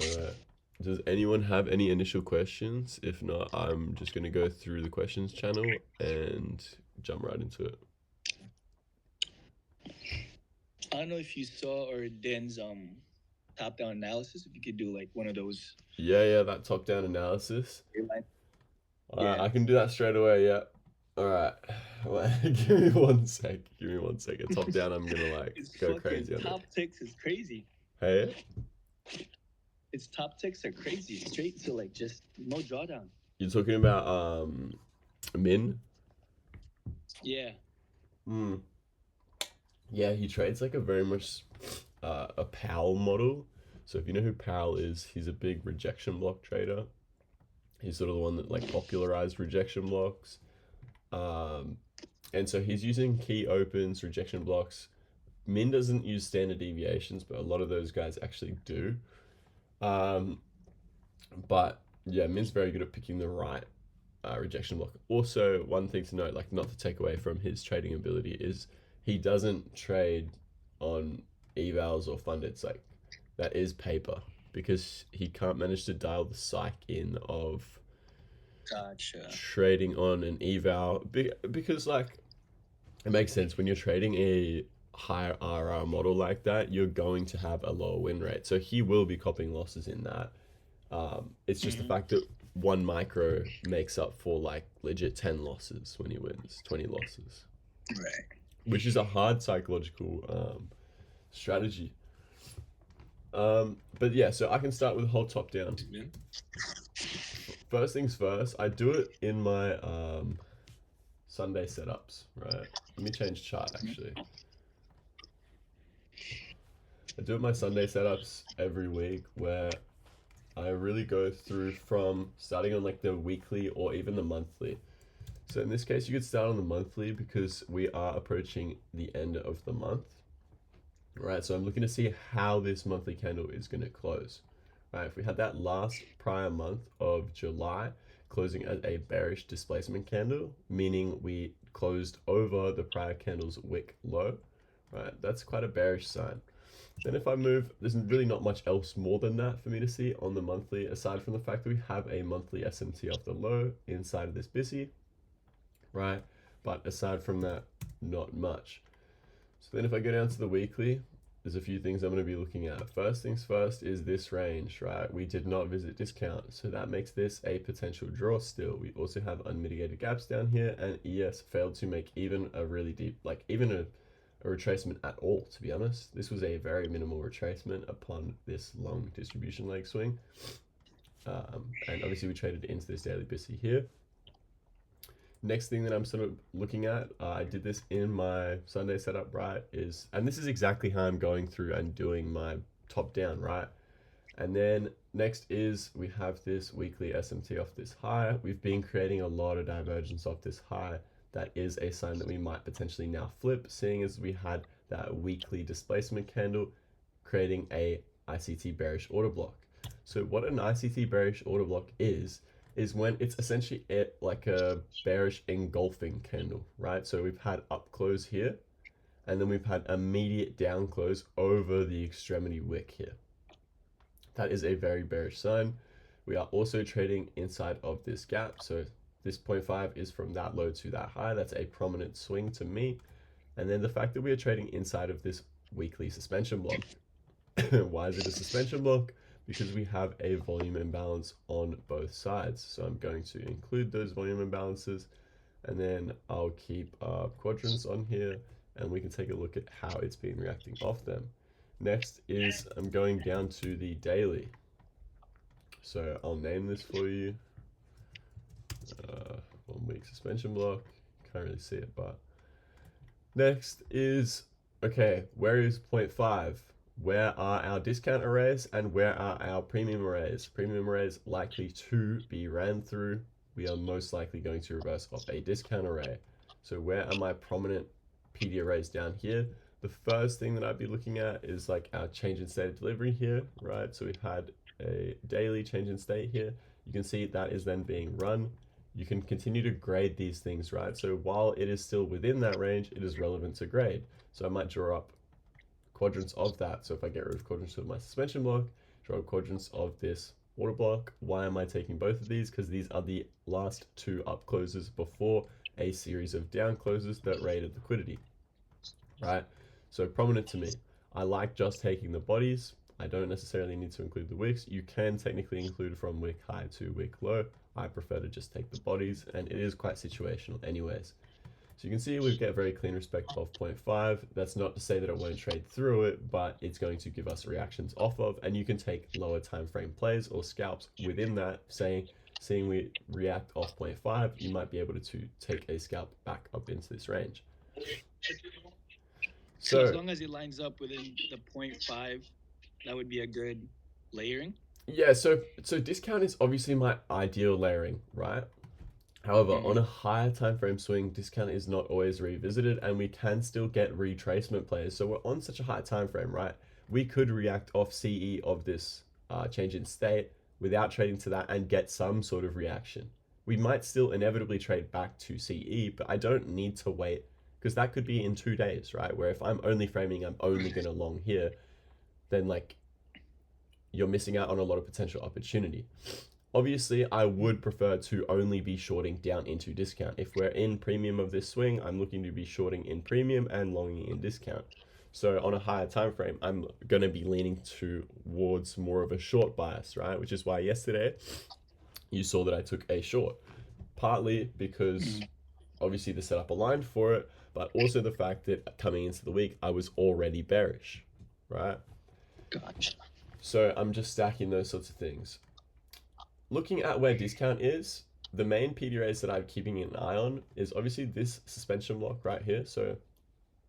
All right. Does anyone have any initial questions? If not, I'm just going to go through the questions channel and jump right into it. I don't know if you saw or Den's top-down analysis. If you could do like one of those. Yeah, that top-down analysis. All right, Yeah. I can do that straight away. Yeah. All right. Well, give me one sec. Give me one second. Top down, I'm gonna like It's go fucking crazy on it. top ticks is crazy. Hey. Its top ticks are crazy. Straight to like just no drawdown. You're talking about Min? Yeah. Hmm. Yeah, he trades like a very much a Powell model. So if you know who Powell is, he's a big rejection block trader. He's sort of the one that like popularized rejection blocks. Um, and so he's using key opens, rejection blocks. Min doesn't use standard deviations, but a lot of those guys actually do. Um, but yeah, Min's very good at picking the right rejection block. Also, one thing to note, like not to take away from his trading ability, is he doesn't trade on evals or fundeds. Like that is paper because he can't manage to dial the psych in of Gotcha. trading on an eval because like it makes sense when you're trading a higher RR model like that, you're going to have a lower win rate. So he will be copying losses in that. It's just the Hmm. fact that one micro makes up for like legit 10 losses when he wins, 20 losses, Right. which is a hard psychological strategy. But yeah, so I can start with a whole top down. Yeah. First things first, I do it in my Sunday setups, right? Let me change chart actually. I do it my Sunday setups every week where I really go through from starting on like the weekly or even the monthly. So in this case, you could start on the monthly because we are approaching the end of the month, right? So I'm looking to see how this monthly candle is going to close, right? If we had that last prior month of July closing as a bearish displacement candle, meaning we closed over the prior candle's wick low, right? That's quite a bearish sign. Then if I move, there's really not much else more than that for me to see on the monthly, aside from the fact that we have a monthly SMT off the low inside of this busy, right? But aside from that, not much. So then if I go down to the weekly, there's a few things I'm going to be looking at. First things first is this range, right? We did not visit discount, so that makes this a potential draw still. We also have unmitigated gaps down here, and ES failed to make even a really deep, like even a retracement at all, to be honest. This was a very minimal retracement upon this long distribution leg swing. And obviously we traded into this daily busy here. Next thing that I'm sort of looking at, I did this in my Sunday setup, right? And this is exactly how I'm going through and doing my top down, right? And then next is we have this weekly SMT off this high. We've been creating a lot of divergence off this high. That is a sign that we might potentially now flip, seeing as we had that weekly displacement candle creating a ICT bearish order block. So what an ICT bearish order block is when it's essentially like a bearish engulfing candle, right? So we've had up close here, and then we've had immediate down close over the extremity wick here. That is a very bearish sign. We are also trading inside of this gap. So this 0.5 is from that low to that high. That's a prominent swing to me. And then the fact that we are trading inside of this weekly suspension block. Why is it a suspension block? Because we have a volume imbalance on both sides. So I'm going to include those volume imbalances, and then I'll keep quadrants on here, and we can take a look at how it's been reacting off them. Next is I'm going down to the daily. So I'll name this for you. 1 week suspension block. Can't really see it, but next is okay, where is 0.5? Where are our discount arrays and where are our premium arrays? Premium arrays likely to be ran through. We are most likely going to reverse off a discount array. So where are my prominent PD arrays down here? The first thing that I'd be looking at is like our change in state of delivery here, right? So we've had a daily change in state here. You can see that is then being run. You can continue to grade these things, right? So while it is still within that range, it is relevant to grade. So I might draw up quadrants of that. So if I get rid of quadrants of my suspension block, draw quadrants of this order block. Why am I taking both of these? Because these are the last two up closes before a series of down closes that rated liquidity, right? So prominent to me. I like just taking the bodies. I don't necessarily need to include the wicks. You can technically include from wick high to wick low. I prefer to just take the bodies, and it is quite situational anyways. So you can see we get very clean respect of 0.5. That's not to say that it won't trade through it, but it's going to give us reactions off of, and you can take lower time frame plays or scalps within that, seeing we react off 0.5, you might be able to take a scalp back up into this range. So as long as it lines up within the 0.5, that would be a good layering. Yeah, so discount is obviously my ideal layering, right? However, on a higher time frame swing, discount is not always revisited, and we can still get retracement plays. So we're on such a high time frame, right? We could react off CE of this change in state without trading to that and get some sort of reaction. We might still inevitably trade back to CE, but I don't need to wait, because that could be in 2 days, right? Where if I'm only framing, I'm only going to long here, then like you're missing out on a lot of potential opportunity. Obviously, I would prefer to only be shorting down into discount. If we're in premium of this swing, I'm looking to be shorting in premium and longing in discount. So on a higher time frame, I'm going to be leaning towards more of a short bias, right? Which is why yesterday you saw that I took a short, partly because obviously the setup aligned for it, but also the fact that coming into the week, I was already bearish, right? Gotcha. So I'm just stacking those sorts of things. Looking at where discount is, the main PDRAs that I'm keeping an eye on is obviously this suspension block right here. So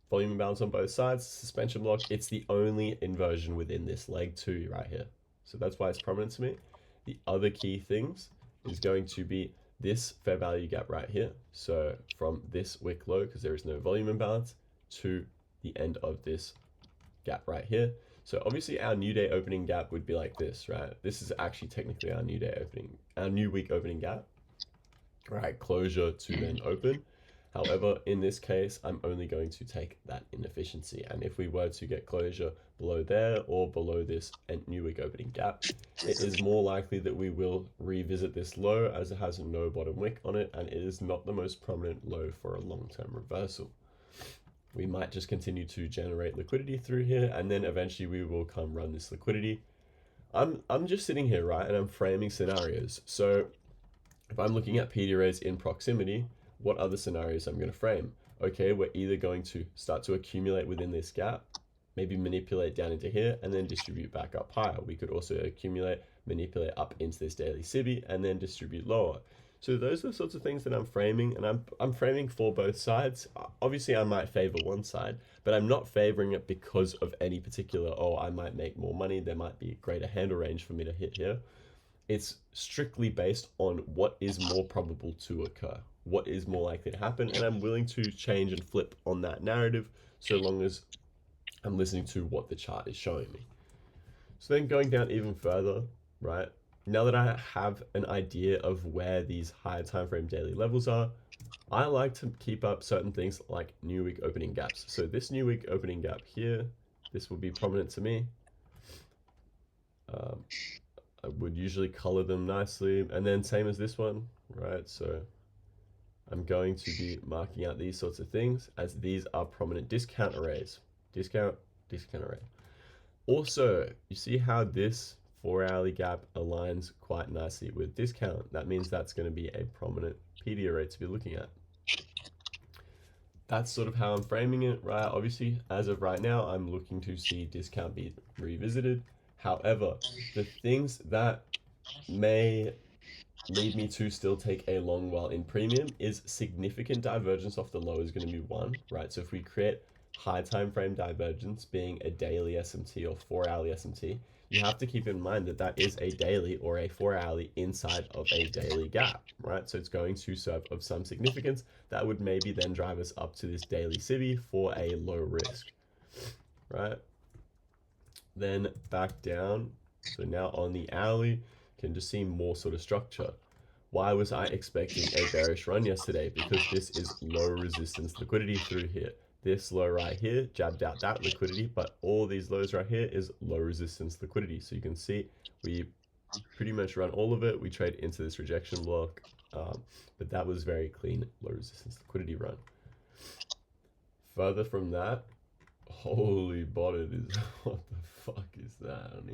volume imbalance on both sides, suspension block, it's the only inversion within this leg 2 right here. So that's why it's prominent to me. The other key things is going to be this fair value gap right here. So from this wick low, because there is no volume imbalance, to the end of this gap right here. So obviously our new day opening gap would be like this, right? This is actually technically our new week opening gap, right? Closure to then open. However, in this case, I'm only going to take that inefficiency. And if we were to get closure below there or below this new week opening gap, it is more likely that we will revisit this low as it has no bottom wick on it. And it is not the most prominent low for a long-term reversal. We might just continue to generate liquidity through here, and then eventually we will come run this liquidity. I'm just sitting here, right, and I'm framing scenarios. So if I'm looking at PDRAs in proximity, what other scenarios I'm going to frame? Okay, we're either going to start to accumulate within this gap, maybe manipulate down into here, and then distribute back up higher. We could also accumulate, manipulate up into this daily SIBI, and then distribute lower. So those are the sorts of things that I'm framing, and I'm framing for both sides. Obviously, I might favor one side, but I'm not favoring it because of any particular, oh, I might make more money, there might be a greater handle range for me to hit here. It's strictly based on what is more probable to occur, what is more likely to happen, and I'm willing to change and flip on that narrative so long as I'm listening to what the chart is showing me. So then going down even further, right? Now that I have an idea of where these higher time frame daily levels are, I like to keep up certain things like new week opening gaps. So this new week opening gap here, this will be prominent to me. I would usually color them nicely, and then same as this one, right? So I'm going to be marking out these sorts of things as these are prominent discount arrays. Discount array. Also, you see how this 4-hourly gap aligns quite nicely with discount. That means that's going to be a prominent PD array to be looking at. That's sort of how I'm framing it, right? Obviously, as of right now, I'm looking to see discount be revisited. However, the things that may lead me to still take a long while in premium is significant divergence off the low is going to be one, right? So if we create high time frame divergence being a daily SMT or 4-hourly SMT, you have to keep in mind that that is a daily or a 4-hourly inside of a daily gap, right? So it's going to serve of some significance that would maybe then drive us up to this daily SIBI for a low risk, right? Then back down. So now on the hourly, you can just see more sort of structure. Why was I expecting a bearish run yesterday? Because this is low resistance liquidity through here. This low right here jabbed out that liquidity, but all these lows right here is low resistance liquidity. So you can see we pretty much run all of it. We trade into this rejection block, but that was very clean low resistance liquidity run. Further from that, holy botted is what the fuck is that on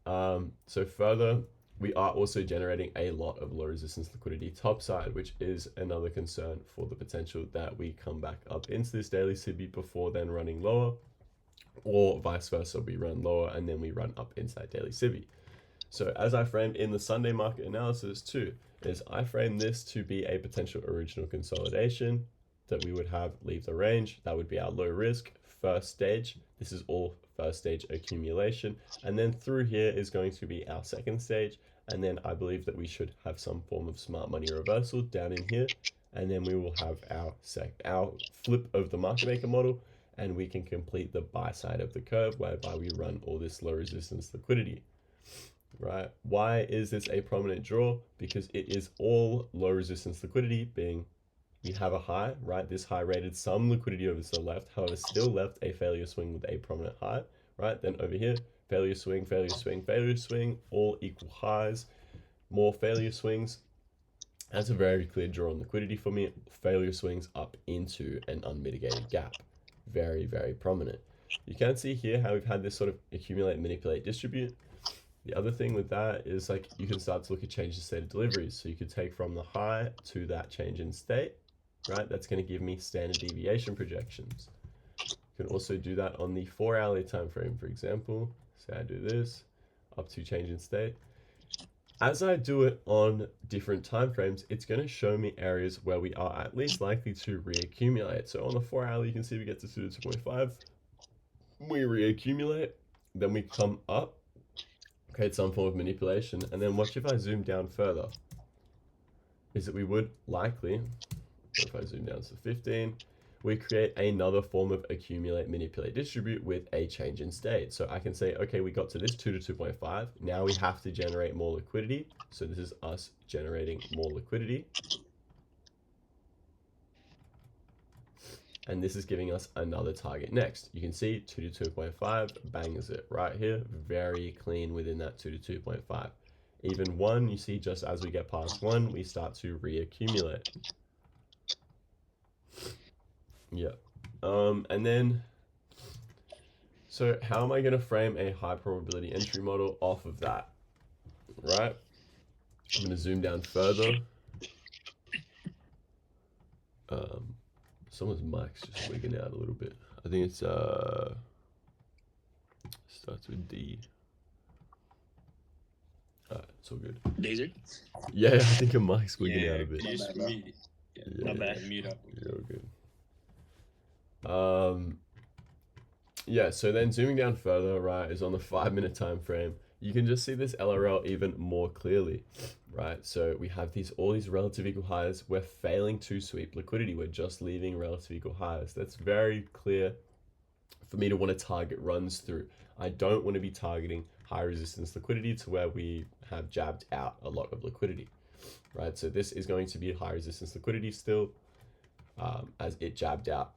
ES? So further, we are also generating a lot of low resistance liquidity topside, which is another concern for the potential that we come back up into this daily CB before then running lower, or vice versa, we run lower and then we run up into that daily CB. So as I framed in the Sunday market analysis too, is I frame this to be a potential original consolidation that we would have leave the range. That would be our low risk first stage. This is all first stage accumulation. And then through here is going to be our second stage. And then I believe that we should have some form of smart money reversal down in here. And then we will have our flip of the market maker model, and we can complete the buy side of the curve whereby we run all this low resistance liquidity. Right? Why is this a prominent draw? Because it is all low resistance liquidity, being we have a high, right? This high rated some liquidity over to the left, however, still left a failure swing with a prominent high, right? Then over here, failure swing, failure swing, failure swing, all equal highs, more failure swings. That's a very clear draw on liquidity for me. Failure swings up into an unmitigated gap. Very, very prominent. You can see here how we've had this sort of accumulate, manipulate, distribute. The other thing with that is like you can start to look at change in state of deliveries. So you could take from the high to that change in state, right? That's going to give me standard deviation projections. You can also do that on the 4-hourly time frame, for example. Say I do this up to change in state. As I do it on different time frames, it's going to show me areas where we are at least likely to reaccumulate. So on the 4-hourly, you can see we get to 2 to 2.5. We reaccumulate, then we come up, create some form of manipulation, and then watch if I zoom down further. Is that we would likely, if I zoom down to 15, we create another form of accumulate, manipulate, distribute with a change in state. So I can say, okay, we got to this 2 to 2.5. Now we have to generate more liquidity. So this is us generating more liquidity. And this is giving us another target next. You can see 2 to 2.5 bangs it right here. Very clean within that 2 to 2.5. Even 1, you see just as we get past 1, we start to reaccumulate. Yeah. And then, so how am I going to frame a high probability entry model off of that? Right? I'm going to zoom down further. Someone's mic's just wigging out a little bit. I think it's starts with D. It's all good. Dazer? Yeah, I think a mic's wigging out a bit. Just me. Yeah, Not bad. Mute up. You're all good. Yeah, so then zooming down further, right, is on the 5-minute time frame. You can just see this LRL even more clearly, right? So we have all these relative equal highs. We're failing to sweep liquidity. We're just leaving relative equal highs. That's very clear for me to want to target runs through. I don't want to be targeting high resistance liquidity to where we have jabbed out a lot of liquidity, right? So this is going to be high resistance liquidity still, as it jabbed out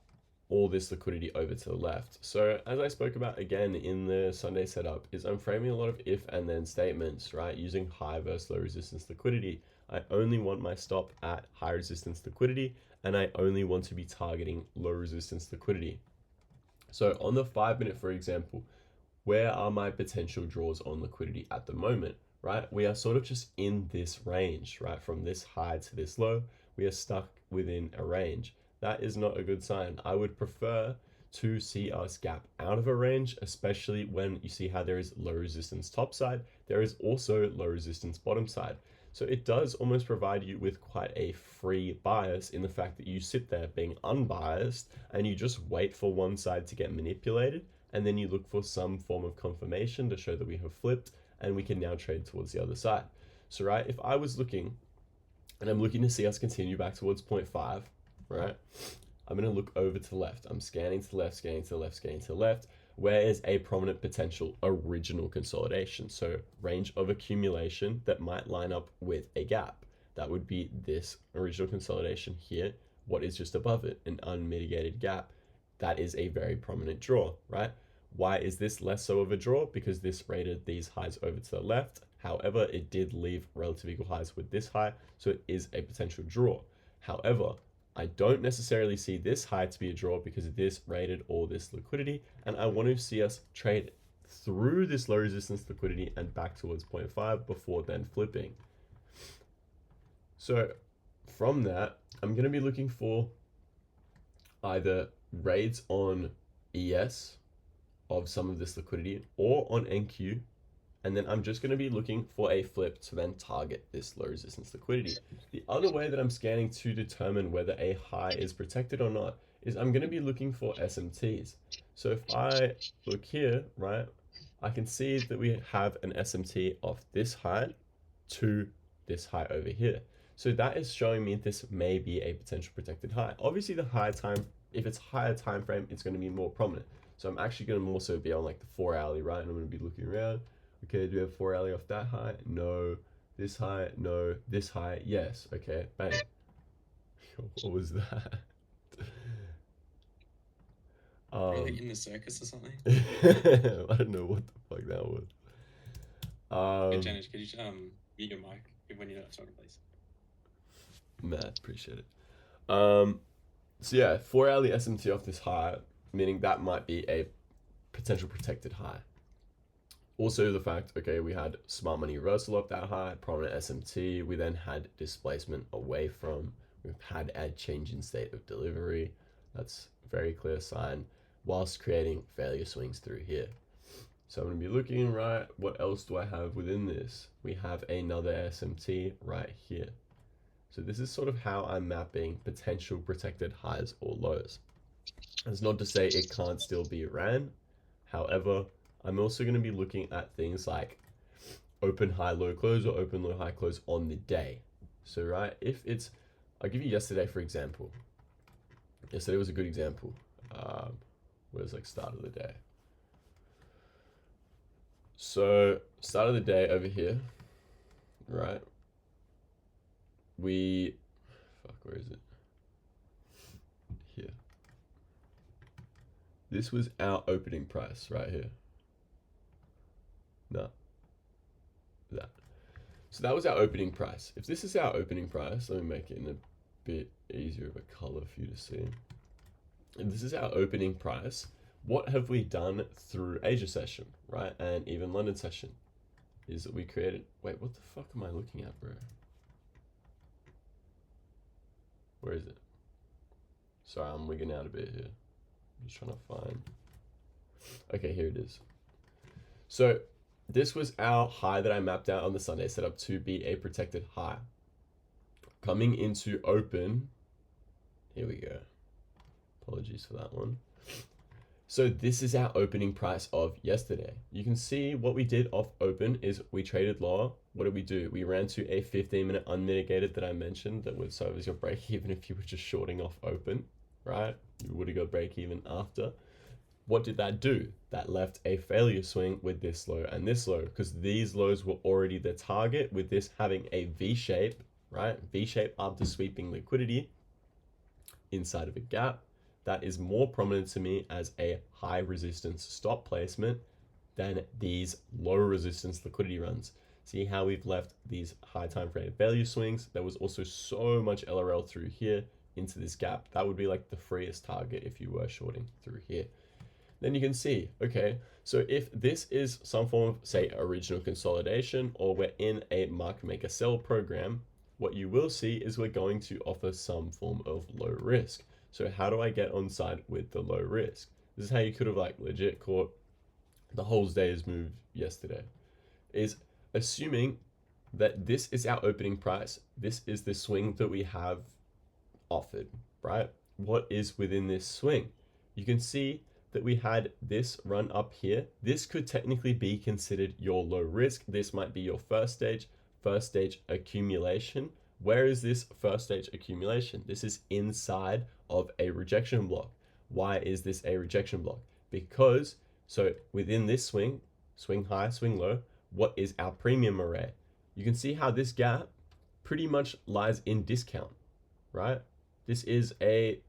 all this liquidity over to the left. So as I spoke about again in the Sunday setup, is I'm framing a lot of if and then statements, right? Using high versus low resistance liquidity. I only want my stop at high resistance liquidity, and I only want to be targeting low resistance liquidity. So on the 5-minute, for example, where are my potential draws on liquidity at the moment, right? We are sort of just in this range, right? From this high to this low, we are stuck within a range. That is not a good sign. I would prefer to see us gap out of a range, especially when you see how there is low resistance top side. There is also low resistance bottom side. So it does almost provide you with quite a free bias in the fact that you sit there being unbiased and you just wait for one side to get manipulated, and then you look for some form of confirmation to show that we have flipped and we can now trade towards the other side. So right, if I was looking and I'm looking to see us continue back towards 0.5, right? I'm going to look over to the left. I'm scanning to the left, scanning to the left, scanning to the left. Where is a prominent potential original consolidation? So range of accumulation that might line up with a gap. That would be this original consolidation here, what is just above it, an unmitigated gap. That is a very prominent draw, right? Why is this less so of a draw? Because this rated these highs over to the left. However, it did leave relative equal highs with this high, so it is a potential draw. However, I don't necessarily see this high to be a draw because this rated all this liquidity, and I want to see us trade through this low resistance liquidity and back towards 0.5 before then flipping. So from that, I'm going to be looking for either raids on ES of some of this liquidity or on NQ, and then I'm just going to be looking for a flip to then target this low resistance liquidity. The other way that I'm scanning to determine whether a high is protected or not is I'm going to be looking for SMTs. So if I look here, right, I can see that we have an SMT of this high to this high over here. So that is showing me this may be a potential protected high. Obviously the higher time, if it's higher time frame, it's going to be more prominent. So I'm actually going to more so be on like the 4 hourly, right? And I'm going to be looking around. Okay, do we have 4 hourly off that high? No. This high? No. This high? Yes. Okay, bang. What was that? Like in the circus or something? I don't know what the fuck that was. Hey, Janice, could you mute your mic when you're not talking, please? Matt, appreciate it. So yeah, 4 hourly SMT off this high, meaning that might be a potential protected high. Also the fact, okay, we had smart money reversal off that high, prominent SMT, we then had displacement away from, we've had a change in state of delivery. That's a very clear sign, whilst creating failure swings through here. So I'm going to be looking, right, what else do I have within this? We have another SMT right here. So this is sort of how I'm mapping potential protected highs or lows. That's not to say it can't still be ran. However, I'm also going to be looking at things like open high low close or open low high close on the day. So right, if it's, I'll give you yesterday for example. Yesterday was a good example. Where's like start of the day? So start of the day over here, right? Where is it? Here. This was our opening price right here. No. That. So that was our opening price. If this is our opening price, let me make it in a bit easier of a color for you to see. If this is our opening price, what have we done through Asia session, right? And even London session is that we created, wait, what the fuck am I looking at, bro? Where is it? Sorry, I'm wigging out a bit here. I'm just trying to find. Okay, here it is. So this was our high that I mapped out on the Sunday setup to be a protected high. Coming into open, here we go. Apologies for that one. So this is our opening price of yesterday. You can see what we did off open is we traded lower. What did we do? We ran to a 15-minute unmitigated that I mentioned that would serve as your break even if you were just shorting off open, right? You would have got break even after. What did that do? That left a failure swing with this low and this low because these lows were already the target with this having a V shape, right? V shape after sweeping liquidity inside of a gap. That is more prominent to me as a high resistance stop placement than these low resistance liquidity runs. See how we've left these high time frame value swings. There was also so much LRL through here into this gap. That would be like the freest target if you were shorting through here. Then you can see, okay, so if this is some form of, say, original consolidation, or we're in a market maker sell program, what you will see is we're going to offer some form of low risk. So how do I get on side with the low risk? This is how you could have like legit caught the whole day's move yesterday, is assuming that this is our opening price. This is the swing that we have offered, right? What is within this swing? You can see that we had this run up here. This could technically be considered your low risk. This might be your first stage accumulation. Where is this first stage accumulation? This is inside of a rejection block. Why is this a rejection block? Because, so within this swing high, swing low, what is our premium array? You can see how this gap pretty much lies in discount, right? this is a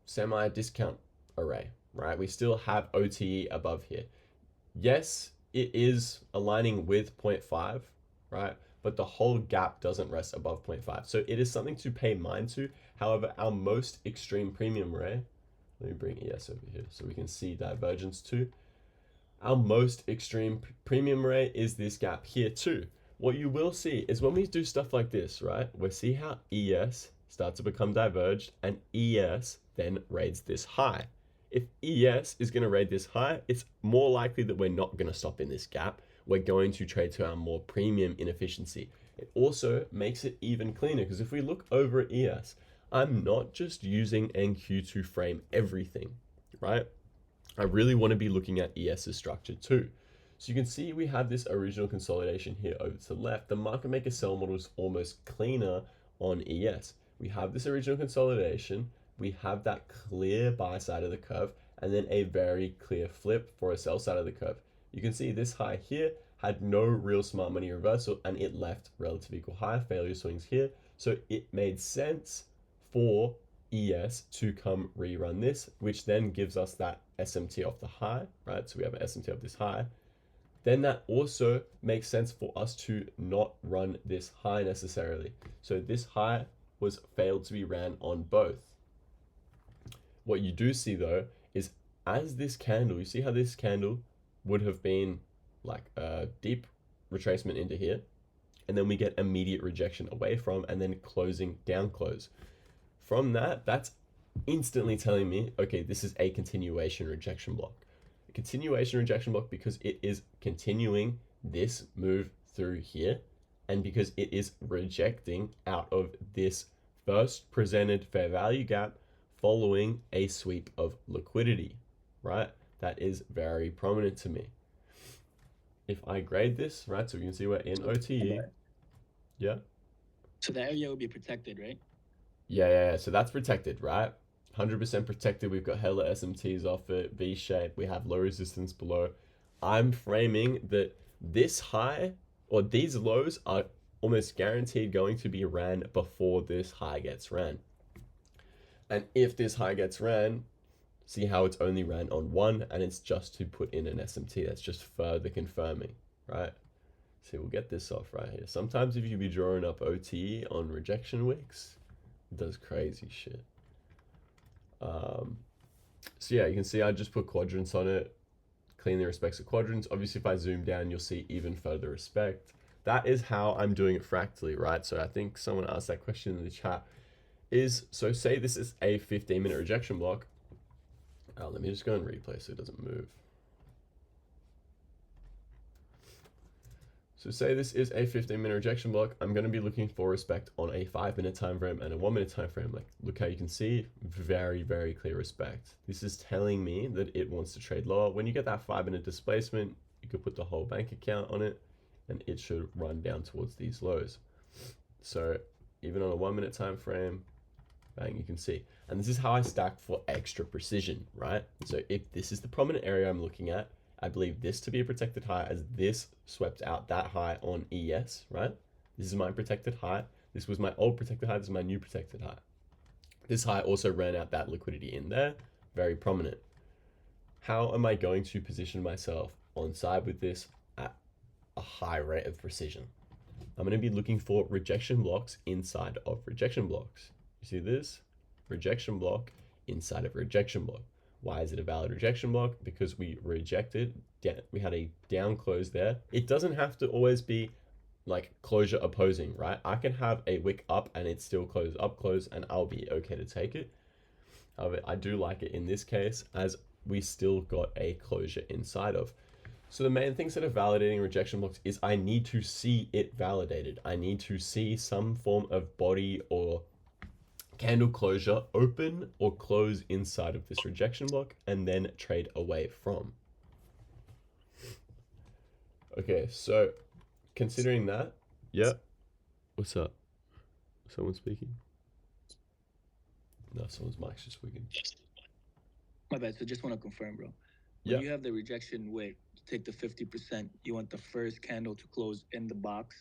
semi-discount array, right? We still have OTE above here. Yes, it is aligning with 0.5, right? But the whole gap doesn't rest above 0.5. So it is something to pay mind to. However, our most extreme premium array, let me bring ES over here so we can see divergence too. Our most extreme premium array is this gap here too. What you will see is when we do stuff like this, right? We see how ES starts to become diverged and ES then raids this high. If ES is going to raid this high, it's more likely that we're not going to stop in this gap. We're going to trade to our more premium inefficiency. It also makes it even cleaner because if we look over at ES, I'm not just using NQ to frame everything, right? I really want to be looking at ES's structure too. So you can see we have this original consolidation here over to the left. The market maker sell model is almost cleaner on ES. We have this original consolidation. We have that clear buy side of the curve and then a very clear flip for a sell side of the curve. You can see this high here had no real smart money reversal and it left relative equal high failure swings here. So it made sense for ES to come rerun this, which then gives us that SMT off the high, right? So we have an SMT of this high. Then that also makes sense for us to not run this high necessarily. So this high was failed to be ran on both. What you do see though is as this candle, you see how this candle would have been like a deep retracement into here, and then we get immediate rejection away from and then closing down close. From that, that's instantly telling me, okay, this is a continuation rejection block. A continuation rejection block because it is continuing this move through here and because it is rejecting out of this first presented fair value gap following a sweep of liquidity, right? That is very prominent to me. If I grade this, right, so we can see we're in OTE. Yeah. So the area will be protected, right? Yeah. So that's protected, right? 100% protected. We've got hella SMTs off it, V shape. We have low resistance below. I'm framing that this high or these lows are almost guaranteed going to be ran before this high gets ran. And if this high gets ran, see how it's only ran on one and it's just to put in an SMT. That's just further confirming, right? See, we'll get this off right here. Sometimes if you be drawing up OTE on rejection wicks, it does crazy shit. So yeah, you can see I just put quadrants on it, cleanly respects the quadrants. Obviously, if I zoom down, you'll see even further respect. That is how I'm doing it fractally, right? So I think someone asked that question in the chat. So say this is a 15-minute rejection block. Let me just go and replay so it doesn't move. So say this is a 15-minute rejection block. I'm going to be looking for respect on a 5-minute time frame and a 1-minute time frame. Like, look how you can see very, very clear respect. This is telling me that it wants to trade lower. When you get that 5-minute displacement, you could put the whole bank account on it and it should run down towards these lows. So even on a 1-minute time frame, bang, you can see. And this is how I stack for extra precision, right? So if this is the prominent area I'm looking at, I believe this to be a protected high as this swept out that high on ES, right? This is my protected high. This was my old protected high. This is my new protected high. This high also ran out that liquidity in there, very prominent. How am I going to position myself on side with this at a high rate of precision? I'm going to be looking for rejection blocks inside of rejection blocks. You see this? Rejection block inside of rejection block. Why is it a valid rejection block? Because we rejected, we had a down close there. It doesn't have to always be like closure opposing, right? I can have a wick up and it still close up close and I'll be okay to take it. However, I do like it in this case as we still got a closure inside of. So the main things that are validating rejection blocks is I need to see it validated. I need to see some form of body or candle closure open or close inside of this rejection block and then trade away from. Okay, so considering that, yeah. What's up? Someone speaking? No, someone's mic's just wigging. My bad. So just want to confirm, bro. When you have the rejection wick, you take the 50%, you want the first candle to close in the box,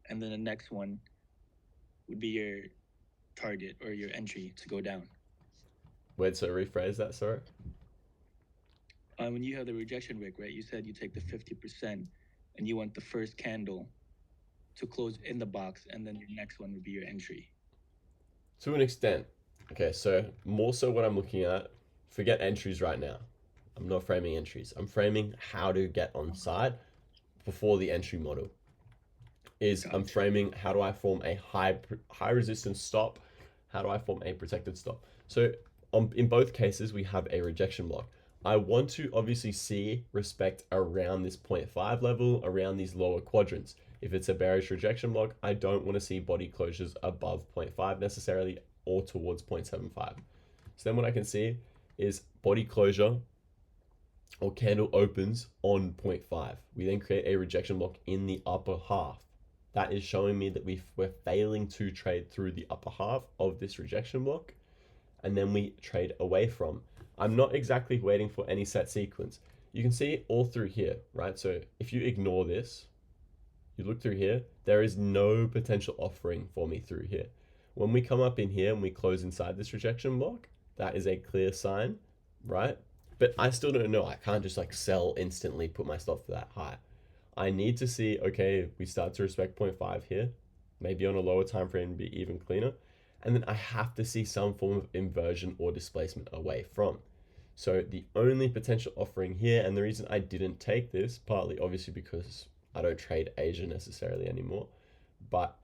and then the next one would be your target or your entry to go down. Wait, so rephrase that, sorry? When you have the rejection wick, right? You said you take the 50% and you want the first candle to close in the box, and then your next one would be your entry. To an extent. Okay, so more so what I'm looking at, forget entries right now. I'm not framing entries. I'm framing how to get on side before the entry model. I'm framing how do I form a high resistance stop? How do I form a protected stop? So in both cases, we have a rejection block. I want to obviously see respect around this 0.5 level, around these lower quadrants. If it's a bearish rejection block, I don't want to see body closures above 0.5 necessarily or towards 0.75. So then what I can see is body closure or candle opens on 0.5. We then create a rejection block in the upper half. That is showing me that we're failing to trade through the upper half of this rejection block, and then we trade away from. I'm not exactly waiting for any set sequence. You can see it all through here, right? So if you ignore this, you look through here, there is no potential offering for me through here. When we come up in here and we close inside this rejection block, that is a clear sign, right? But I still don't know. I can't just like sell instantly, put my stop for that high. I need to see, okay, we start to respect 0.5 here, maybe on a lower time frame be even cleaner. And then I have to see some form of inversion or displacement away from. So the only potential offering here, and the reason I didn't take this, partly obviously because I don't trade Asia necessarily anymore, but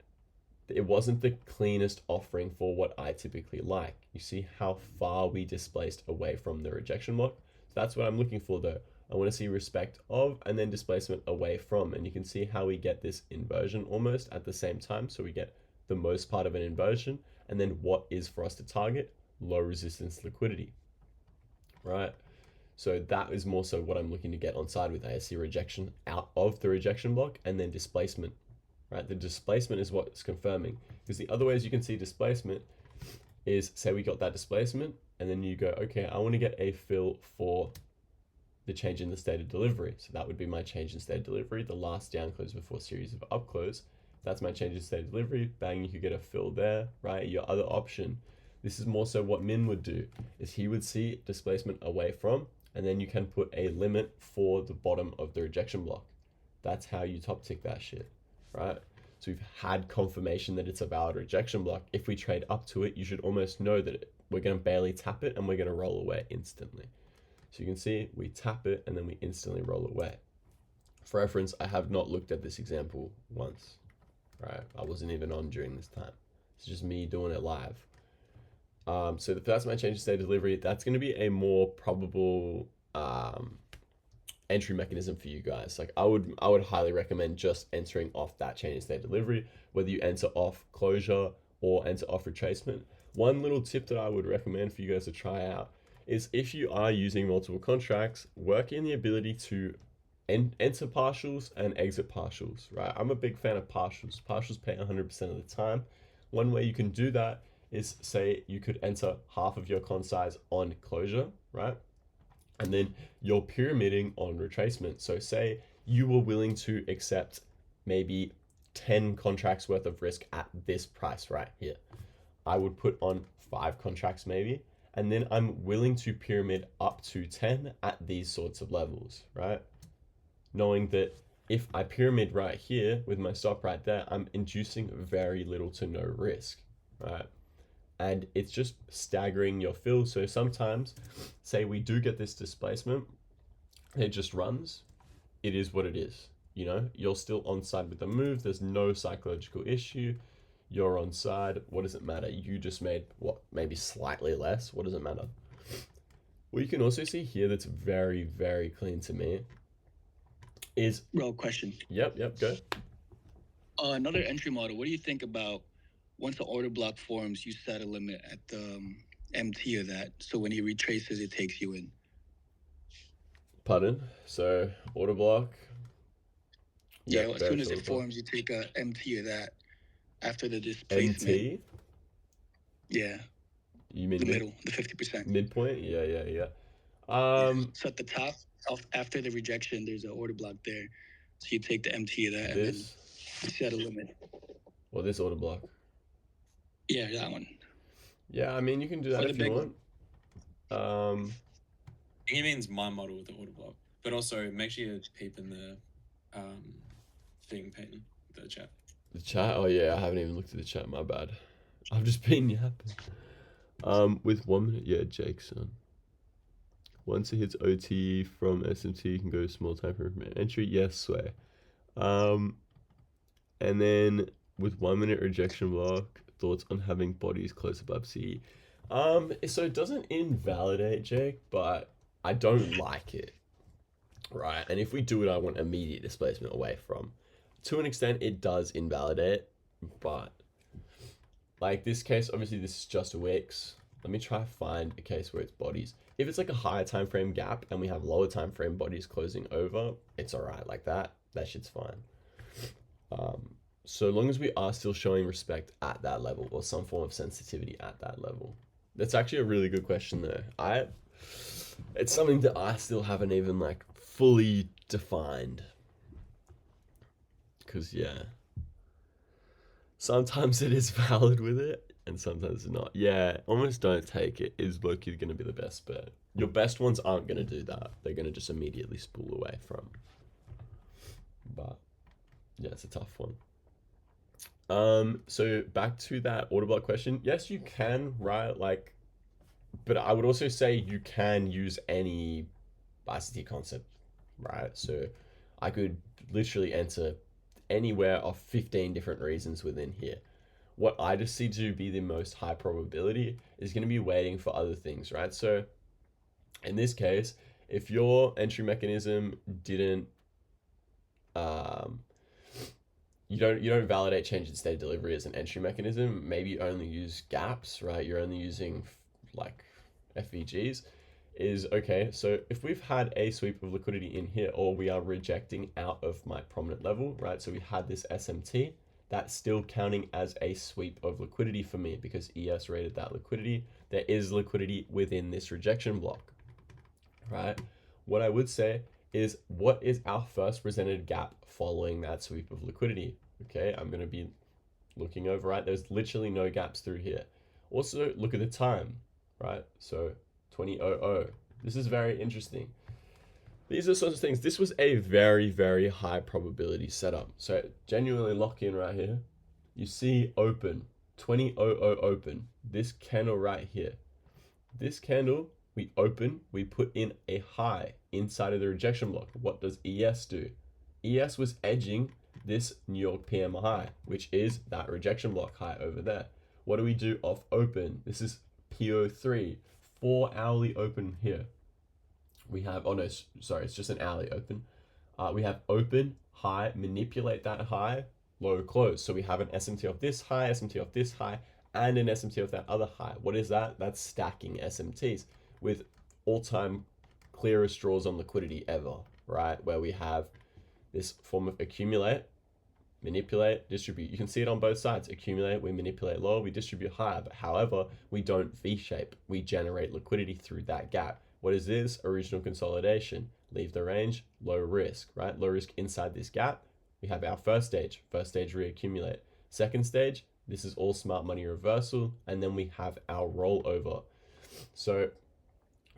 it wasn't the cleanest offering for what I typically like. You see how far we displaced away from the rejection block? So that's what I'm looking for though. I want to see respect of and then displacement away from, and you can see how we get this inversion almost at the same time. So we get the most part of an inversion, and then what is for us to target? Low resistance liquidity, right? So that is more so what I'm looking to get on side with. I see rejection out of the rejection block and then displacement, right? The displacement is what's confirming, because the other ways you can see displacement is, say we got that displacement and then you go, okay, I want to get a fill for the change in the state of delivery. So that would be my change in state of delivery, the last down close before series of up close. That's my change in state of delivery. Bang, you could get a fill there, right? Your other option, this is more so what Min would do, is he would see displacement away from, and then you can put a limit for the bottom of the rejection block. That's how you top tick that shit, right? So we've had confirmation that it's a valid rejection block. If we trade up to it, you should almost know that we're going to barely tap it and we're going to roll away instantly. So you can see we tap it and then we instantly roll away. For reference, I have not looked at this example once, right? I wasn't even on during this time. It's just me doing it live. So if that's my change in state of delivery, that's going to be a more probable entry mechanism for you guys. Like I would highly recommend just entering off that change in state of delivery, whether you enter off closure or enter off retracement. One little tip that I would recommend for you guys to try out is, if you are using multiple contracts, work in the ability to enter partials and exit partials, right? I'm a big fan of partials. Partials pay 100% of the time. One way you can do that is, say you could enter half of your con size on closure, right? And then you're pyramiding on retracement. So say you were willing to accept maybe 10 contracts worth of risk at this price right here. I would put on 5 contracts maybe, and then I'm willing to pyramid up to 10 at these sorts of levels, right? Knowing that if I pyramid right here with my stop right there, I'm inducing very little to no risk, right? And it's just staggering your fill. So sometimes, say we do get this displacement, it just runs. It is what it is. You know, you're still on side with the move. There's no psychological issue. You're on side. What does it matter? You just made what, maybe slightly less. What does it matter? What you can also see here that's very, very clean to me is... Bro, question. Yep, go. Another entry model. What do you think about, once the order block forms, you set a limit at the MT of that. So when he retraces, it takes you in. Pardon? So order block. Yeah, as soon as it forms, you take a MT of that after the displacement. MT? Yeah. You mean the middle, the 50%. Midpoint? Yeah. So at the top, after the rejection, there's an order block there. So you take the MT of that and then you set a limit. Well, this order block. Yeah, that one. Yeah, I mean, you can do that For the if you big want. I think he means my model with the order block, but also make sure you peep in the thing, Peyton, the chat. The chat? Oh yeah, I haven't even looked at the chat, my bad. I've just been yapping. With 1 minute, yeah, Jakeson. Once it hits OT from SMT, you can go to small time frame entry. Yes, sway. And then with 1 minute rejection block, thoughts on having bodies close above CE. So it doesn't invalidate Jake, but I don't like it. Right, and if we do it, I want immediate displacement away from. To an extent, it does invalidate, but like this case, obviously this is just a Wix. Let me try find a case where it's bodies. If it's like a higher time frame gap and we have lower time frame bodies closing over, it's all right like that. That shit's fine. So long as we are still showing respect at that level or some form of sensitivity at that level. That's actually a really good question though. It's something that I still haven't even like fully defined. Cause yeah, sometimes it is valid with it and sometimes it's not. Yeah, almost don't take it is low-key gonna be the best bet. Your best ones aren't gonna do that. They're gonna just immediately spool away from. But yeah, it's a tough one. So back to that order block question. Yes, you can, right? Like, but I would also say you can use any ICT concept, right? So I could literally enter anywhere of 15 different reasons within here. What I just see to be the most high probability is going to be waiting for other things, right? So in this case, if your entry mechanism didn't um, you don't validate change in state of delivery as an entry mechanism. Maybe you only use gaps, right? You're only using like FVGs. Is okay. So if we've had a sweep of liquidity in here, or we are rejecting out of my prominent level, right? So we had this SMT. That's still counting as a sweep of liquidity for me because ES rated that liquidity. There is liquidity within this rejection block, right? What I would say is what is our first presented gap following that sweep of liquidity? Okay, I'm going to be looking over, right? There's literally no gaps through here. Also, look at the time, right? So 20:00. This is very interesting. These are sorts of things. This was a very, very high probability setup. So genuinely lock in right here. You see open, 20:00 open. This candle right here. This candle, we open, we put in a high inside of the rejection block. What does ES do? ES was edging this New York PM high, which is that rejection block high over there. What do we do off open? This is PO3, 4 hourly open here. We have, oh no, sorry, it's just an hourly open. We have open, high, manipulate that high, low, close. So we have an SMT of this high, SMT of this high, and an SMT of that other high. What is that? That's stacking SMTs with all-time clearest draws on liquidity ever, right? Where we have this form of accumulate, manipulate, distribute. You can see it on both sides. Accumulate, we manipulate lower, we distribute higher. But however, we don't V-shape. We generate liquidity through that gap. What is this? Original consolidation. Leave the range, low risk, right? Low risk inside this gap. We have our first stage reaccumulate. Second stage, this is all smart money reversal. And then we have our rollover. So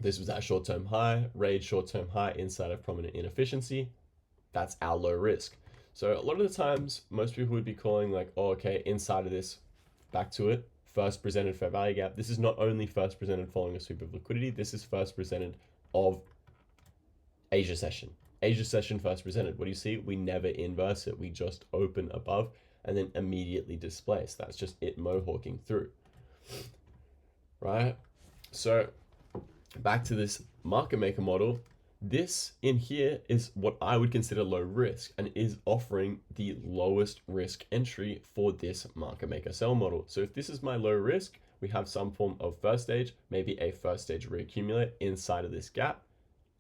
this was our short-term high, raid short-term high inside of prominent inefficiency. That's our low risk. So a lot of the times, most people would be calling like, oh, okay, inside of this, back to it, first presented fair value gap. This is not only first presented following a sweep of liquidity, this is first presented of Asia session. Asia session first presented. What do you see? We never inverse it. We just open above and then immediately displace. That's just it mohawking through, right? So back to this market maker model. This in here is what I would consider low risk and is offering the lowest risk entry for this market maker sell model. So if this is my low risk, we have some form of first stage, maybe a first stage reaccumulate inside of this gap,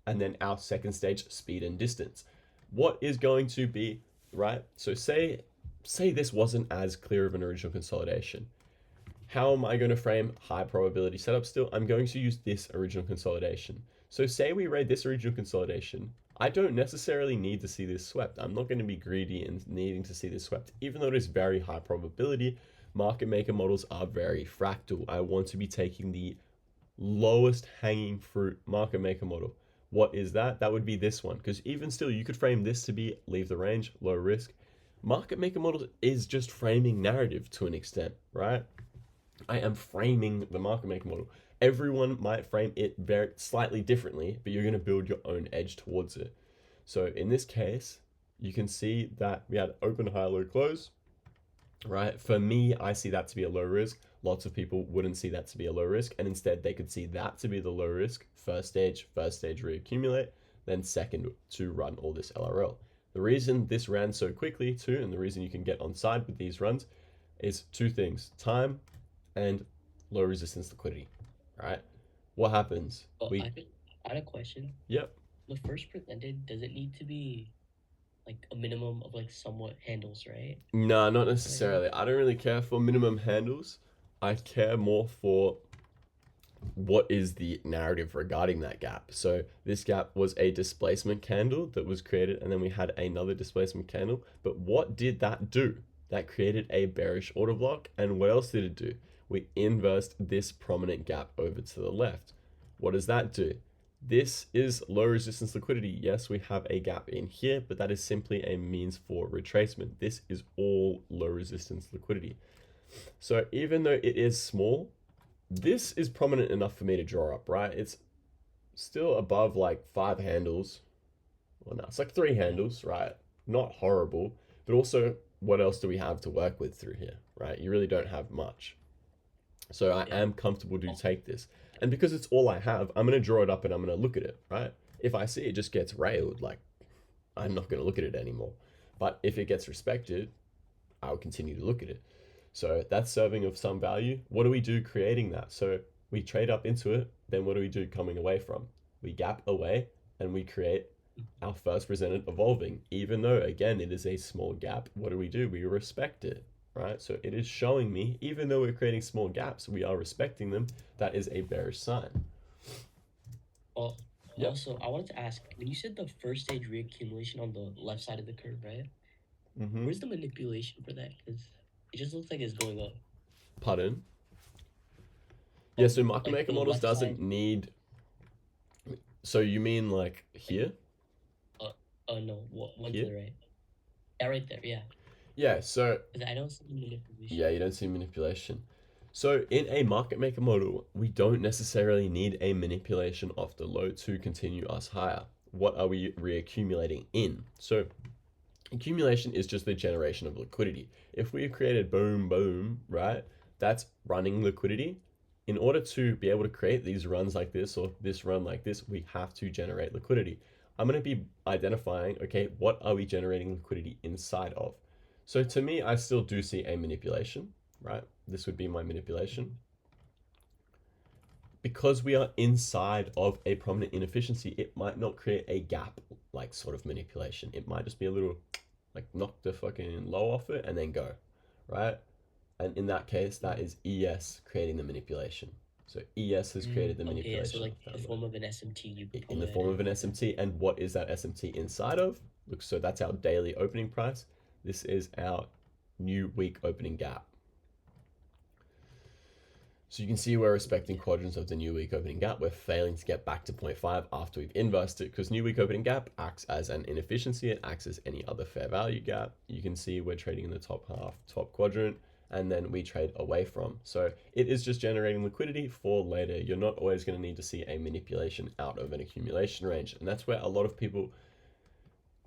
and then our second stage speed and distance. What is going to be, right? So say this wasn't as clear of an original consolidation. How am I going to frame high probability setup still? I'm going to use this original consolidation. So say we raid this original consolidation. I don't necessarily need to see this swept. I'm not going to be greedy and needing to see this swept, even though it is very high probability. market maker models are very fractal. I want to be taking the lowest hanging fruit market maker model. What is that? That would be this one, because even still, you could frame this to be leave the range, low risk. Market maker models is just framing narrative to an extent, right? I am framing the market maker model. Everyone might frame it very slightly differently, but you're going to build your own edge towards it. So in this case, you can see that we had open, high, low, close, right? For me, I see that to be a low risk. Lots of people wouldn't see that to be a low risk, and instead they could see that to be the low risk. First stage reaccumulate, then second to run all this LRL. The reason this ran so quickly too, and the reason you can get on side with these runs is two things: time and low resistance liquidity. All right, what happens? Well, I had a question. Yep. The first presented, does it need to be like a minimum of like somewhat handles, right? No, not necessarily. I don't really care for minimum handles. I care more for what is the narrative regarding that gap. So this gap was a displacement candle that was created, and then we had another displacement candle. But what did that do? That created a bearish order block. And what else did it do? We inversed this prominent gap over to the left. What does that do? This is low resistance liquidity. Yes, we have a gap in here, but that is simply a means for retracement. This is all low resistance liquidity. So even though it is small, this is prominent enough for me to draw up, right? It's still above like 5 handles. Well, no, it's like 3 handles, right? Not horrible, but also what else do we have to work with through here, right? You really don't have much. So I am comfortable to take this. And because it's all I have, I'm going to draw it up and I'm going to look at it, right? If I see it just gets railed, like, I'm not going to look at it anymore. But if it gets respected, I'll continue to look at it. So that's serving of some value. What do we do creating that? So we trade up into it. Then what do we do coming away from? We gap away and we create our first presented evolving. Even though, again, it is a small gap, what do? We respect it, right? So it is showing me, even though we're creating small gaps, we are respecting them. That is a bearish sign. Well, also, I wanted to ask, when you said the first stage reaccumulation on the left side of the curve, right? Where's the manipulation for that? Because it just looks like it's going up. Pardon? Yeah, so market maker models doesn't need. So you mean like here? No, one to the right. Yeah, right there, yeah. Yeah, so. I don't see manipulation. Yeah, you don't see manipulation. So in a market maker model, we don't necessarily need a manipulation off the low to continue us higher. What are we reaccumulating in? So accumulation is just the generation of liquidity. If we created boom, boom, right? That's running liquidity. In order to be able to create these runs like this or this run like this, we have to generate liquidity. I'm going to be identifying, okay, what are we generating liquidity inside of? So to me, I still do see a manipulation, right? This would be my manipulation. Because we are inside of a prominent inefficiency, it might not create a gap like sort of manipulation. It might just be a little like knock the fucking low off it and then go, right? And in that case, that is ES creating the manipulation. So ES has created the manipulation. So like in the form of an SMT. In the form of an SMT. And what is that SMT inside of? Look, so that's our daily opening price. This is our new week opening gap. So you can see we're respecting quadrants of the new week opening gap. We're failing to get back to 0.5 after we've inversed it because new week opening gap acts as an inefficiency. It acts as any other fair value gap. You can see we're trading in the top half, top quadrant, and then we trade away from. So it is just generating liquidity for later. You're not always going to need to see a manipulation out of an accumulation range. And that's where a lot of people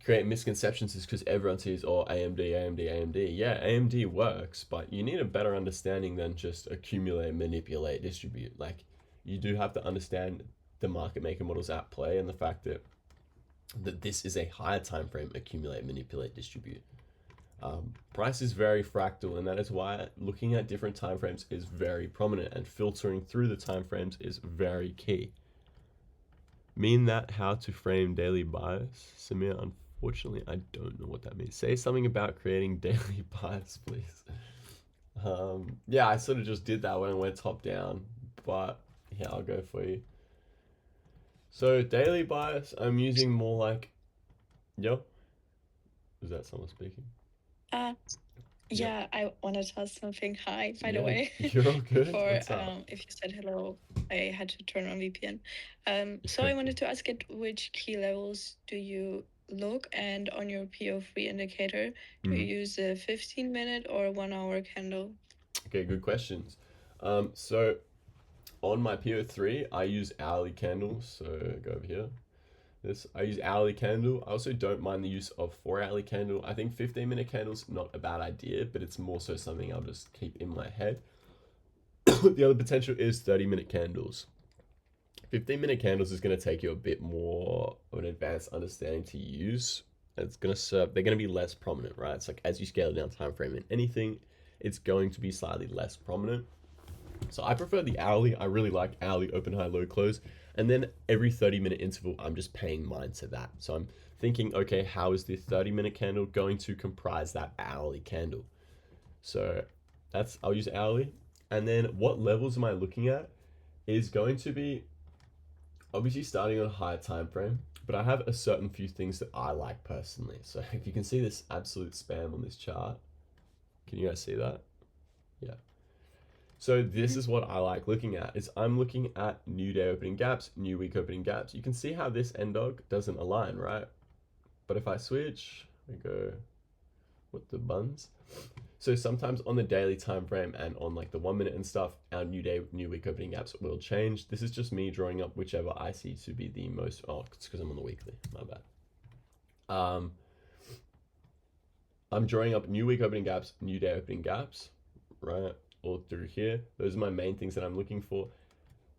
create misconceptions, is because everyone sees, oh, AMD, AMD, AMD. Yeah, AMD works, but you need a better understanding than just accumulate, manipulate, distribute. Like, you do have to understand the market maker models at play and the fact that this is a higher time frame: accumulate, manipulate, distribute. Price is very fractal, and that is why looking at different time frames is very prominent, and filtering through the time frames is very key. Mean that how to frame daily bias? Samir, unfortunately, I don't know what that means. Say something about creating daily bias, please. Yeah, I sort of just did that when I went top down, but yeah, I'll go for you. So daily bias, I'm using more like, yo, is that someone speaking? Yeah, I wanted to ask something. Hi, by the Yeah, way. you're all good. Before, What's up? if you said hello, I had to turn on VPN. So I wanted to ask, at which key levels do you look, and on your PO3 indicator, do you use a 15-minute or 1 hour candle? Okay, good questions. So on my PO3, I use hourly candles. So go over here. This I use hourly candle. I also don't mind the use of 4 hourly candle. I think 15-minute candles not a bad idea, but it's more so something I'll just keep in my head. The other potential is 30-minute candles. 15-minute candles is going to take you a bit more of an advanced understanding to use. It's going to serve, they're going to be less prominent, right? It's like as you scale down time frame in anything, it's going to be slightly less prominent. So I prefer the hourly. I really like hourly open, high, low, close. And then every 30-minute interval, I'm just paying mind to that. So I'm thinking, okay, how is the 30-minute candle going to comprise that hourly candle? So I'll use hourly. And then what levels am I looking at is going to be obviously starting on a higher time frame, but I have a certain few things that I like personally. So if you can see this absolute spam on this chart, can you guys see that? Yeah. So this is what I like looking at, is I'm looking at new day opening gaps, new week opening gaps. You can see how this end dog doesn't align, right? But if I switch, we go with the buns. So sometimes on the daily time frame and on like the 1 minute and stuff, our new day, new week opening gaps will change. This is just me drawing up whichever I see to be the most, oh, it's because I'm on the weekly, my bad. I'm drawing up new week opening gaps, new day opening gaps, right? All through here. Those are my main things that I'm looking for,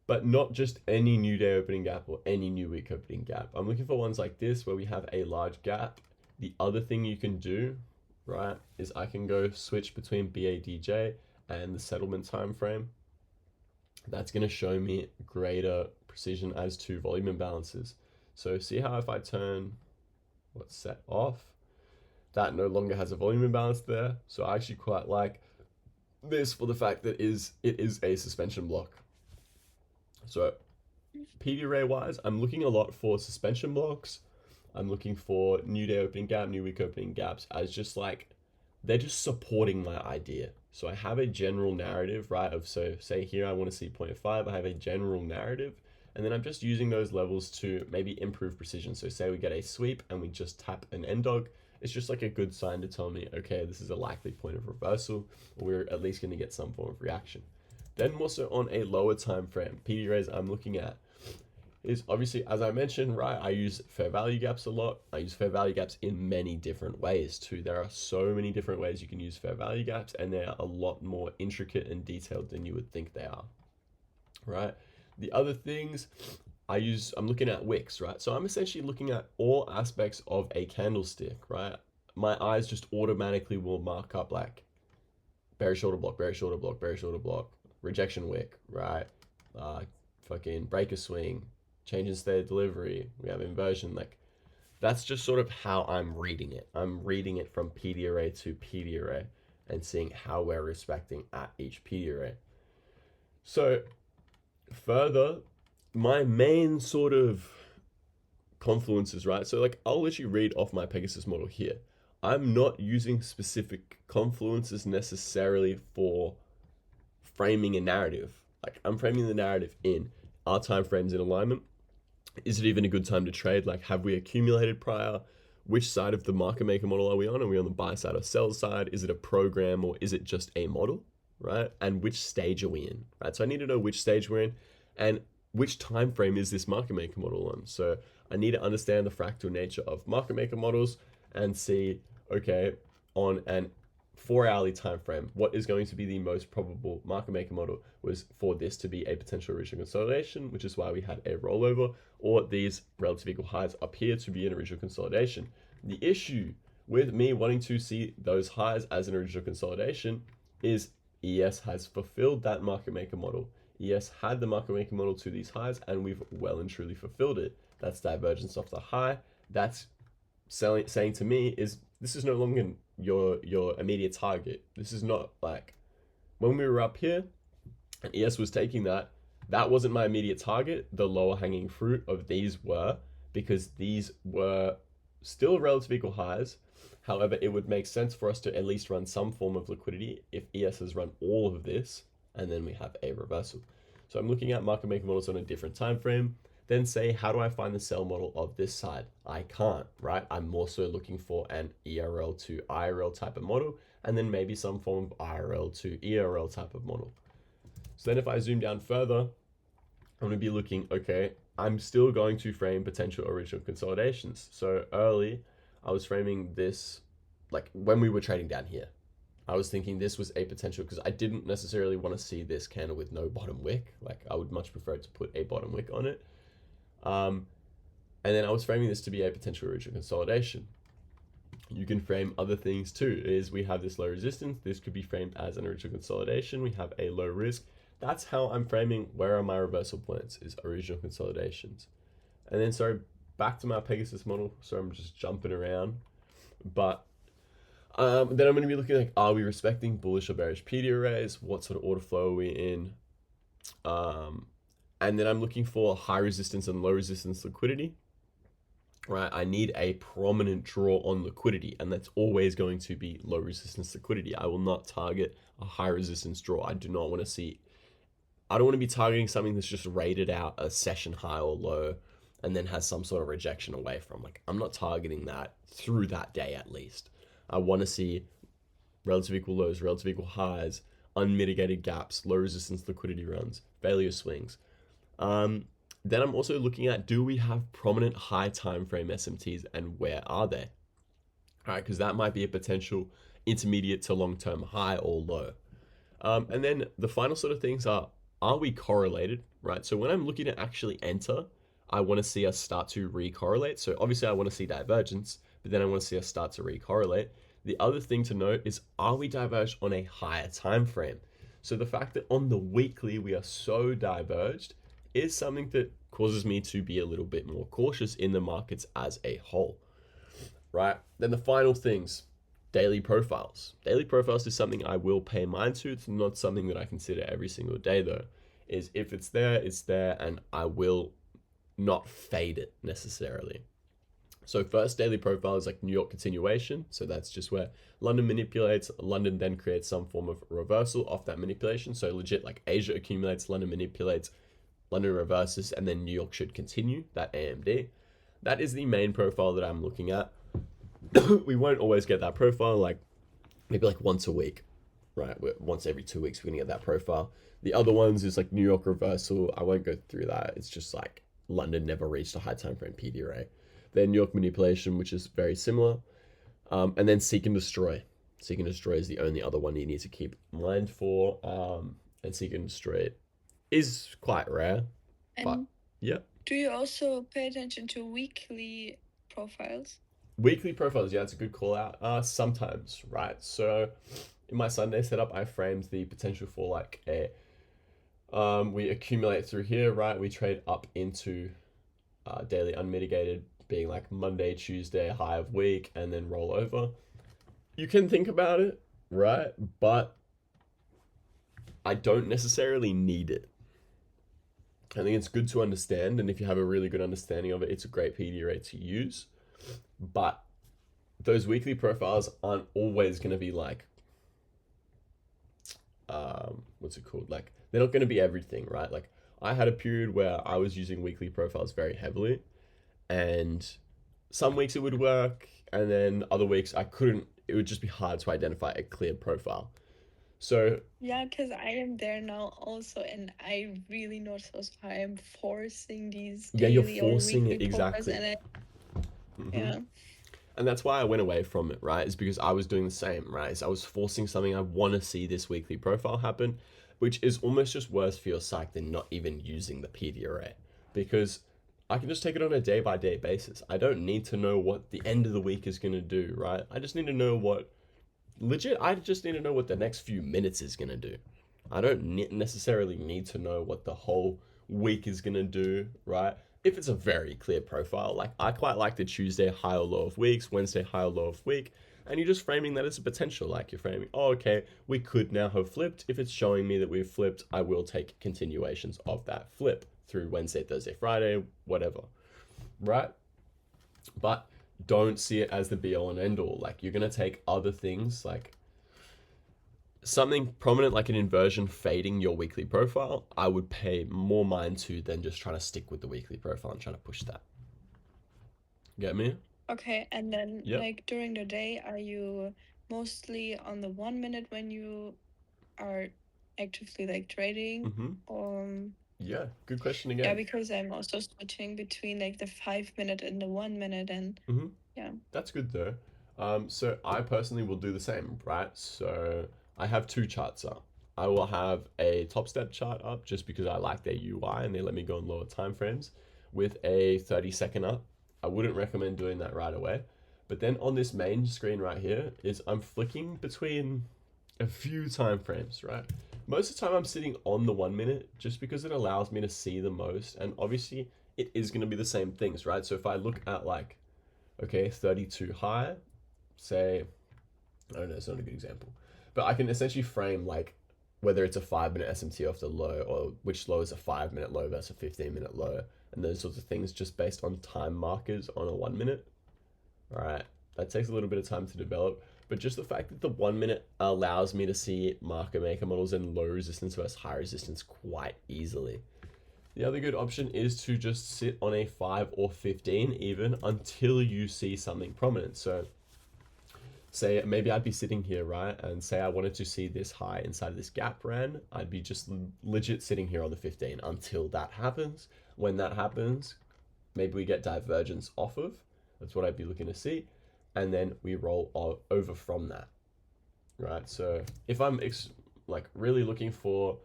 but not just any new day opening gap or any new week opening gap. I'm looking for ones like this where we have a large gap. The other thing you can do, right, is I can go switch between BADJ and the settlement time frame. That's going to show me greater precision as to volume imbalances. So see how if I turn what's set off, that no longer has a volume imbalance there. So I actually quite like this for the fact that it is a suspension block. So PD array wise, I'm looking a lot for suspension blocks. I'm looking for new day opening gap, new week opening gaps as just like, they're just supporting my idea. So I have a general narrative, right? Of, so say here I want to see 0.5, I have a general narrative, and then I'm just using those levels to maybe improve precision. So say we get a sweep and we just tap an end dog, it's just like a good sign to tell me, okay, this is a likely point of reversal, or we're at least going to get some form of reaction. Then also on a lower time frame, PD rays I'm looking at is obviously, as I mentioned, right, I use fair value gaps a lot. I use fair value gaps in many different ways too. There are so many different ways you can use fair value gaps, and they are a lot more intricate and detailed than you would think they are, right? The other things I'm looking at wicks, right? So I'm essentially looking at all aspects of a candlestick, right? My eyes just automatically will mark up like bearish order block, bearish order block, bearish order block, rejection wick, right? Fucking breaker swing, change in state of delivery, we have inversion. Like, that's just sort of how I'm reading it. I'm reading it from PD array to PD array and seeing how we're respecting at each PD array. So further, my main sort of confluences, right? So like, I'll let you read off my Pegasus model here. I'm not using specific confluences necessarily for framing a narrative. Like, I'm framing the narrative in, are time frames in alignment? Is it even a good time to trade? Like, have we accumulated prior? Which side of the market maker model are we on? Are we on the buy side or sell side? Is it a program or is it just a model, right? And which stage are we in, right? So I need to know which stage we're in and which time frame is this market maker model on. So I need to understand the fractal nature of market maker models and see, okay, on an 4 hourly time frame, what is going to be the most probable market maker model was for this to be a potential original consolidation, which is why we had a rollover, or these relative equal highs up here to be an original consolidation. The issue with me wanting to see those highs as an original consolidation is ES has fulfilled that market maker model. ES had the market maker model to these highs, and we've well and truly fulfilled it. That's divergence off the high. That's saying to me is this is no longer your immediate target. This is not like when we were up here and ES was taking that wasn't my immediate target. The lower hanging fruit of these were, because these were still relative equal highs. However, it would make sense for us to at least run some form of liquidity if ES has run all of this, and then we have a reversal. So I'm looking at market maker models on a different time frame. Then say, how do I find the sell model of this side? I can't, right? I'm also looking for an ERL to IRL type of model, and then maybe some form of IRL to ERL type of model. So then if I zoom down further, I'm going to be looking, okay, I'm still going to frame potential original consolidations. So early, I was framing this, like when we were trading down here, I was thinking this was a potential because I didn't necessarily want to see this candle with no bottom wick. Like I would much prefer to put a bottom wick on it. And then I was framing this to be a potential original consolidation. You can frame other things too, is we have this low resistance. This could be framed as an original consolidation. We have a low risk. That's how I'm framing where are my reversal points, is original consolidations. And then, sorry, back to my Pegasus model. So I'm just jumping around. But then I'm going to be looking like, are we respecting bullish or bearish PD arrays? What sort of order flow are we in? And then I'm looking for high resistance and low resistance liquidity, right? I need a prominent draw on liquidity, and that's always going to be low resistance liquidity. I will not target a high resistance draw. I don't want to be targeting something that's just rated out a session high or low and then has some sort of rejection away from. Like, I'm not targeting that through that day at least. I want to see relative equal lows, relative equal highs, unmitigated gaps, low resistance liquidity runs, failure swings. Then I'm also looking at, do we have prominent high time frame SMTs and where are they? All right, because that might be a potential intermediate to long-term high or low. And then the final sort of things are we correlated, right? So when I'm looking to actually enter, I want to see us start to recorrelate. So obviously I want to see divergence, but then I want to see us start to recorrelate. The other thing to note is, are we diverged on a higher time frame? So the fact that on the weekly we are so diverged is something that causes me to be a little bit more cautious in the markets as a whole, right? Then the final things, daily profiles. Daily profiles is something I will pay mind to. It's not something that I consider every single day though. Is if it's there, and I will not fade it necessarily. So first daily profile is like New York continuation. So that's just where London manipulates, London then creates some form of reversal off that manipulation. So legit, like Asia accumulates, London manipulates, London reverses, and then New York should continue that AMD. That is the main profile that I'm looking at. We won't always get that profile, like maybe like once a week, right? Once every 2 weeks, we're gonna get that profile. The other ones is like New York reversal. I won't go through that. It's just like London never reached a high time frame PD array. Then New York manipulation, which is very similar. And then seek and destroy. Seek and destroy is the only other one you need to keep in mind for. And seek and destroy is quite rare, but yeah. Do you also pay attention to weekly profiles? Weekly profiles, yeah, it's a good call out. Sometimes, right? So in my Sunday setup, I framed the potential for like we accumulate through here, right? We trade up into daily unmitigated, being like Monday, Tuesday, high of week, and then roll over. You can think about it, right? But I don't necessarily need it. I think it's good to understand, and if you have a really good understanding of it, it's a great PD array to use. But those weekly profiles aren't always going to be like, what's it called? Like, they're not going to be everything, right? Like, I had a period where I was using weekly profiles very heavily, and some weeks it would work, and then other weeks I couldn't. It would just be hard to identify a clear profile. So yeah, because I am there now also, and I really notice also I am forcing these you're daily forcing or it weekly profiles, exactly. Yeah. And that's why I went away from it, right? Is because I was doing the same, right? So I was forcing something. I want to see this weekly profile happen, which is almost just worse for your psyche than not even using the PD array, because I can just take it on a day-by-day basis. I don't need to know what the end of the week is going to do, right? I just need to know what the next few minutes is going to do. I don't necessarily need to know what the whole week is going to do, right? If it's a very clear profile, like I quite like the Tuesday high or low of weeks, Wednesday high or low of week, and you're just framing that as a potential. Like you're framing, oh, okay, we could now have flipped. If it's showing me that we've flipped, I will take continuations of that flip through Wednesday, Thursday, Friday, whatever, right? But don't see it as the be all and end all. Like, you're going to take other things, like something prominent like an inversion fading your weekly profile, I would pay more mind to than just trying to stick with the weekly profile and trying to push that. Get me? Okay, and then Yep. like during the day, are you mostly on the 1 minute when you are actively like trading? Yeah, good question Yeah, again. because I'm also switching between like the 5 minute and the 1 minute, and yeah. That's good though. So I personally will do the same, right? So I have two charts up. I will have a top step chart up just because I like their UI and they let me go in lower time frames with a 30-second up. I wouldn't recommend doing that right away. But then on this main screen right here is I'm flicking between a few time frames, right? Most of the time I'm sitting on the 1 minute just because it allows me to see the most, and obviously it is going to be the same things, right? So if I look at like, okay, 32 high, say, I don't know, it's not a good example, but I can essentially frame like whether it's a 5 minute SMT off the low or which low is a 5 minute low versus a 15-minute low, and those sorts of things just based on time markers on a 1 minute. All right, that takes a little bit of time to develop, but just the fact that the 1 minute allows me to see market maker models in low resistance versus high resistance quite easily. The other good option is to just sit on a 5 or 15 even until you see something prominent. So say maybe I'd be sitting here, right? And say I wanted to see this high inside of this gap ran, I'd be just legit sitting here on the 15 until that happens. When that happens, maybe we get divergence off of. That's what I'd be looking to see. And then we roll over from that, right? So if I'm like really looking for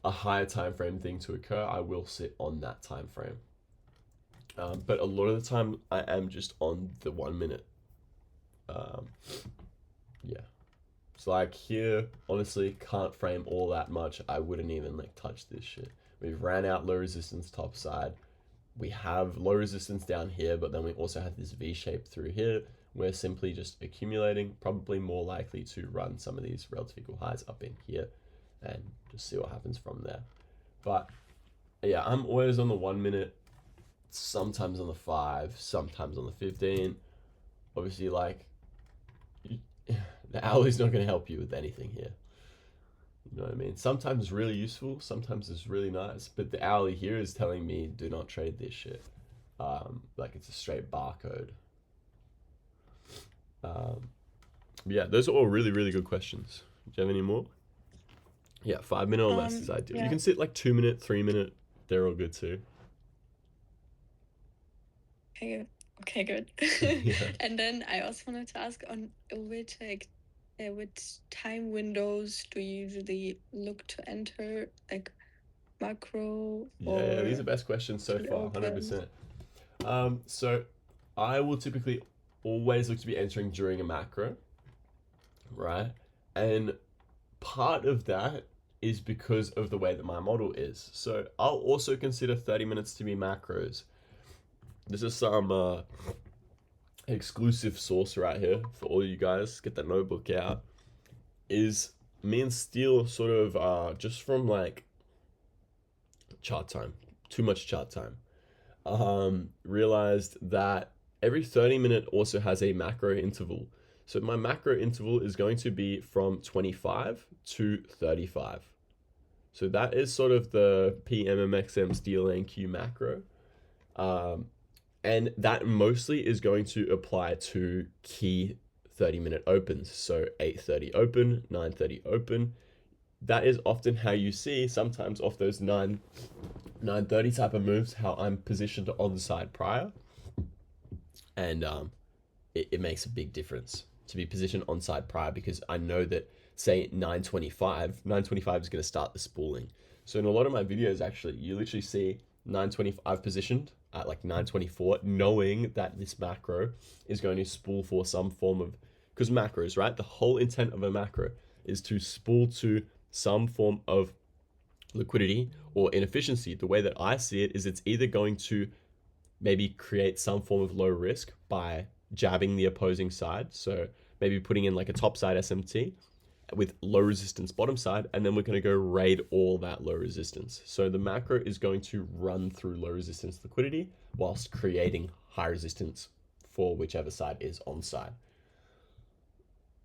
a higher time frame thing to occur, I will sit on that time frame. But a lot of the time, I am just on the 1 minute. Yeah. So like here, honestly, can't frame all that much. I wouldn't even like touch this shit. We've ran out low resistance top side. We have low resistance down here, but then we also have this V shape through here. We're simply just accumulating, probably more likely to run some of these relative equal highs up in here and just see what happens from there. But yeah, I'm always on the 1 minute, sometimes on the 5, sometimes on the 15. Obviously, like, the hourly's not going to help you with anything here. You know what I mean? Sometimes it's really useful, sometimes it's really nice, but the hourly here is telling me do not trade this shit. Like it's a straight barcode. Yeah, those are all really, really good questions. Do you have any more? Yeah, 5 minute or less is ideal. Yeah. You can sit like 2 minute, 3 minute. They're all good too. Okay, good. Yeah. And then I also wanted to ask on which time windows do you usually look to enter, like macro or Yeah, these are best questions so far, open? 100%. So I will typically always look to be entering during a macro, right? And part of that is because of the way that my model is. So I'll also consider 30 minutes to be macros. This is some exclusive source right here for all you guys. Get that notebook out. Is me and Steele sort of just from like chart time, too much chart time, realized that every 30 minute also has a macro interval. So my macro interval is going to be from 25 to 35. So that is sort of the PMMXM Steel NQ macro. And that mostly is going to apply to key 30-minute opens. So 8:30 open, 9:30 open. That is often how you see sometimes off those 9:30 type of moves, how I'm positioned on the side prior. And it makes a big difference to be positioned on side prior because I know that, say, 9:25 is going to start the spooling. So in a lot of my videos, actually, you literally see 9:25 positioned at like 9:24, knowing that this macro is going to spool for some form of, because macros, right? The whole intent of a macro is to spool to some form of liquidity or inefficiency. The way that I see it is it's either going to maybe create some form of low risk by jabbing the opposing side. So maybe putting in like a top side SMT with low resistance bottom side, and then we're going to go raid all that low resistance. So the macro is going to run through low resistance liquidity whilst creating high resistance for whichever side is onside.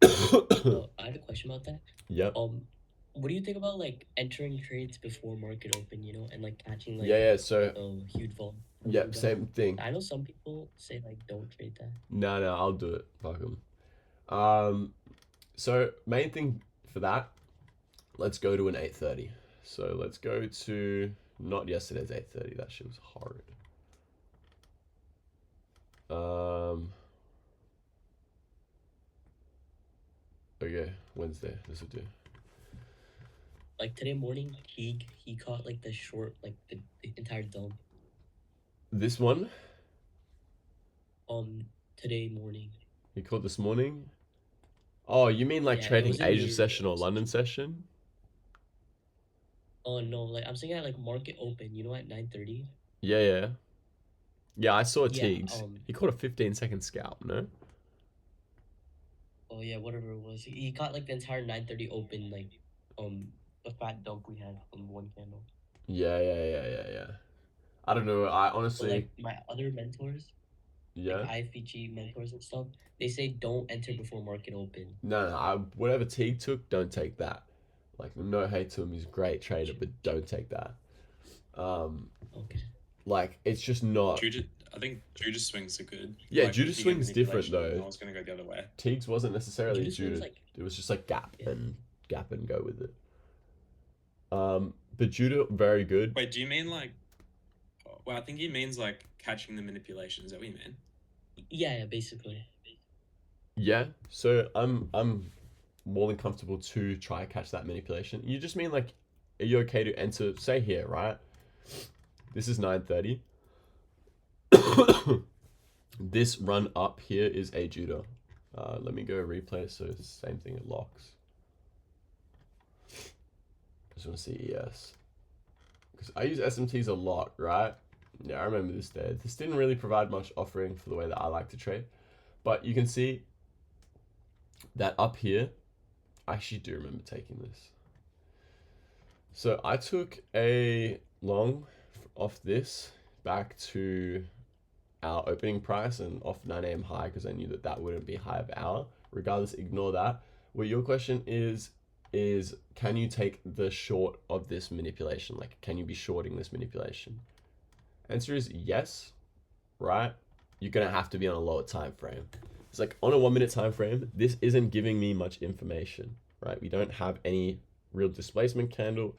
So I had a question about that. Yep. What do you think about like entering trades before market open, you know, and like catching like Yeah, so a huge vol? yep, same thing. I know some people say like don't trade that. No, I'll do it. Fuck 'em. So main thing for that, let's go to an 8:30. So let's go to not yesterday's 8:30. That shit was horrid. Okay, Wednesday. This will do. Like today morning, he caught like the short, like the entire dump. This one? Today morning. He caught this morning? Oh, you mean like Yeah, it trading was in Asia your session or London session? Oh no, like I'm saying at like market open, you know, at 9:30. Yeah. Yeah, I saw Yeah, Teagues. He caught a 15-second scalp, no? Oh yeah, whatever it was. He caught like the entire 9:30 open, like the fat dump we had from one candle. Yeah. I don't know. I But honestly, like my other mentors, yeah. like IFBG mentors and stuff, they say don't enter before market open. No. Whatever Teague took, don't take that. Like, no hate to him. He's a great trader, but don't take that. Okay. Like, it's just not. I think Judas swings are good. Yeah, Like, Judas if you get swing's different manipulation, though. I was gonna go the other way. Teagues wasn't necessarily Judas swings, Judas. like- It was just like gap Yeah. and go with it. But Judah very good. Wait, do you mean like? Well, I think he means like catching the manipulation. Is that what you mean? Yeah, basically. Yeah. So I'm more than comfortable to try and catch that manipulation. You just mean like, are you okay to enter? Say here, right? This is 9:30. This run up here is a Judah. Let me go replay. So it's the same thing. It locks. Just want to see ES because I use SMTs a lot, right? Yeah, I remember this day. This didn't really provide much offering for the way that I like to trade, but you can see that up here. I actually do remember taking this. So I took a long off this back to our opening price and off 9 a.m. high because I knew that that wouldn't be high of hour. Regardless, ignore that. What your question is can you take the short of this manipulation? Like, can you be shorting this manipulation? Answer is yes, right? You're gonna have to be on a lower time frame. It's like on a 1 minute time frame, this isn't giving me much information, right? We don't have any real displacement candle.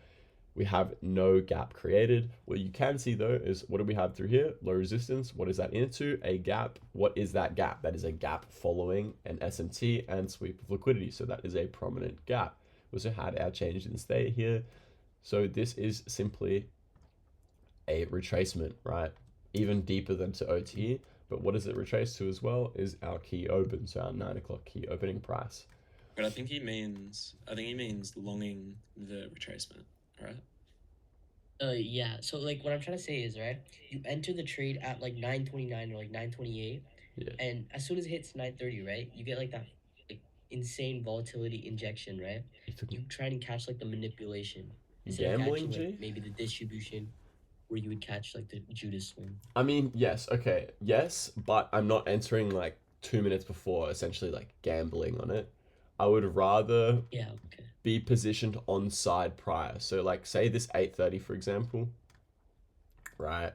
We have no gap created. What you can see though is what do we have through here? Low resistance. What is that into? A gap. What is that gap? That is a gap following an SMT and sweep of liquidity. So that is a prominent gap. We also had our change in state here. So this is simply a retracement, right? Even deeper than to OT. But what does it retrace to as well is our key open. So our 9 o'clock key opening price. But I think he means longing the retracement, right? Yeah. So like what I'm trying to say is, right, you enter the trade at like 9:29 or like 9:28, Yeah. and as soon as it hits 9:30, right, you get like that like insane volatility injection, right? You try and catch like the manipulation instead of Gambling, catching, like, G? maybe the distribution where you would catch like the Judas swing. I mean, yes, okay, yes, but I'm not entering like 2 minutes before, essentially like gambling on it. I would rather Yeah. Okay. be positioned on side prior. So like say this 8:30 for example, right?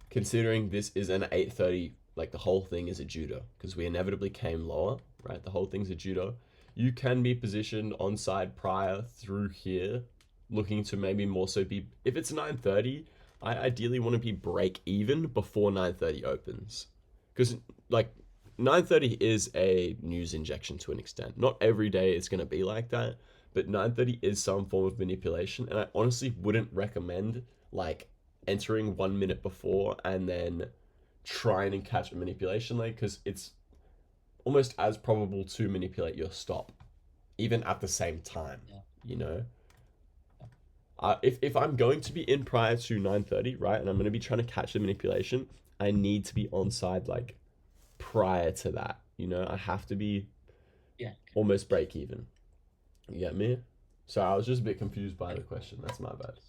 Considering this is an 8:30, like the whole thing is a Judah because we inevitably came lower, right? The whole thing's a Judah. You can be positioned on side prior through here, looking to maybe more so be, if it's 9:30, I ideally want to be break even before 9:30 opens. Because like 9:30 is a news injection to an extent. Not every day it's going to be like that, but 9:30 is some form of manipulation. And I honestly wouldn't recommend like entering 1 minute before and then trying and catch a manipulation late because it's almost as probable to manipulate your stop, even at the same time, you know? If I'm going to be in prior to 9:30, right, and I'm going to be trying to catch the manipulation, I need to be on side like prior to that, you know? I have to be almost break even. You get me? So I was just a bit confused by the question. That's my bad.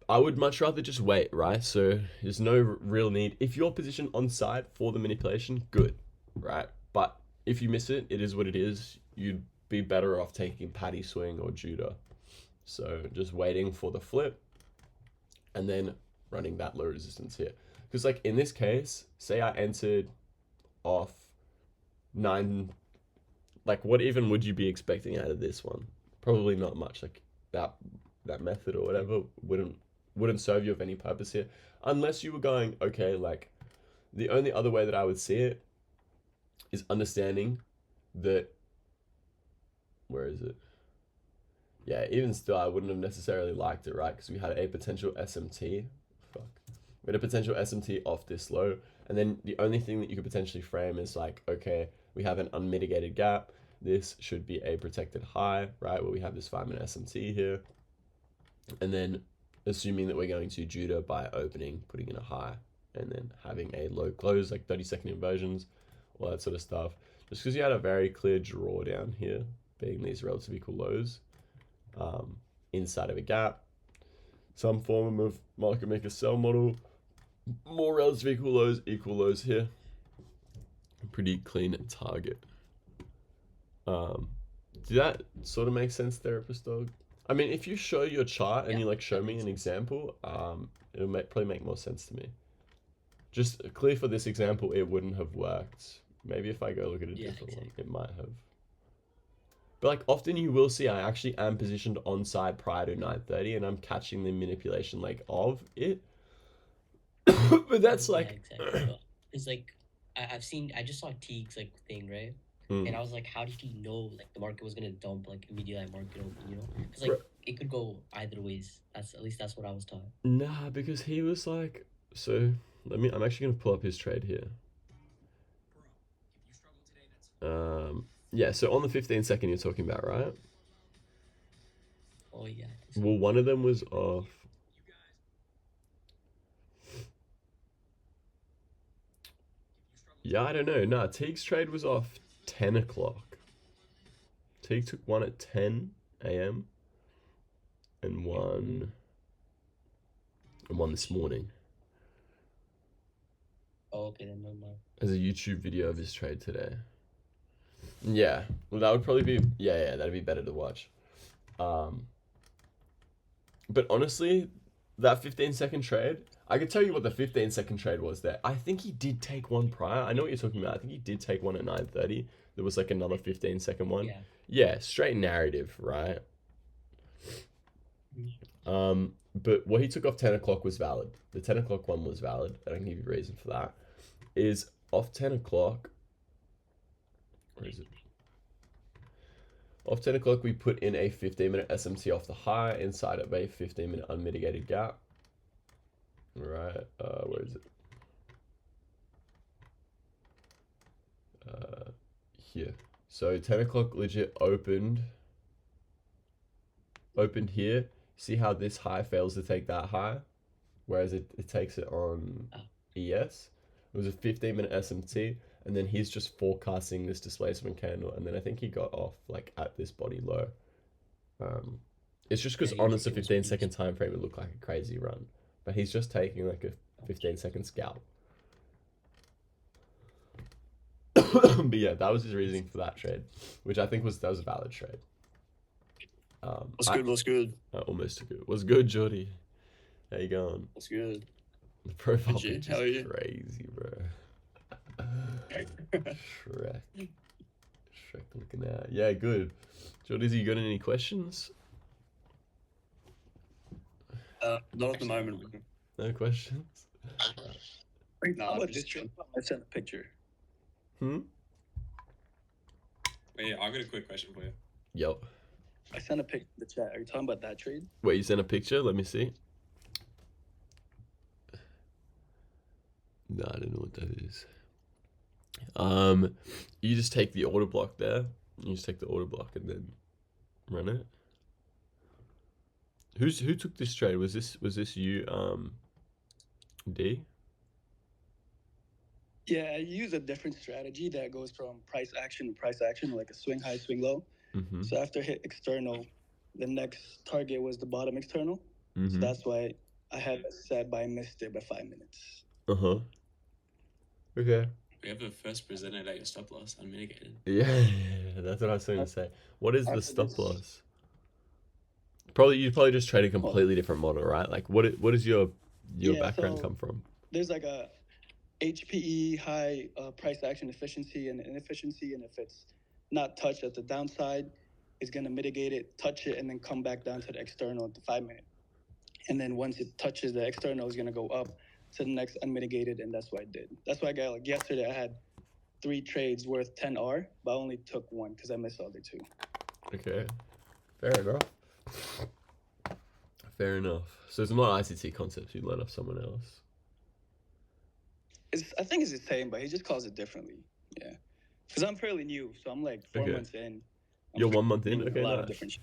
I would much rather just wait, right? So there's no real need. If you're positioned on side for the manipulation, good, right? But if you miss it, it is what it is. You'd be better off taking patty swing or Judah. So just waiting for the flip and then running that low resistance here. Because like in this case, say I entered off 9, like what even would you be expecting out of this one? Probably not much. Like that method or whatever wouldn't serve you of any purpose here, unless you were going, okay, like the only other way that I would see it is understanding that, where is it? Yeah, even still, I wouldn't have necessarily liked it, right? Because we had a potential SMT. Fuck. We had a potential SMT off this low. And then the only thing that you could potentially frame is like, okay, we have an unmitigated gap. This should be a protected high, right? Where we have this 5-minute SMT here. And then assuming that we're going to Judah by opening, putting in a high, and then having a low close, like 30-second inversions, all that sort of stuff. Just because you had a very clear drawdown here, being these relative equal lows. Inside of a gap, some form of market maker sell model, more relative equal lows here. Pretty clean target. Did that sort of make sense, therapist dog? I mean, if you show your chart and you like show me an example, it'll probably make more sense to me. Just clear for this example, it wouldn't have worked. Maybe if I go look at a different one, it might have. But like often you will see I actually am positioned on side prior to 9:30 and I'm catching the manipulation like of it. But that's like exactly. It's like I just saw Teague's like thing, right? And I was like, how did he know like the market was gonna dump like immediately at market open, you know? Because like it could go either ways. At least that's what I was taught. Nah, because he was like, so I'm actually gonna pull up his trade here. Yeah, so on the 15-second you're talking about, right? Oh yeah. Well, one of them was off. Yeah, I don't know. Nah, Teague's trade was off 10 o'clock. Teague took one at 10 a.m. and one this morning. Oh, okay, then never mind. There's a YouTube video of his trade today. Yeah, well, that would probably be that'd be better to watch. But honestly, that 15-second trade, I could tell you what the 15-second trade was there. I think he did take one prior. I know what you're talking about. I think he did take one at 9:30. There was like another 15-second one. Yeah, straight narrative, right? But what he took off 10 o'clock was valid. The 10 o'clock one was valid. I don't give you a reason for that. Is off 10 o'clock. Where is it? Off 10 o'clock, we put in a 15-minute SMT off the high inside of a 15-minute unmitigated gap. Right, where is it? Here. So 10 o'clock legit opened here. See how this high fails to take that high? Whereas it takes it on ES. It was a 15-minute SMT. And then he's just forecasting this displacement candle. And then I think he got off like at this body low. It's just because on the 15-second time frame, it looked like a crazy run. But he's just taking like a 15-second scalp. But yeah, that was his reasoning for that trade, which I think that was a valid trade. What's good? I almost took it. What's good, Jordy? How you going? What's good? The profile Legit, picture how are is you? crazy, bro. Shrek looking at. Yeah, good. Jordy, you got any questions? Not at the moment. No questions? How about this trade? I sent a picture. Yeah, I got a quick question for you. Yup. I sent a pic in the chat. Are you talking about that trade? Wait, you sent a picture? Let me see. No, I don't know what that is. You just take the order block there. You just take the order block and then run it. Who took this trade? Was this you, D? Yeah, I use a different strategy that goes from price action to price action, like a swing high, swing low. Mm-hmm. So after hit external, the next target was the bottom external. Mm-hmm. So that's why I had it set, but I missed it by 5 minutes. Uh-huh. Okay. We have the first presented at your stop loss, unmitigated. Yeah, that's what I was going to say. What is the After stop this- loss? You probably just trade a completely different model, right? Like, what is your Yeah, background so- come from? There's like a HPE, high price action efficiency and inefficiency, and if it's not touched at the downside, it's gonna mitigate it, touch it, and then come back down to the external at the 5 minute. And then once it touches the external, it's gonna go up to the next unmitigated, and that's what I did. That's why I got, like, yesterday I had 3 trades worth 10R, but I only took 1 because I missed the other 2. Okay, fair enough. Fair enough. So it's not ICT concepts you learn off someone else. I think it's the same, but he just calls it differently. Yeah, because I'm fairly new, so I'm like 4 Okay. months in. I'm You're 1 month in? doing Okay, a lot nice. of different shit.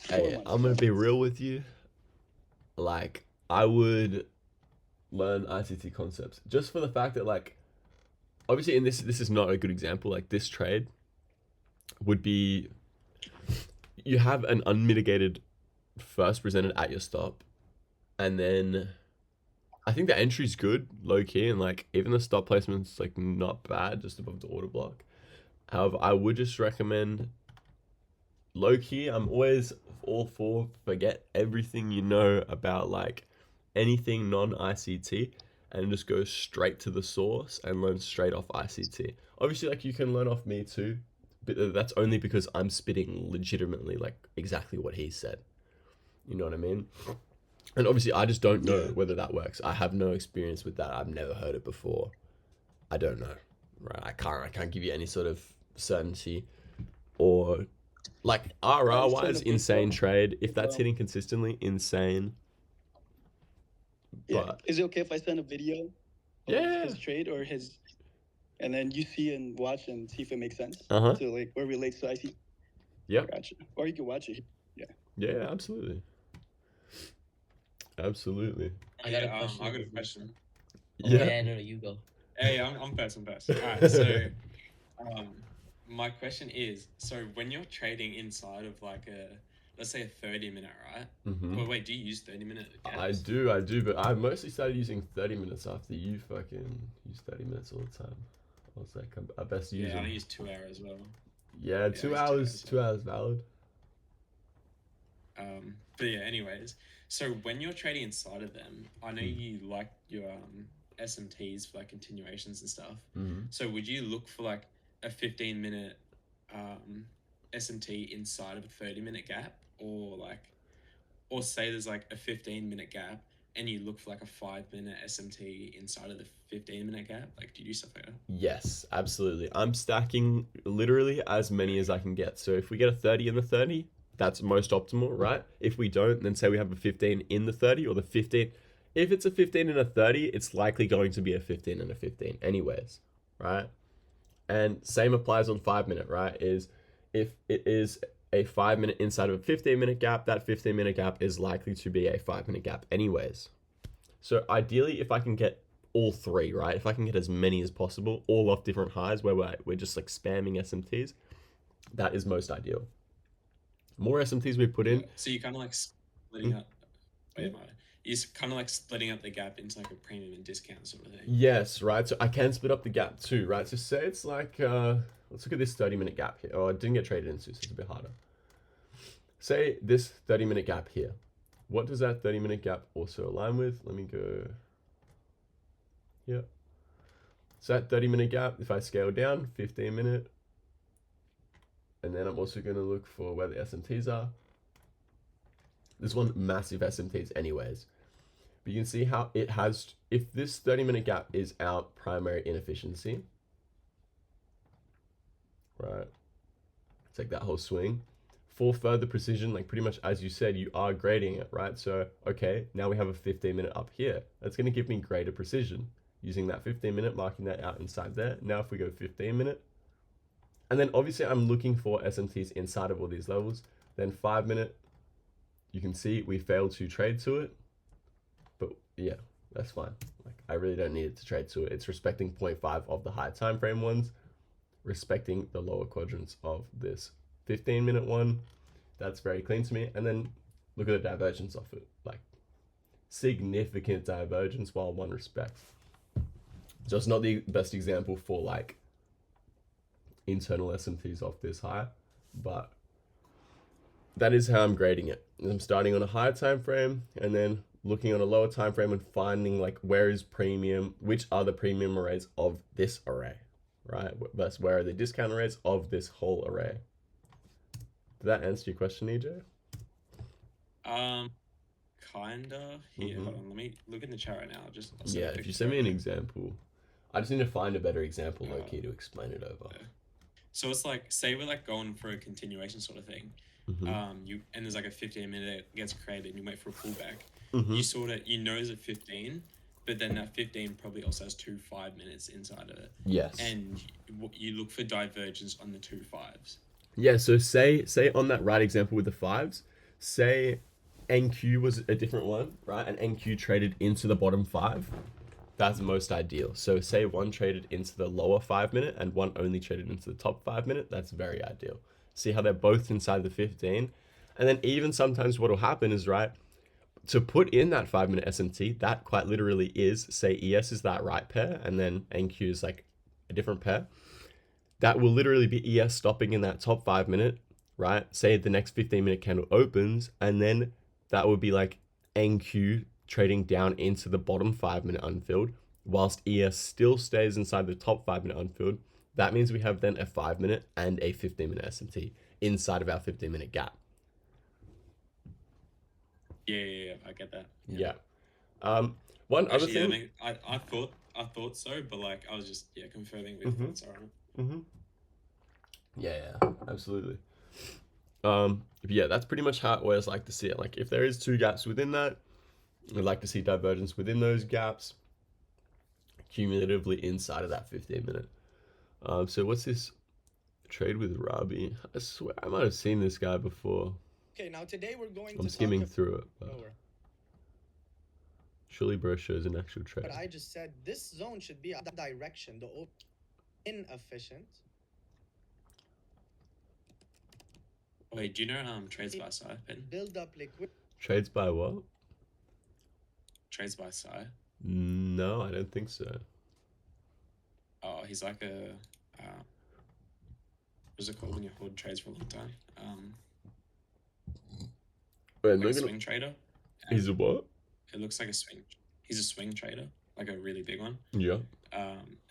Hey, 4 months, I'm gonna 4 be months. real with you. Like, I would learn ICT concepts just for the fact that, like, obviously, and this is not a good example. Like, this trade would be, you have an unmitigated first presented at your stop, and then I think the entry's good, low key, and like even the stop placement's like not bad, just above the order block. However, I would just recommend low key. I'm always all for forget everything you know about like anything non ICT and just go straight to the source and learn straight off ICT. Obviously, like you can learn off me too, but that's only because I'm spitting legitimately like exactly what he said. You know what I mean? And obviously, I just don't know whether that works. I have no experience with that. I've never heard it before. I don't know, right? I can't give you any sort of certainty, or like RR wise, insane trade. If that's hitting consistently, insane. Yeah. But Is it okay if I send a video of Yeah. his trade or his, and then you see and watch and see if it makes sense? Uh-huh. So like where it relates to IC. Yep. Gotcha. Or you can watch it. Yeah, absolutely. Absolutely. I got a question. I got a question. Yeah. No, you go. Hey, I'm first. Alright, so my question is, so when you're trading inside of like let's say a 30-minute, right? Mm-hmm. Well, wait, do you use 30-minute gaps? I do, but I mostly started using 30 minutes after you fucking use 30 minutes all the time. I was like, I best use Yeah, I them. use 2 hours as well. Yeah, 2 I hours, use 2 hours valid. But yeah, anyways, so when you're trading inside of them, I know you like your SMTs for like continuations and stuff. Mm-hmm. So would you look for like a 15-minute SMT inside of a 30-minute gap, or say there's like a 15-minute gap and you look for like a 5-minute SMT inside of the 15-minute gap? Like, do you do stuff like that? Yes, absolutely. I'm stacking literally as many as I can get. So if we get a 30 in the 30, that's most optimal, right? If we don't, then say we have a 15 in the 30 or the 15. If it's a 15 and a 30, it's likely going to be a 15 and a 15 anyways, right? And same applies on 5-minute, right? Is if it is a 5-minute inside of a 15-minute gap, that 15-minute gap is likely to be a 5-minute gap anyways. So ideally, if I can get all 3, right? If I can get as many as possible, all off different highs where we're just like spamming SMTs, that is most ideal. More SMTs we put in. So you kind of like splitting up. You're kind of like splitting up the gap into like a premium and discount sort of thing. Yes, right. So I can split up the gap too, right? So say it's like, let's look at this 30-minute gap here. Oh, it didn't get traded into, so it's a bit harder. Say this 30-minute gap here. What does that 30-minute gap also align with? Let me go. Yeah. So that 30-minute gap, if I scale down, 15-minute. And then I'm also going to look for where the SMTs are. This one, massive SMTs anyways. But you can see how it has, if this 30-minute gap is our primary inefficiency, right? Take that whole swing. For further precision, like pretty much as you said, you are grading it, right? So, okay, now we have a 15-minute up here. That's going to give me greater precision. Using that 15-minute, marking that out inside there. Now if we go 15-minute, and then obviously I'm looking for SMTs inside of all these levels. Then 5-minute, you can see we failed to trade to it. But yeah, that's fine. Like I really don't need it to trade to it. It's respecting 0.5 of the high time frame ones, respecting the lower quadrants of this 15-minute one. That's very clean to me. And then look at the divergence of it. Like significant divergence while one respects. So it's not the best example for like internal SMTs off this high, but that is how I'm grading it. I'm starting on a higher time frame and then looking on a lower time frame and finding like where is premium, which are the premium arrays of this array, right? Versus where are the discount arrays of this whole array. Did that answer your question, EJ? Kinda. Here, hold on. Let me look in the chat right now. Yeah, if you send me an example, I just need to find a better example, low-key, to explain it over. Yeah. So it's like, say we're like going for a continuation sort of thing. And there's like a 15-minute that gets created, and you wait for a pullback. You sort of, there's a 15, but then that 15 probably also has 2 5-minutes inside of it. Yes. And you look for divergence on the 2 5s. Yeah. So say on that right example with the 5s, say NQ was a different one, right? And NQ traded into the bottom 5. That's most ideal. So say one traded into the lower 5-minute and one only traded into the top 5-minute. That's very ideal. See how they're both inside the 15. And then even sometimes what will happen is, right, to put in that 5-minute SMT, that quite literally is, say ES is that right pair and then NQ is like a different pair. That will literally be ES stopping in that top 5-minute, right? Say the next 15-minute candle opens, and then that would be like NQ trading down into the bottom 5-minute unfilled, whilst ES still stays inside the top 5-minute unfilled. That means we have then a 5-minute and a 15-minute SMT inside of our 15-minute gap. Yeah, I get that. Yeah. One other thing. I thought so, but like I was just confirming with thoughts around. Yeah, absolutely. Yeah, that's pretty much how I always like to see it. Like if there is 2 gaps within that, I'd like to see divergence within those gaps cumulatively inside of that 15-minute. So what's this trade with Robbie? I swear I might have seen this guy before. Okay, now today we're going I'm to skimming through it. But lower. surely bro shows an actual trade. But I just said this zone should be a direction. The inefficient. Wait, do you know trades by Psy, Ben? Build up liquid. Trades by what? Trades by Psy. No, I don't think so. Oh, he's like a what's it called when you hold trades for a long time? Wait, like a swing trader. He's a what? It looks like a swing. He's a swing trader, like a really big one. Yeah.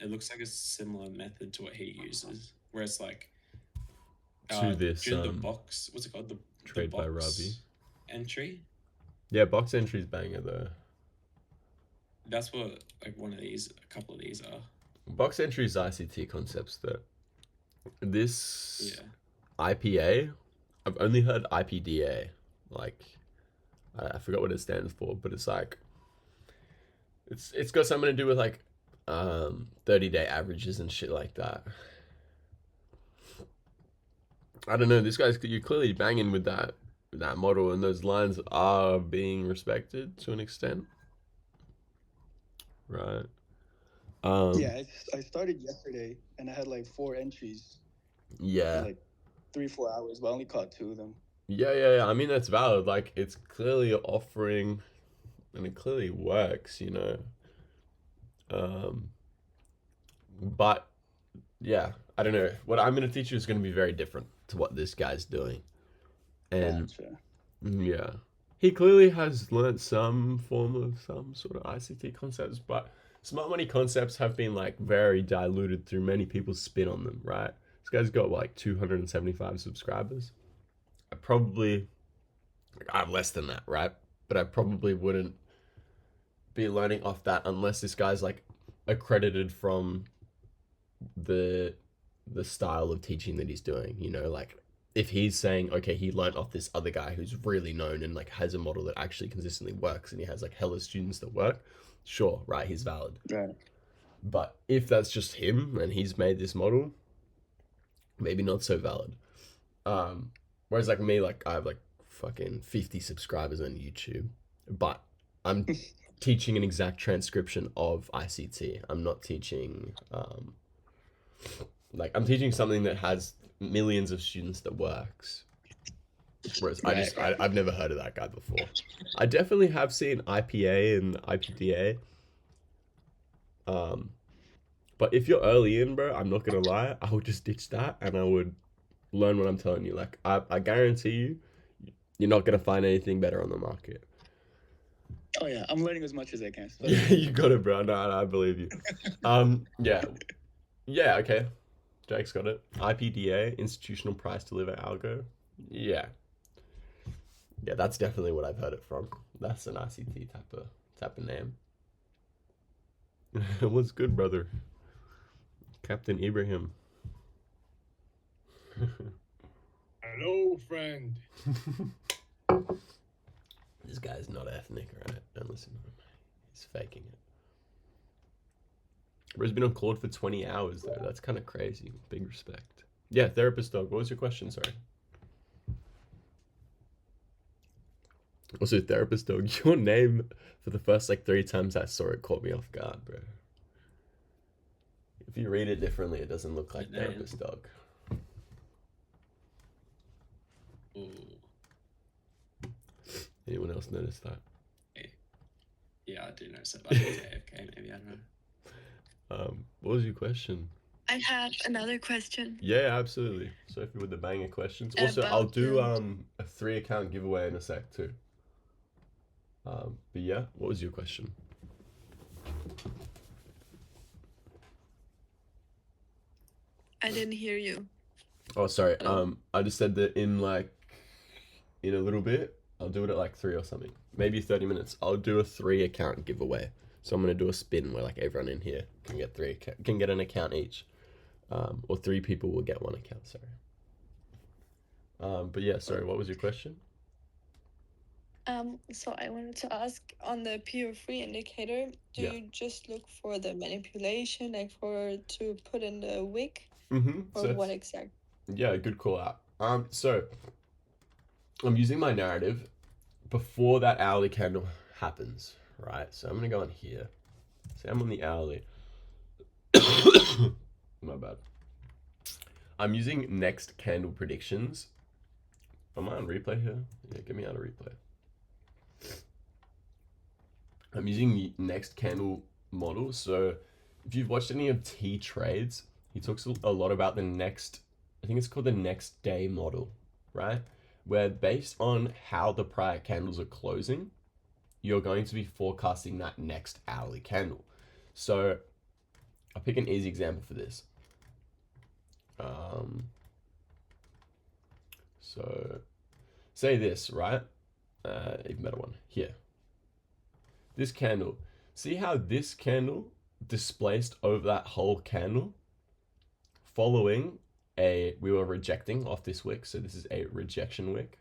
It looks like a similar method to what he uses, where it's like to this the box. What's it called? The trade box by Robbie entry. Yeah, box entry's banger though. That's what like a couple of these are. Box entry's ICT concepts though. This IPA, I've only heard IPDA. Like, I forgot what it stands for, but it's like, it's got something to do with like 30-day averages and shit like that. I don't know. This guy's, you're clearly banging with that model, and those lines are being respected to an extent, right? Yeah, I started yesterday and I had like 4 entries. Yeah. In like 3-4 hours, but I only caught 2 of them. Yeah. I mean, that's valid. Like, it's clearly offering, and it clearly works, you know. But yeah, I don't know. What I'm going to teach you is going to be very different to what this guy's doing. And Gotcha. yeah, he clearly has learned some form of some sort of ICT concepts, but smart money concepts have been like very diluted through many people's spin on them, right? This guy's got like 275 subscribers. I have less than that, right? But I probably wouldn't be learning off that unless this guy's like accredited from the style of teaching that he's doing, you know, like if he's saying, okay, he learned off this other guy who's really known and like has a model that actually consistently works and he has like hella students that work, sure, right, he's valid. Right. But if that's just him and he's made this model, maybe not so valid. Whereas like me, like I have like fucking 50 subscribers on YouTube, but I'm teaching an exact transcription of ICT. I'm not teaching, like I'm teaching something that has millions of students that works. Whereas Right. I've never heard of that guy before. I definitely have seen IPA and IPDA. But if you're early in, bro, I'm not gonna lie, I would just ditch that and I would learn what I'm telling you. Like I guarantee you, you're not gonna find anything better on the market. Oh yeah, I'm learning as much as I can. So Yeah, you got it, bro. No, I believe you. Yeah, okay. Jake's got it. IPDA, institutional price deliver algo. Yeah, that's definitely what I've heard it from. That's an ICT type of name. What's good, brother? Captain Ibrahim. Hello, friend. This guy's not ethnic, right? Don't listen to him. He's faking it. Bro's been on Claude for 20 hours, though. That's kind of crazy. Big respect. Yeah, therapist dog. What was your question? Sorry. Also, therapist dog, your name for the first like 3 times I saw it caught me off guard, bro. If you read it differently, it doesn't look like therapist dog. Ooh. Anyone else notice that? Yeah, I do notice that. But AFK, maybe, I don't know. What was your question? I have another question. Yeah, absolutely. Sophie with the banger questions. Also, I'll do a 3 account giveaway in a sec too. But yeah, what was your question? I didn't hear you. Oh, sorry. I just said that in a little bit, I'll do it at like 3 or something. Maybe 30 minutes. I'll do a 3 account giveaway. So I'm gonna do a spin where like everyone in here can get an account each. Or 3 people will get 1 account, sorry. But yeah, sorry, what was your question? So I wanted to ask on the PO3 indicator, do you just look for the manipulation, like to put in the wick? Mm-hmm. Or So what exactly? yeah, good call out. So I'm using my narrative before that hourly candle happens, right? So I'm gonna go on here. Say I'm on the hourly. My bad. I'm using next candle predictions. Am I on replay here? Yeah, get me out of replay. I'm using the next candle model. So if you've watched any of T Trades, he talks a lot about the next, I think it's called the next day model, right? Where based on how the prior candles are closing, you're going to be forecasting that next hourly candle. So I'll pick an easy example for this. So say this, right? Even better one here. This candle, see how this candle displaced over that whole candle following we were rejecting off this wick. So this is a rejection wick.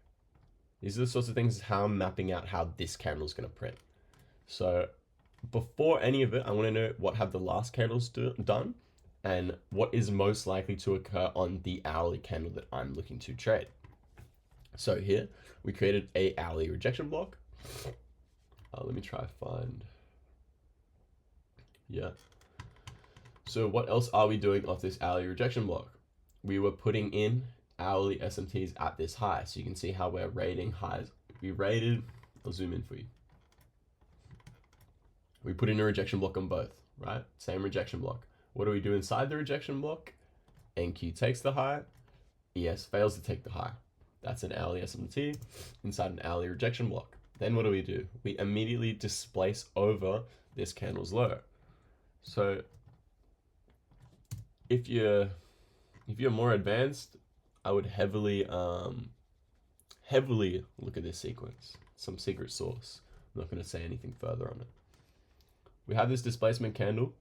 These are the sorts of things how I'm mapping out how this candle is going to print. So before any of it, I want to know what have the last candles done and what is most likely to occur on the hourly candle that I'm looking to trade. So here we created a hourly rejection block. Let me try find. Yeah. So what else are we doing off this hourly rejection block? We were putting in hourly SMTs at this high. So you can see how we're rating highs. I'll zoom in for you. We put in a rejection block on both, right? Same rejection block. What do we do inside the rejection block? NQ takes the high, ES fails to take the high. That's an hourly SMT inside an hourly rejection block. Then what do? We immediately displace over this candle's low. So if you're more advanced, I would heavily look at this sequence. Some secret sauce. I'm not going to say anything further on it. We have this displacement candle.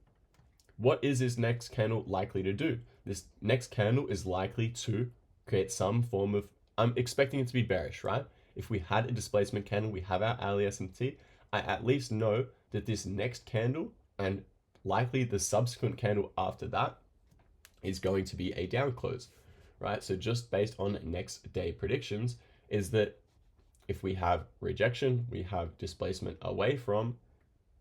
What is this next candle likely to do? This next candle is likely to create some form of, I'm expecting it to be bearish, right? If we had a displacement candle, we have our hourly SMT, I at least know that this next candle and likely the subsequent candle after that is going to be a down close, right? So just based on next day predictions is that if we have rejection, we have displacement away from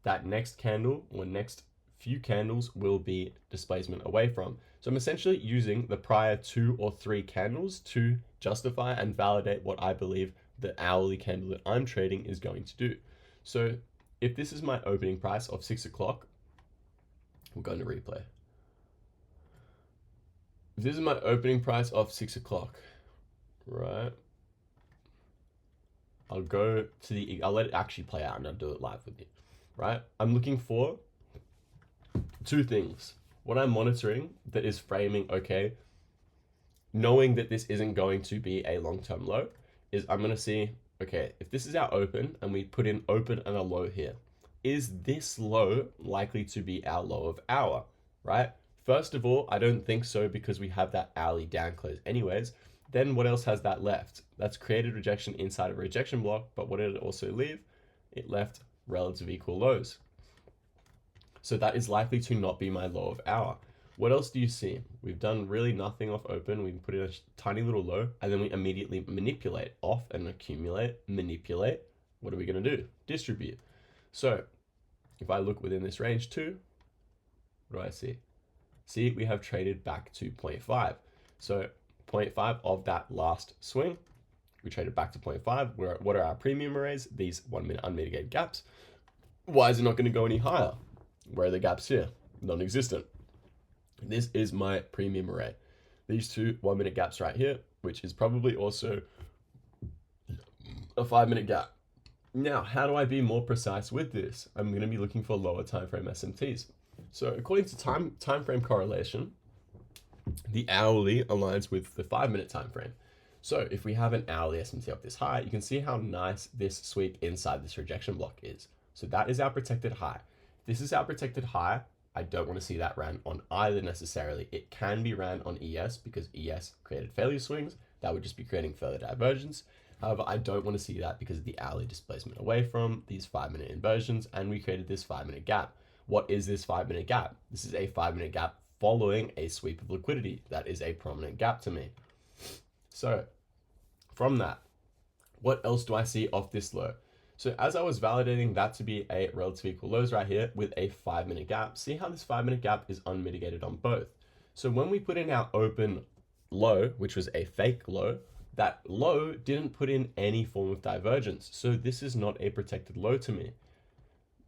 that next candle or next few candles will be displacement away from. So I'm essentially using the prior 2 or 3 candles to justify and validate what I believe the hourly candle that I'm trading is going to do. So if this is my opening price of 6 o'clock, we're going to replay. If this is my opening price of 6 o'clock, right? I'll let it actually play out and I'll do it live with you, right? I'm looking for 2 things. What I'm monitoring that is framing, okay, knowing that this isn't going to be a long-term low, is I'm going to see, okay, if this is our open and we put in open and a low here, is this low likely to be our low of hour, right? First of all, I don't think so because we have that hourly down close anyways. Then what else has that left? That's created rejection inside of a rejection block, but what did it also leave? It left relative equal lows. So that is likely to not be my low of hour. What else do you see? We've done really nothing off open. We put in a tiny little low and then we immediately manipulate off and accumulate, manipulate. What are we going to do? Distribute. So if I look within this range too, what do I see? See, we have traded back to 0.5. So 0.5 of that last swing, we traded back to 0.5. What are our premium arrays? These 1 minute unmitigated gaps. Why is it not going to go any higher? Where are the gaps here? Non-existent. This is my premium array. These 2 1 minute gaps right here, which is probably also a 5 minute gap. Now, how do I be more precise with this? I'm going to be looking for lower time frame SMTs. So according to time frame correlation, the hourly aligns with the 5 minute time frame. So if we have an hourly SMT up this high, you can see how nice this sweep inside this rejection block is. So that is our protected high. This is our protected high. I don't want to see that ran on either necessarily. It can be ran on ES because ES created failure swings. That would just be creating further divergence. However, I don't want to see that because of the hourly displacement away from these 5 minute inversions, and we created this 5 minute gap. What is this 5 minute gap? This is a 5 minute gap following a sweep of liquidity. That is a prominent gap to me. So from that, what else do I see off this low? So as I was validating that to be a relative equal lows right here with a 5 minute gap, see how this 5 minute gap is unmitigated on both. So when we put in our open low, which was a fake low, that low didn't put in any form of divergence. So this is not a protected low to me.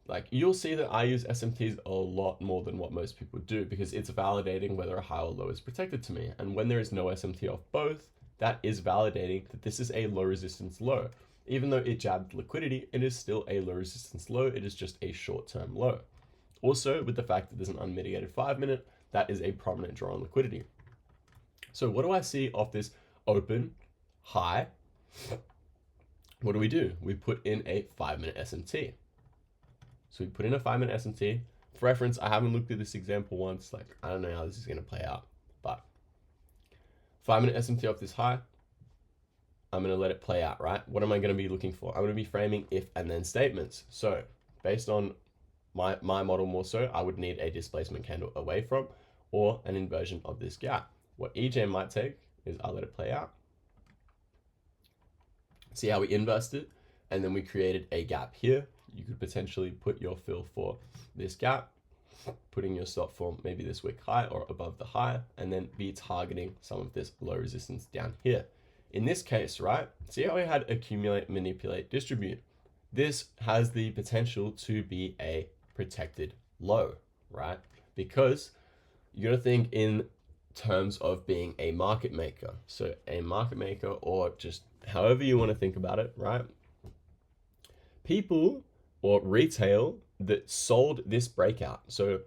Like, you'll see that I use SMTs a lot more than what most people do because it's validating whether a high or low is protected to me. And when there is no SMT off both, that is validating that this is a low resistance low. Even though it jabbed liquidity, it is still a low resistance low. It is just a short-term low. Also, with the fact that there's an unmitigated 5 minute, that is a prominent draw on liquidity. So what do I see off this open high? What do? We put in a 5 minute SMT. So we put in a 5 minute SMT. For reference, I haven't looked at this example once. Like, I don't know how this is going to play out, but 5 minute SMT off this high. I'm going to let it play out, right? What am I going to be looking for? I'm going to be framing if and then statements. So based on my model more so, I would need a displacement candle away from or an inversion of this gap. What EJ might take is I'll let it play out. See how we inversed it, and then we created a gap here. You could potentially put your fill for this gap, putting your stop for maybe this wick high or above the high, and then be targeting some of this low resistance down here. In this case, right, see how we had accumulate, manipulate, distribute. This has the potential to be a protected low, right? Because you're gonna think in terms of being a market maker. So a market maker, or just however you want to think about it, right? People or retail that sold this breakout. So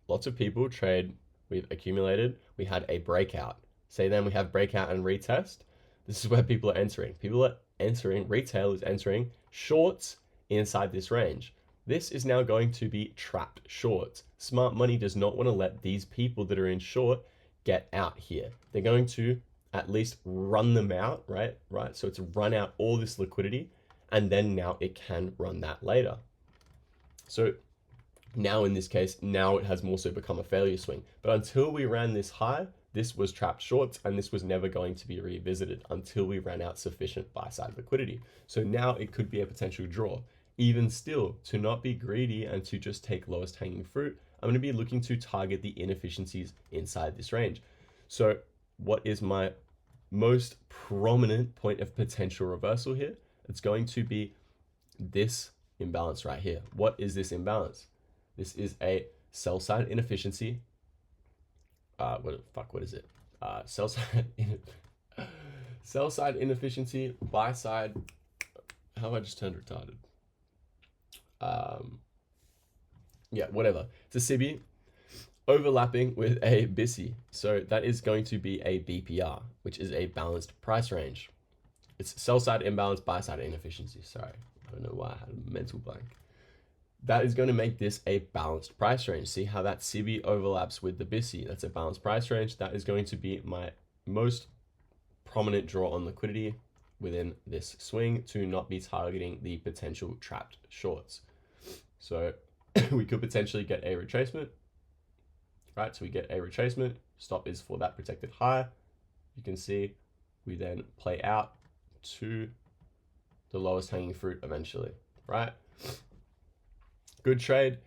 lots of people trade, we've accumulated, we had a breakout. Say then we have breakout and retest. This is where people are entering. People are entering, retail is entering shorts inside this range. This is now going to be trapped shorts. Smart money does not want to let these people that are in short get out here. They're going to at least run them out, right? So it's run out all this liquidity, and then now it can run that later. So now in this case, now it has more so become a failure swing. But until we ran this high, this was trapped shorts, and this was never going to be revisited until we ran out sufficient buy-side liquidity. So now it could be a potential draw. Even still, to not be greedy and to just take lowest hanging fruit, I'm going to be looking to target the inefficiencies inside this range. So what is my most prominent point of potential reversal here? It's going to be this imbalance right here. What is this imbalance? This is a sell side inefficiency. What is it? Sell side inefficiency, buy side. How have I just turned retarded? Yeah, whatever. It's a CB overlapping with a BISI. So that is going to be a BPR, which is a balanced price range. It's sell side imbalance, buy side inefficiency. Sorry, I don't know why I had a mental blank. That is going to make this a balanced price range. See how that CB overlaps with the BISI? That's a balanced price range. That is going to be my most prominent draw on liquidity within this swing to not be targeting the potential trapped shorts. So we could potentially get a retracement, right? So we get a retracement. Stop is for that protected high. You can see we then play out to the lowest hanging fruit eventually, right? Good trade.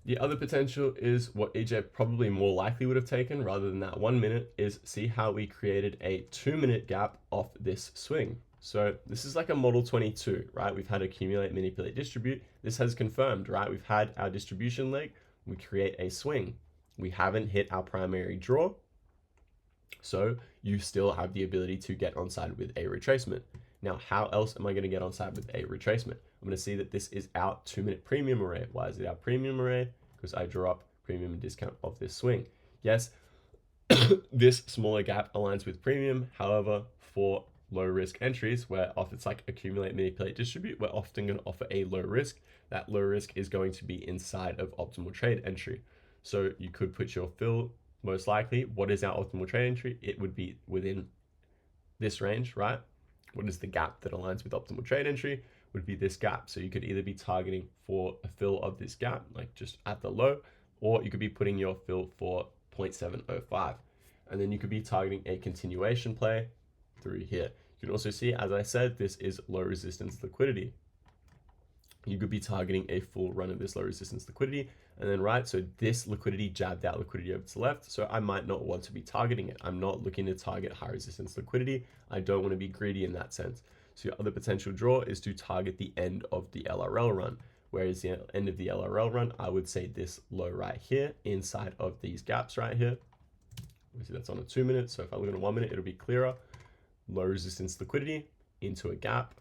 The other potential is what EJ probably more likely would have taken rather than that 1 minute is see how we created a 2 minute gap off this swing. So this is like a model 22, right? We've had accumulate, manipulate, distribute. This has confirmed, right? We've had our distribution leg. We create a swing. We haven't hit our primary draw. So you still have the ability to get onside with a retracement. Now, how else am I going to get onside with a retracement? I'm going to see that this is our 2 minute premium array. Why is it our premium array? Because I draw up premium and discount of this swing. Yes, this smaller gap aligns with premium. However, for low risk entries where it's like accumulate, manipulate, distribute, we're often going to offer a low risk. That low risk is going to be inside of optimal trade entry. So you could put your fill, most likely. What is our optimal trade entry? It would be within this range, right? What is the gap that aligns with optimal trade entry? Would be this gap. So you could either be targeting for a fill of this gap, like just at the low, or you could be putting your fill for 0.705. And then you could be targeting a continuation play through here. You can also see, as I said, this is low resistance liquidity. You could be targeting a full run of this low resistance liquidity. And then, right, so this liquidity jabbed out liquidity over to the left. So I might not want to be targeting it. I'm not looking to target high resistance liquidity. I don't want to be greedy in that sense. So your other potential draw is to target the end of the LRL run. Whereas the end of the LRL run, I would say this low right here inside of these gaps right here. Obviously that's on a 2 minute. So if I look at a 1 minute, it'll be clearer. Low resistance liquidity into a gap.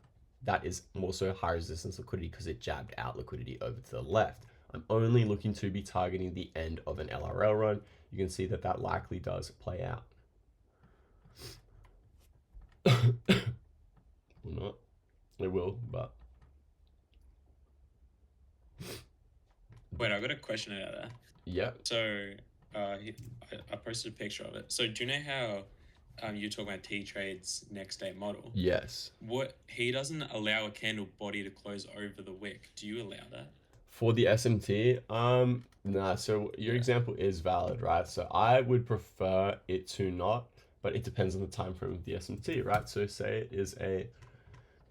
That is also high resistance liquidity because it jabbed out liquidity over to the left. I'm only looking to be targeting the end of an LRL run. You can see that that likely does play out. Or not. It will, but. Wait, I got a question out of that. Yeah. So I posted a picture of it. So do you know how you talk about T-Trade's next day model? Yes. What he doesn't allow a candle body to close over the wick. Do you allow that? For the SMT, nah, so your example is valid, right? So I would prefer it to not, but it depends on the time frame of the SMT, right? So say it is a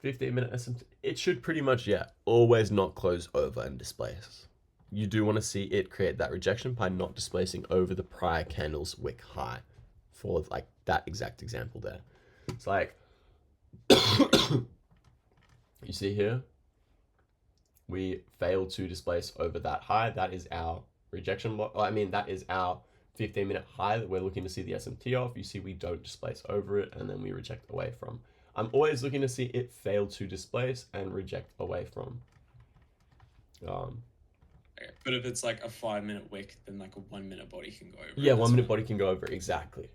15-minute SMT, it should pretty much, yeah, always not close over and displace. You do want to see it create that rejection by not displacing over the prior candle's wick high for like that exact example there. It's like, you see here, we fail to displace over that high. That is our rejection block. I mean, that is our 15-minute high that we're looking to see the SMT off. You see we don't displace over it and then we reject away from. I'm always looking to see it fail to displace and reject away from. But if it's like a 5-minute wick, then like a 1 minute body can go over. Yeah, 1 minute body can go over. Exactly.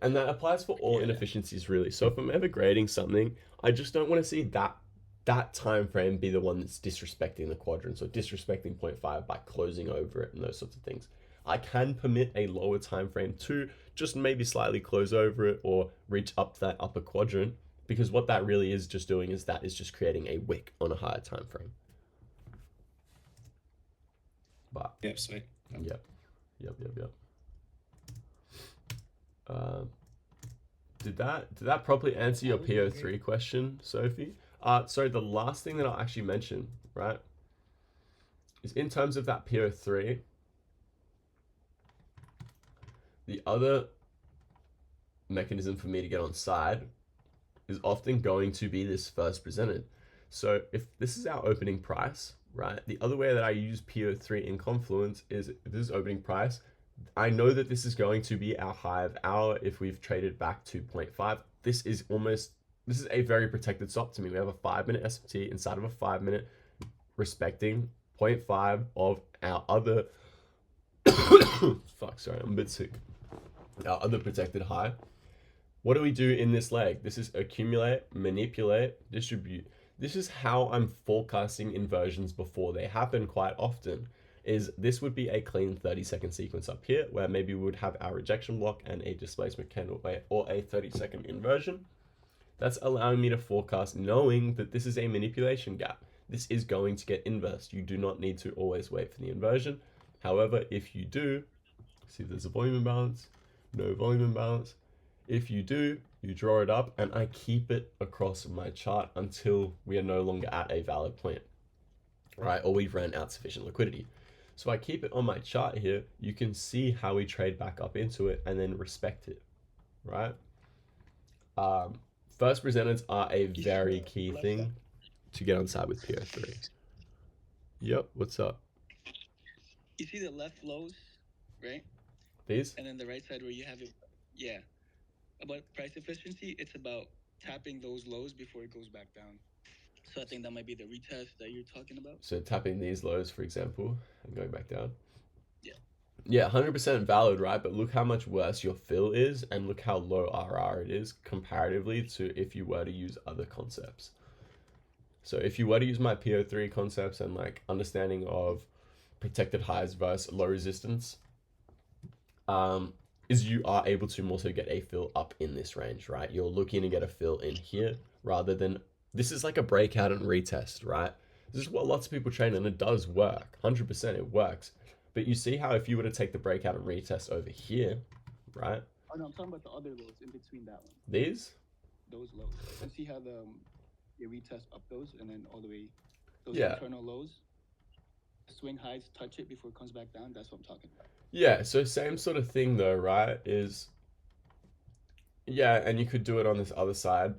And that applies for all inefficiencies really. So if I'm ever grading something, I just don't want to see that time frame be the one that's disrespecting the quadrants or disrespecting 0.5 by closing over it and those sorts of things. I can permit a lower time frame to just maybe slightly close over it or reach up to that upper quadrant, because what that really is just doing is that is just creating a wick on a higher time frame. But yep, sweet. Yep. Did that properly answer your PO3 question, Sophie? So the last thing that I'll actually mention, right, is in terms of that PO3, the other mechanism for me to get on side is often going to be this first presented. So if this is our opening price, right? The other way that I use PO3 in Confluence is if this is opening price, I know that this is going to be our high of hour if we've traded back to 0.5. This is a very protected stop to me. We have a 5-minute SMT inside of a 5-minute respecting 0.5 of our other fuck, sorry, I'm a bit sick. Our other protected high. What do we do in this leg? This is accumulate, manipulate, distribute. This is how I'm forecasting inversions before they happen quite often. This would be a clean 30-second sequence up here where maybe we would have our rejection block and a displacement candle or a 30-second inversion. That's allowing me to forecast knowing that this is a manipulation gap. This is going to get inversed. You do not need to always wait for the inversion. However, if you do, see if there's a volume imbalance, no volume imbalance. If you do, you draw it up and I keep it across my chart until we are no longer at a valid point, right? Or we've ran out sufficient liquidity. So I keep it on my chart here. You can see how we trade back up into it and then respect it, right? First presenters are a very key thing to get on side with PO3. Yep, what's up? You see the left lows, right? These? And then the right side where you have it, yeah. About price efficiency, it's about tapping those lows before it goes back down. So I think that might be the retest that you're talking about. So tapping these lows, for example, and going back down. Yeah. Yeah, 100% valid, right? But look how much worse your fill is and look how low RR it is comparatively to if you were to use other concepts. So if you were to use my PO3 concepts and like understanding of protected highs versus low resistance, is you are able to also get a fill up in this range, right? You're looking to get a fill in here rather than, this is like a breakout and retest, right? This is what lots of people trade and it does work. 100% it works. But you see how if you were to take the breakout and retest over here, right? Oh no, I'm talking about the other lows in between that one. These? Those lows. And see how you retest up those and then all the way, those Yeah. internal lows, swing highs, touch it before it comes back down. That's what I'm talking about. Yeah, so same sort of thing though, right? Yeah, and you could do it on this other side.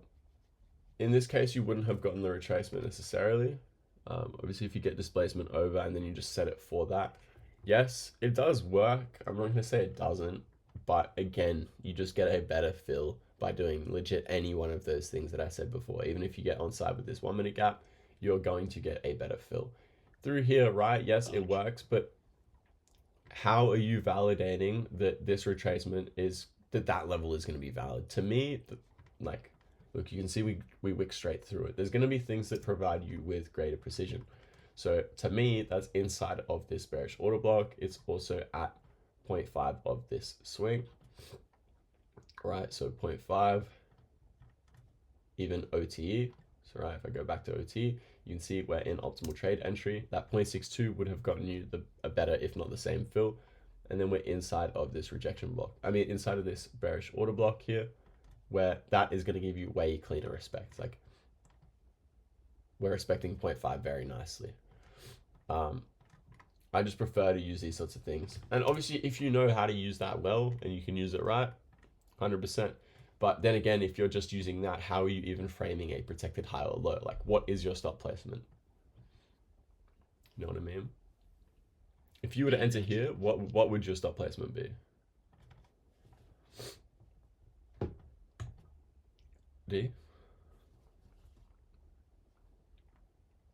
In this case, you wouldn't have gotten the retracement necessarily. Obviously, if you get displacement over and then you just set it for that. Yes, it does work. I'm not going to say it doesn't. But again, you just get a better fill by doing legit any one of those things that I said before. Even if you get on side with this 1-minute gap, you're going to get a better fill. Through here, right? Yes, it works, but how are you validating that this retracement is, that level is going to be valid? To me, like, look, you can see we wick straight through it. There's going to be things that provide you with greater precision. So to me, that's inside of this bearish order block. It's also at 0.5 of this swing, right? So 0.5, even OTE. So right, if I go back to OT, you can see we're in optimal trade entry. That 0.62 would have gotten you a better, if not the same fill. And then we're inside of this rejection block. I mean, inside of this bearish order block here, where that is going to give you way cleaner respect. Like, we're respecting 0.5 very nicely. I just prefer to use these sorts of things. And obviously, if you know how to use that well and you can use it right, 100%. But then again, if you're just using that, how are you even framing a protected high or low? Like, what is your stop placement? You know what I mean? If you were to enter here, what would your stop placement be? D?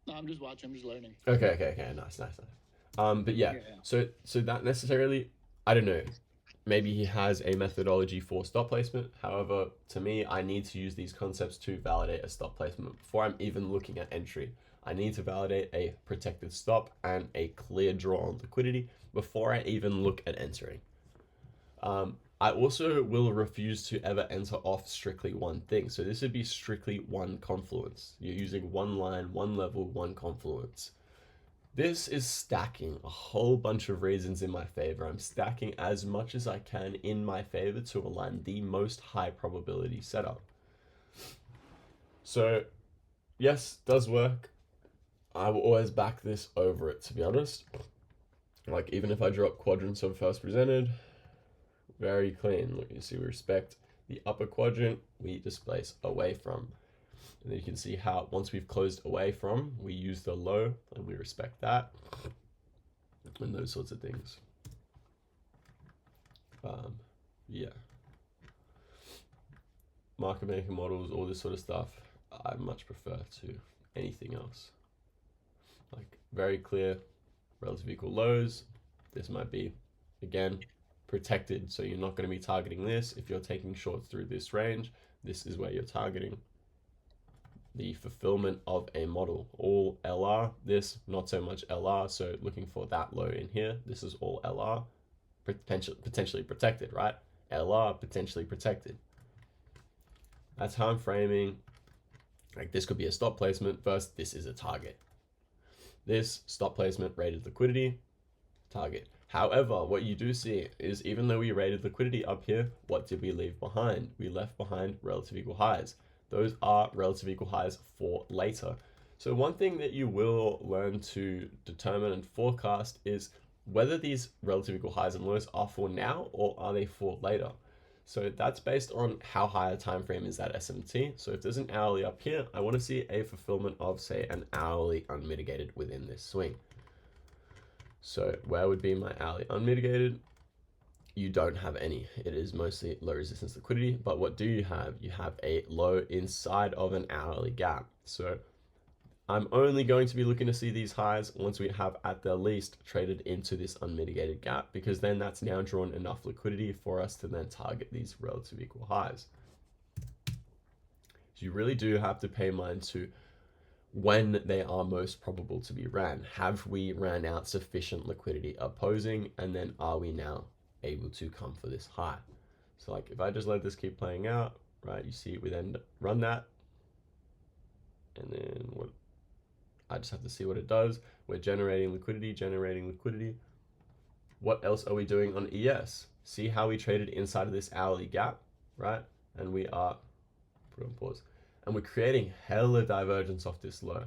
No, I'm just watching. I'm just learning. Okay. Nice. But yeah. So that necessarily, I don't know. Maybe he has a methodology for stop placement. However, to me, I need to use these concepts to validate a stop placement before I'm even looking at entry. I need to validate a protected stop and a clear draw on liquidity before I even look at entering. I also will refuse to ever enter off strictly one thing. So this would be strictly one confluence. You're using one line, one level, one confluence. This is stacking a whole bunch of reasons in my favor. I'm stacking as much as I can in my favor to align the most high probability setup. So yes, does work. I will always back this over it, to be honest. Like, even if I drop quadrants of first presented, very clean. Look, you see we respect the upper quadrant, we displace away from. And then you can see how once we've closed away from, we use the low and we respect that. And those sorts of things. Yeah. Market making models, all this sort of stuff, I much prefer to anything else. Like very clear relative equal lows. This might be, again, protected. So you're not going to be targeting this. If you're taking shorts through this range, this is where you're targeting. The fulfillment of a model, all LR, this not so much LR, so looking for that low in here, this is all LR, potentially protected, right? LR, potentially protected. That's how I'm framing, like this could be a stop placement versus this is a target. This stop placement rated liquidity, target. However, what you do see is even though we rated liquidity up here, what did we leave behind? We left behind relative equal highs. Those are relative equal highs for later. So one thing that you will learn to determine and forecast is whether these relative equal highs and lows are for now or are they for later. So that's based on how high a time frame is that SMT. So if there's an hourly up here, I want to see a fulfillment of, say, an hourly unmitigated within this swing. So where would be my hourly unmitigated? You don't have any. It is mostly low resistance liquidity, but what do you have? You have a low inside of an hourly gap. So I'm only going to be looking to see these highs once we have at the least traded into this unmitigated gap, because then that's now drawn enough liquidity for us to then target these relative equal highs. So you really do have to pay mind to when they are most probable to be ran. Have we ran out sufficient liquidity opposing, and then are we now able to come for this high? So like if I just let this keep playing out, right, you see we then run that, and then what I just have to see what it does. We're generating liquidity. What else are we doing on ES? See how we traded inside of this hourly gap, right? And we are, put on pause, and we're creating hella divergence off this low.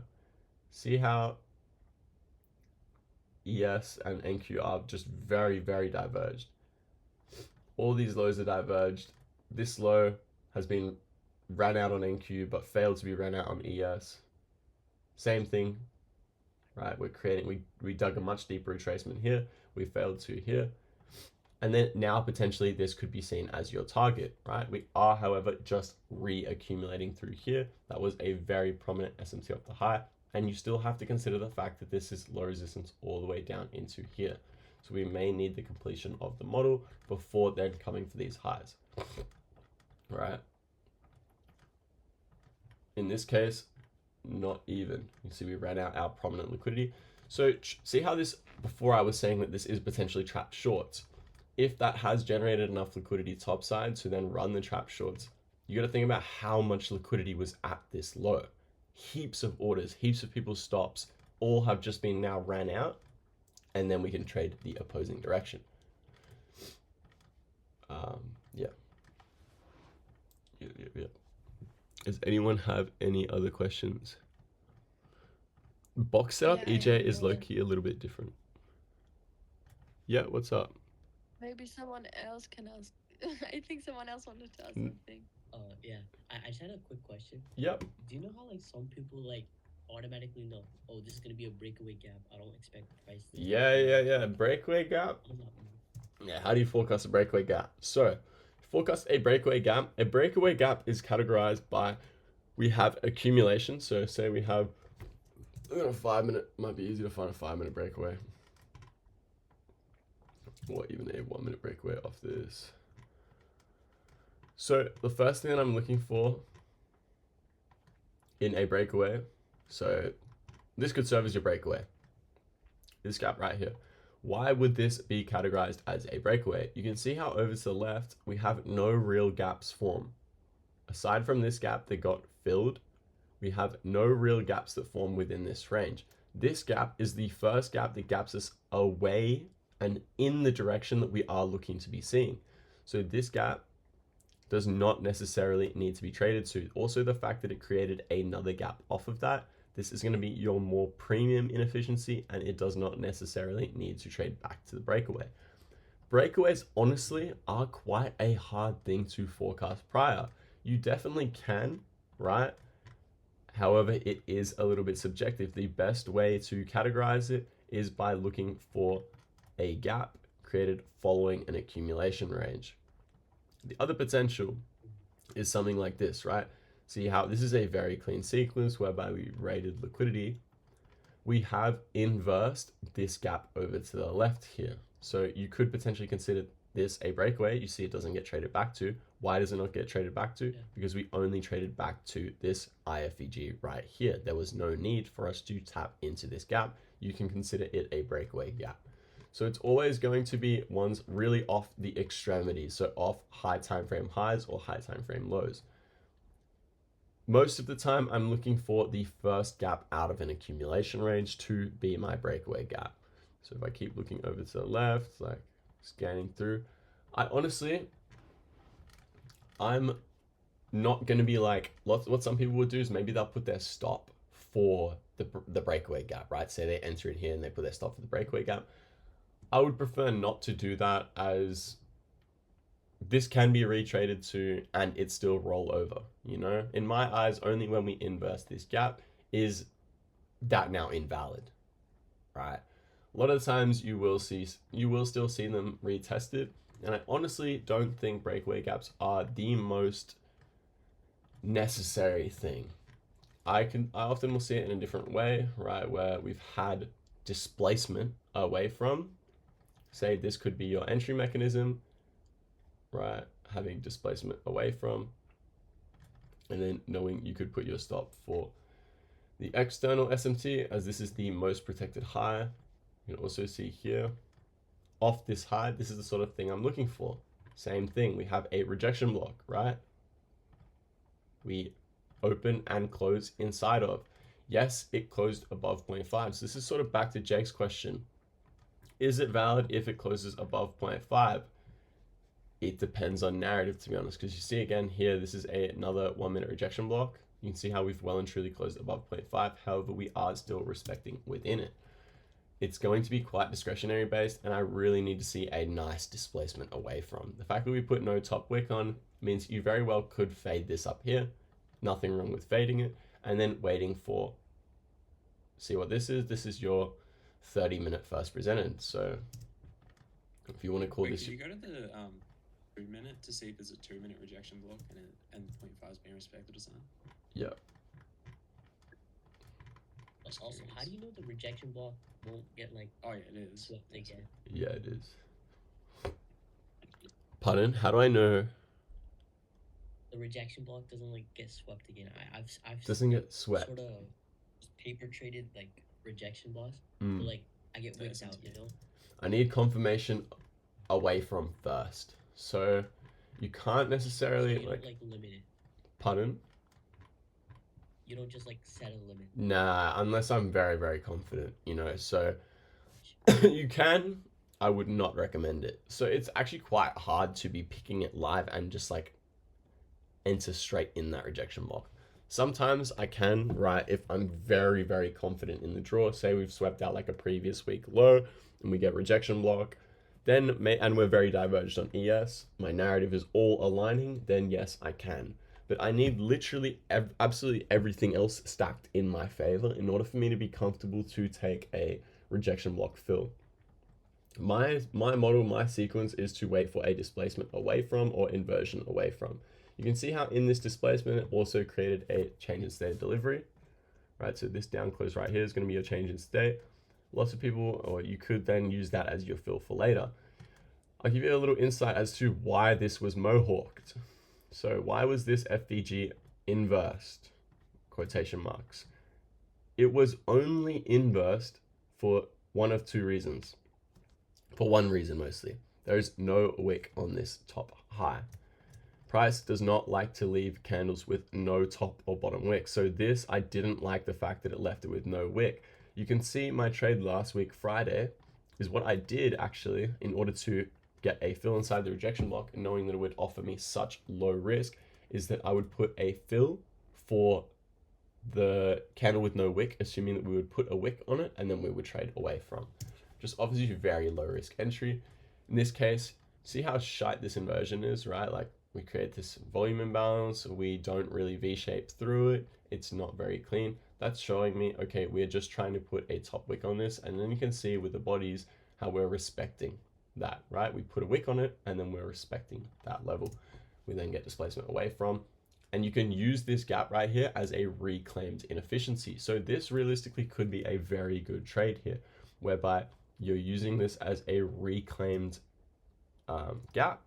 See how ES and NQ are just very, very diverged. All these lows are diverged. This low has been ran out on NQ, but failed to be ran out on ES. Same thing, right? We're creating, we dug a much deeper retracement here. We failed to here. And then now potentially this could be seen as your target, right? We are, however, just reaccumulating through here. That was a very prominent SMT off the high. And you still have to consider the fact that this is low resistance all the way down into here. So we may need the completion of the model before then coming for these highs, right? In this case, not even. You see we ran out our prominent liquidity. So see how this, before I was saying that this is potentially trapped shorts. If that has generated enough liquidity topside to then run the trap shorts, you got to think about how much liquidity was at this low. Heaps of orders, heaps of people's stops, all have just been now ran out, and then we can trade the opposing direction. Yeah. Does anyone have any other questions? Box setup, Yeah, EJ is no. low-key a little bit different. Yeah, what's up? Maybe someone else can ask. I think someone else wanted to ask Mm. something. Yeah. I just had a quick question. Yep. Do you know how like some people like automatically know, oh, this is gonna be a breakaway gap. I don't expect price. Yeah. Breakaway gap. Yeah, how do you forecast a breakaway gap? So, forecast a breakaway gap. A breakaway gap is categorized by, we have accumulation. So say we have a 5 minute, might be easy to find a 5 minute breakaway. Or even a 1 minute breakaway off this. So the first thing that I'm looking for in a breakaway, so this could serve as your breakaway. This gap right here. Why would this be categorized as a breakaway? You can see how over to the left, we have no real gaps form. Aside from this gap that got filled, we have no real gaps that form within this range. This gap is the first gap that gaps us away and in the direction that we are looking to be seeing. So this gap does not necessarily need to be traded to. Also, the fact that it created another gap off of that, this is going to be your more premium inefficiency, and it does not necessarily need to trade back to the breakaway. breakaways honestly are quite a hard thing to forecast prior. You definitely can, right? However, it is a little bit subjective. The best way to categorize it is by looking for a gap created following an accumulation range. The other potential is something like this, right? See how this is a very clean sequence whereby we rated liquidity. We have inversed this gap over to the left here. So you could potentially consider this a breakaway. You see it doesn't get traded back to. Why does it not get traded back to? Yeah. Because we only traded back to this IFEG right here. There was no need for us to tap into this gap. You can consider it a breakaway gap. So it's always going to be ones really off the extremities, so off high time frame highs or high time frame lows. Most of the time, I'm looking for the first gap out of an accumulation range to be my breakaway gap. So if I keep looking over to the left, like scanning through, I'm not going to be like, what some people would do is maybe they'll put their stop for the breakaway gap, right? Say they enter it here and they put their stop for the breakaway gap. I would prefer not to do that, as this can be retraded to and it still roll over, you know? In my eyes, only when we inverse this gap is that now invalid, right? A lot of the times you will still see them retested, and I honestly don't think breakaway gaps are the most necessary thing. I often will see it in a different way, right? Where we've had displacement away from, say this could be your entry mechanism, right? Having displacement away from, and then knowing you could put your stop for the external SMT, as this is the most protected high. You can also see here, off this high, this is the sort of thing I'm looking for. Same thing, we have a rejection block, right? We open and close inside of. Yes, it closed above 0.5. So this is sort of back to Jake's question. Is it valid if it closes above 0.5? It depends on narrative, to be honest, because you see again here, this is another 1 minute rejection block. You can see how we've well and truly closed above 0.5. However, we are still respecting within it. It's going to be quite discretionary based, and I really need to see a nice displacement away from. The fact that we put no top wick on means you very well could fade this up here. Nothing wrong with fading it, and then waiting for, see what this is? This is your 30-minute first presented. So if you want to call this... Can you go to the 2-minute to see if there's a 2-minute rejection block and 0.5 is being respected or something? Yeah. Also, how do you know the rejection block won't get like... Oh yeah, it is. Swept again? Yeah, it is. Pardon? How do I know? The rejection block doesn't like get swept again. I've Doesn't get swept. Sort of paper traded like rejection blocks. Mm. But, like I get wicked out, you know. I need confirmation away from first. So you can't necessarily So you don't, like limit it. Pardon? You don't just like set a limit. Nah, unless I'm very, very confident, you know. So you can. I would not recommend it. So it's actually quite hard to be picking it live and just like enter straight in that rejection block. Sometimes I can, right, if I'm very, very confident in the draw. Say we've swept out like a previous week low and we get rejection block, then and we're very diverged on ES, my narrative is all aligning, then yes, I can. But I need literally absolutely everything else stacked in my favor in order for me to be comfortable to take a rejection block fill. My model, my sequence is to wait for a displacement away from or inversion away from. You can see how in this displacement it also created a change in state of delivery, right? So this down close right here is going to be your change in state. Lots of people, or you could then use that as your fill for later. I'll give you a little insight as to why this was mohawked. So why was this FVG inversed? Quotation marks. It was only inversed for one of two reasons. For one reason mostly. There is no wick on this top high. Price does not like to leave candles with no top or bottom wick. So this, I didn't like the fact that it left it with no wick. You can see my trade last week, Friday, is what I did actually in order to get a fill inside the rejection block, and knowing that it would offer me such low risk, is that I would put a fill for the candle with no wick, assuming that we would put a wick on it and then we would trade away from. Just offers you very low risk entry. In this case, see how shite this inversion is, right? Like we create this volume imbalance, we don't really V-shape through it, it's not very clean. That's showing me, okay, we're just trying to put a top wick on this, and then you can see with the bodies how we're respecting that, right? We put a wick on it, and then we're respecting that level. We then get displacement away from, and you can use this gap right here as a reclaimed inefficiency. So this realistically could be a very good trade here, whereby you're using this as a reclaimed gap,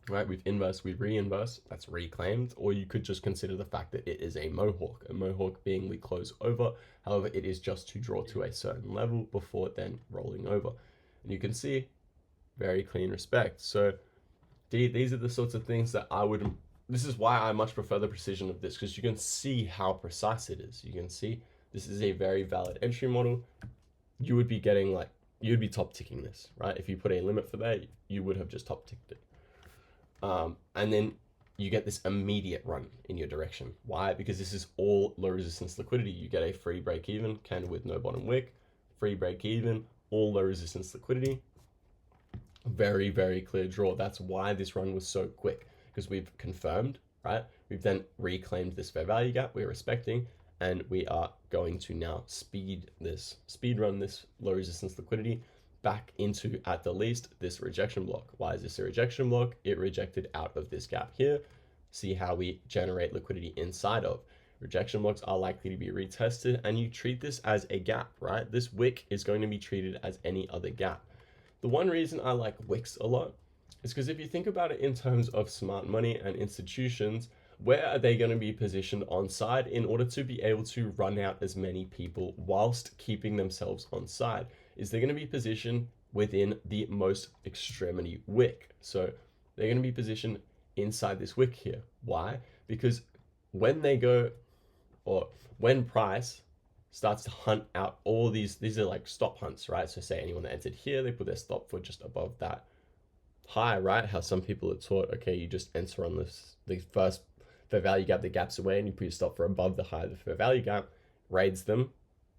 right? We've inversed, we re-inverse, that's reclaimed. Or you could just consider the fact that it is a mohawk being we close over. However, it is just to draw to a certain level before then rolling over. And you can see very clean respect. So these are the sorts of things that I would, this is why I much prefer the precision of this, because you can see how precise it is. You can see this is a very valid entry model. You would be getting like, you'd be top ticking this, right? If you put a limit for that, you would have just top ticked it. And then you get this immediate run in your direction. Why? Because this is all low resistance liquidity. You get a free break even, candle with no bottom wick, free break even, all low resistance liquidity. Very, very clear draw. That's why this run was so quick, because we've confirmed, right? We've then reclaimed this fair value gap we're respecting, and we are going to now speed run this low resistance liquidity back into, at the least, this rejection block. Why is this a rejection block? It rejected out of this gap here. See how we generate liquidity inside of. Rejection blocks are likely to be retested, and you treat this as a gap, right? This wick is going to be treated as any other gap. The one reason I like wicks a lot is because if you think about it in terms of smart money and institutions, where are they going to be positioned on side in order to be able to run out as many people whilst keeping themselves on side? Is they're going to be positioned within the most extremity wick. So they're going to be positioned inside this wick here. Why? Because when they go, or when price starts to hunt out all these are like stop hunts, right? So say anyone that entered here, they put their stop for just above that high, right? How some people are taught, okay, you just enter on the first fair value gap that gaps away, and you put your stop for above the high of the fair value gap, raids them,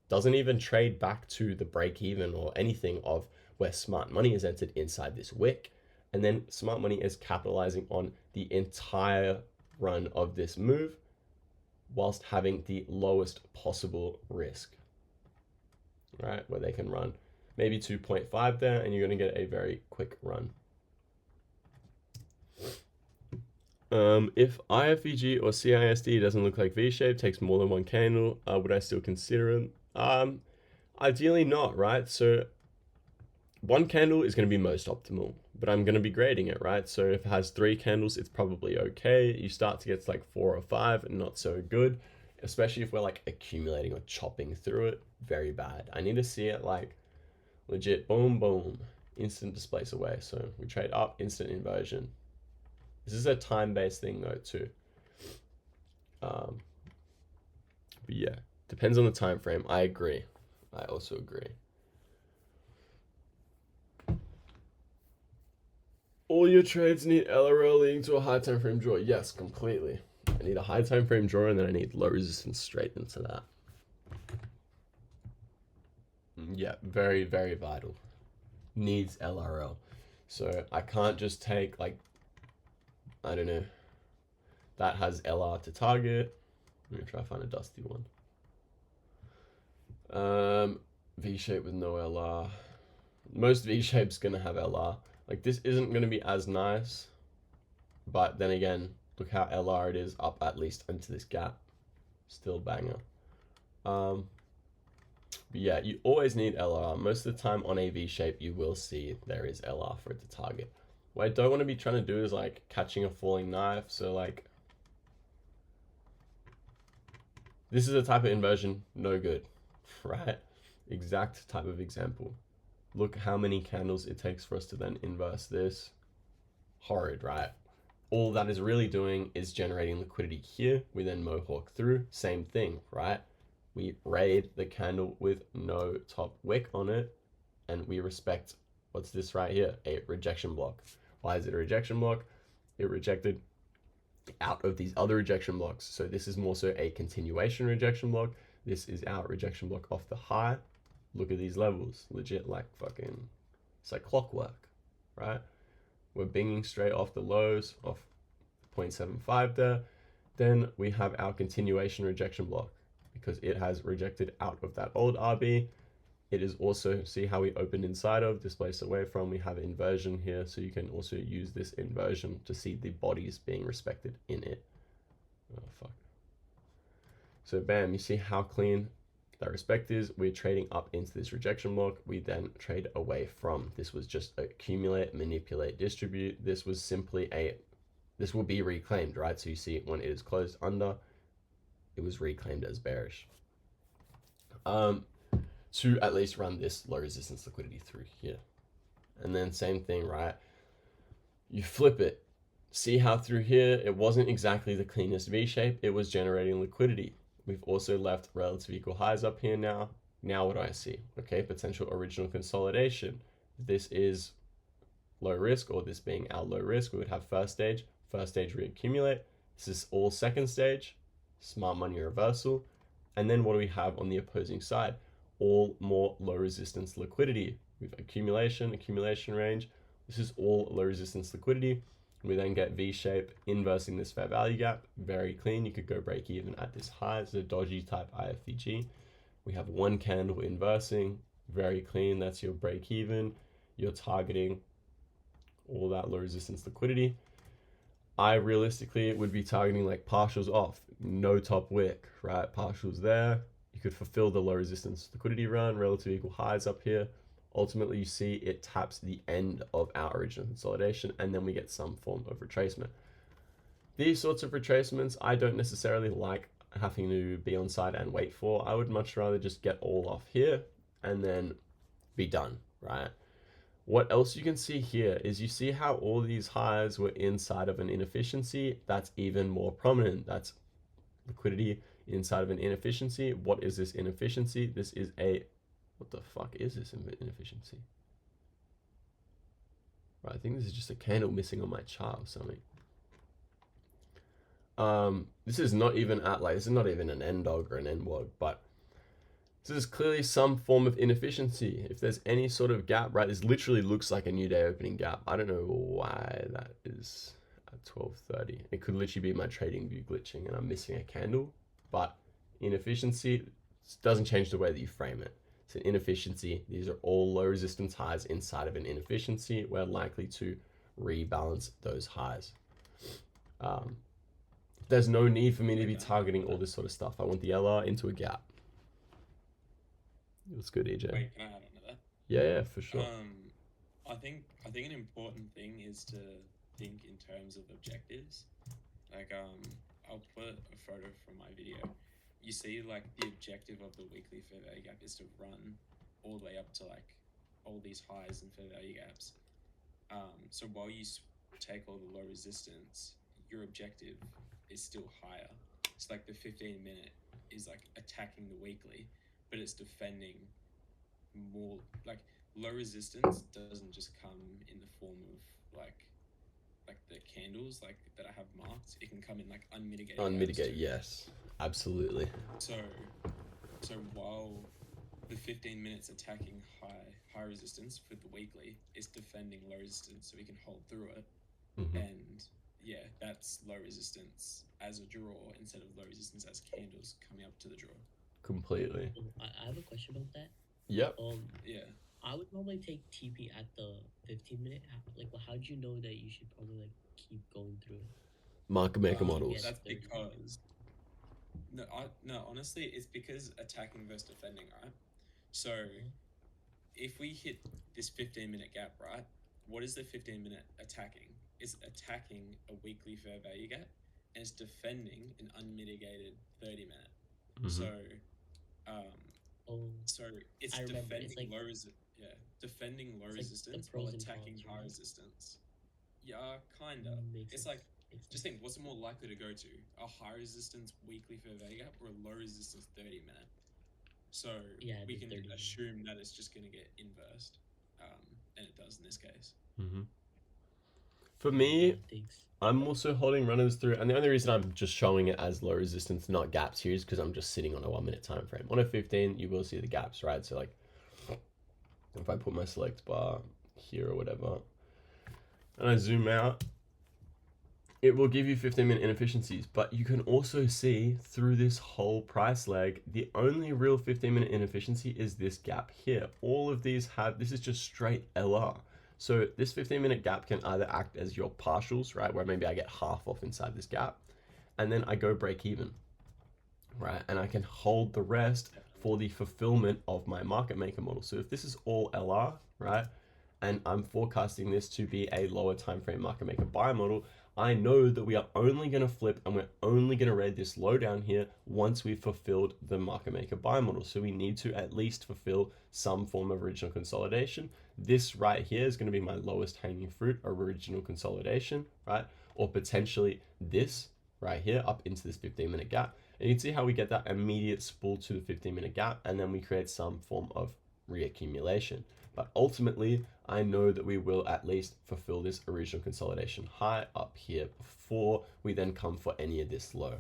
doesn't even trade back to the break even or anything of where smart money is entered inside this wick. And then smart money is capitalizing on the entire run of this move whilst having the lowest possible risk, right? Where they can run maybe 2.5 there, and you're going to get a very quick run. If IFVG or CISD doesn't look like V-shape, takes more than one candle, would I still consider it? Ideally not, right? So one candle is going to be most optimal, but I'm going to be grading it, right? So if it has 3 candles, it's probably okay. You start to get to like 4 or 5, not so good, especially if we're like accumulating or chopping through it. Very bad. I need to see it like legit, boom, boom, instant displace away. So we trade up, instant inversion. This is a time-based thing though too. But yeah, depends on the time frame. I agree. I also agree. All your trades need LRL leading to a high time frame draw. Yes, completely. I need a high time frame draw, and then I need low resistance straight into that. Yeah, very, very vital. Needs LRL. So I can't just take like, I don't know, that has LR to target. I'm gonna try to find a dusty one. V-shape with no LR. Most V-shape's gonna have LR. Like this isn't gonna be as nice, but then again, look how LR it is up at least into this gap. Still banger. But yeah, you always need LR. Most of the time on a V-shape, you will see there is LR for it to target. What I don't want to be trying to do is like catching a falling knife. So like, this is a type of inversion, no good, right? Exact type of example. Look how many candles it takes for us to then inverse this. Horrid, right? All that is really doing is generating liquidity here. We then mohawk through, same thing, right? We raid the candle with no top wick on it, and we respect, what's this right here? A rejection block. Why is it a rejection block? It rejected out of these other rejection blocks. So this is more so a continuation rejection block. This is our rejection block off the high. Look at these levels, legit like fucking, it's like clockwork. right? We're binging straight off the lows of 0.75 there. Then we have our continuation rejection block because it has rejected out of that old RB. It is also, see how we opened inside of, displaced away from, we have inversion here. So you can also use this inversion to see the bodies being respected in it. Oh, fuck. So bam, you see how clean that respect is. We're trading up into this rejection block. We then trade away from. This was just accumulate, manipulate, distribute. This was simply this will be reclaimed, right? So you see when it is closed under, it was reclaimed as bearish. To at least run this low resistance liquidity through here. And then same thing, right? You flip it. See how through here, it wasn't exactly the cleanest V shape. It was generating liquidity. We've also left relative equal highs up here now. Now what do I see? Okay, potential original consolidation. This is low risk, or this being our low risk, we would have first stage reaccumulate. This is all second stage, smart money reversal. And then what do we have on the opposing side? All more low resistance liquidity. We have accumulation range. This is all low resistance liquidity. We then get V shape, inversing this fair value gap. Very clean. You could go break even at this high. It's a dodgy type IFVG. We have one candle inversing. Very clean. That's your break even. You're targeting all that low resistance liquidity. I realistically would be targeting like partials off, no top wick, right? Partials there. You could fulfill the low resistance liquidity run, relative equal highs up here. Ultimately, you see it taps the end of our original consolidation, and then we get some form of retracement. These sorts of retracements, I don't necessarily like having to be on side and wait for. I would much rather just get all off here and then be done, right? What else you can see here is you see how all these highs were inside of an inefficiency. That's even more prominent. That's liquidity inside of an inefficiency. What is this inefficiency? This is what the fuck is this inefficiency? Right, I think this is just a candle missing on my chart or something. This is not even this is not even an N dog or an N wog, but this is clearly some form of inefficiency. If there's any sort of gap, right, this literally looks like a new day opening gap. I don't know why that is at 12:30. It could literally be my trading view glitching and I'm missing a candle, but inefficiency doesn't change the way that you frame it. It's an inefficiency. These are all low resistance highs inside of an inefficiency. We're likely to rebalance those highs. There's no need for me to be targeting all this sort of stuff. I want the LR into a gap. It was good, EJ. Wait, can I add on to that? Yeah, for sure. I think an important thing is to think in terms of objectives. Like, I'll put a photo from my video. You see, like, the objective of the weekly fair value gap is to run all the way up to, like, all these highs and fair value gaps. So while you take all the low resistance, your objective is still higher. It's like the 15-minute is, like, attacking the weekly, but it's defending more. Like, low resistance doesn't just come in the form of, like the candles, like, that I have marked. It can come in, like, unmitigated. Unmitigated, yes. Absolutely. So while the 15 minutes attacking high resistance for the weekly is defending low resistance, so we can hold through it. Mm-hmm. And yeah, that's low resistance as a draw instead of low resistance as candles coming up to the draw. Completely. I have a question about that. Yep. Yeah. I would normally take TP at the 15-minute. Like, well, how do you know that you should probably, like, keep going through it? Market maker models. Yeah, that's because no, honestly, it's because attacking versus defending, right? So if we hit this 15-minute gap, right? What is the 15-minute attacking? It's attacking a weekly fair value gap, and it's defending an unmitigated 30-minute. Mm-hmm. So it's defending defending low resistance while attacking high resistance. Yeah, kinda. It's like, just think, what's it more likely to go to? A high resistance weekly fair value gap or a low resistance 30-minute? So we can assume that it's just going to get inversed, and it does in this case. Mm-hmm. For me, I'm also holding runners through, and the only reason I'm just showing it as low resistance, not gaps here, is because I'm just sitting on a 1-minute time frame. On a 15, you will see the gaps, right? So, like, if I put my select bar here or whatever, and I zoom out, it will give you 15-minute inefficiencies, but you can also see through this whole price leg, the only real 15-minute inefficiency is this gap here. All of these have, this is just straight LR. So this 15-minute gap can either act as your partials, right, where maybe I get half off inside this gap, and then I go break even, right? And I can hold the rest for the fulfillment of my market maker model. So if this is all LR, right, and I'm forecasting this to be a lower time frame market maker buy model, I know that we are only going to flip and we're only going to raid this low down here once we've fulfilled the market maker buy model. So we need to at least fulfill some form of original consolidation. This right here is going to be my lowest hanging fruit, original consolidation, right? Or potentially this right here up into this 15-minute gap. And you can see how we get that immediate spool to the 15-minute gap, and then we create some form of reaccumulation. But ultimately, I know that we will at least fulfill this original consolidation high up here before we then come for any of this low.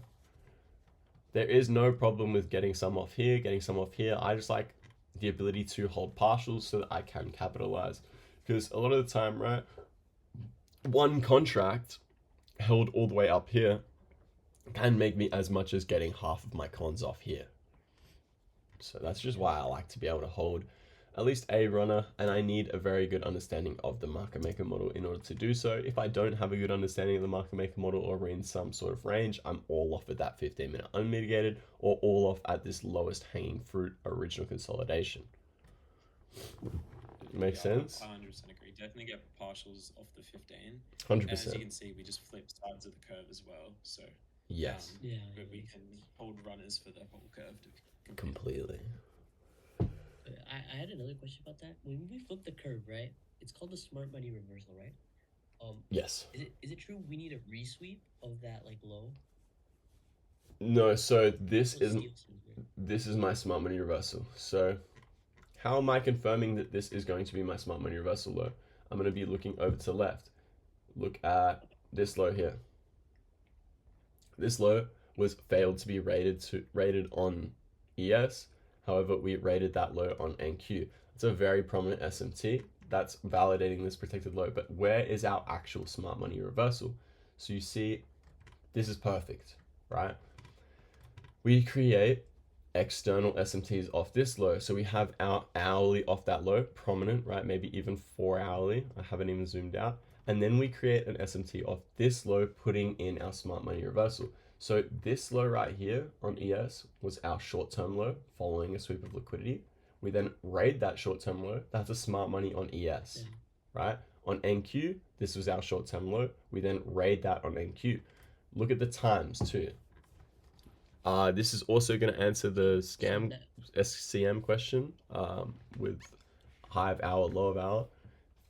There is no problem with getting some off here, getting some off here. I just like the ability to hold partials so that I can capitalize. Because a lot of the time, right, one contract held all the way up here can make me as much as getting half of my cons off here. So that's just why I like to be able to hold at least a runner, and I need a very good understanding of the market maker model in order to do so. If I don't have a good understanding of the market maker model or we're in some sort of range, I'm all off at that 15-minute unmitigated or all off at this lowest hanging fruit original consolidation. Makes sense? I 100% agree. Definitely get partials off the 15. 100%. As you can see, we just flip sides of the curve as well. So yes, but we can hold runners for the whole curve. Completely. I had another question about that. When we flip the curve, right? It's called the smart money reversal, right? Yes. Is it true we need a resweep of that like low? No, so this is my smart money reversal. So how am I confirming that this is going to be my smart money reversal low? I'm going to be looking over to the left. Look at this low here. This low was failed to be rated on ES. However, we rated that low on NQ. It's a very prominent SMT. That's validating this protected low. But where is our actual smart money reversal? So you see, this is perfect, right? We create external SMTs off this low. So we have our hourly off that low, prominent, right? Maybe even 4 hourly. I haven't even zoomed out. And then we create an SMT off this low, putting in our smart money reversal. So this low right here on ES was our short-term low following a sweep of liquidity. We then raid that short-term low. That's a smart money on ES, right? On NQ, this was our short-term low. We then raid that on NQ. Look at the times too. This is also going to answer the SCM question with high of hour, low of hour.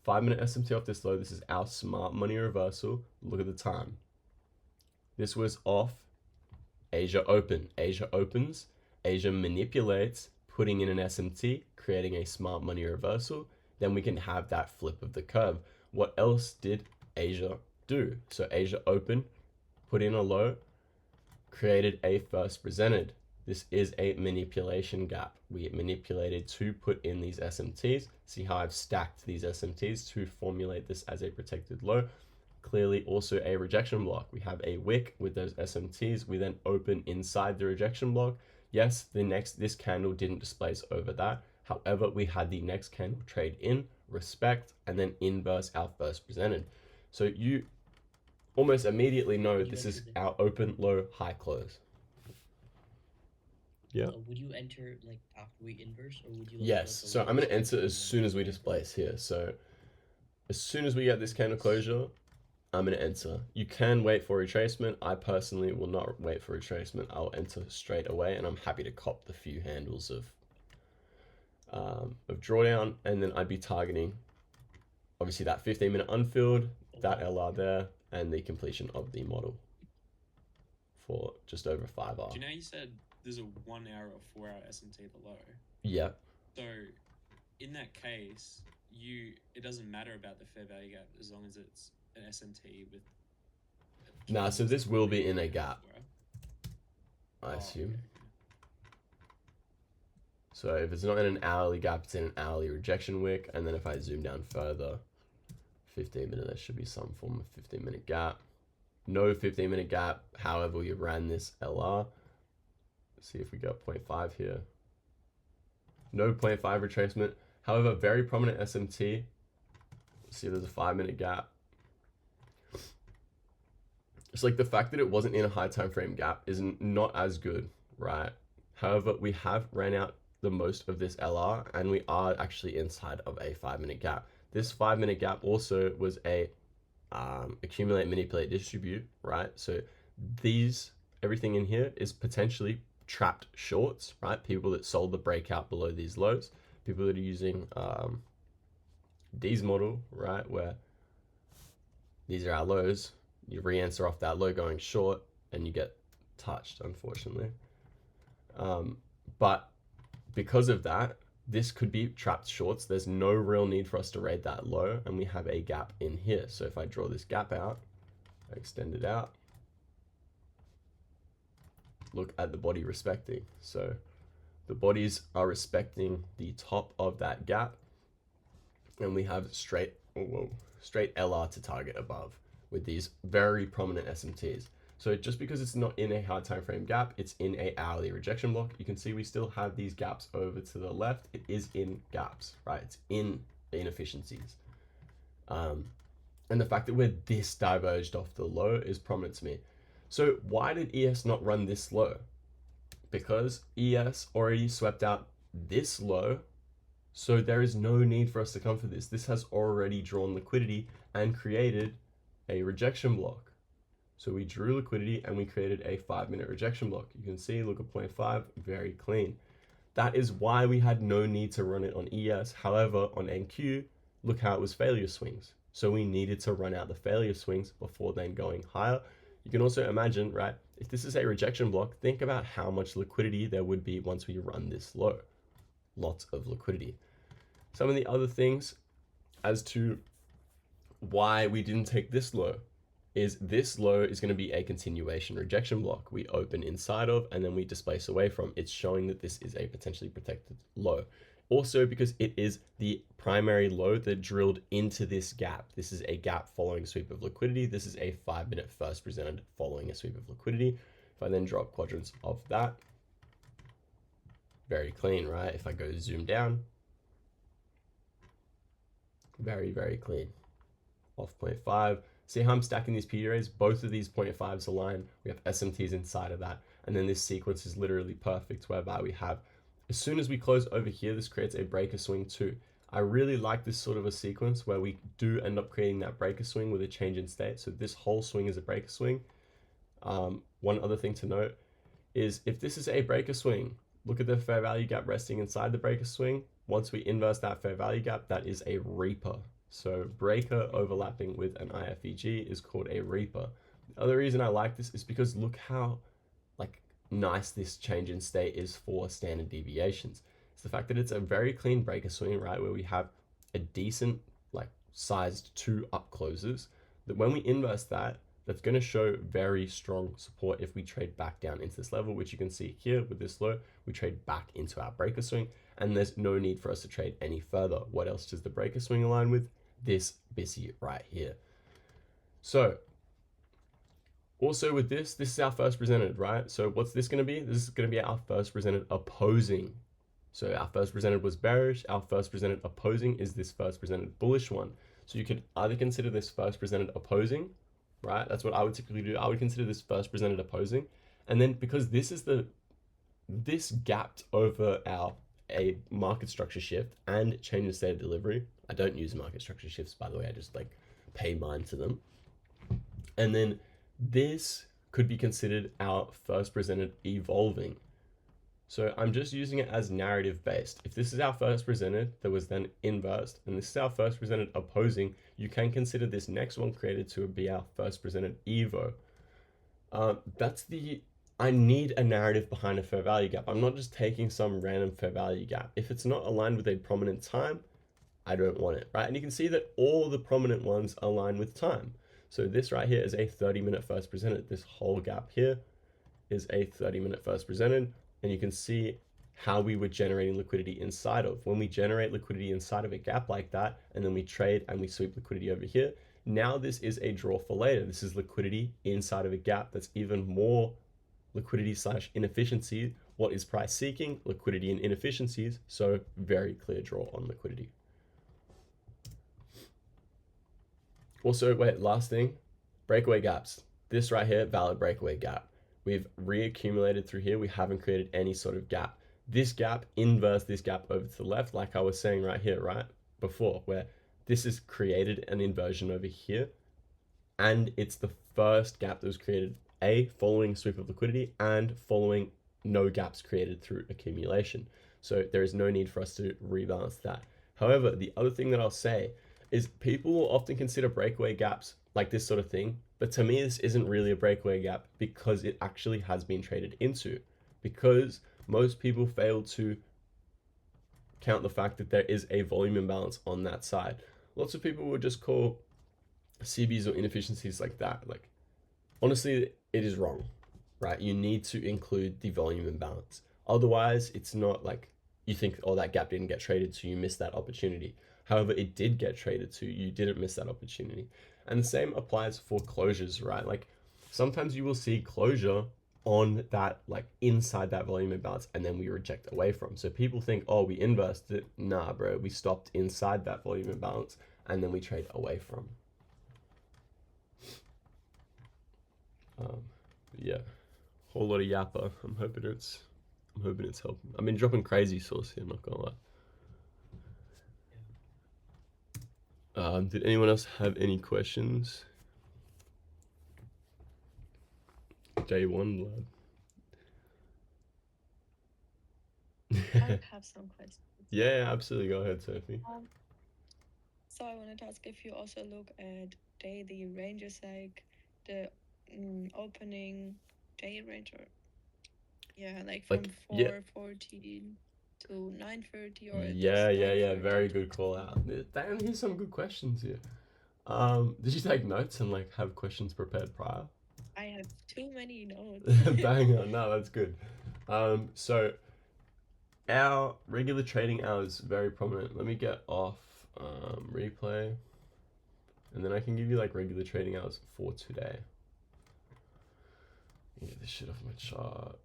5-minute SMT off this low. This is our smart money reversal. Look at the time. This was off Asia open. Asia opens. Asia manipulates, putting in an SMT, creating a smart money reversal. Then we can have that flip of the curve. What else did Asia do? So Asia open, put in a low, created a first presented. This is a manipulation gap. We manipulated to put in these SMTs. See how I've stacked these SMTs to formulate this as a protected low. Clearly also a rejection block. We have a wick with those SMTs. We then open inside the rejection block. Yes, this candle didn't displace over that. However, we had the next candle trade in, respect, and then inverse our first presented. So you almost immediately know this is our open, low, high close. Yeah. Would you enter like after we inverse, or would you? Yes. So I'm going to enter as soon as we displace here. So as soon as we get this candle closure, I'm going to enter. You can wait for retracement. I personally will not wait for retracement. I'll enter straight away, and I'm happy to cop the few handles of drawdown, and then I'd be targeting obviously that 15-minute unfilled, that LR there, and the completion of the model for just over 5R. Do you know you said there's a 1 hour or 4 hour SMT below? Yeah. So in that case, it doesn't matter about the fair value gap as long as it's an SMT with. Nah, so this will be in a gap, I assume. Okay. So if it's not in an hourly gap, it's in an hourly rejection wick. And then if I zoom down further, 15-minute, there should be some form of 15-minute gap. No 15-minute gap, however we ran this LR. Let's see if we got 0.5 here. No 0.5 retracement. However, very prominent SMT. Let's see if there's a 5-minute gap. It's like the fact that it wasn't in a high time frame gap is not as good, right? However, we have ran out the most of this LR and we are actually inside of a 5-minute gap. This 5-minute gap also was a accumulate, manipulate, distribute, right? So everything in here is potentially trapped shorts, right? People that sold the breakout below these lows, people that are using D's model, right? Where these are our lows, you re-answer off that low going short and you get touched, unfortunately. But because of that, this could be trapped shorts. There's no real need for us to raid that low, and we have a gap in here. So if I draw this gap out, I extend it out, look at the body respecting. So the bodies are respecting the top of that gap, and we have straight LR to target above with these very prominent SMTs. So just because it's not in a high time frame gap, it's in a hourly rejection block. You can see we still have these gaps over to the left. It is in gaps, right? It's in inefficiencies. And the fact that we're this diverged off the low is prominent to me. So why did ES not run this low? Because ES already swept out this low. So there is no need for us to come for this. This has already drawn liquidity and created a rejection block. So we drew liquidity and we created a 5-minute rejection block. You can see, look at 0.5, very clean. That is why we had no need to run it on ES. However, on NQ, look how it was failure swings. So we needed to run out the failure swings before then going higher. You can also imagine, right, if this is a rejection block, think about how much liquidity there would be once we run this low. Lots of liquidity. Some of the other things as to why we didn't take this low is this low is going to be a continuation rejection block. We open inside of and then we displace away from. It's showing that this is a potentially protected low. Also because it is the primary low that drilled into this gap. This is a gap following a sweep of liquidity. This is a 5-minute first presented following a sweep of liquidity. If I then draw up quadrants of that, very clean, right? If I go zoom down, very, very clean. Off 0.5. See how I'm stacking these PE rays? Both of these 0.5s align. We have SMTs inside of that. And then this sequence is literally perfect, whereby we have, as soon as we close over here, this creates a breaker swing too. I really like this sort of a sequence where we do end up creating that breaker swing with a change in state. So this whole swing is a breaker swing. One other thing to note is if this is a breaker swing, look at the fair value gap resting inside the breaker swing. Once we inverse that fair value gap, that is a reaper. So breaker overlapping with an IFEG is called a reaper. The other reason I like this is because look how nice this change in state is for standard deviations. It's the fact that it's a very clean breaker swing, right? Where we have a decent sized 2 up closes, that when we inverse that, that's going to show very strong support if we trade back down into this level, which you can see here with this low, we trade back into our breaker swing, and there's no need for us to trade any further. What else does the breaker swing align with? This BISI right here. So also with this is our first presented, right? So what's this going to be? This is going to be our first presented opposing. So our first presented was bearish. Our first presented opposing is this first presented bullish one. So you could either consider this first presented opposing, right? That's what I would typically do. I would consider this first presented opposing. And then because this gapped over a market structure shift and change in state of delivery. I don't use market structure shifts, by the way. I just pay mind to them. And then this could be considered our first presented evolving. So I'm just using it as narrative based. If this is our first presented that was then inversed, and this is our first presented opposing, you can consider this next one created to be our first presented evo. I need a narrative behind a fair value gap. I'm not just taking some random fair value gap. If it's not aligned with a prominent time, I don't want it, right? And you can see that all the prominent ones align with time. So this right here is a 30-minute first presented. This whole gap here is a 30-minute first presented. And you can see how we were generating liquidity inside of. When we generate liquidity inside of a gap like that, and then we trade and we sweep liquidity over here, now this is a draw for later. This is liquidity inside of a gap that's even more liquidity / inefficiency. What is price seeking? Liquidity and inefficiencies. So very clear draw on liquidity. Also, wait, last thing, breakaway gaps. This right here, valid breakaway gap. We've reaccumulated through here. We haven't created any sort of gap. This gap, inverse this gap over to the left, like I was saying right here, right before, where this has created an inversion over here. And it's the first gap that was created, following sweep of liquidity and following no gaps created through accumulation. So there is no need for us to rebalance that. However, the other thing that I'll say is people will often consider breakaway gaps like this sort of thing, but to me this isn't really a breakaway gap because it actually has been traded into, because most people fail to count the fact that there is a volume imbalance on that side. Lots of people would just call CBs or inefficiencies like that. Like, honestly, it is wrong, right? You need to include the volume imbalance. Otherwise, it's not like you think, oh, that gap didn't get traded, so you missed that opportunity. However, it did get traded to, you didn't miss that opportunity. And the same applies for closures, right? Like sometimes you will see closure on that, like inside that volume imbalance, and then we reject away from. So people think, oh, we inversed it. Nah, bro, we stopped inside that volume imbalance and then we trade away from. Yeah, whole lot of yapper. I'm hoping it's helping. I've been dropping crazy sauce here, I'm not gonna lie. Did anyone else have any questions? Day one, lad. I have some questions. Yeah, absolutely. Go ahead, Sophie. So I wanted to ask if you also look at daily ranges, like the opening day range, or like from 4:14 to 9:30, or yeah. Very good call out. Damn, here's some good questions here. Did you take notes and like have questions prepared prior? I have too many notes. Bang on, no, that's good. So our regular trading hours very prominent. Let me get off replay, and then I can give you like regular trading hours for today. Get this shit off my chart.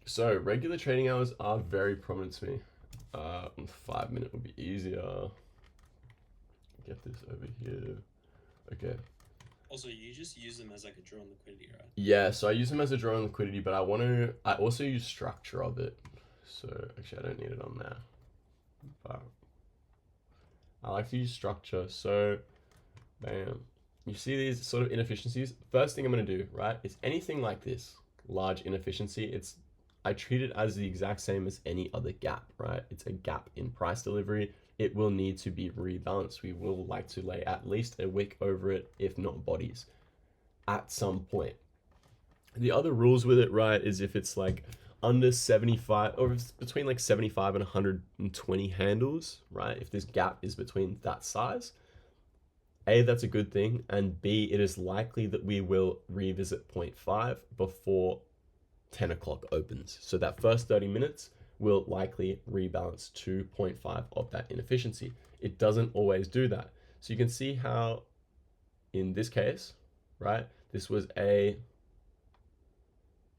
So regular trading hours are very prominent to me. 5 minute would be easier. Get this over here. Okay. Also, you just use them as like a draw on liquidity, right? Yeah, so I use them as a draw on liquidity, but I also use structure of it. So actually I don't need it on there. But I like to use structure. So bam. You see these sort of inefficiencies? First thing I'm gonna do, right, is anything like this, large inefficiency, I treat it as the exact same as any other gap, right? It's a gap in price delivery. It will need to be rebalanced. We will like to lay at least a wick over it, if not bodies, at some point. The other rules with it, right, is if it's like under 75, or if it's between like 75 and 120 handles, right? If this gap is between that size, A, that's a good thing, and B, it is likely that we will revisit 0.5 before 10 o'clock opens. So that first 30 minutes will likely rebalance to 0.5 of that inefficiency. It doesn't always do that. So you can see how in this case, right, this was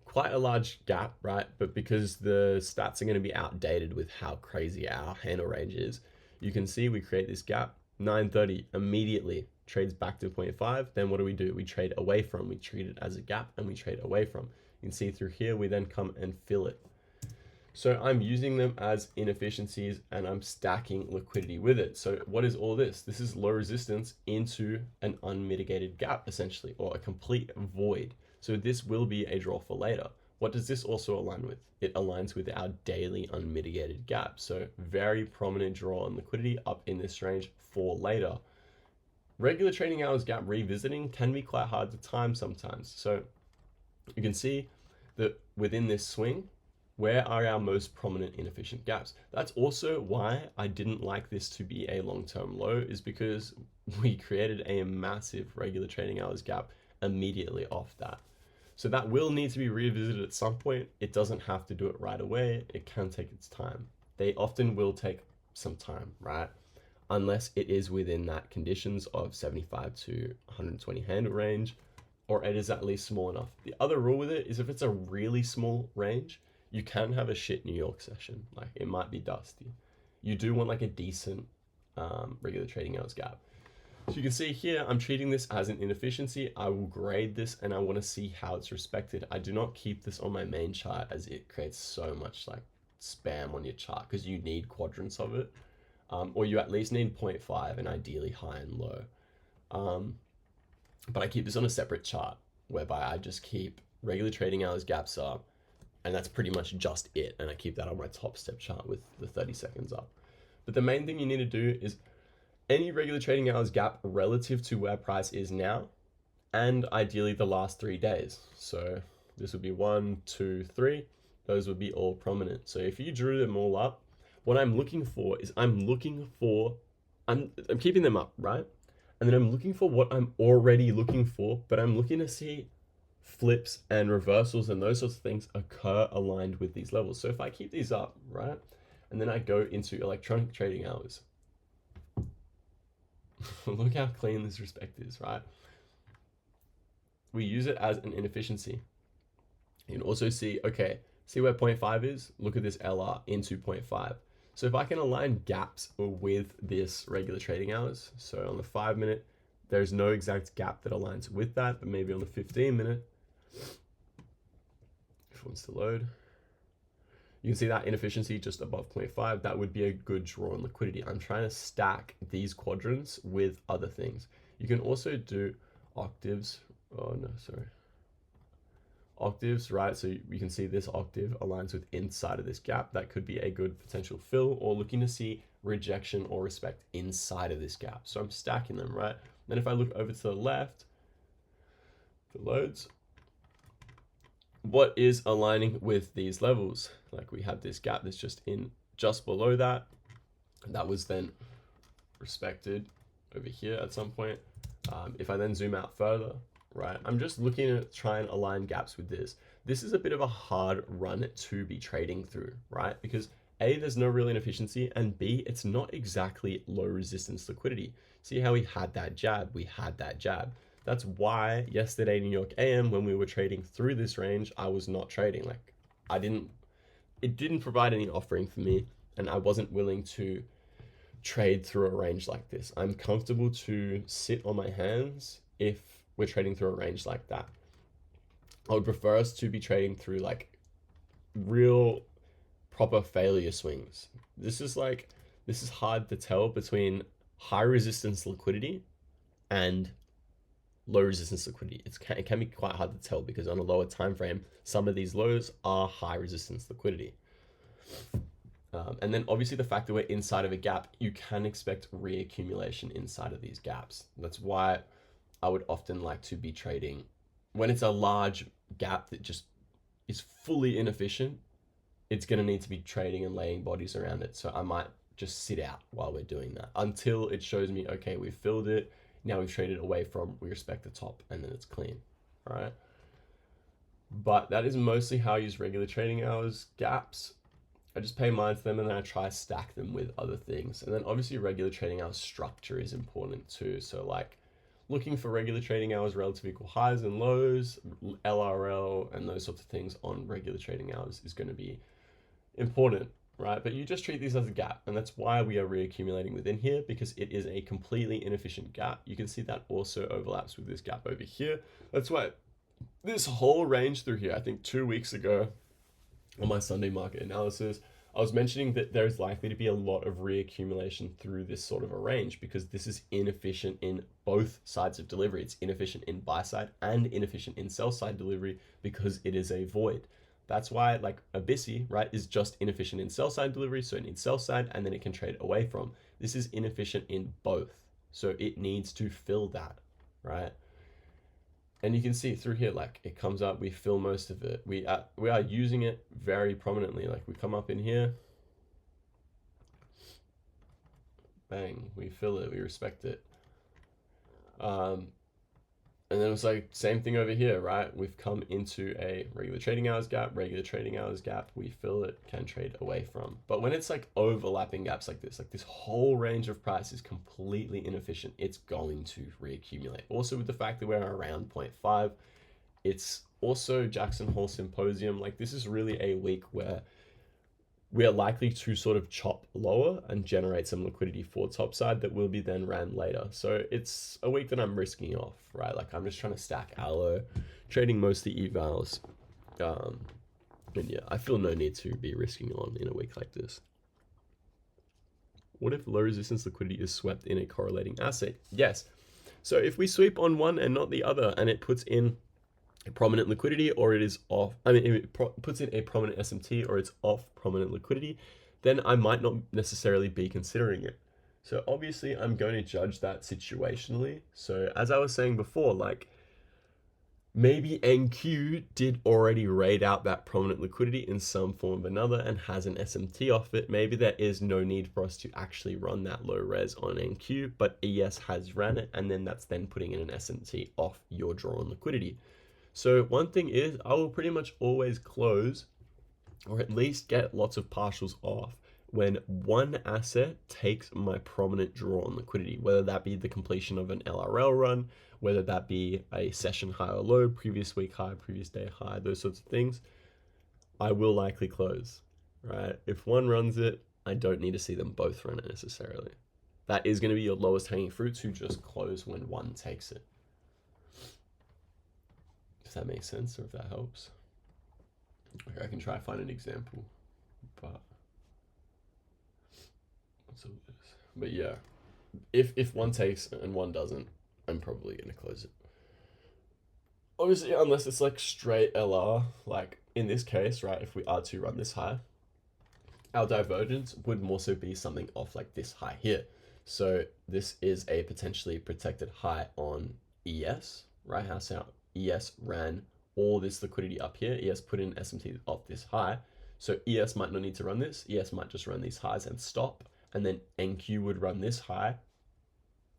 quite a large gap, right? But because the stats are going to be outdated with how crazy our handle range is, you can see we create this gap, 9:30 immediately trades back to 0.5. Then what do? We trade away from. We treat it as a gap and we trade away from. You can see through here, we then come and fill it. So I'm using them as inefficiencies and I'm stacking liquidity with it. So what is all this? This is low resistance into an unmitigated gap, essentially, or a complete void. So this will be a draw for later. What does this also align with? It aligns with our daily unmitigated gap. So very prominent draw on liquidity up in this range for later. Regular trading hours gap revisiting can be quite hard to time sometimes. So you can see that within this swing, where are our most prominent inefficient gaps? That's also why I didn't like this to be a long-term low, is because we created a massive regular trading hours gap immediately off that. So that will need to be revisited at some point. It doesn't have to do it right away. It can take its time. They often will take some time, right? Unless it is within that conditions of 75 to 120 handle range, or it is at least small enough. The other rule with it is if it's a really small range, you can have a shit New York session. Like it might be dusty. You do want like a decent regular trading hours gap. So you can see here, I'm treating this as an inefficiency. I will grade this and I want to see how it's respected. I do not keep this on my main chart as it creates so much like spam on your chart because you need quadrants of it. Or you at least need 0.5 and ideally high and low. But I keep this on a separate chart whereby I just keep regular trading hours gaps up, and that's pretty much just it. And I keep that on my top step chart with the 30 seconds up. But the main thing you need to do is any regular trading hours gap relative to where price is now, and ideally the last 3 days. So this would be 1, 2, 3. Those would be all prominent. So if you drew them all up, what I'm looking for is I'm keeping them up, right? And then I'm looking for what I'm already looking for, but I'm looking to see flips and reversals and those sorts of things occur aligned with these levels. So if I keep these up, right? And then I go into electronic trading hours. Look how clean this respect is, right? We use it as an inefficiency. You can also see, okay, see where 0.5 is? Look at this LR into 0.5. So if I can align gaps with this regular trading hours, so on the 5 minute, there's no exact gap that aligns with that, but maybe on the 15 minute, if it wants to load, you can see that inefficiency just above 0.5. That would be a good draw on liquidity. I'm trying to stack these quadrants with other things. You can also do octaves. Oh no, sorry. Octaves, right? So you can see this octave aligns with inside of this gap. That could be a good potential fill, or looking to see rejection or respect inside of this gap. So I'm stacking them, right? Then if I look over to the left, the loads, what is aligning with these levels? Like we have this gap that's just below that. That was then respected over here at some point. If I then zoom out further, right, I'm just looking to try and align gaps with this. This is a bit of a hard run to be trading through, right? Because A, there's no real inefficiency, and B, it's not exactly low resistance liquidity. See how we had that jab? We had that jab. That's why yesterday New York AM, when we were trading through this range, I was not trading. Like it didn't provide any offering for me, and I wasn't willing to trade through a range like this. I'm comfortable to sit on my hands if we're trading through a range like that. I would prefer us to be trading through like real proper failure swings. This is hard to tell between high resistance liquidity and low resistance liquidity. It can be quite hard to tell because on a lower time frame, some of these lows are high resistance liquidity. And then obviously the fact that we're inside of a gap, you can expect reaccumulation inside of these gaps. That's why I would often like to be trading when it's a large gap that just is fully inefficient. It's going to need to be trading and laying bodies around it. So I might just sit out while we're doing that until it shows me, okay, we've filled it. Now we've traded away from, we respect the top, and then it's clean. All right. But that is mostly how I use regular trading hours gaps. I just pay mind to them and then I try to stack them with other things. And then obviously regular trading hours structure is important too. So like looking for regular trading hours relative equal highs and lows, LRL, and those sorts of things on regular trading hours is going to be important, right? But you just treat these as a gap, and that's why we are reaccumulating within here, because it is a completely inefficient gap. You can see that also overlaps with this gap over here. That's why this whole range through here, I think 2 weeks ago on my Sunday market analysis, I was mentioning that there's likely to be a lot of reaccumulation through this sort of a range because this is inefficient in both sides of delivery. It's inefficient in buy side and inefficient in sell side delivery because it is a void. That's why like a BISI, right, is just inefficient in sell side delivery. So it needs sell side and then it can trade away from. This is inefficient in both. So it needs to fill that, right? And you can see through here, like it comes up, we fill most of it. We are using it very prominently. Like we come up in here, bang, we fill it, we respect it. And And then it's like same thing over here, right? We've come into a regular trading hours gap, we fill it, can trade away from. But when it's like overlapping gaps like this whole range of price is completely inefficient. It's going to reaccumulate. Also with the fact that we're around 0.5, it's also Jackson Hole Symposium. Like this is really a week where we are likely to sort of chop lower and generate some liquidity for topside that will be then ran later. So it's a week that I'm risking off, right? Like I'm just trying to stack allo, trading mostly evals. And yeah, I feel no need to be risking on in a week like this. What if low resistance liquidity is swept in a correlating asset? Yes. So if we sweep on one and not the other, and it puts in a prominent liquidity or it is off, I mean, if it puts in a prominent SMT or it's off prominent liquidity, then I might not necessarily be considering it. So obviously I'm going to judge that situationally. So as I was saying before, like maybe NQ did already raid out that prominent liquidity in some form or another and has an SMT off it. Maybe there is no need for us to actually run that low res on NQ, but ES has ran it, and then that's then putting in an SMT off your drawn liquidity. So one thing is I will pretty much always close or at least get lots of partials off when one asset takes my prominent draw on liquidity, whether that be the completion of an LRL run, whether that be a session high or low, previous week high, previous day high, those sorts of things, I will likely close, right? If one runs it, I don't need to see them both run it necessarily. That is going to be your lowest hanging fruit to just close when one takes it. If that makes sense or if that helps. Okay, I can try to find an example, but but yeah, if one takes and one doesn't, I'm probably gonna close it. Obviously, unless it's like straight LR, like in this case, right? If we are to run this high, our divergence would more so be something off like this high here. So this is a potentially protected high on ES, right? How so ES ran all this liquidity up here. ES put in SMT off this high. So ES might not need to run this. ES might just run these highs and stop. And then NQ would run this high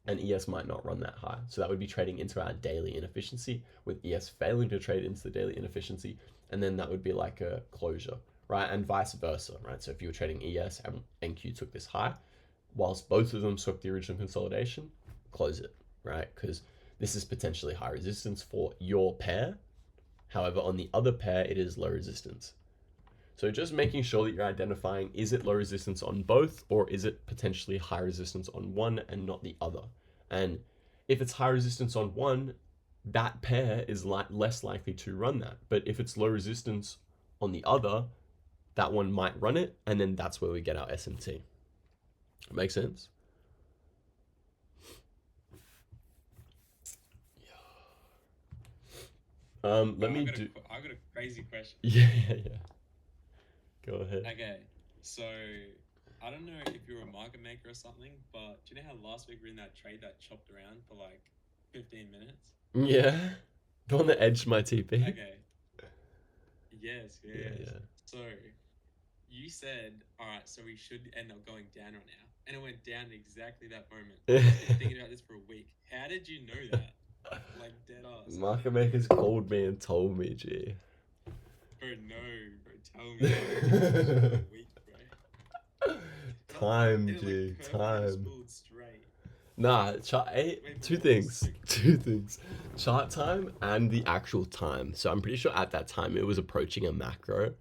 and ES might not run that high. So that would be trading into our daily inefficiency with ES failing to trade into the daily inefficiency. And then that would be like a closure, right? And vice versa, right? So if you were trading ES and NQ took this high, whilst both of them took the original consolidation, close it, right? Because this is potentially high resistance for your pair. However, on the other pair, it is low resistance. So just making sure that you're identifying, is it low resistance on both, or is it potentially high resistance on one and not the other? And if it's high resistance on one, that pair is less likely to run that. But if it's low resistance on the other, that one might run it, and then that's where we get our SMT. Make sense? Let me do. I got a crazy question. Yeah. Go ahead. Okay, so I don't know if you're a market maker or something, but do you know how last week we were in that trade that chopped around for like 15 minutes? Yeah. The one that edged my TP. Okay. Yes. Yeah. So you said, all right, so we should end up going down right now, and it went down at exactly that moment. I've been thinking about this for a week. How did you know that? Like dead ass. Market makers called me and told me, G. Bro, no, bro, tell me. For a week, bro. Time, It, G. like, Time. straight. Nah, two things. Chart time and the actual time. So I'm pretty sure at that time it was approaching a macro.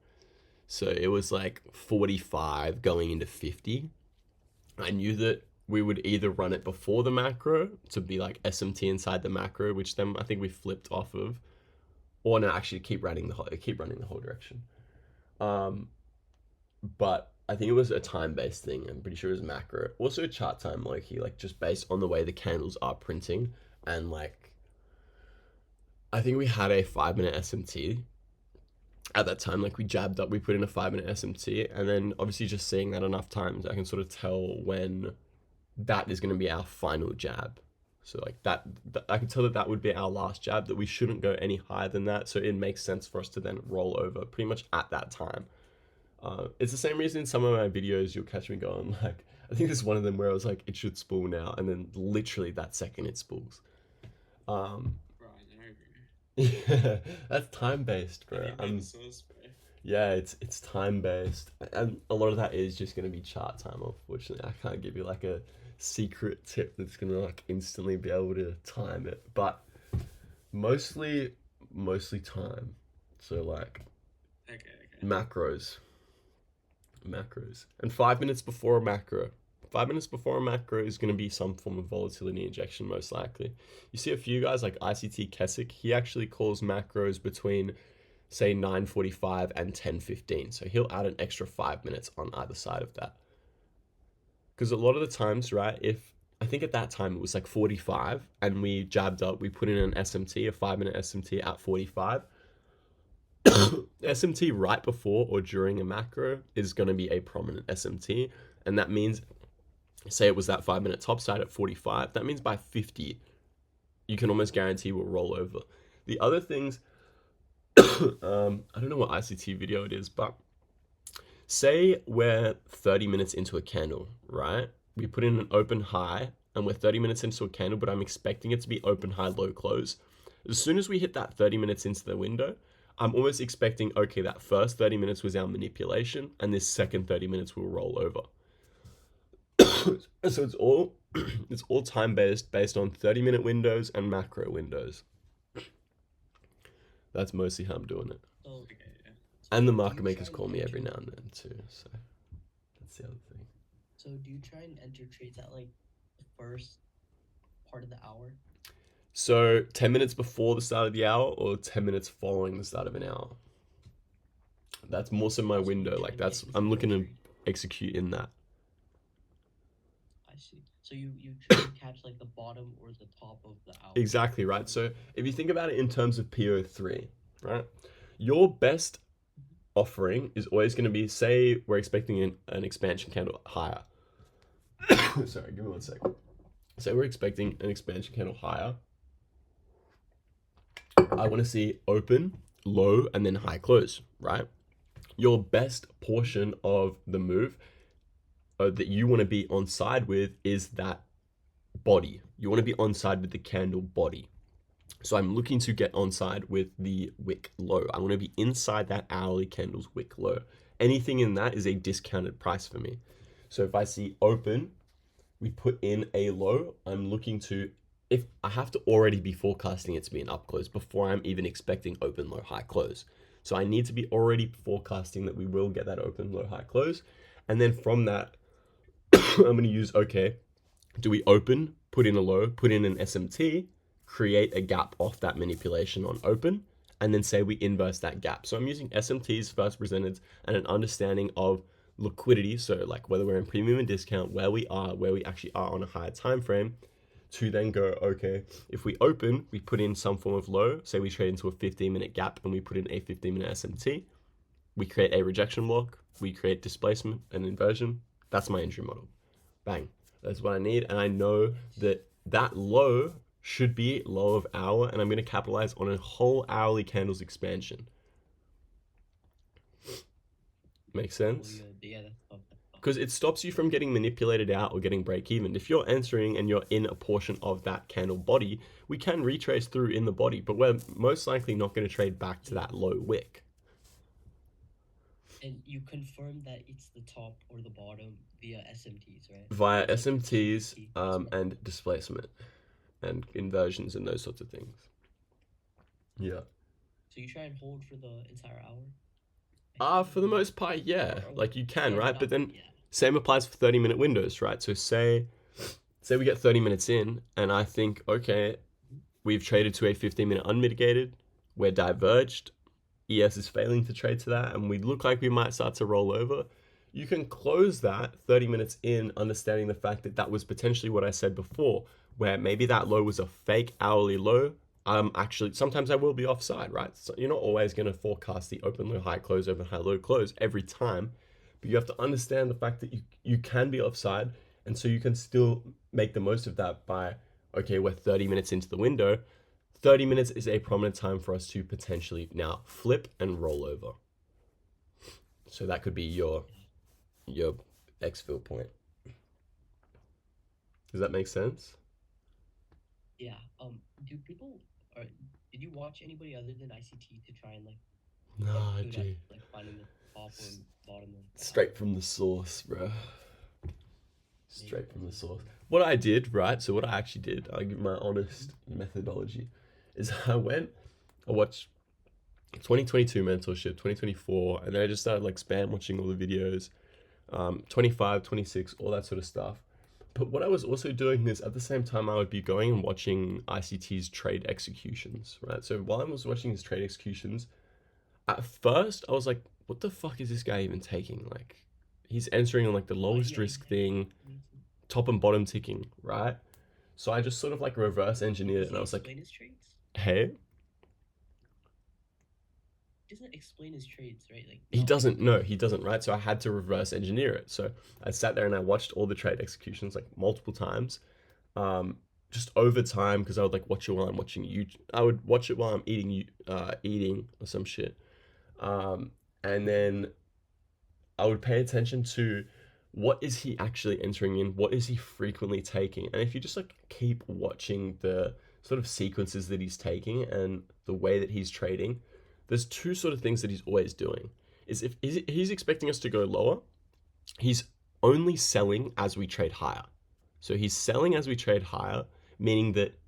So it was like 45 going into 50. I knew that we would either run it before the macro to be like SMT inside the macro, which then I think we flipped off of, or no, actually keep running the whole direction. But I think it was a time-based thing. I'm pretty sure it was macro. Also chart time, low-key, like just based on the way the candles are printing. And like, I think we had a 5-minute SMT at that time. Like we jabbed up, we put in a 5-minute SMT, and then obviously just seeing that enough times, I can sort of tell when that is going to be our final jab. So like that I can tell that would be our last jab, that we shouldn't go any higher than that. So it makes sense for us to then roll over pretty much at that time. It's the same reason in some of my videos you'll catch me going like, I think there's one of them where I was like, it should spool now, and then literally that second it spools. Right, Yeah, that's time based, Have bro. you made the source, bro? Yeah, it's time based, and a lot of that is just gonna be chart time. Unfortunately, I can't give you like a secret tip that's gonna like instantly be able to time it, but mostly time. So like Okay. macros, and 5 minutes before a macro. 5 minutes before a macro is going to be some form of volatility injection, most likely. You see a few guys like ICT Keswick, he actually calls macros between, say, 9:45 and 10:15. So he'll add an extra 5 minutes on either side of that. Because a lot of the times, right, if I think at that time it was like 45 and we jabbed up, we put in an SMT, a 5 minute SMT at 45. SMT right before or during a macro is going to be a prominent SMT. And that means, say it was that 5 minute top side at 45, that means by 50, you can almost guarantee will roll over. The other things, I don't know what ICT video it is, but say we're 30 minutes into a candle, right? We put in an open high and we're 30 minutes into a candle, but I'm expecting it to be open high, low close. As soon as we hit that 30 minutes into the window, I'm almost expecting, okay, that first 30 minutes was our manipulation and this second 30 minutes will roll over. So it's all time based on 30-minute windows and macro windows. That's mostly how I'm doing it. Okay, yeah. And the do market you makers try call and me every enter- now and then too. So that's the other thing. So do you try and enter trades at like the first part of the hour? So 10 minutes before the start of the hour or 10 minutes following the start of an hour? That's more so my That's when you window. try Like and that's execute I'm that looking to trade. execute in that. I see. So you try and catch like the bottom or the top of the hour. Exactly, right? So if you think about it in terms of PO3, right? Your best offering is always going to be, say we're expecting an expansion candle higher. Sorry, give me 1 second. Say we're expecting an expansion candle higher. I want to see open, low, and then high close, right? Your best portion of the move that you want to be on side with is that body. You want to be on side with the candle body. So I'm looking to get on side with the wick low. I want to be inside that hourly candle's wick low. Anything in that is a discounted price for me. So if I see open, we put in a low, I'm looking to, if I have to already be forecasting it to be an up close before I'm even expecting open, low, high close. So I need to be already forecasting that we will get that open, low, high close. And then from that, I'm going to use, okay, do we open, put in a low, put in an SMT, create a gap off that manipulation on open, and then say we inverse that gap. So I'm using SMTs, first presented, and an understanding of liquidity, so like whether we're in premium and discount, where we actually are on a higher time frame, to then go, okay, if we open, we put in some form of low, say we trade into a 15-minute gap and we put in a 15-minute SMT, we create a rejection block, we create displacement and inversion. That's my entry model. Bang. That's what I need. And I know that that low should be low of hour, and I'm going to capitalize on a whole hourly candles expansion. Makes sense? Yeah, that's tough. Because it stops you from getting manipulated out or getting break even. If you're entering and you're in a portion of that candle body, we can retrace through in the body, but we're most likely not going to trade back to that low wick. And you confirm that it's the top or the bottom via SMTs, right? Via It's like SMTs displacement. and displacement and inversions and those sorts of things. Yeah. So you try and hold for the entire hour? For the most part, yeah. Like you can, right? But then Yeah. same applies for 30-minute windows, right? So say we get 30 minutes in and I think, okay, we've traded to a 15-minute unmitigated, we're diverged, ES is failing to trade to that, and we look like we might start to roll over. You can close that 30 minutes in, understanding the fact that that was potentially what I said before, where maybe that low was a fake hourly low. Actually, sometimes I will be offside, right? So you're not always going to forecast the open low high close, open high low close every time, but you have to understand the fact that you can be offside, and so you can still make the most of that by, okay, we're 30 minutes into the window. 30 minutes is a prominent time for us to potentially now flip and roll over. So that could be your exfil point. Does that make sense? Yeah. Do people or Did you watch anybody other than ICT to try and like Nah, get good at G. like finding the top or bottom of the Straight from the source, bro. Straight from the source. What I did, right? So what I actually did, I'll give my honest methodology, is I watched 2022 mentorship, 2024, and then I just started like spam watching all the videos, 25, 26, all that sort of stuff. But what I was also doing is at the same time I would be going and watching ICT's trade executions, right? So while I was watching his trade executions, at first I was like, what the fuck is this guy even taking? Like, he's entering on like the lowest risk thing, top and bottom ticking, right? So I just sort of like reverse engineered it, and I was like, his trades? hey, He doesn't explain his trades, right? Like he doesn't, no, he doesn't, right? So I had to reverse engineer it. So I sat there and I watched all the trade executions like multiple times, just over time, because I would like watch it while I'm watching YouTube. I would watch it while I'm eating or some shit, and then I would pay attention to what is he actually entering in, what is he frequently taking, and if you just like keep watching the sort of sequences that he's taking and the way that he's trading, there's two sort of things that he's always doing. Is if he's expecting us to go lower, he's only selling as we trade higher. So he's selling as we trade higher, meaning that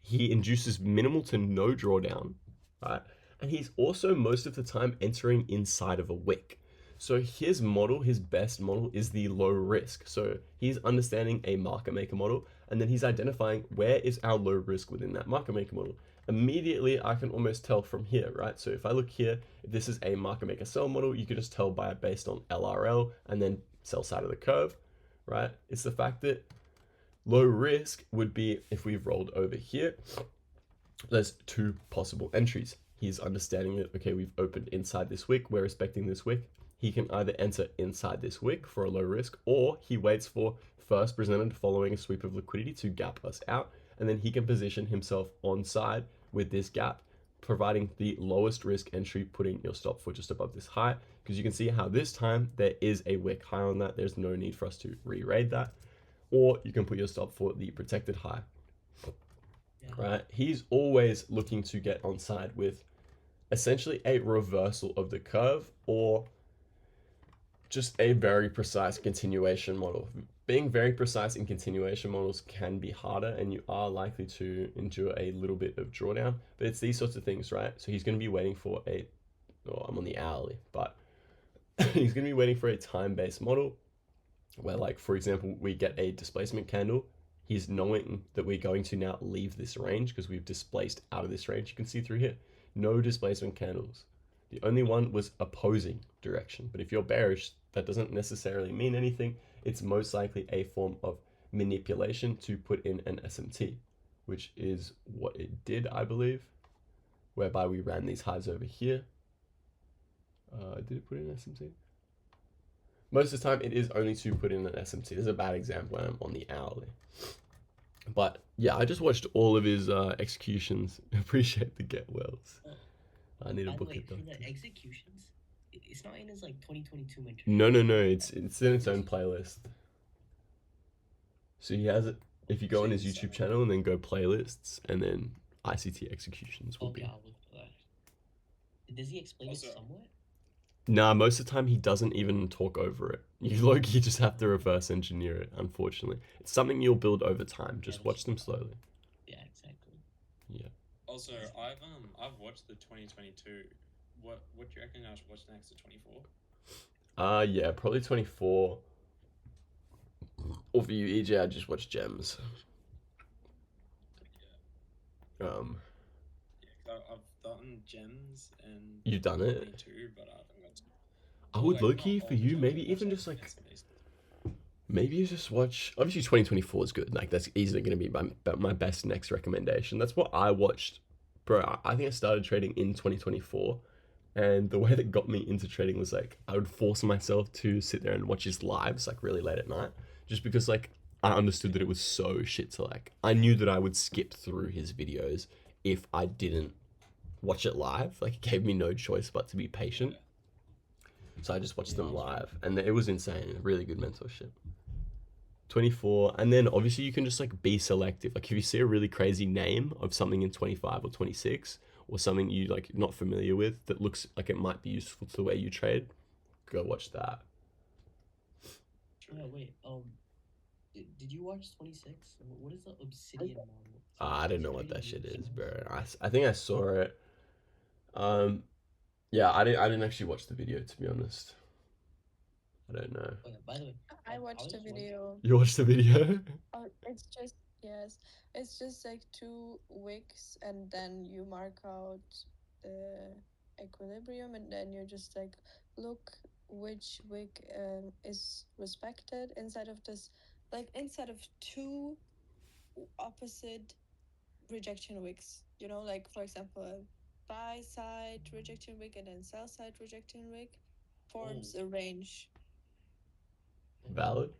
he induces minimal to no drawdown, right? And he's also most of the time entering inside of a wick. So his model, his best model, is the low risk. So he's understanding a market maker model, and then he's identifying where is our low risk within that market maker model. Immediately, I can almost tell from here, right? So if I look here, if this is a market maker sell model, you can just tell by based on LRL and then sell side of the curve, right? It's the fact that low risk would be if we've rolled over here, there's two possible entries. He's understanding that, okay, we've opened inside this wick, we're respecting this wick. He can either enter inside this wick for a low risk, or he waits for first presented following a sweep of liquidity to gap us out, and then he can position himself on side with this gap, providing the lowest risk entry, putting your stop for just above this high, because you can see how this time there is a wick high on that. There's no need for us to re-raid that, or you can put your stop for the protected high, right? He's always looking to get on side with essentially a reversal of the curve, or just a very precise continuation model. Being very precise in continuation models can be harder, and you are likely to endure a little bit of drawdown, but it's these sorts of things, right? So he's going to be waiting for I'm on the hourly, but he's going to be waiting for a time-based model where, like, for example, we get a displacement candle. He's knowing that we're going to now leave this range because we've displaced out of this range. You can see through here, no displacement candles. The only one was opposing direction. But if you're bearish, that doesn't necessarily mean anything. It's most likely a form of manipulation to put in an SMT, which is what it did, I believe, whereby we ran these highs over here. Did it put in an SMT? Most of the time, it is only to put in an SMT. There's a bad example when I'm on the hourly. But yeah, I just watched all of his executions. Appreciate the get wells. I need a book it though. For the executions, it's not in his like 2022 mentor. No. It's in its own playlist. So he has it. If you go on his YouTube channel and then go playlists, and then ICT executions will be. I'll look for that. Does he explain it somewhat? Nah, most of the time he doesn't even talk over it. You just have to reverse engineer it, unfortunately. It's something you'll build over time. Just watch them slowly. Yeah, exactly. Yeah. Also, I've watched the 2022. What do you reckon I should watch next to 24? Yeah, probably 24. Or for you, EJ, I just watch Gems. Yeah, I've done Gems and You've done it? 22, but I haven't got to. I would low-key for you, maybe even just like, maybe you just watch, obviously 2024 is good, like that's easily going to be my best next recommendation. That's what I watched, bro. I think I started trading in 2024, and the way that got me into trading was like, I would force myself to sit there and watch his lives like really late at night, just because like, I understood that it was so shit to like, I knew that I would skip through his videos if I didn't watch it live. Like, it gave me no choice but to be patient. So I just watched them live, and it was insane. Really good mentorship. 24, and then obviously you can just like be selective. Like if you see a really crazy name of something in 25 or 26, or something you like not familiar with that looks like it might be useful to the way you trade, go watch that. Yeah, wait. Did you watch 26? What is the obsidian model? I don't know what that shit is, bro. I think I saw it. Yeah, I didn't actually watch the video, to be honest. I don't know. Oh, yeah, by the way, I watched the video. You watched the video? It's just, yes, it's just like 2 wicks, and then you mark out the equilibrium, and then you just like look which wick is respected inside of this, like inside of 2 opposite rejection wicks. You know, like for example, a buy side rejection wick and then sell side rejection wick forms a range. Valid.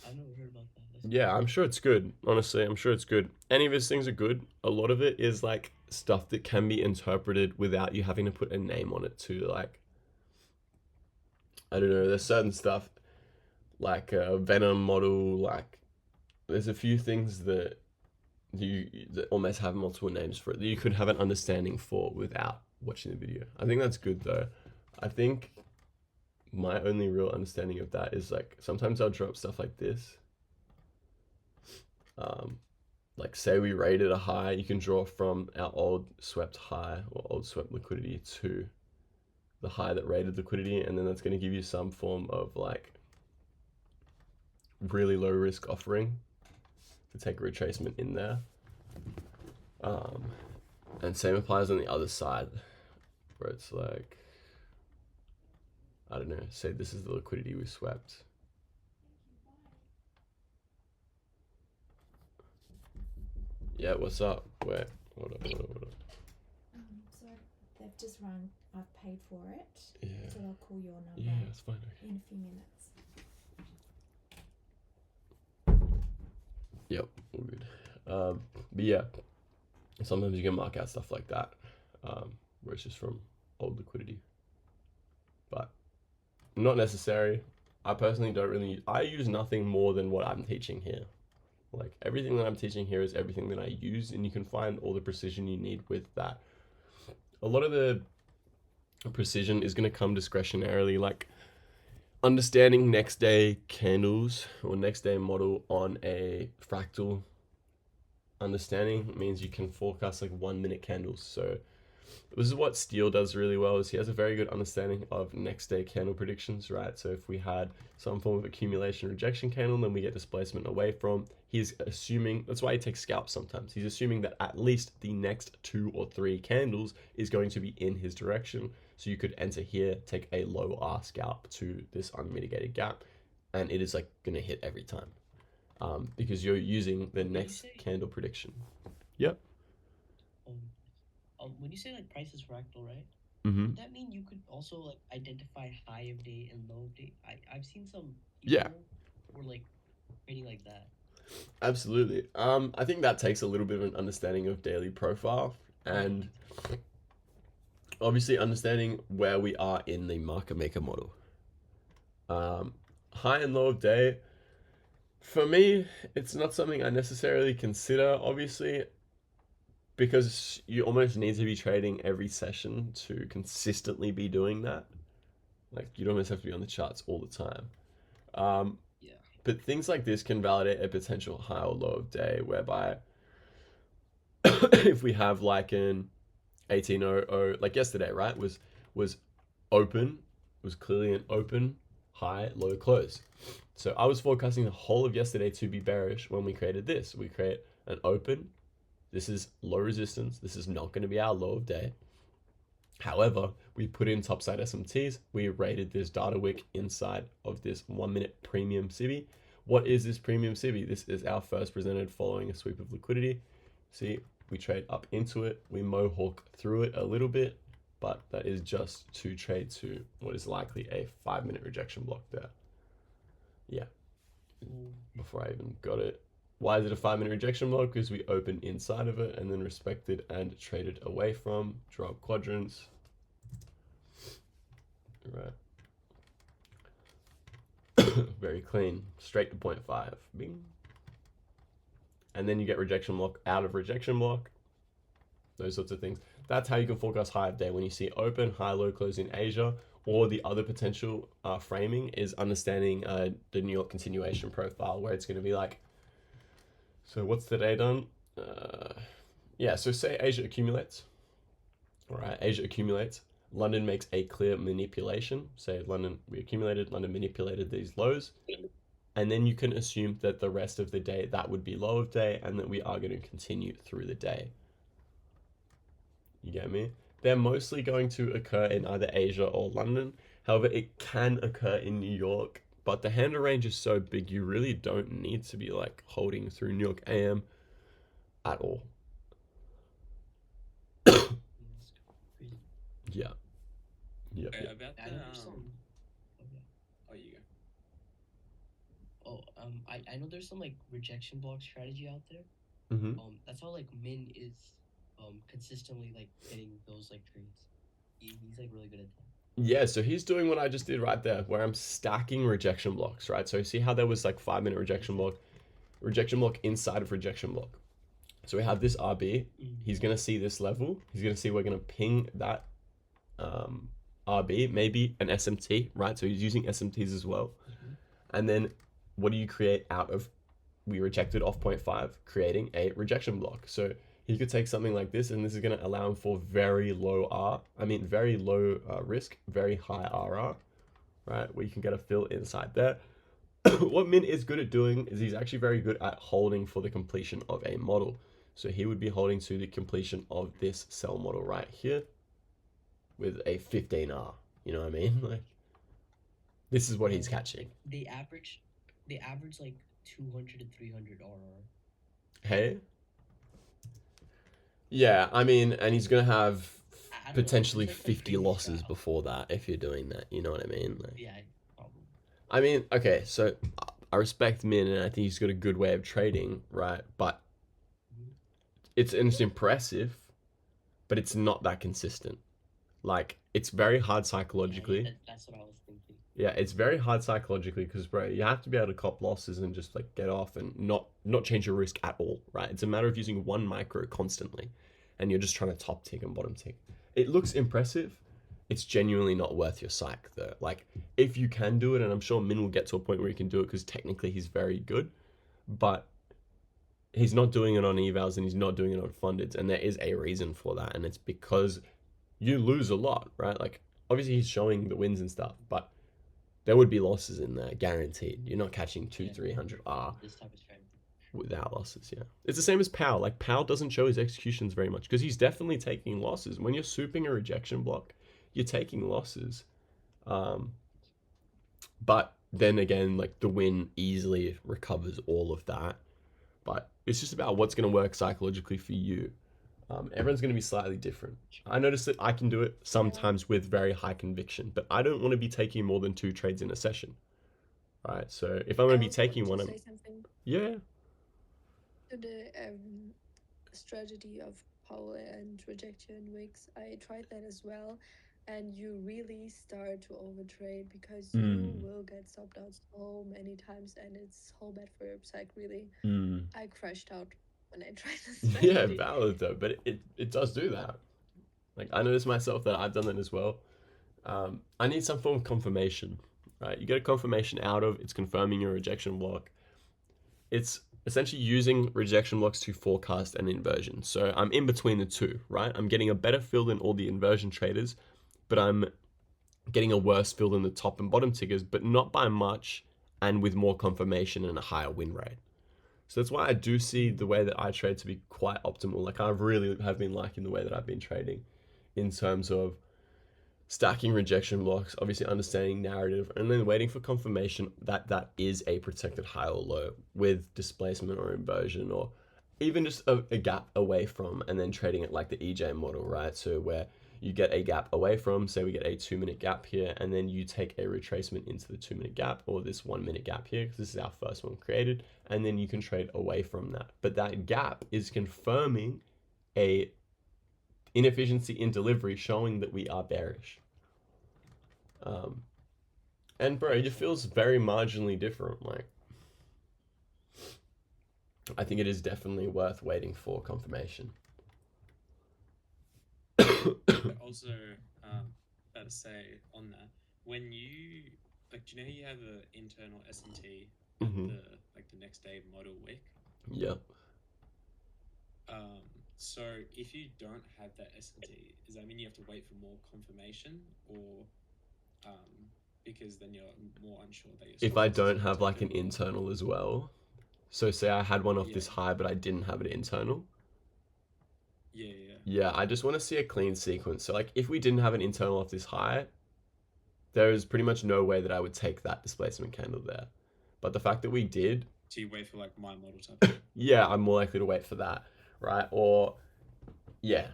I've never heard about that. That's Yeah, I'm sure it's good. Honestly, I'm sure it's good. Any of his things are good. A lot of it is like stuff that can be interpreted without you having to put a name on it too. Like, I don't know, there's certain stuff like a Venom model, like there's a few things that that almost have multiple names for it that you could have an understanding for without watching the video. I think that's good though. I think my only real understanding of that is like sometimes I'll drop stuff like this. Like say we rated a high, you can draw from our old swept high or old swept liquidity to the high that rated liquidity, and then that's going to give you some form of like really low risk offering to take a retracement in there. And same applies on the other side where it's like, I don't know, say this is the liquidity we swept. Yeah, what's up? Wait, hold up. So they've just run, I've paid for it. Yeah. So they'll call your number Yeah, it's fine. in a few minutes. Yep, all good. But yeah, sometimes you can mark out stuff like that, where it's just from old liquidity. But not necessary. I personally don't really, I use nothing more than what I'm teaching here. Like everything that I'm teaching here is everything that I use, and you can find all the precision you need with that. A lot of the precision is going to come discretionarily, like understanding next day candles or next day model on a fractal understanding means you can forecast like 1 minute candles. So this is what Steele does really well, is he has a very good understanding of next day candle predictions, right? So if we had some form of accumulation rejection candle, then we get displacement away from, he's assuming, that's why he takes scalps sometimes. He's assuming that at least the next 2 or 3 candles is going to be in his direction. So you could enter here, take a low R scalp to this unmitigated gap, and it is like gonna hit every time. Because you're using the next candle prediction. Yep. When you say like price is fractal, right? Mm-hmm. Would that mean you could also like identify high of day and low of day? I've seen some people who are like trading like that. Absolutely. I think that takes a little bit of an understanding of daily profile and obviously understanding where we are in the market maker model. High and low of day, for me, it's not something I necessarily consider, obviously, because you almost need to be trading every session to consistently be doing that. Like, you'd almost have to be on the charts all the time. But things like this can validate a potential high or low of day, whereby if we have like an 1800, like yesterday, right, was open, was clearly an open, high, low, close. So I was forecasting the whole of yesterday to be bearish when we created this. We create an open. This is low resistance. This is not going to be our low of day. However, we put in topside SMTs. We rated this data wick inside of this 1 minute premium civvy. What is this premium civvy? This is our first presented following a sweep of liquidity. See, we trade up into it. We mohawk through it a little bit, but that is just to trade to what is likely a 5 minute rejection block there. Yeah, before I even got it. Why is it a 5 minute rejection block? Because we opened inside of it and then respected and traded away from, drop quadrants. Right. very clean, straight to 0.5, bing. And then you get rejection block out of rejection block, those sorts of things. That's how you can forecast high of day when you see open, high, low close in Asia. Or the other potential framing is understanding the New York continuation profile, where it's going to be like, so what's the day done? Yeah, so say Asia accumulates. All right, Asia accumulates. London makes a clear manipulation. Say London, we accumulated, London manipulated these lows. And then you can assume that the rest of the day, that would be low of day, and that we are going to continue through the day. You get me? They're mostly going to occur in either Asia or London. However, it can occur in New York, but the handle range is so big, you really don't need to be like holding through New York AM at all. Yeah. Yeah. About the, oh, you go. I know there's some like rejection block strategy out there. That's how like Min is consistently like getting those like trades. He's like really good at that. Yeah, so he's doing what I just did right there, where I'm stacking rejection blocks, right? So you see how there was like 5-minute rejection block inside of rejection block. So we have this RB. He's gonna see this level. He's gonna see we're gonna ping that RB, maybe an SMT, right? So he's using SMTs as well. And then what do you create out of, we rejected off 0.5, creating a rejection block. So he could take something like this, and this is going to allow him for very low very low risk, very high RR, right? Where you can get a fill inside there. What Min is good at doing is he's actually very good at holding for the completion of a model. So he would be holding to the completion of this sell model right here with a 15R. You know what I mean? Like, this is what he's catching. They average like 200 to 300 RR. Hey? Yeah, I mean, and he's going to have potentially 50 losses before that if you're doing that. You know what I mean? Like, yeah, probably. I mean, okay, so I respect Min, and I think he's got a good way of trading, right? But it's impressive, but it's not that consistent. Like, it's very hard psychologically. Yeah, that's what I was thinking. Yeah, it's very hard psychologically because, bro, you have to be able to cop losses and just like get off and not change your risk at all, right? It's a matter of using one micro constantly, and you're just trying to top tick and bottom tick. It looks impressive. It's genuinely not worth your psych, though. Like, if you can do it, and I'm sure Min will get to a point where he can do it because technically he's very good, but he's not doing it on evals and he's not doing it on fundeds, and there is a reason for that, and it's because you lose a lot, right? Like, obviously he's showing the wins and stuff, but there would be losses in there, guaranteed. You're not catching 300 R This type of strategy. without losses, yeah. It's the same as Powell. Like, Powell doesn't show his executions very much because he's definitely taking losses. When you're souping a rejection block, you're taking losses. But then again, like, the win easily recovers all of that. But it's just about what's going to work psychologically for you. Everyone's going to be slightly different. I notice that I can do it sometimes with very high conviction, but I don't want to be taking more than 2 trades in a session. Right? So if I'm going to be taking one, yeah. To the strategy of power and rejection wicks, I tried that as well, and you really start to overtrade because you will get stopped out so many times, and it's so bad for your psych. Really, I crashed out when I tried this strategy. Yeah, valid though, but it does do that. Like, I noticed myself that I've done that as well. I need some form of confirmation, right? You get a confirmation out of, it's confirming your rejection block. It's essentially using rejection blocks to forecast an inversion. So I'm in between the two, right? I'm getting a better fill than all the inversion traders, but I'm getting a worse fill than the top and bottom tickers, but not by much, and with more confirmation and a higher win rate. So that's why I do see the way that I trade to be quite optimal. Like, I really have been liking the way that I've been trading in terms of stacking rejection blocks, obviously understanding narrative, and then waiting for confirmation that that is a protected high or low with displacement or inversion, or even just a gap away from, and then trading it like the EJ model, right? So where you get a gap away from, say we get a 2-minute gap here, and then you take a retracement into the 2-minute gap, or this 1-minute gap here, because this is our first one created, and then you can trade away from that. But that gap is confirming a inefficiency in delivery, showing that we are bearish. And bro, it feels very marginally different. Like, I think it is definitely worth waiting for confirmation. Also, about to say on that, when you like, do you know how you have an internal SMT at the next day model wick? Yep. So if you don't have that SMT, does that mean you have to wait for more confirmation, or because then you're more unsure that you're if I don't have like an internal as well? So say I had one off this high, but I didn't have an internal. Yeah, I just want to see a clean sequence. So like if we didn't have an internal off this high, there is pretty much no way that I would take that displacement candle there. But the fact that we did... So you wait for like my model type? Yeah, I'm more likely to wait for that, right? Or, yeah.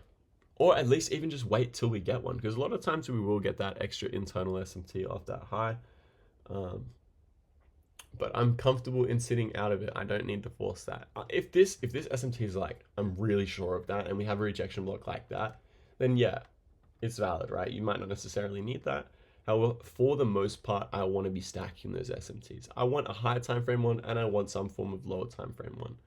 Or at least even just wait till we get one. Because a lot of times we will get that extra internal SMT off that high. But I'm comfortable in sitting out of it. I don't need to force that. If this SMT is like, I'm really sure of that, and we have a rejection block like that, then yeah, it's valid, right? You might not necessarily need that. However, for the most part, I want to be stacking those SMTs. I want a higher time frame one, and I want some form of lower time frame one.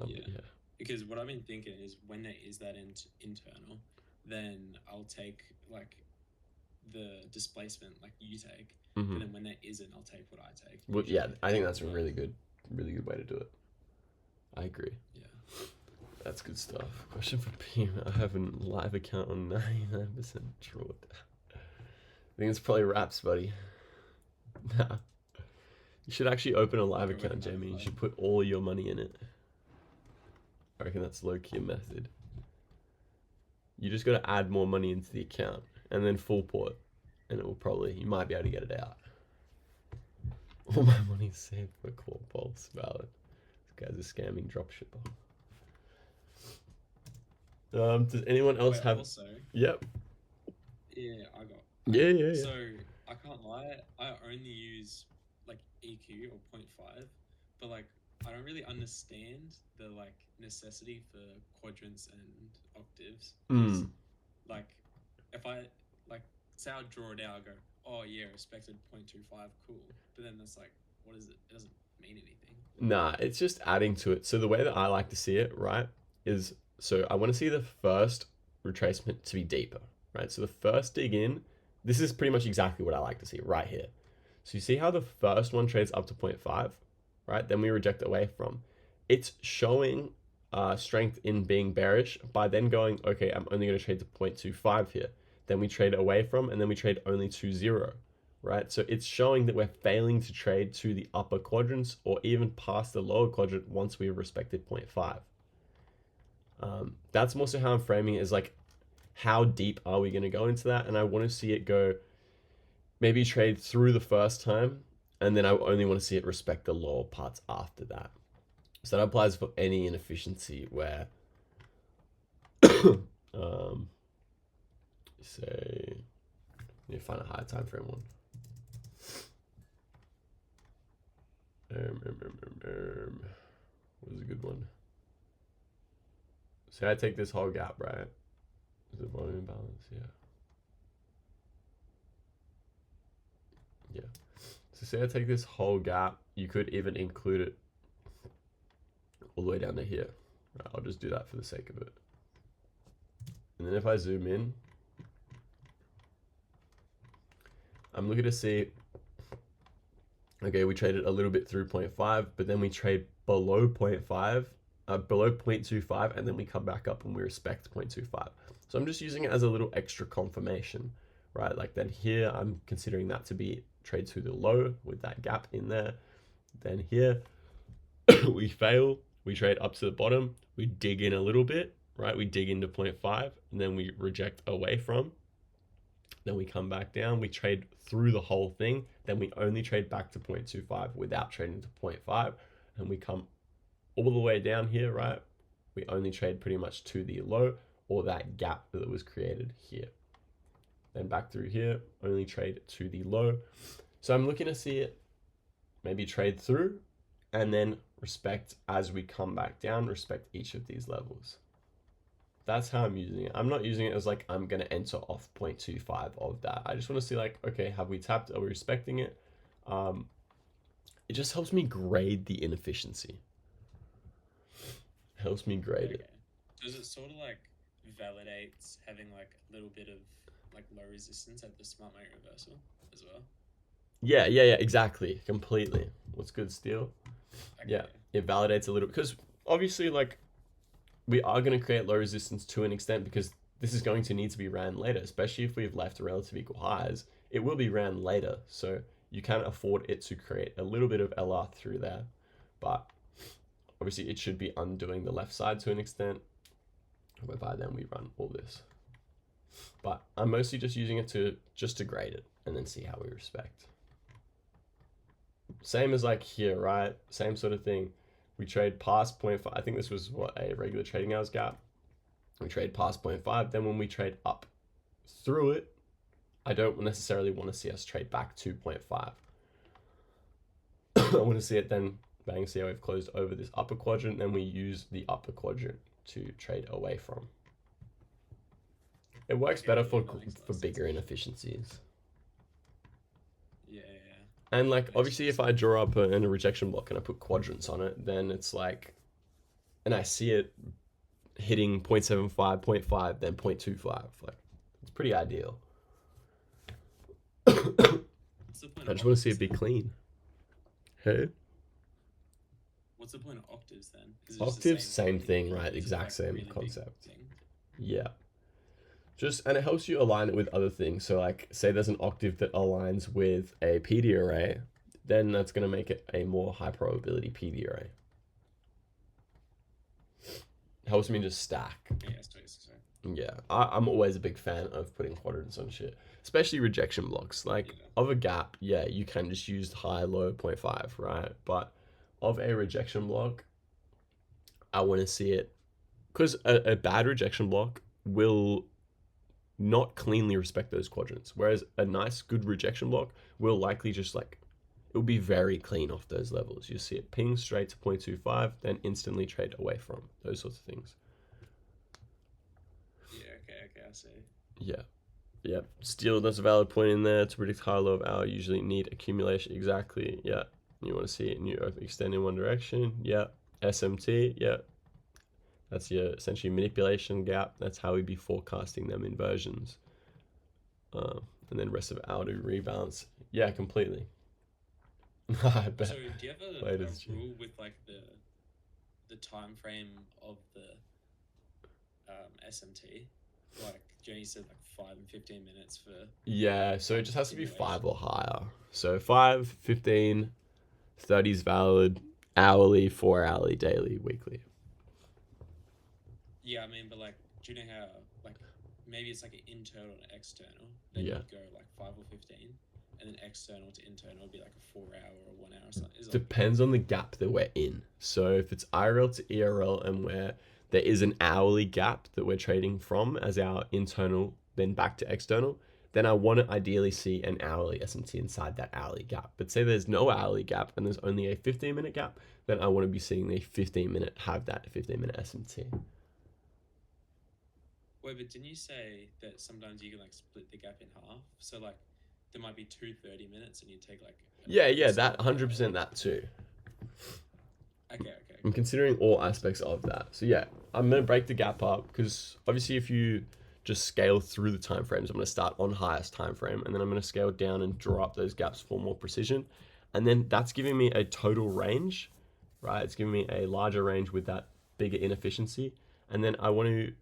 Yeah. Because what I've been thinking is when there is that internal, then I'll take like the displacement like you take, and then when there isn't, I'll take what I take. Well, yeah, I think that's a really good way to do it. I agree. Yeah. That's good stuff. Question for P. I have a live account on 99% short. I think it's probably wraps, buddy. Nah. You should actually open a live account, Jamie. You should put all your money in it. I reckon that's low-key method. You just got to add more money into the account and then full port, and it will probably, you might be able to get it out. All my money's saved for core pulse. Valid. This guy's a scamming dropshipper. Does anyone else have? Also, yep. Yeah, I got. Yeah. So I can't lie. I only use like EQ or 0.5, but like I don't really understand the like necessity for quadrants and octaves. Like if I like say I draw it out, I go, oh yeah, respected 0.25, cool. But then that's like, what is it? It doesn't mean anything. Nah, it's just adding to it. So the way that I like to see it, right, is so I want to see the first retracement to be deeper, right? So the first dig in, this is pretty much exactly what I like to see right here. So you see how the first one trades up to 0.5, right? Then we reject away from. It's showing strength in being bearish by then going, okay, I'm only going to trade to 0.25 here. Then we trade away from, and then we trade only to 0, right? So it's showing that we're failing to trade to the upper quadrants or even past the lower quadrant once we've respected 0.5. That's more so how I'm framing it, is like, how deep are we going to go into that? And I want to see it go, maybe trade through the first time, and then I only want to see it respect the lower parts after that. So that applies for any inefficiency where, say, you find a high time frame one. What was a good one? So I take this whole gap, right? Is it volume imbalance? Yeah. So say I take this whole gap, you could even include it all the way down to here. Right, I'll just do that for the sake of it. And then if I zoom in, I'm looking to see, okay, we traded a little bit through 0.5, but then we trade below 0.5, below 0.25, and then we come back up and we respect 0.25. So I'm just using it as a little extra confirmation, right? Like then here, I'm considering that to be trade to the low with that gap in there. Then here, we fail, we trade up to the bottom, we dig in a little bit, right? We dig into 0.5, and then we reject away from. Then we come back down, we trade through the whole thing, then we only trade back to 0.25 without trading to 0.5, and we come all the way down here, right? We only trade pretty much to the low or that gap that was created here. Then back through here, only trade to the low. So I'm looking to see it maybe trade through and then respect as we come back down, respect each of these levels. That's how I'm using it. I'm not using it as like I'm gonna enter off 0.25 of that. I just want to see like, okay, have we tapped? Are we respecting it? It just helps me grade the inefficiency. Helps me grade it. Does it sort of like validates having like a little bit of like low resistance at the smart money reversal as well? Yeah, exactly, completely. What's good, Steel? Okay. Yeah, it validates a little because obviously like we are going to create low resistance to an extent because this is going to need to be ran later, especially if we've left relative equal highs. It will be ran later, so you can afford it to create a little bit of LR through there, but obviously it should be undoing the left side to an extent, whereby then we run all this. But I'm mostly just using it to grade it and then see how we respect. Same as like here, right? Same sort of thing. We trade past 0.5. I think this was what, a regular trading hours gap. We trade past 0.5. Then when we trade up through it, I don't necessarily want to see us trade back to 0.5. I want to see it then bang, see how we've closed over this upper quadrant. Then we use the upper quadrant to trade away from. It works better for bigger inefficiencies. Yeah. And like obviously if I draw up a rejection block and I put quadrants on it, then it's like, and I see it hitting 0.75, 0.5, then 0.25. Like it's pretty ideal. I just want to see it be clean. Hey? What's the point of octaves then? Octaves, same thing, right? Exact same concept. Yeah. And it helps you align it with other things. So like say there's an octave that aligns with a PD array, then that's going to make it a more high probability PD array. Helps me just stack. Yeah, I'm always a big fan of putting quadrants on shit, especially rejection blocks. Like of a gap, yeah, you can just use high, low, 0.5, right? But of a rejection block, I want to see it because a bad rejection block will not cleanly respect those quadrants, whereas a nice good rejection block will likely just like it will be very clean off those levels. You see it ping straight to 0.25, then instantly trade away from those sorts of things. Okay, I see. Yeah. Still, that's a valid point in there. To predict high low of hour, usually need accumulation. Exactly. Yeah. You want to see it and you extend in one direction. Yeah. SMT. Yeah. That's your essentially manipulation gap. That's how we'd be forecasting them inversions. And then rest of hour to rebalance. Yeah, completely. I bet. So do you have a rule with like the time frame of the SMT? Like Jenny said, like 5 and 15 minutes for. Yeah, so it just has to be 5 or higher. So 5, 15, 30 is valid, hourly, 4 hourly, daily, weekly. Yeah, I mean, but like, do you know how like maybe it's like an internal and external? Then you go like 5 or 15, and then external to internal would be like a 4 hour or 1 hour or something. Depends on the gap that we're in. So if it's IRL to ERL and where there is an hourly gap that we're trading from as our internal, then back to external, then I want to ideally see an hourly SMT inside that hourly gap. But say there's no hourly gap and there's only a 15-minute gap, then I want to be seeing the 15-minute have that 15-minute SMT. Wait, but didn't you say that sometimes you can like split the gap in half? So like there might be 2 30 minutes and you take like. Yeah, that 100% that too. Okay. I'm considering all aspects of that. So yeah, I'm going to break the gap up because obviously if you just scale through the time frames, I'm going to start on highest time frame and then I'm going to scale down and draw up those gaps for more precision. And then that's giving me a total range, right? It's giving me a larger range with that bigger inefficiency. And then I want to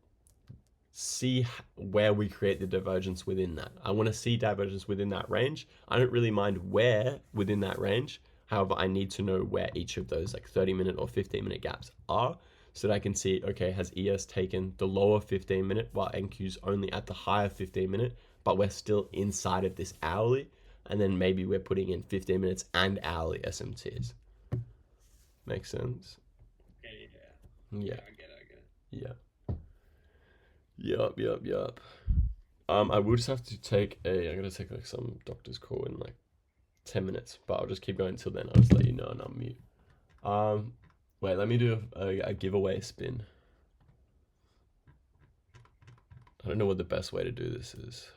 see where we create the divergence within that. I want to see divergence within that range. I don't really mind where within that range. However, I need to know where each of those like 30-minute or 15-minute gaps are so that I can see, okay, has ES taken the lower 15-minute while NQ's only at the higher 15-minute, but we're still inside of this hourly, and then maybe we're putting in 15 minutes and hourly SMTs. Makes sense? Yeah. Yeah. I get it. Yeah. Yup. I will just have to take I'm gonna take like some doctor's call in like 10 minutes, but I'll just keep going until then. I'll just let you know and I'll mute. Wait, let me do a giveaway spin. I don't know what the best way to do this is.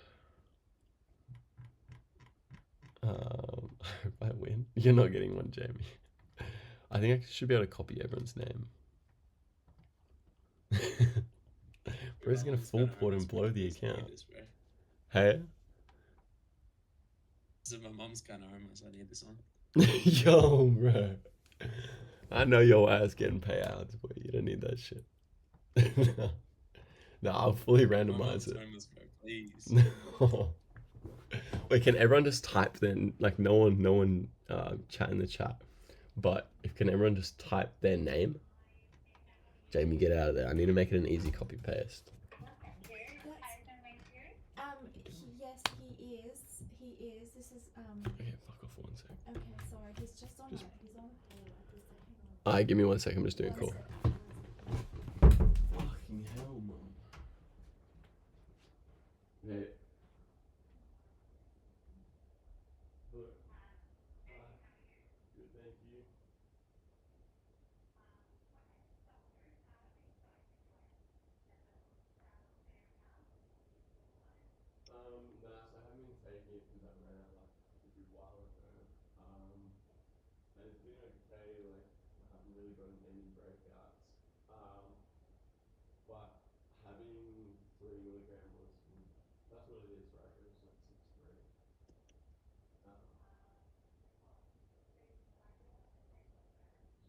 I hope I win. You're not getting one, Jamie. I think I should be able to copy everyone's name. Bro's gonna full port and blow the account. Hey? So my mom's kind of home, so I need this on. Yo, bro. I know your ass getting payouts, but you don't need that shit. No, I'll fully randomize it. Please. Wait, can everyone just type then? Like no one chat in the chat. But can everyone just type their name? Jamie, get out of there. I need to make it an easy copy paste. Yes, he is. He is. This is Okay, fuck off 1 sec. Okay, sorry. He's just on. He's on a call at this second. Alright, give me 1 second. I'm just doing a call. Fucking hell, man. Hey. Good, thank you. Nah, so I haven't been taking it because I ran out like a good while ago. And it's been okay, like I haven't really gotten any breakouts. But having 3 milligram that's what it is, right? It was like 6.3.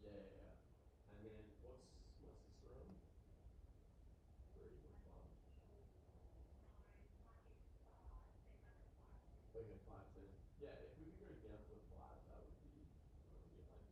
Yeah. And then what's this around? 3 or 5? Okay, 5, 10. Yeah, if we could go down to 5, that would be ideal. I can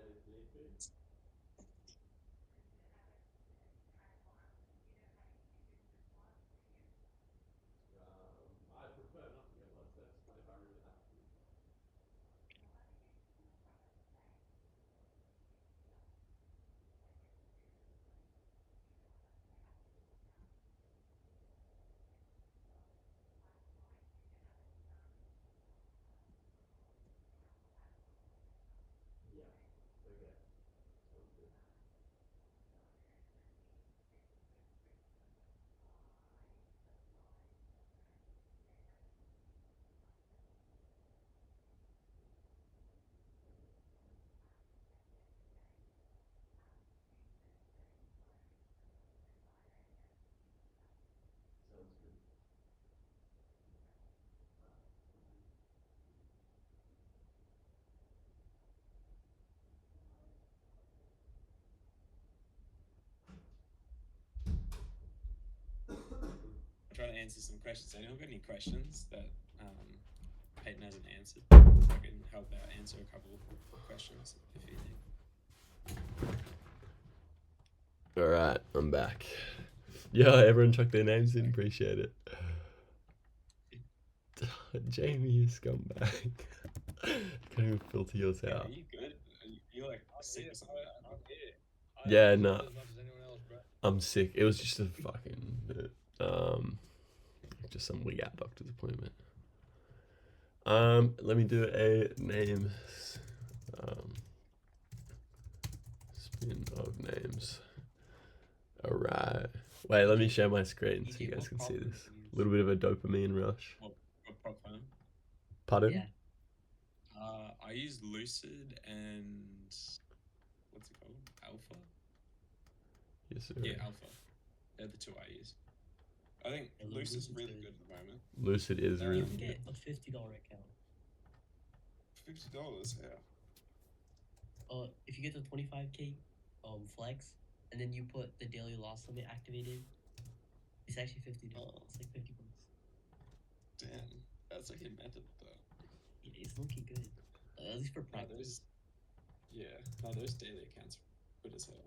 if need be. I prefer not to get blood tests, but if I really have to. Yeah. Okay. Sounds good. Sounds good. I'm trying to answer some questions. Anyone got any questions that Peyton hasn't answered? I can help out answer a couple of questions if you need. Alright, I'm back. Yeah, everyone chuck their names in, appreciate it. Jamie, you scumbag. Can't even filter yours out. Are you good? Are you like sick or something? Yeah, no. I'm sick. It was just a fucking just some weak out doctor's appointment. Let me do a names. Spin of names. Alright. Wait, let me share my screen so you guys can see this. A little bit of a dopamine rush. What prop phone? Pardon? Yeah. I use Lucid and what's it called? Alpha? Yes, sir. Yeah, Alpha. They're the two I use. I think Lucid's really good at the moment. Lucid is really You can good. get a $50 account. $50, yeah. If you get the 25k flex, and then you put the daily loss limit activated, it's actually $50. It's like $50. Damn, that's like a method though. It's looking good. At least for practice. Those daily accounts are good as hell.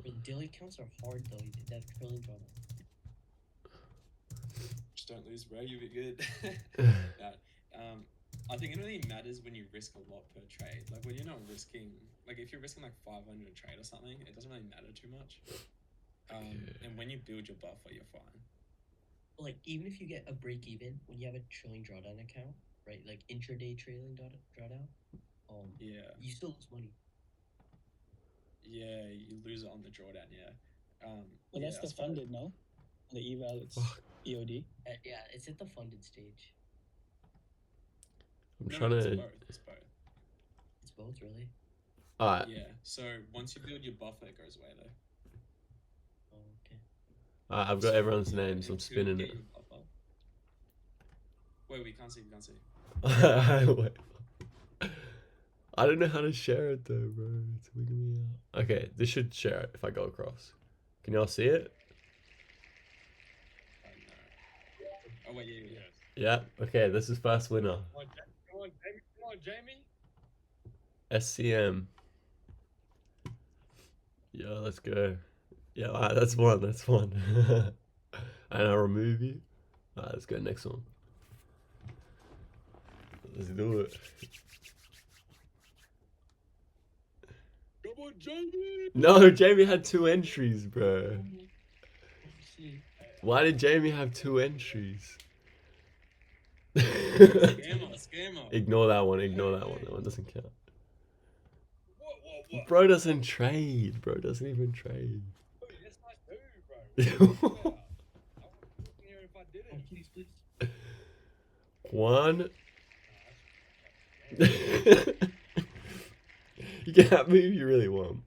The daily accounts are hard though. That curling draw. Just don't lose, bro. You'll be good. That, I think it only matters when you risk a lot per trade. Like when you're not risking, like if you're risking like 500 a trade or something, it doesn't really matter too much. And when you build your buffer, you're fine. Like even if you get a break even when you have a trailing drawdown account, right? Like intraday trailing drawdown, yeah, you still lose money. Yeah, you lose it on the drawdown. Yeah. Well, that's the funded, no? On the eval, it's EOD. Yeah, it's at the funded stage. I'm trying to. It's both. It's both, really. Alright. Yeah. So once you build your buffer, it goes away though. Oh, okay. I've got everyone's names. I'm spinning it. Wait, we can't see. Wait. I don't know how to share it though, bro. It's wigging me out. Okay, this should share it if I go across. Can y'all see it? Oh wait, yeah. Yeah. Okay, this is first winner. Come on, Jamie. SCM. Yeah, let's go. Yeah, alright, that's one. And I'll remove you. Alright, let's go next one. Let's do it. Come on, Jamie. No, Jamie had 2 entries, bro. Why did Jamie have 2 entries? Scammer. Ignore that one. That one doesn't count. Bro doesn't trade. Bro doesn't even trade. That's not true, bro. I wouldn't here if I did it. Please. One. You can't move if you really want.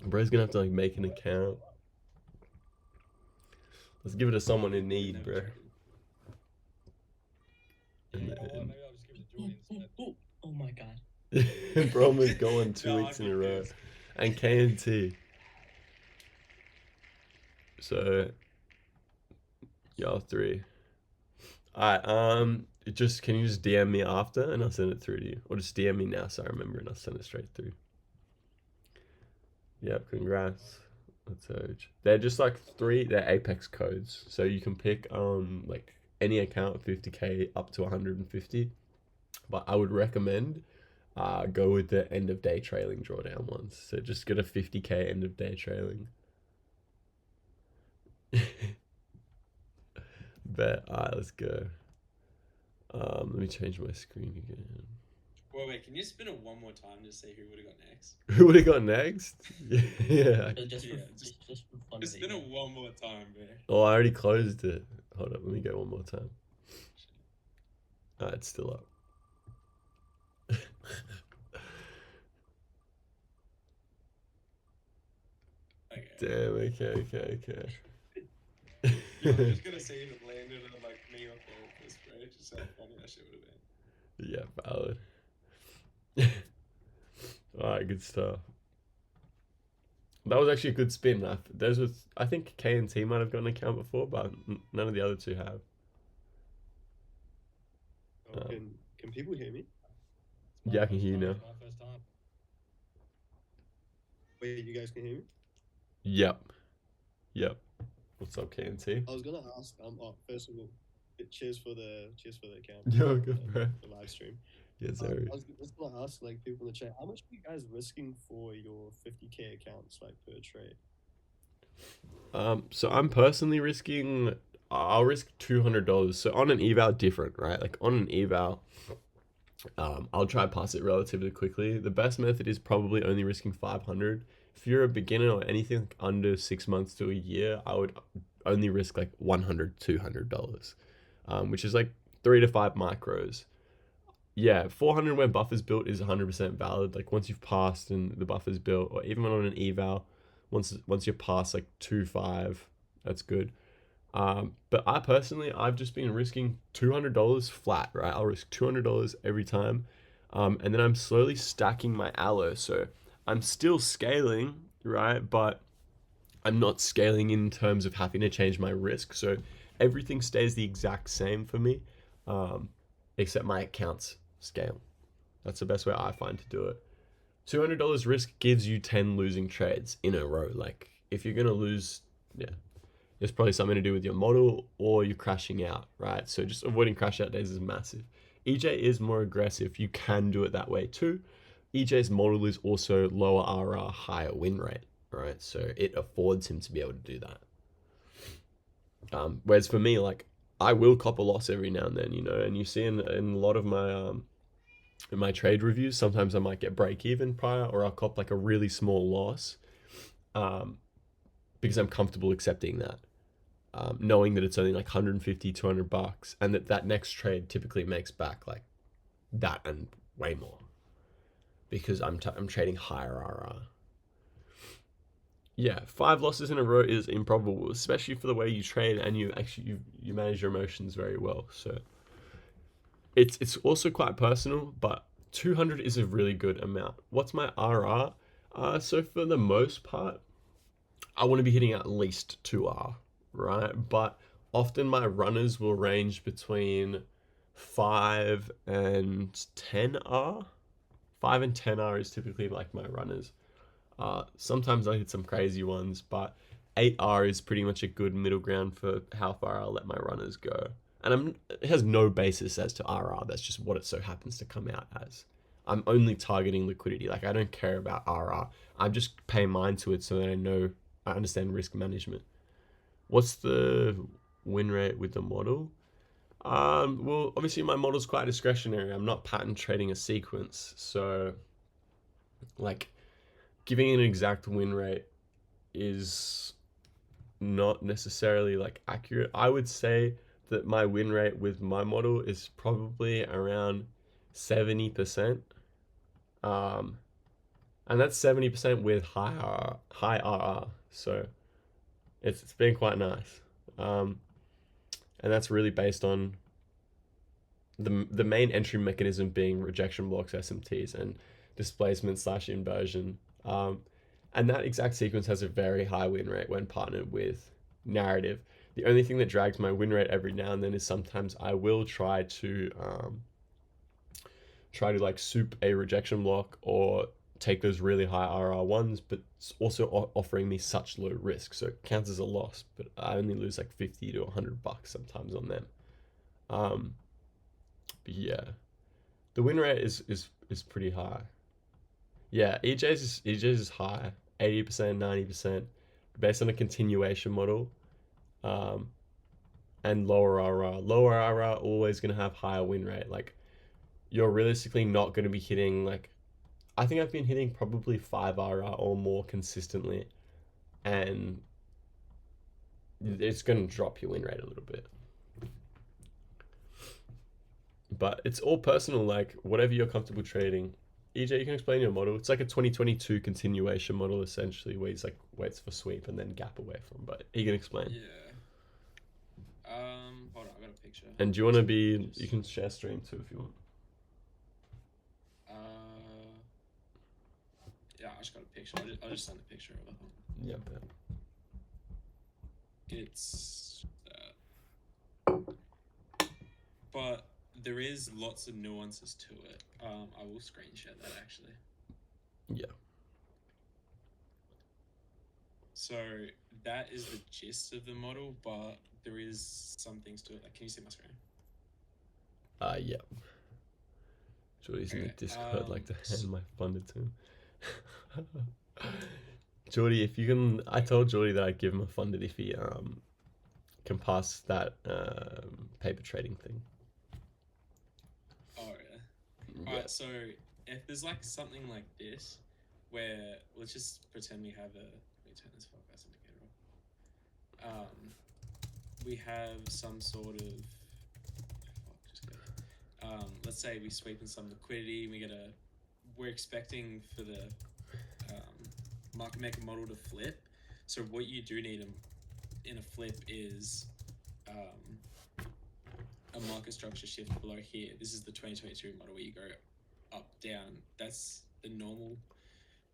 Bro's gonna have to like make an account. Let's give it to someone in need, bro. Maybe I'll just give it to Joy instead. Oh my god. Brom is going 2 weeks in a row. And KNT. So y'all 3. Alright, can you just DM me after and I'll send it through to you. Or just DM me now so I remember and I'll send it straight through. Yep, congrats. That's huge. They're just like 3, they're Apex codes. So you can pick like any account 50k up to 150. But I would recommend go with the end of day trailing drawdown ones. So just get a 50k end of day trailing. Bet. Alright, let's go. Let me change my screen again. Wait, can you spin it one more time to see who would have got next? Who would have got next? Yeah. Just for fun. Just spin it one more time, bro. Oh, I already closed it. Hold up, let me go one more time. It's still up. Okay. Damn, okay. I'm just gonna see if it landed on like me or this, bro. Just how funny that shit would have been. Yeah, valid. Alright, good stuff. That was actually a good spin. I think K and T might have got an account before, but none of the other 2 have. Can people hear me? Yeah, I can hear you now. It's my first time. Wait, you guys can hear me? Yep. What's up, K and T? I was gonna ask. First of all, cheers for the account. Yo, good, bro. The live stream. Yes, I sir. was just gonna ask like people in the chat, how much are you guys risking for your 50k accounts like per trade? So I'm personally risking. I'll risk $200. So on an eval, different, right? Like on an eval, I'll try pass it relatively quickly. The best method is probably only risking 500. If you're a beginner or anything like under 6 months to a year, I would only risk like $100, $200, which is like 3 to 5 micros. Yeah, 400 when buffer's built is 100% valid. Like once you've passed and the buffer's built, or even on an eval, once you're past like 2.5, that's good. But I've just been risking $200 flat, right? I'll risk $200 every time. And then I'm slowly stacking my allo. So I'm still scaling, right? But I'm not scaling in terms of having to change my risk. So everything stays the exact same for me, except my accounts scale. That's the best way I find to do it. $200 risk gives you 10 losing trades in a row. Like if you're going to lose, It's probably something to do with your model or you're crashing out, right? So just avoiding crash out days is massive. EJ is more aggressive. You can do it that way too. EJ's model is also lower RR, higher win rate, right? So it affords him to be able to do that. Whereas for me, like, I will cop a loss every now and then, you know, and you see in a lot of my in my trade reviews, sometimes I might get break even prior, or I'll cop like a really small loss, because I'm comfortable accepting that, knowing that it's only like 150, 200 bucks, and that next trade typically makes back like that and way more, because I'm trading higher RR. Yeah, 5 losses in a row is improbable, especially for the way you trade and you manage your emotions very well. So it's also quite personal, but 200 is a really good amount. What's my RR? So for the most part, I want to be hitting at least 2R, right? But often my runners will range between 5 and 10R. 5 and 10R is typically like my runners. Sometimes I hit some crazy ones, but 8R is pretty much a good middle ground for how far I'll let my runners go. And it has no basis as to RR, that's just what it so happens to come out as. I'm only targeting liquidity, like I don't care about RR. I'm just paying mind to it so that I understand risk management. What's the win rate with the model? Well, obviously my model's quite discretionary. I'm not pattern trading a sequence, so like giving an exact win rate is not necessarily like accurate. I would say that my win rate with my model is probably around 70%. And that's 70% with high RR. So it's been quite nice. And that's really based on the main entry mechanism being rejection blocks, SMTs, and displacement / inversion. And that exact sequence has a very high win rate when partnered with narrative. The only thing that drags my win rate every now and then is sometimes I will try to like soup a rejection block or take those really high RR ones, but it's also offering me such low risk, so it counts as a loss, but I only lose like 50 to 100 bucks sometimes on them. But yeah, the win rate is pretty high. Yeah, EJ's is high, 80%, 90%, based on a continuation model, and lower RR. Lower RR always gonna have higher win rate. Like, you're realistically not gonna be hitting like, I think I've been hitting probably 5 RR or more consistently, and it's gonna drop your win rate a little bit. But it's all personal, like whatever you're comfortable trading. EJ, you can explain your model. It's like a 2022 continuation model, essentially, where he's like waits for sweep and then gap away from. But he can explain. Yeah. Hold on, I got a picture. And do you want to be? You can share stream too if you want. Yeah, I just got a picture. I'll just send a picture of it. Yeah, bet. It's but there is lots of nuances to it. I will screen share that actually. Yeah. So that is the gist of the model, but there is some things to it. Like, can you see my screen? Yeah. Jordy's in the Discord, like to hand my funded to him. Jordy, if you can, I told Jordy that I'd give him a funded if he can pass that paper trading thing. Oh yeah. Alright, so if there's like something like this, where let's just pretend we have let me turn this focus indicator off. We have some sort of let's say we sweep in some liquidity, we're expecting for the market maker model to flip. So what you do need in a flip is a market structure shift below here. This is the 2022 model where you go up, down. That's the normal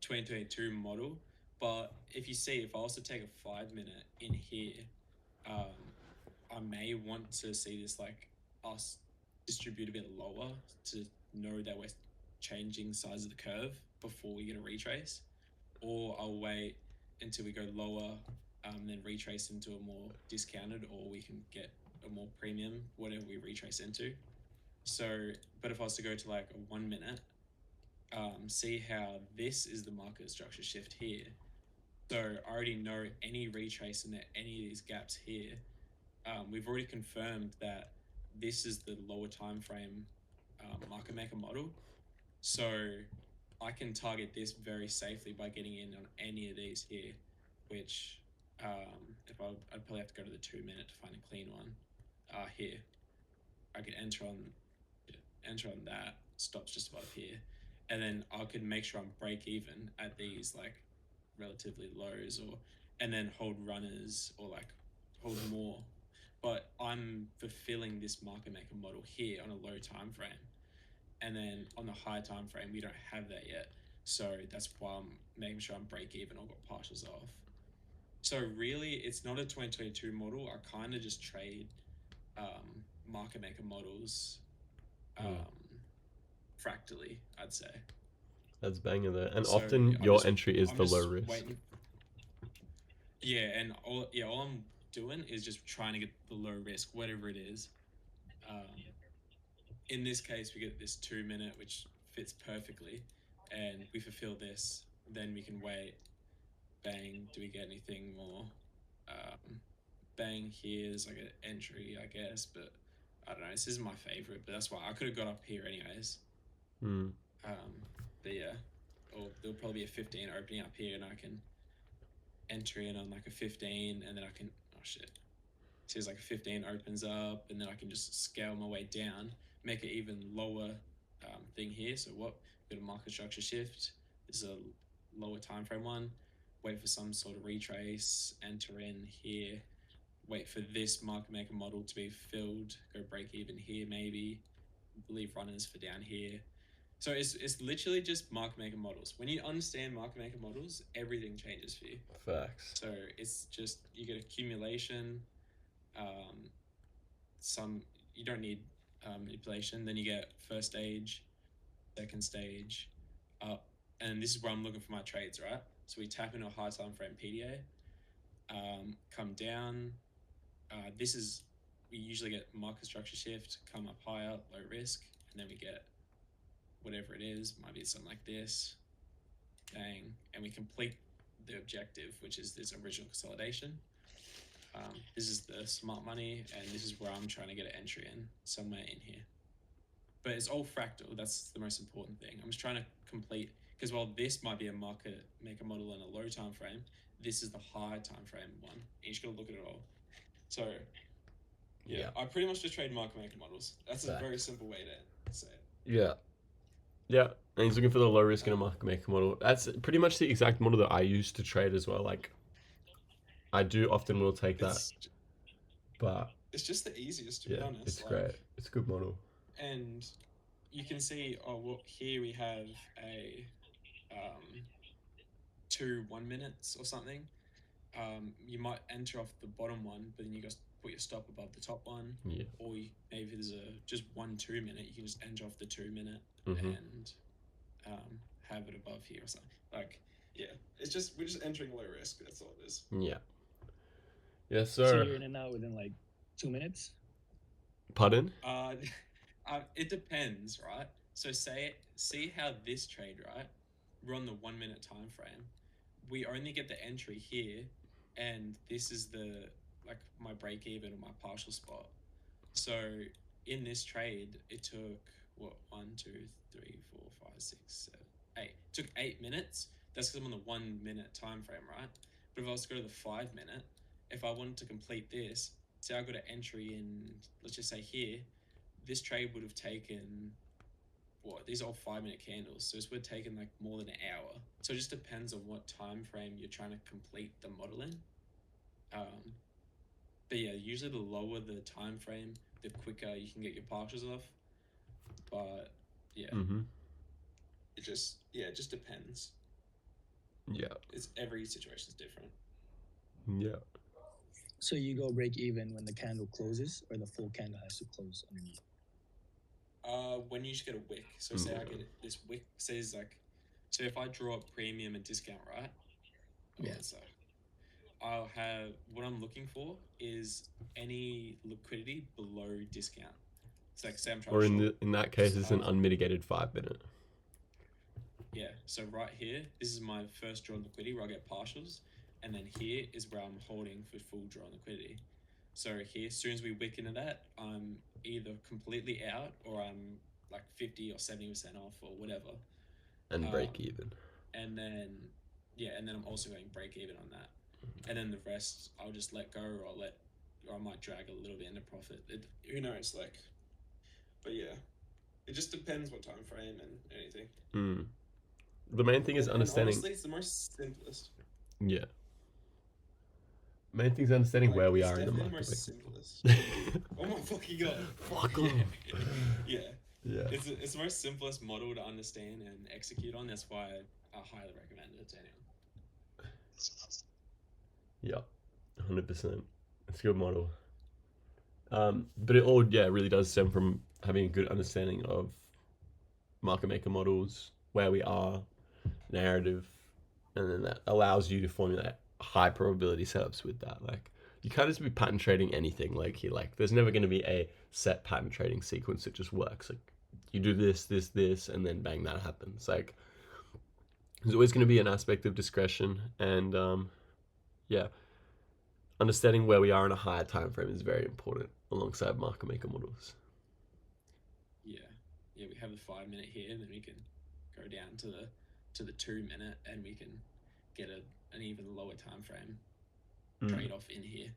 2022 model. But if you see, if I was to take a 5 minute in here, I may want to see this like us distribute a bit lower to know that we're changing size of the curve before we get a retrace, or I'll wait until we go lower then retrace into a more discounted, or we can get a more premium, whatever we retrace into. So, but if I was to go to like a 1 minute, see how this is the market structure shift here. So I already know any retrace in any of these gaps here. We've already confirmed that this is the lower time frame market maker model. So I can target this very safely by getting in on any of these here, which if I'd probably have to go to the 2 minute to find a clean one. Here, I could enter on that, stops just above here, and then I could make sure I'm break even at these like relatively lows, and then hold runners or like hold more. But I'm fulfilling this market maker model here on a low time frame, and then on the high time frame we don't have that yet. So that's why I'm making sure I'm break even or got partials off. So really, it's not a 2022 model. I kind of just trade market maker models fractally, I'd say. That's banging there. And So, often your entry is I'm the just low risk. waiting. Yeah, and all I'm doing is just trying to get the low risk, whatever it is. In this case, we get this 2 minute, which fits perfectly, and we fulfill this. Then we can wait. Bang! Do we get anything more? Bang! Here's like an entry, I guess, but I don't know. This isn't my favorite, but that's why I could have got up here anyways. But yeah, or there'll probably be a 15 opening up here, and I can enter in on like a 15, and then I can, oh shit, so there's like a 15 opens up, and then I can just scale my way down, make it even lower thing here. So what, got a market structure shift, this is a lower time frame one, wait for some sort of retrace, enter in here, wait for this market maker model to be filled, go break even here maybe, leave runners for down here. So it's literally just market maker models. When you understand market maker models, everything changes for you. Facts. So it's just, you get accumulation, you don't need manipulation. Then you get first stage, second stage, up, and this is where I'm looking for my trades, right? So we tap into a high time frame PDA, come down. This is, we usually get market structure shift, come up higher, low risk, and then we get whatever it is, might be something like this, bang, and we complete the objective, which is this original consolidation. This is the smart money, and this is where I'm trying to get an entry in, somewhere in here. But it's all fractal, that's the most important thing. I'm just trying to complete, because while this might be a market maker model in a low time frame, this is the high time frame one. You just gotta look at it all. So yeah. I pretty much just trade market maker models. That's a very simple way to say it. Yeah, and he's looking for the low risk in a market maker model. That's pretty much the exact model that I use to trade as well. Like, I do often will take that, but it's just the easiest, to be honest. It's great. It's a good model. And you can see, here we have a 2 1 minutes or something. You might enter off the bottom one, but then you just put your stop above the top one. Yeah. Or maybe there's just 1 2 minute, you can just enter off the 2 minute and have it above here or something. Like, yeah, it's just, we're just entering low risk. That's all it is. Yeah. Yes, sir. So you're in and out within like 2 minutes? Pardon? It depends, right? So see how this trade, right? We're on the 1 minute time frame. We only get the entry here, and this is the, like, my break even or my partial spot. So in this trade, it took what, 1 2 3 4 5 6 7 8. It took 8 minutes. That's because I'm on the 1 minute time frame, right? But if I was to go to the 5 minute, if I wanted to complete this, say I got an entry in, let's just say here, this trade would have taken, what, these are all 5 minute candles, so this would have taken like more than an hour. So it just depends on what time frame you're trying to complete the model in. But yeah, usually the lower the time frame, the quicker you can get your partials off. But yeah, it just depends. Yeah, every situation's different. Yeah. So you go break even when the candle closes, or the full candle has to close underneath? When you just get a wick. So say I get this wick, says like, so if I draw a premium and discount, right? Yeah. I'll have what I'm looking for is any liquidity below discount. It's like say I'm trying Or to short. in that case, it's an unmitigated 5-minute. Yeah, so right here, this is my first draw liquidity where I get partials, and then here is where I'm holding for full draw liquidity. So here, as soon as we wick into that, I'm either completely out or I'm like 50 or 70% off or whatever. And break even. And then, yeah, and then I'm also going break even on that. And then the rest, I'll just let go, or I might drag a little bit into profit. Who knows, like, but yeah, it just depends what time frame and anything. The main thing is understanding. Honestly, it's the most simplest. Yeah. Main thing is understanding where we are in the market. The most simplest. Oh my fucking god. Fuck off. Yeah. Yeah. It's the most simplest model to understand and execute on. That's why I highly recommend it to anyone. Yeah, 100%. It's a good model. But it all, really does stem from having a good understanding of market maker models, where we are, narrative, and then that allows you to formulate high probability setups with that. Like, you can't just be pattern trading anything. Like, there's never going to be a set pattern trading sequence that just works. Like, you do this, and then bang, that happens. Like, there's always going to be an aspect of discretion, and understanding where we are in a higher time frame is very important alongside market maker models. Yeah, we have the 5-minute here, and then we can go down to the 2-minute, and we can get an even lower time frame trade off in here,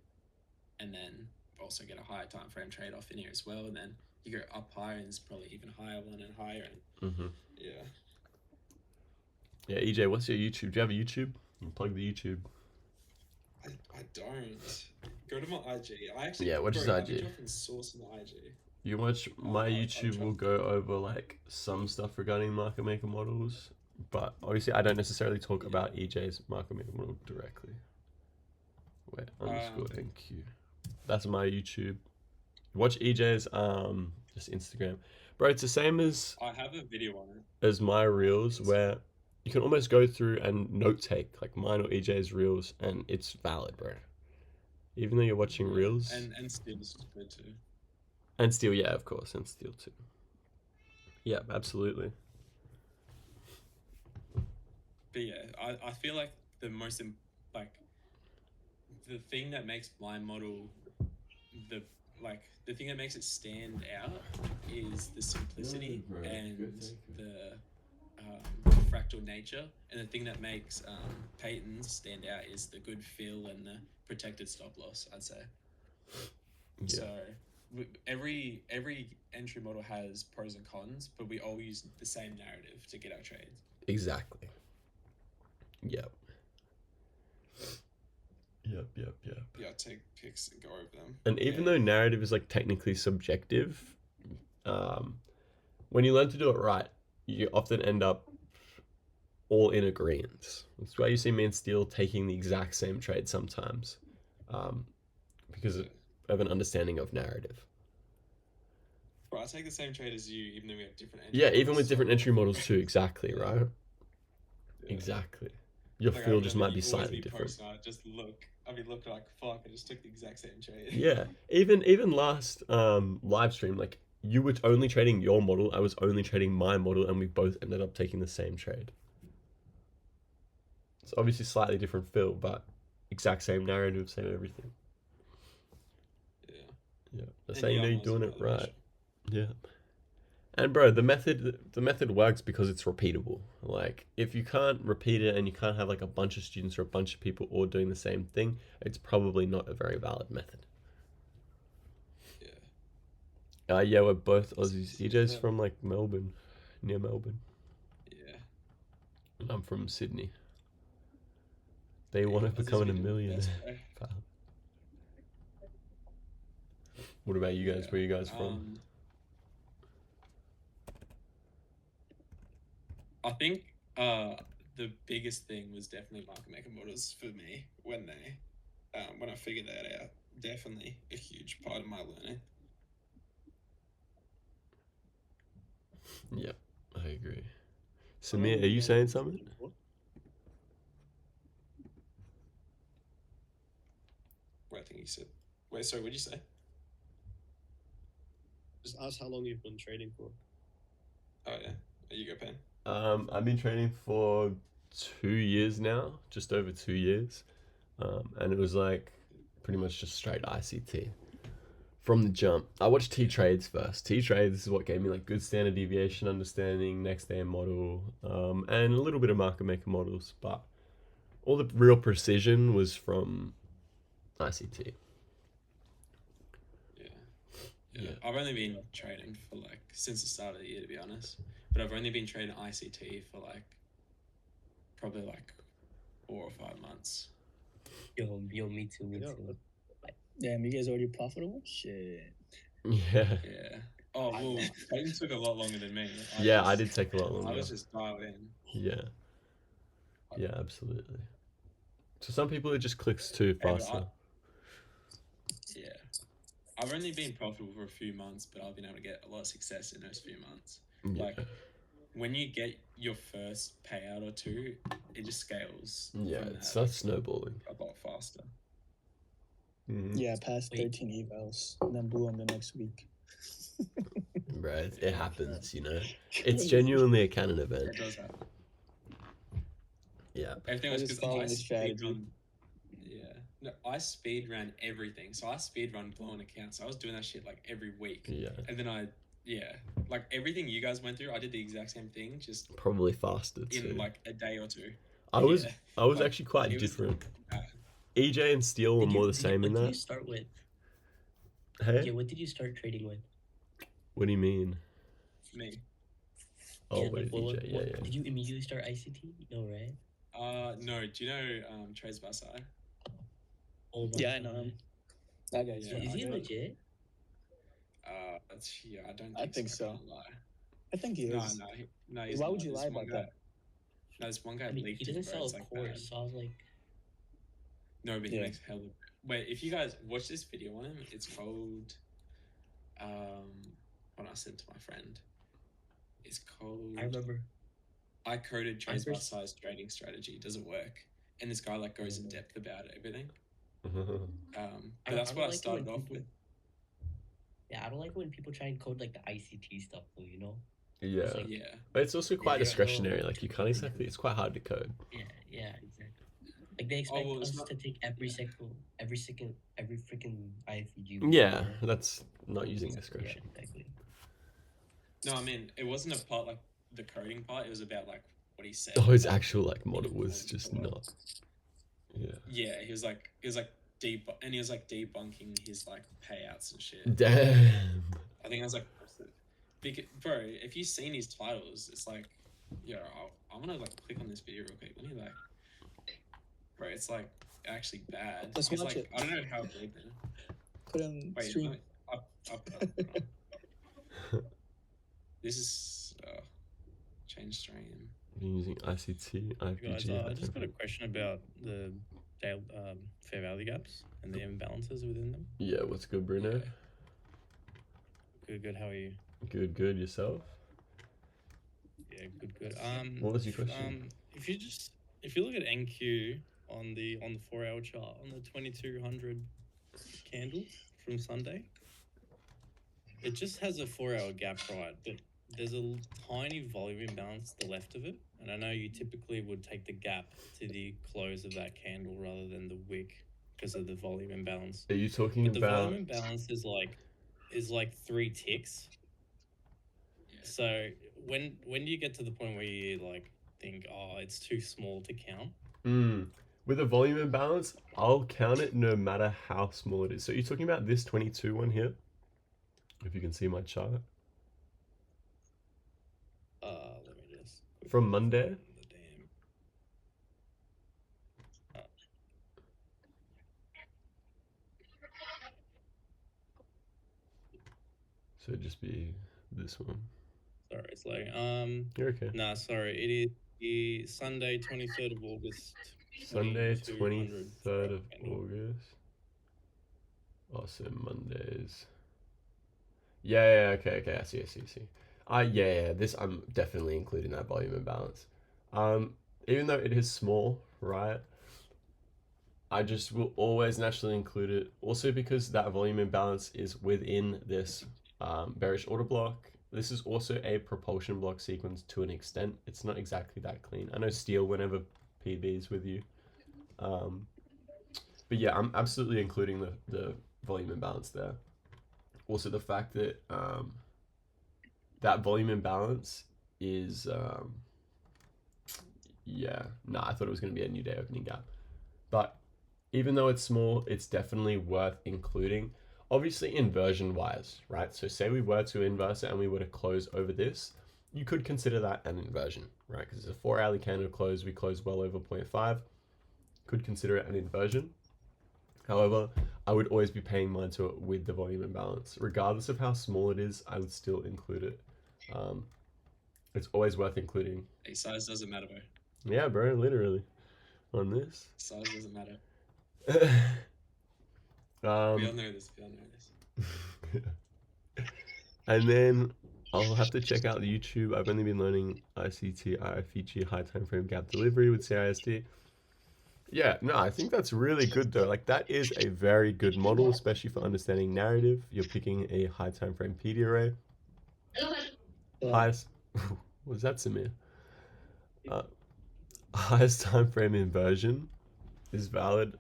and then also get a higher time frame trade off in here as well. And then you go up higher, and it's probably even higher one and higher. And Yeah, EJ, what's your YouTube? Do you have a YouTube? You can plug the YouTube. I don't. Go to my IG. I actually which is I've been IG? dropping source in the IG. You watch my YouTube will go over like some stuff regarding market maker models, but obviously I don't necessarily talk about EJ's market maker model directly. Wait, underscore NQ. That's my YouTube. Watch EJ's just Instagram. Bro, it's the same as I have a video on it. As my reels, where you can almost go through and note take like mine or EJ's reels, and it's valid, bro. Even though you're watching reels. And Steel's good too. And Steel, yeah, of course, and Steel too. Yeah, absolutely. But yeah, I feel like the thing that makes my model the thing that makes it stand out is the simplicity and the fractal nature, and the thing that makes Peyton's stand out is the good feel and the protected stop loss, I'd say. Yeah. So every entry model has pros and cons, but we all use the same narrative to get our trades. Exactly. Yep. Yeah, take picks and go over them. And even though narrative is like technically subjective, when you learn to do it right, you often end up all in agreement. That's why you see me and Steel taking the exact same trade sometimes, because of an understanding of narrative. Bro, I take the same trade as you, even though we have different entry models. Even with different entry models too, exactly, right? Yeah. Exactly. Your feel just might be slightly different. I'll be looking like, fuck, I just took the exact same trade. Yeah, even last live stream, like, you were only trading your model, I was only trading my model, and we both ended up taking the same trade. It's obviously slightly different feel, but exact same narrative, same everything. Yeah. That's how you know you're doing it right. Yeah. And bro, the method works because it's repeatable. Like, if you can't repeat it and you can't have like a bunch of students or a bunch of people all doing the same thing, it's probably not a very valid method. Yeah, we're both Aussies. EJ's from like Melbourne, near Melbourne. Yeah. And I'm from Sydney. They want to become a millionaire. What about you guys? Where are you guys from? I think the biggest thing was definitely market maker models for me when I figured that out. Definitely a huge part of my learning. Yep, I agree. Samir, are you saying something? You said, wait, sorry, what'd you say? Just ask how long you've been trading for. Oh yeah, there you go, Pen. I've been trading for 2 years now, just over 2 years, and it was like pretty much just straight ICT from the jump. I watched T trades first. T trades is what gave me like good standard deviation understanding, next day model, and a little bit of market maker models, but all the real precision was from ICT. Yeah. I've only been trading for like since the start of the year, to be honest. But I've only been trading ICT for like probably like 4 or 5 months. Yo, me too. Damn, you guys already profitable? Shit. Yeah. Yeah. Oh well, trading took a lot longer than me. I did take a lot longer. I was just dialed in. Yeah. Yeah, absolutely. So some people it just clicks too faster. Yeah. I've only been profitable for a few months, but I've been able to get a lot of success in those few months. Yeah. Like when you get your first payout or two, it just scales. Yeah, it starts snowballing a lot faster. Mm-hmm. Yeah, past 13 evals, and then boom the next week. Right, it happens, you know. It's genuinely a canon event. It does happen. Yeah. Everything was just following the strategy. Yeah. No, I speed ran everything. So I speed run blown accounts. I was doing that shit like every week. Yeah. And then like everything you guys went through, I did the exact same thing, just probably faster too. In like a day or two. I was actually quite different. EJ and Steel were more the same in that. What did you start with? Hey? Yeah, what did you start trading with? What do you mean? Me. Oh, wait, EJ, yeah. Did you immediately start ICT? No, right? No. Do you know Trey's Basai? Oh my yeah, I know him. That guy's Is he legit? I don't. I think so. I think he is. No. Why would you lie about that? No, this one guy leaked it. He doesn't sell a like course, so I was like. No, but he makes hell. Wait, if you guys watch this video on him, it's called. When I sent to my friend, it's called. I remember. I coded Trey's Basai's trading strategy. Does it work? And this guy like goes in depth about everything. But that's what I started off with. Yeah, I don't like when people try and code like the ICT stuff, though. You know. Yeah. It's like, but it's also quite discretionary. Like you can't exactly. It's quite hard to code. Yeah, exactly. Like they expect us to take every freaking IFEG. Yeah, that's not using discretion. Yeah, exactly. No, I mean it wasn't a part like the coding part. It was about like what he said. Oh, his actual like model was just not. Yeah. Yeah, he was like debunking his like payouts and shit. Damn. I think I was like, bro, if you've seen his titles, it's like, I'm gonna like click on this video real quick. Let me like, bro, it's like actually bad. Let's watch like, it. I don't know how big then. Put him stream. Up. This is change stream. Using ICT, IPG. Guys, I just got a question about the fair value gaps and the imbalances within them. Yeah, what's good, Bruno? Good. How are you? Good. Yourself? Yeah, good. What was your question? If you look at NQ on the 4-hour chart on the 2200 candle from Sunday, it just has a 4-hour gap, right? But there's a tiny volume imbalance to the left of it, and I know you typically would take the gap to the close of that candle rather than the wick because of the volume imbalance. Are you talking about the volume imbalance is like 3 ticks. Yeah. So when do you get to the point where you like think, oh, it's too small to count? With a volume imbalance, I'll count it no matter how small it is. So you're talking about this 22 one here? If you can see my chart. Let me just from Monday. So it'd just be this one. Sorry, it's like You're okay. Nah, sorry. It is the Sunday, 23rd of August. Sunday, 23rd of August. Oh, so Mondays. Yeah, okay. I see. Yeah. This I'm definitely including that volume imbalance. Even though it is small, right? I just will always naturally include it. Also because that volume imbalance is within this bearish order block. This is also a propulsion block sequence to an extent. It's not exactly that clean. I know steel whenever PBs with you. But yeah, I'm absolutely including the volume imbalance there. Also the fact that that volume imbalance is yeah, nah, I thought it was going to be a new day opening gap. But even though it's small, it's definitely worth including. Obviously inversion wise, right? So say we were to inverse it and we were to close over this, you could consider that an inversion, right? Because it's a 4-hourly candle close, we close well over 0.5, could consider it an inversion. However, I would always be paying mind to it with the volume imbalance. Regardless of how small it is, I would still include it. It's always worth including. Hey, size doesn't matter, bro. Yeah, bro, literally. On this. Size doesn't matter. We all know this. We all know this. And then I'll have to check out the YouTube. I've only been learning ICT, IFEG, high time frame gap delivery with CISD. Yeah, no, I think that's really good though. Like that is a very good model, especially for understanding narrative. You're picking a high time frame PD array. Highest, was that Samir? Highest time frame inversion is valid.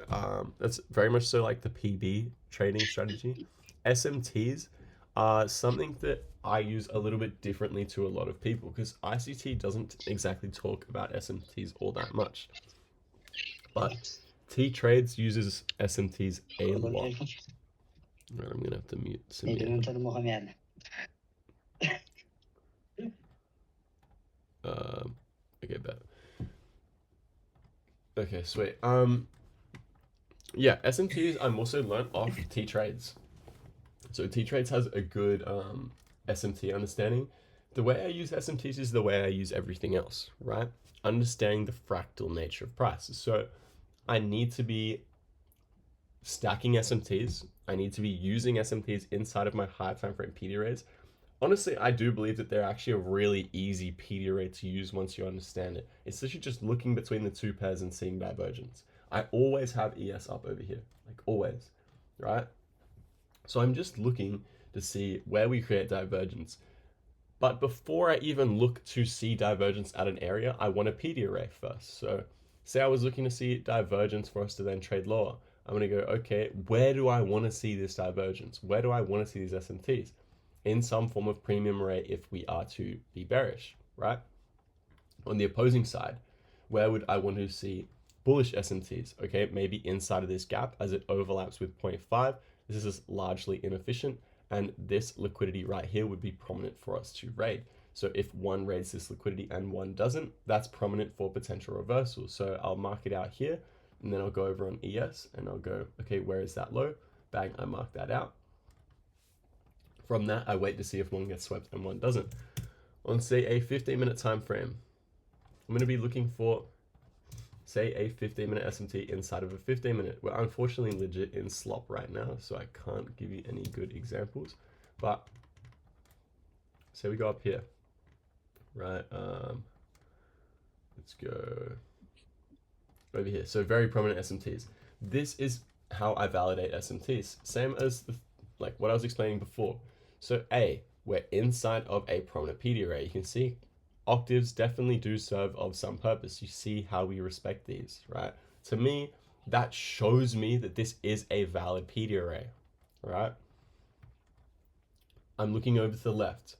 That's very much so like the PB trading strategy. SMTs are something that I use a little bit differently to a lot of people because ICT doesn't exactly talk about SMTs all that much. But T-Trades uses SMTs a lot. Right, I'm going to have to mute Samir. Okay, better. Okay, sweet. Yeah, SMTs I'm also learnt off T-Trades. So T-Trades has a good SMT understanding. The way I use SMTs is the way I use everything else, right? Understanding the fractal nature of prices. So I need to be stacking SMTs. I need to be using SMTs inside of my high time frame PD arrays. Honestly, I do believe that they're actually a really easy PD array to use once you understand it. It's literally just looking between the two pairs and seeing divergence. I always have ES up over here, like always, right? So I'm just looking to see where we create divergence. But before I even look to see divergence at an area, I want a PD array first. So say I was looking to see divergence for us to then trade lower. I'm going to go, okay, where do I want to see this divergence? Where do I want to see these SMTs? In some form of premium array if we are to be bearish, right? On the opposing side, where would I want to see bullish SMTs? Okay, maybe inside of this gap as it overlaps with 0.5. This is largely inefficient, and this liquidity right here would be prominent for us to raid. So if one raids this liquidity and one doesn't, that's prominent for potential reversal. So I'll mark it out here, and then I'll go over on ES, and I'll go, okay, where is that low? Bang, I mark that out. From that, I wait to see if one gets swept and one doesn't. On, say, a 15-minute time frame, I'm going to be looking for, say, a 15-minute SMT inside of a 15-minute. We're unfortunately legit in slop right now, so I can't give you any good examples. But say we go up here, right? Let's go over here. So very prominent SMTs. This is how I validate SMTs. Same as like what I was explaining before. So we're inside of a prominent PD array. You can see octaves definitely do serve of some purpose. You see how we respect these, right? To me, that shows me that this is a valid PD array, right? I'm looking over to the left.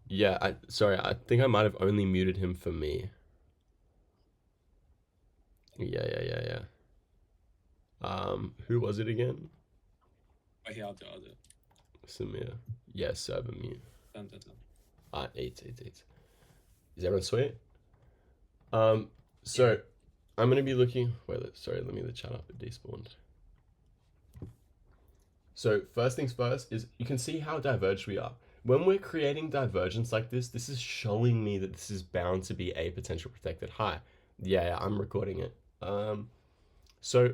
Yeah, sorry, I think I might have only muted him for me. Yeah. Who was it again? Oh, yeah, I'll do it. Samir. Yes, server mute. Done. 8. Is everyone sweet? So I'm gonna be looking. Sorry, let me the chat up. It despawned. So first things first is you can see how diverged we are. When we're creating divergence like this is showing me that this is bound to be a potential protected high. Yeah, I'm recording it. So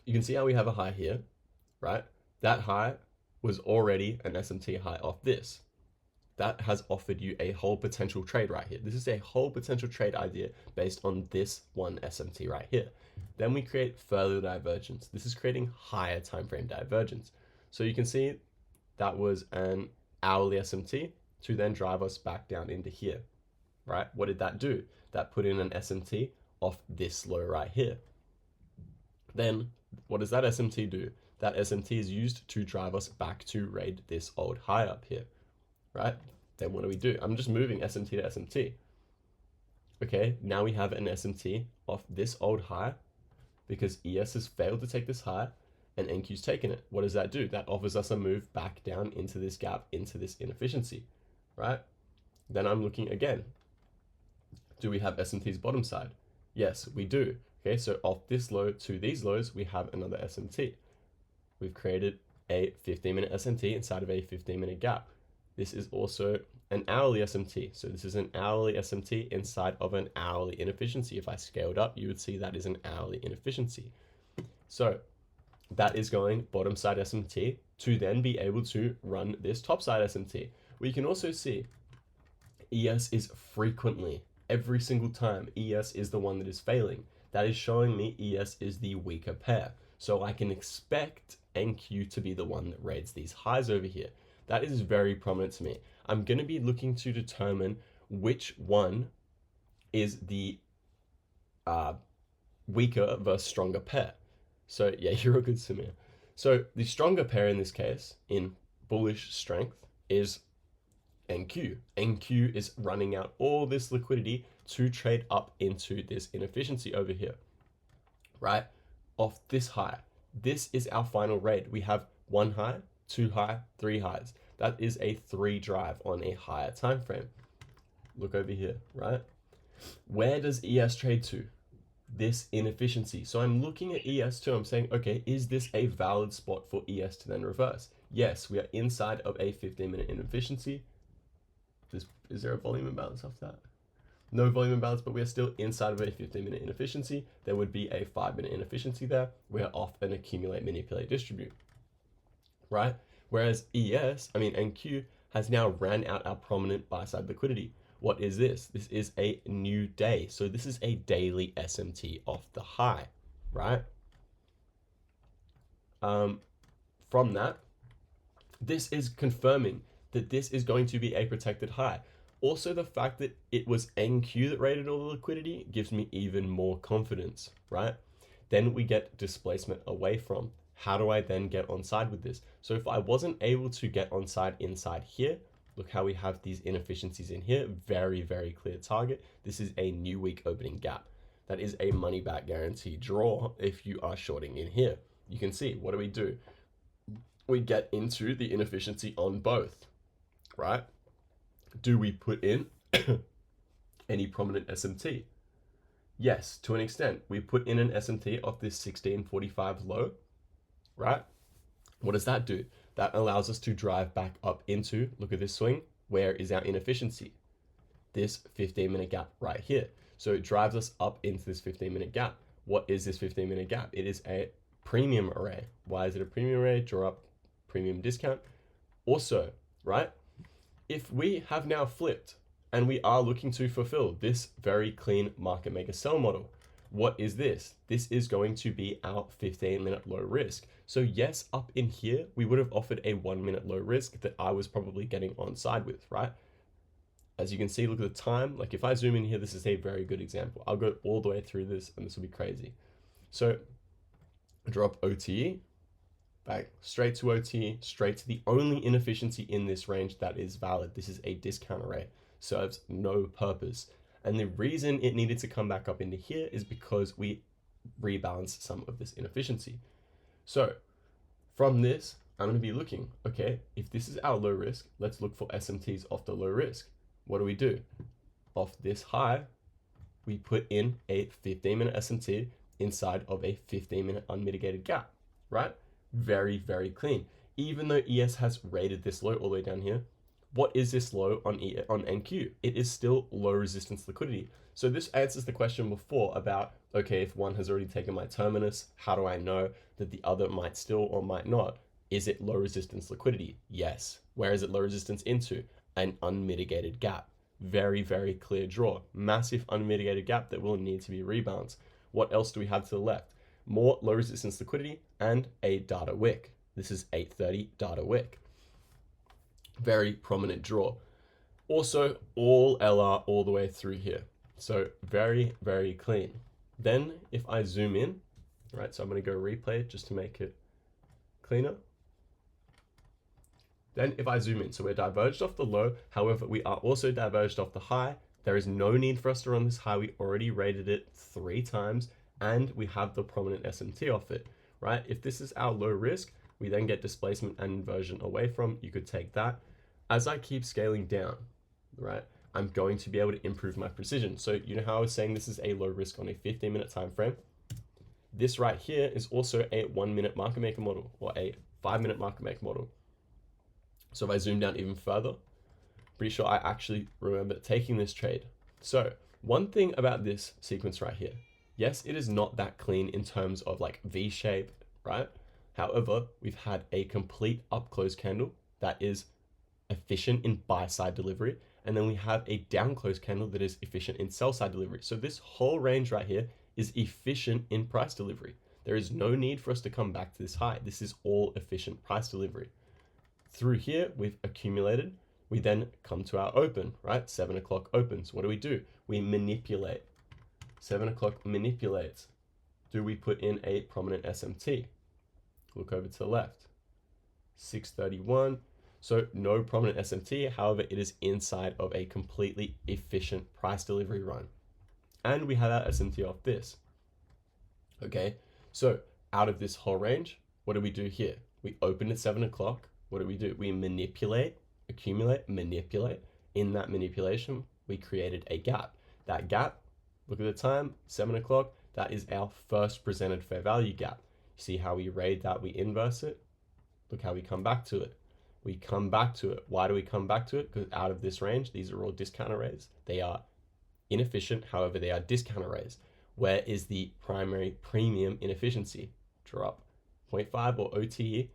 you can see how we have a high here, right? That high was already an SMT high off this. that has offered you a whole potential trade right here. This is a whole potential trade idea based on this one SMT right here. Then we create further divergence. This is creating higher time frame divergence. So you can see that was an hourly SMT to then drive us back down into here, right? What did that do? That put in an SMT off this low right here. Then what does that SMT do? That SMT is used to drive us back to raid this old high up here, right? Then what do? I'm just moving SMT to SMT. Okay, now we have an SMT off this old high because ES has failed to take this high and NQ's taken it. What does that do? That offers us a move back down into this gap, into this inefficiency, right? Then I'm looking again. Do we have SMT's bottom side? Yes, we do. Okay, so off this low to these lows, we have another SMT. We've created a 15-minute SMT inside of a 15-minute gap. This is also an hourly SMT. So this is an hourly SMT inside of an hourly inefficiency. If I scaled up, you would see that is an hourly inefficiency. So that is going bottom side SMT to then be able to run this top side SMT. We can also see ES is frequently, every single time, ES is the one that is failing. That is showing me ES is the weaker pair. So I can expect NQ to be the one that raids these highs over here. That is very prominent to me. I'm going to be looking to determine which one is the weaker versus stronger pair. So yeah, you're a good Samir. So the stronger pair in this case, in bullish strength, is NQ. NQ is running out all this liquidity to trade up into this inefficiency over here, right? Off this high. This is our final raid. We have 1 high, 2 high, 3 highs. That is a 3 drive on a higher time frame. Look over here, right? Where does ES trade to? This inefficiency. So I'm looking at ES2. I'm saying, okay, is this a valid spot for ES to then reverse? Yes, we are inside of a 15-minute inefficiency. Is there a volume imbalance after that? No volume imbalance, but we are still inside of a 15-minute inefficiency. There would be a 5-minute inefficiency there. We are off an accumulate, manipulate, distribute, right? Whereas NQ has now ran out our prominent buy side liquidity. What is this? This is a new day. So this is a daily SMT off the high, right? From that, this is confirming that this is going to be a protected high. Also, the fact that it was NQ that rated all the liquidity gives me even more confidence, right? Then we get displacement away from. How do I then get on side with this? So if I wasn't able to get on side inside here, look how we have these inefficiencies in here. Very, very clear target. This is a new week opening gap. That is a money back guarantee draw if you are shorting in here. You can see, what do? We get into the inefficiency on both, right? Do we put in any prominent SMT? Yes, to an extent. We put in an SMT of this 1645 low, right? What does that do? That allows us to drive back up into, look at this swing, where is our inefficiency? This 15-minute gap right here. So it drives us up into this 15-minute gap. What is this 15-minute gap? It is a premium array. Why is it a premium array? Draw up premium discount. Also, right? If we have now flipped and we are looking to fulfill this very clean market maker sell model, what is this? This is going to be our 15-minute low risk. So yes, up in here, we would have offered a 1-minute low risk that I was probably getting on side with, right? As you can see, look at the time. Like if I zoom in here, this is a very good example. I'll go all the way through this and this will be crazy. So drop OTE, back straight to OTE, straight to the only inefficiency in this range that is valid. This is a discount array, serves no purpose. And the reason it needed to come back up into here is because we rebalanced some of this inefficiency. So from this, I'm going to be looking, okay, if this is our low risk, let's look for SMTs off the low risk. What do? Off this high, we put in a 15-minute SMT inside of a 15-minute unmitigated gap, right? Very, very clean. Even though ES has rated this low all the way down here, what is this low on NQ? It is still low resistance liquidity. So this answers the question before about, okay, if one has already taken my terminus, how do I know that the other might still or might not? Is it low resistance liquidity? Yes. Where is it low resistance into? an unmitigated gap. Very, very clear draw. Massive unmitigated gap that will need to be rebalanced. What else do we have to the left? More low resistance liquidity and a data wick. This is 830 data wick. Very prominent draw. Also, all LR all the way through here. So very, very clean. Then if I zoom in, right, so I'm going to go replay just to make it cleaner. Then if I zoom in, so we're diverged off the low, however, we are also diverged off the high. There is no need for us to run this high. We already rated it 3 times and we have the prominent SMT off it, right? If this is our low risk, we then get displacement and inversion away from, you could take that. As I keep scaling down, right, I'm going to be able to improve my precision. So you know how I was saying this is a low risk on a 15-minute time frame? This right here is also a 1-minute market maker model or a 5-minute market maker model. So if I zoom down even further, pretty sure I actually remember taking this trade. So one thing about this sequence right here, yes, it is not that clean in terms of like V shape, right? However, we've had a complete up close candle that is efficient in buy side delivery. And then we have a down close candle that is efficient in sell side delivery. So this whole range right here is efficient in price delivery. There is no need for us to come back to this high. This is all efficient price delivery. Through here, we've accumulated. We then come to our open, right? 7 o'clock opens. What do? We manipulate. 7 o'clock manipulates. Do we put in a prominent SMT? Look over to the left. 631. So no prominent SMT. However, it is inside of a completely efficient price delivery run. And we have our SMT off this. Okay, so out of this whole range, what do we do here? We open at 7 o'clock. What do? We manipulate, accumulate, manipulate. In that manipulation, we created a gap. That gap, look at the time, 7 o'clock, that is our first presented fair value gap. See how we raid that, we inverse it. Look how we come back to it. We come back to it. Why do we come back to it? Because out of this range, these are all discount arrays. They are inefficient, however, they are discount arrays. Where is the primary premium inefficiency? Drop 0.5 or OTE.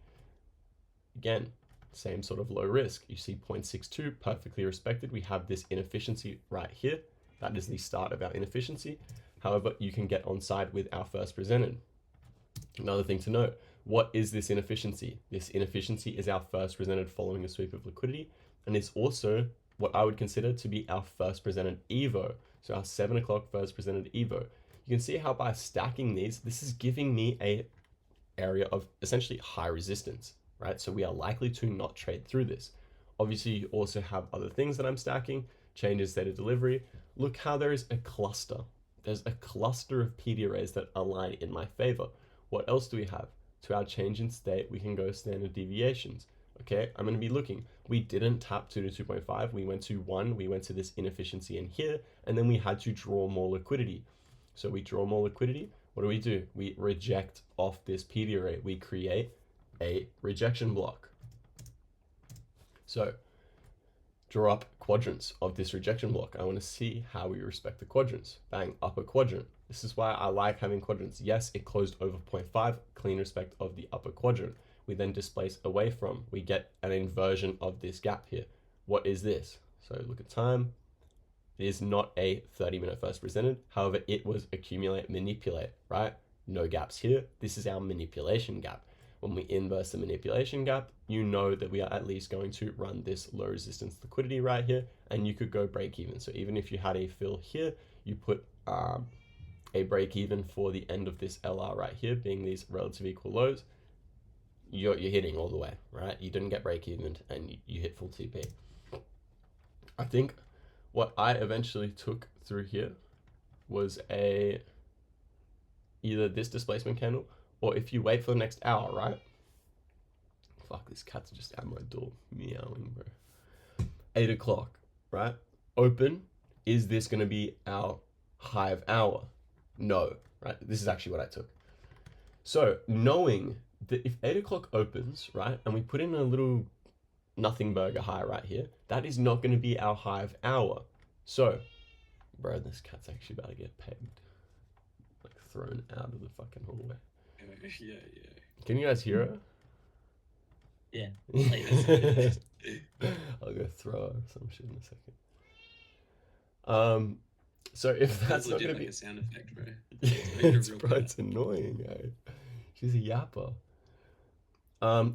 Again, same sort of low risk. You see 0.62, perfectly respected. We have this inefficiency right here. That is the start of our inefficiency. However, you can get on side with our first presented. Another thing to note, what is this inefficiency? This inefficiency is our first presented following a sweep of liquidity, and it's also what I would consider to be our first presented EVO. So our 7 o'clock first presented EVO. You can see how by stacking these, this is giving me a area of essentially high resistance, right? So we are likely to not trade through this. Obviously, you also have other things that I'm stacking, changes state of delivery. Look how there is a cluster. There's a cluster of PD arrays that align in my favor. What else do we have? To our change in state, we can go standard deviations. Okay, I'm going to be looking. We didn't tap 2 to 2.5. We went to 1. We went to this inefficiency in here, and then we had to draw more liquidity. So we draw more liquidity. What do? We reject off this PD array. We create a rejection block. So draw up quadrants of this rejection block. I want to see how we respect the quadrants. Bang, upper quadrant. This is why I like having quadrants. Yes, it closed over 0.5, clean respect of the upper quadrant. We then displace away from, we get an inversion of this gap here. What is this? So look at time. It is not a 30-minute first presented. However, it was accumulate, manipulate, right? No gaps here. This is our manipulation gap. When we inverse the manipulation gap, you know that we are at least going to run this low resistance liquidity right here, and you could go break even. So even if you had a fill here, you put a break even for the end of this LR right here, being these relative equal lows, you're hitting all the way, right? You didn't get break even and you hit full TP. I think what I eventually took through here was either this displacement candle, or if you wait for the next hour, right? Fuck, this cat's just at my door meowing, bro. 8 o'clock, right? Open. Is this going to be our high of hour? No, right? This is actually what I took. So knowing that if 8 o'clock opens, right, and we put in a little nothing burger high right here, that is not going to be our high of hour. So, bro, this cat's actually about to get pegged. Like thrown out of the fucking hallway. Yeah. Can you guys hear her? Yeah. I'll I'll go throw or some shit in a second. So if that's not gonna like be a sound effect, bro. it's annoying, eh? She's a yapper.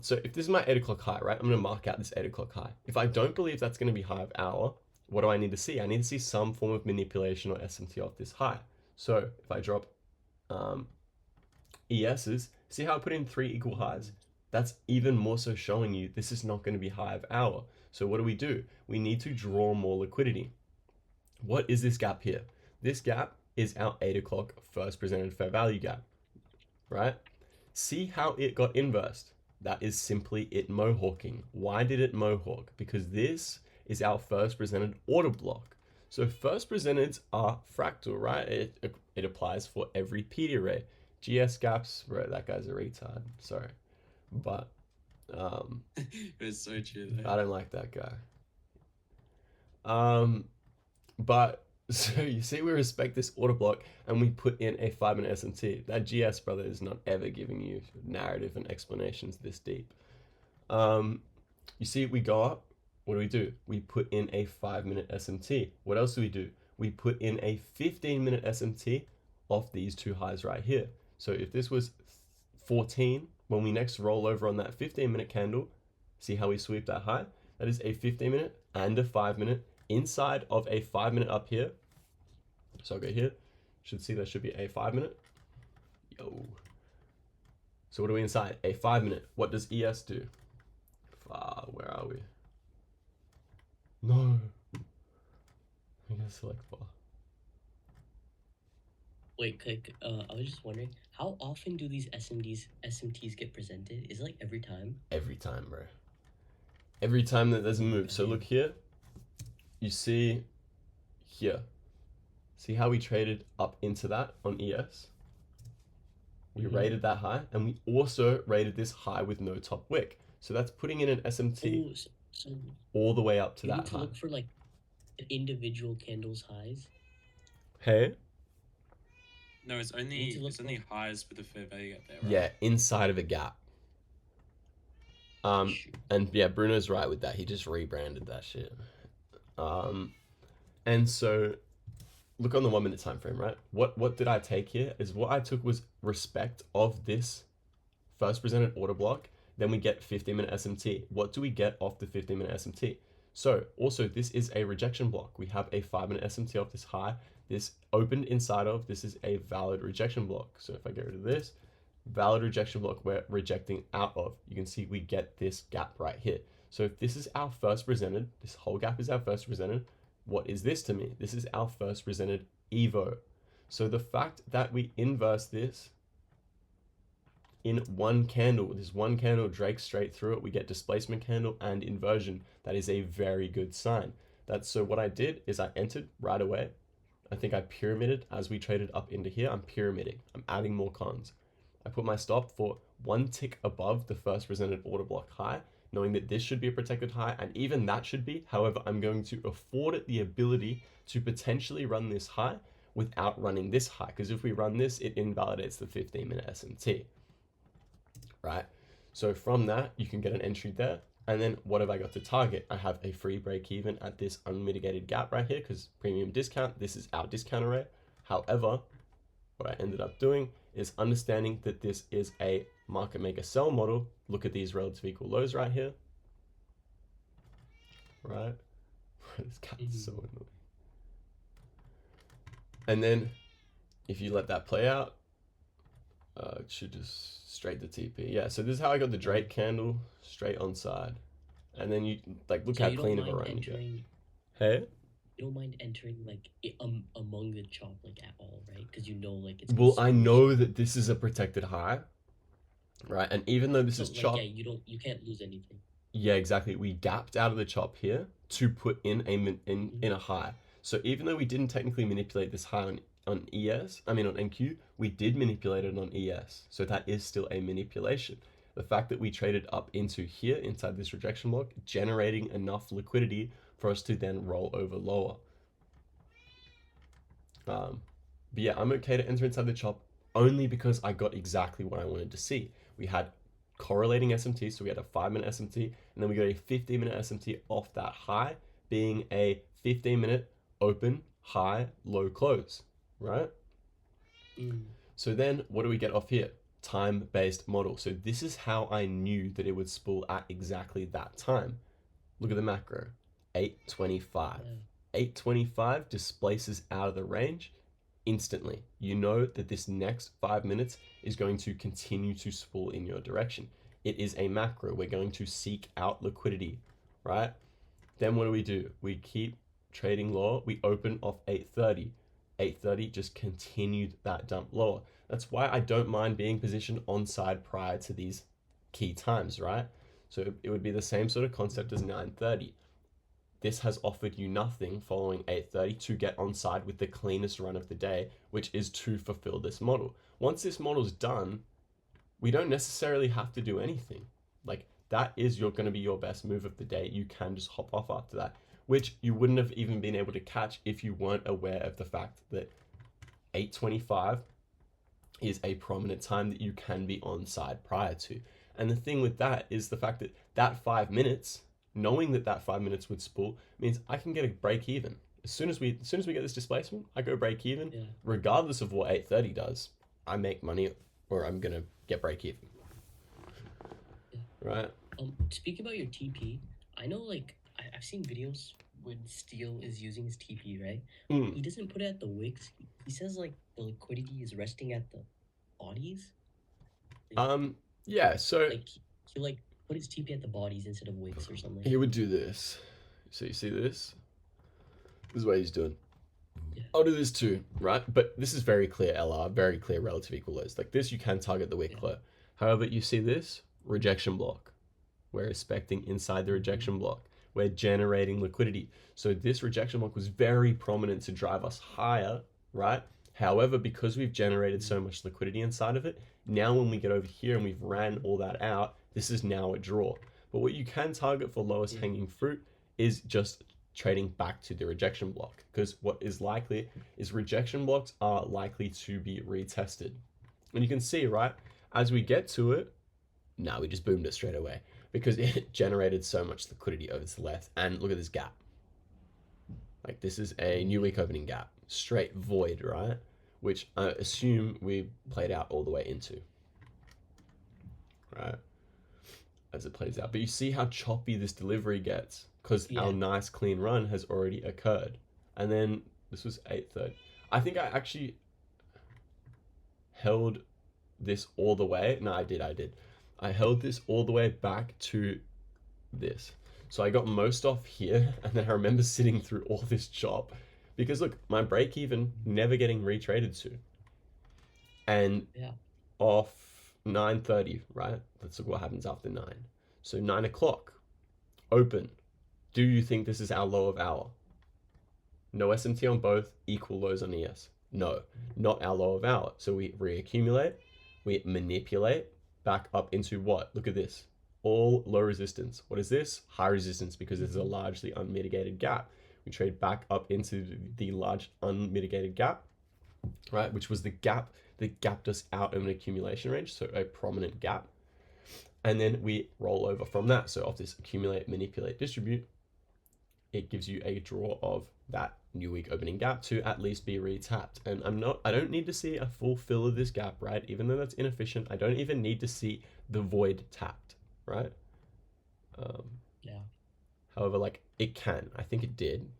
So if this is my 8 o'clock high, right? I'm gonna mark out this 8 o'clock high. If I don't believe that's gonna be high of hour, what do I need to see? I need to see some form of manipulation or SMT off this high. So if I drop ESs, see how I put in 3 equal highs? That's even more so showing you this is not going to be high of hour. So what do? We need to draw more liquidity. What is this gap here? This gap is our 8 o'clock first presented fair value gap, right? See how it got inversed. That is simply it mohawking. Why did it mohawk? Because this is our first presented order block. So first presenteds are fractal, right? It applies for every PD array. GS gaps, bro, that guy's a retard. Sorry. But it's so true though. I don't like that guy. But so you see we respect this order block and we put in a 5-minute SMT. That GS brother is not ever giving you narrative and explanations this deep. You see we go up, what do? We put in a 5-minute SMT. What else do? We put in a 15-minute SMT off these two highs right here. So if this was 14, when we next roll over on that 15-minute candle, see how we sweep that high? That is a 15-minute and a 5-minute inside of a 5-minute up here. So I'll go here. Should see that should be a 5-minute. Yo. So what are we inside? A 5-minute. What does ES do? Where are we? No. I guess select bar. Wait, quick. I was just wondering, how often do these SMTs get presented? Is it like every time? Every time, bro. Every time that there's a move. So look here. You see here. See how we traded up into that on ES? We rated that high, and we also rated this high with no top wick. So that's putting in an SMT all the way up to that high. You need to look for like individual candles highs. Hey? No, it's only highs with a fair value gap there, right? Yeah, inside of a gap. And yeah, Bruno's right with that. He just rebranded that shit. And so look on the 1 minute time frame, right? What did I take here? Is what I took was respect of this first presented order block. Then we get 15-minute SMT. What do we get off the 15-minute SMT? So also this is a rejection block. We have a 5-minute SMT off this high. This opened inside of, this is a valid rejection block. So if I get rid of this, valid rejection block we're rejecting out of, you can see we get this gap right here. So if this is our first presented, this whole gap is our first presented, what is this to me? This is our first presented Evo. So the fact that we inverse this in one candle, this one candle Drake straight through it, we get displacement candle and inversion. That is a very good sign. So what I did is I entered right away. I think I pyramided as we traded up into here. I'm pyramiding. I'm adding more cons. I put my stop for 1 tick above the first presented order block high, knowing that this should be a protected high, and even that should be. However, I'm going to afford it the ability to potentially run this high without running this high, because if we run this, it invalidates the 15-minute SMT, right? So from that, you can get an entry there. And then what have I got to target? I have a free break even at this unmitigated gap right here, because premium discount, this is our discount array. However, what I ended up doing is understanding that this is a market maker sell model. Look at these relative equal lows right here. Right? This guy is so annoying. And then if you let that play out, it should just straight to TP. Yeah, so this is how I got the Drake candle straight on side. And then you like look how clean of a run you get. Hey? You don't mind entering like among the chop like at all, right? Because you know like it's. Well, I know that this is a protected high, right? And even though this is like, chop, yeah, you can't lose anything. Yeah, exactly. We gapped out of the chop here to put in a high. So even though we didn't technically manipulate this high on NQ, we did manipulate it on ES. So that is still a manipulation. The fact that we traded up into here, inside this rejection block, generating enough liquidity for us to then roll over lower. But yeah, I'm okay to enter inside the chop only because I got exactly what I wanted to see. We had correlating SMT. So we had a 5-minute SMT, and then we got a 15-minute SMT off that high, being a 15-minute open, high, low close, right? So then what do we get off here? Time-based model. So this is how I knew that it would spool at exactly that time. Look at the macro, 825. 825 displaces out of the range instantly. You know that this next 5 minutes is going to continue to spool in your direction. It is a macro. We're going to seek out liquidity, right? Then what do? We keep trading lower. We open off 830. 830 just continued that dump lower. That's why I don't mind being positioned on side prior to these key times, right? So it would be the same sort of concept as 930. This has offered you nothing following 830 to get on side with the cleanest run of the day, which is to fulfill this model. Once this model's done, we don't necessarily have to do anything. Like, that is going to be your best move of the day. You can just hop off after that, which you wouldn't have even been able to catch if you weren't aware of the fact that 825 is a prominent time that you can be on side prior to. And the thing with that is the fact that that 5 minutes, knowing that that 5 minutes would spool, means I can get a break even. As soon as we get this displacement, I go break even, regardless of what 830 does. I make money, or I'm gonna get break even. Right. Speaking about your TP, I know like I've seen videos when Steel is using his TP, right? He doesn't put it at the wicks. He says like the liquidity is resting at the bodies. Yeah. So like he like put his TP at the bodies instead of wicks or something. He would do this. So you see this? This is what he's doing. I'll do this too, right? But this is very clear LR, very clear relative equal lows. Like this, you can target the wick low. However, you see this rejection block. We're expecting inside the rejection block. We're generating liquidity. So this rejection block was very prominent to drive us higher, right? However, because we've generated so much liquidity inside of it, now when we get over here and we've ran all that out, this is now a draw. But what you can target for lowest hanging fruit is just trading back to the rejection block, because what is likely is rejection blocks are likely to be retested. And you can see, right, as we get to it, now we just boomed it straight away because it generated so much liquidity over to the left. And look at this gap. Like this is a new week opening gap, straight void, right? Which I assume we played out all the way into, right? As it plays out. But you see how choppy this delivery gets because our nice clean run has already occurred. And then this was 8:30. I think I actually held this all the way. No, I did. I held this all the way back to this. So I got most off here, and then I remember sitting through all this chop because look, my break even never getting retraded to. And off 9:30, right? Let's look what happens after 9. So 9 o'clock, open. Do you think this is our low of hour? No SMT on both, equal lows on ES. No, not our low of hour. So we reaccumulate, we manipulate back up into what? Look at this. All low resistance. What is this? High resistance, because this is a largely unmitigated gap. We trade back up into the large unmitigated gap, right? Which was the gap that gapped us out of an accumulation range, so a prominent gap. And then we roll over from that. So off this accumulate, manipulate, distribute, it gives you a draw of that new week opening gap to at least be retapped. And I don't need to see a full fill of this gap, right? Even though that's inefficient, I don't even need to see the void tapped, right? However, like it can, I think it did.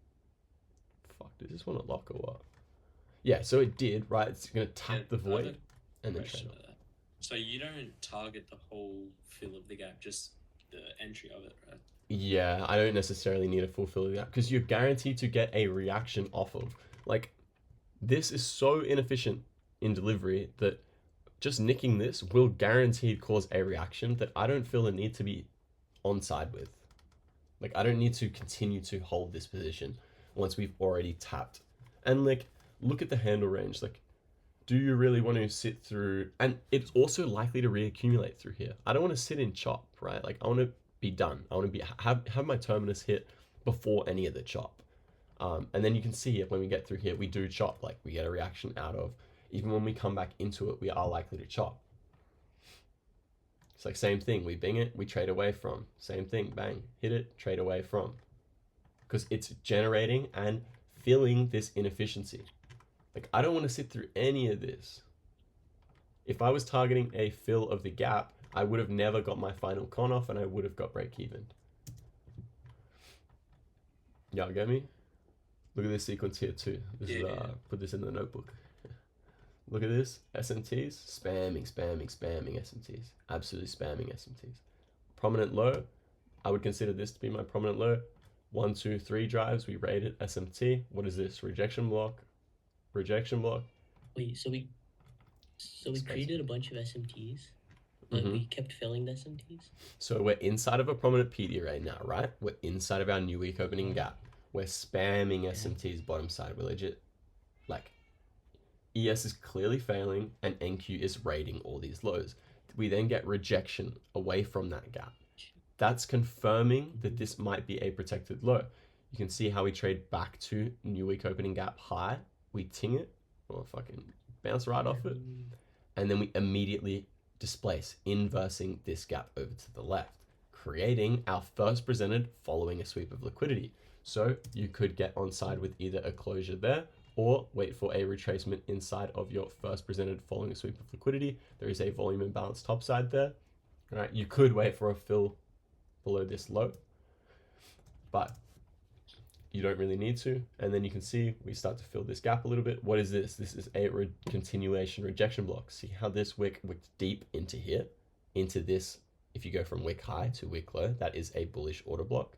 Fuck, does this want to lock or what? Yeah, so it did, right? It's gonna tap the void and then trade off. So you don't target the whole fill of the gap, just the entry of it, right? Yeah, I don't necessarily need a full fill of that because you're guaranteed to get a reaction off of. Like, this is so inefficient in delivery that just nicking this will guaranteed cause a reaction that I don't feel the need to be on side with. Like, I don't need to continue to hold this position once we've already tapped. And like, look at the handle range. Like, do you really want to sit through? And it's also likely to reaccumulate through here. I don't want to sit in chop, right? Like, I want to be done. I want to be have my terminus hit before any of the chop. And then you can see it when we get through here, we do chop. Like, we get a reaction out of. Even when we come back into it, we are likely to chop. It's like same thing. We bing it, we trade away from. Same thing, bang, hit it, trade away from. Because it's generating and filling this inefficiency. Like, I don't want to sit through any of this. If I was targeting a fill of the gap, I would have never got my final con off and I would have got break even. Y'all get me? Look at this sequence here too. This is put this in the notebook. Look at this. SMTs, spamming SMTs. Absolutely spamming SMTs. Prominent low. I would consider this to be my prominent low. 1, 2, 3 drives. We rated SMT. What is this? Rejection block. Rejection block. Wait, so we created a bunch of SMTs, but we kept filling the SMTs. So we're inside of a prominent PD right now, right? We're inside of our new week opening gap. We're spamming SMTs bottom side. We're legit, like, ES is clearly failing and NQ is raiding all these lows. We then get rejection away from that gap. That's confirming that this might be a protected low. You can see how we trade back to new week opening gap high. We ting it, or fucking bounce right off it. And then we immediately displace, inversing this gap over to the left, creating our first presented following a sweep of liquidity. So you could get on side with either a closure there or wait for a retracement inside of your first presented following a sweep of liquidity. There is a volume imbalance top side there. All right, you could wait for a fill below this low, but you don't really need to. And then you can see we start to fill this gap a little bit. What is this? This is a continuation rejection block. See how this wick wicked deep into here, into this. If you go from wick high to wick low, that is a bullish order block.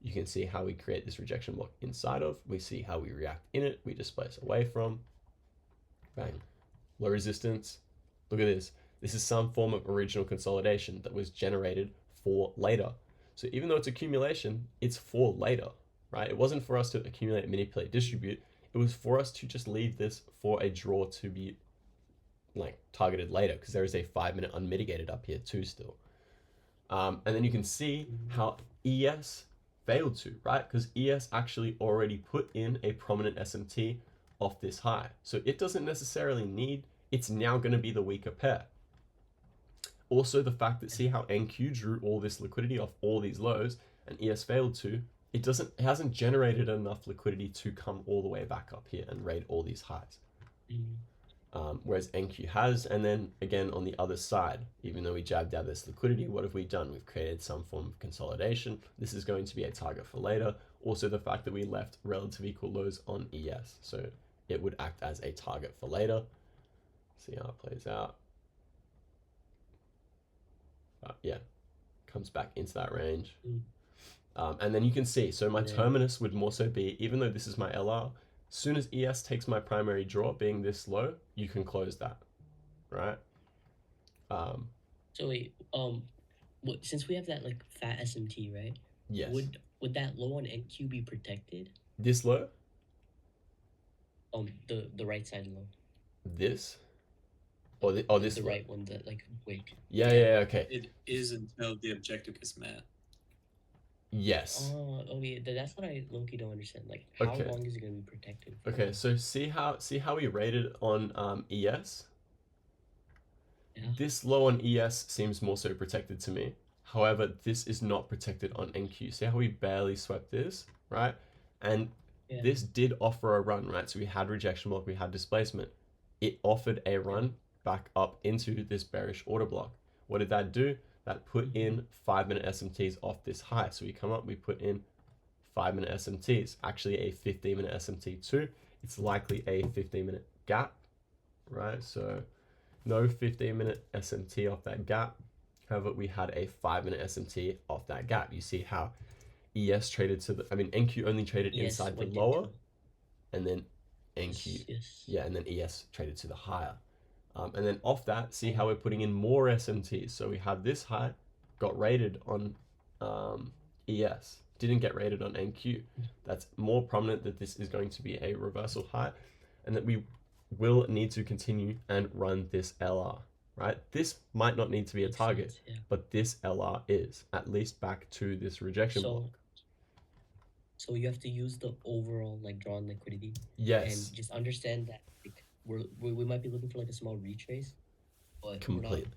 You can see how we create this rejection block inside of. We see how we react in it. We displace away from. Bang. Low resistance. Look at this. This is some form of original consolidation that was generated for later. So even though it's accumulation, it's for later, right? It wasn't for us to accumulate, manipulate, distribute. It was for us to just leave this for a draw to be like targeted later, because there is a 5-minute unmitigated up here too still. And then you can see how ES failed to, right? Because ES actually already put in a prominent SMT off this high. So it doesn't necessarily need, it's now going to be the weaker pair. Also the fact that see how NQ drew all this liquidity off all these lows and ES failed to, it hasn't generated enough liquidity to come all the way back up here and raid all these highs. Whereas NQ has, and then again on the other side, even though we jabbed out this liquidity, what have we done? We've created some form of consolidation. This is going to be a target for later. Also the fact that we left relative equal lows on ES, so it would act as a target for later. See how it plays out. Yeah, comes back into that range. And then you can see, so my terminus would more so be, even though this is my LR, as soon as ES takes my primary draw being this low, you can close that, right? So wait, since we have that like fat SMT, right? Yes. Would that low on NQ be protected? This low? The right side low. This? Or this the low? right one, that like wick. Yeah, okay. It is until the objective is met. Yes. Oh, okay. That's what I low-key don't understand. Like, how long is it gonna be protected? Okay, so see how we rated on ES? Yeah. This low on ES seems more so protected to me. However, this is not protected on NQ. See how we barely swept this, right? And this did offer a run, right? So we had rejection block, we had displacement. It offered a run back up into this bearish order block. What did that do? That put in 5-minute SMTs off this high. So we come up, we put in 5-minute SMTs, actually a 15-minute SMT too. It's likely a 15-minute gap, right? So no 15-minute SMT off that gap. However, we had a 5-minute SMT off that gap. You see how ES traded to the, NQ only traded inside the lower, and then NQ, and then ES traded to the higher. And then off that, see how we're putting in more SMTs. So we had this high, got rated on ES, didn't get rated on NQ. That's more prominent that this is going to be a reversal high, and that we will need to continue and run this LR, right? This might not need to be a target, but this LR is, at least back to this rejection block. So you have to use the overall like drawn liquidity. Yes. And just understand that like, we might be looking for like a small retrace, but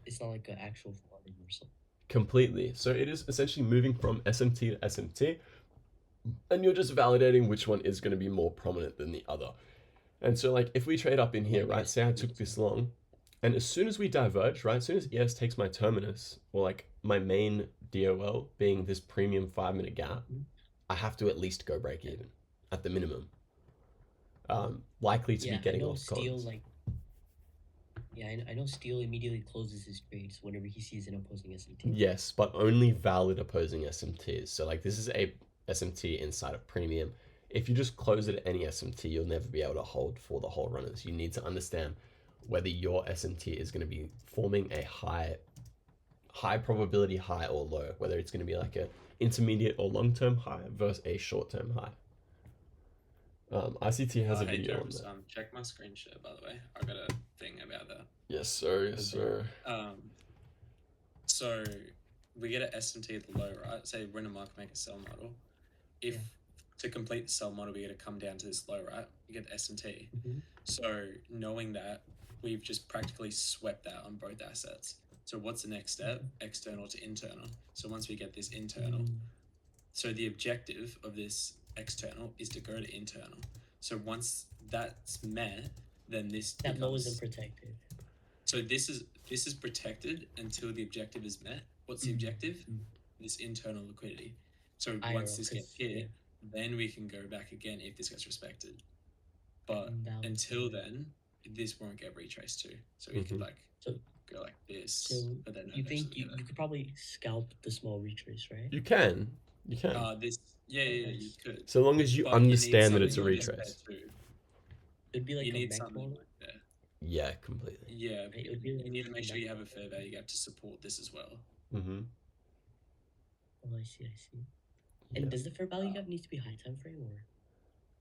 it's not like an actual one. reversal. Completely. So it is essentially moving from SMT to SMT, and you're just validating which one is going to be more prominent than the other. And so like if we trade up in here, right, say I took this long, and as soon as we diverge, right, as soon as ES takes my terminus, or like my main DOL being this premium 5-minute gap, I have to at least go break even at the minimum. Likely to be getting off cons. I know Steele immediately closes his trades whenever he sees an opposing SMT. Yes, but only valid opposing SMTs. So like this is a SMT inside of premium. If you just close it at any SMT, you'll never be able to hold for the whole runners. You need to understand whether your SMT is going to be forming a high probability high or low, whether it's going to be like a intermediate or long-term high versus a short-term high. ICT has a video on that. Check my screen share, by the way. I got a thing about that. Yes, sir. Yes, sir. So we get an SMT at the low, right? Say we're in a market maker sell model. If to complete the sell model, we got to come down to this low, right? You get the SMT. So knowing that, we've just practically swept that on both assets. So what's the next step? External to internal. So once we get this internal, so the objective of this external is to go to internal. So once that's met, then that low isn't protected. So this is protected until the objective is met. What's the objective? This internal liquidity. So once this gets hit, then we can go back again if this gets respected. But until then, this won't get retraced too. So we could go like this. So but then you think you could probably scalp the small retrace, right? You can. You could. So long as you understand that it's a retrace. It'd be like you a need mech something model. like that. Yeah, completely. Yeah, you need to make sure you have a fair value gap to support this as well. Mm-hmm. Oh, I see. And does the fair value gap need to be high time frame, or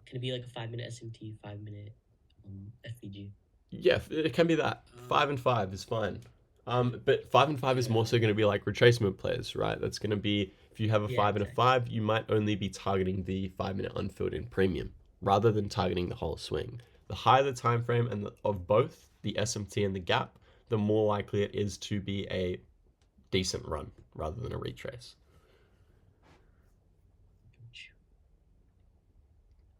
can it be like a 5-minute SMT, 5-minute FVG? Yeah, it can be that. 5 and 5 is fine. But 5 and 5 is more so going to be like retracement plays, right? That's going to be, if you have a 5 and a 5, you might only be targeting the 5-minute unfilled in premium rather than targeting the whole swing. The higher the time frame and of both the SMT and the gap, the more likely it is to be a decent run rather than a retrace.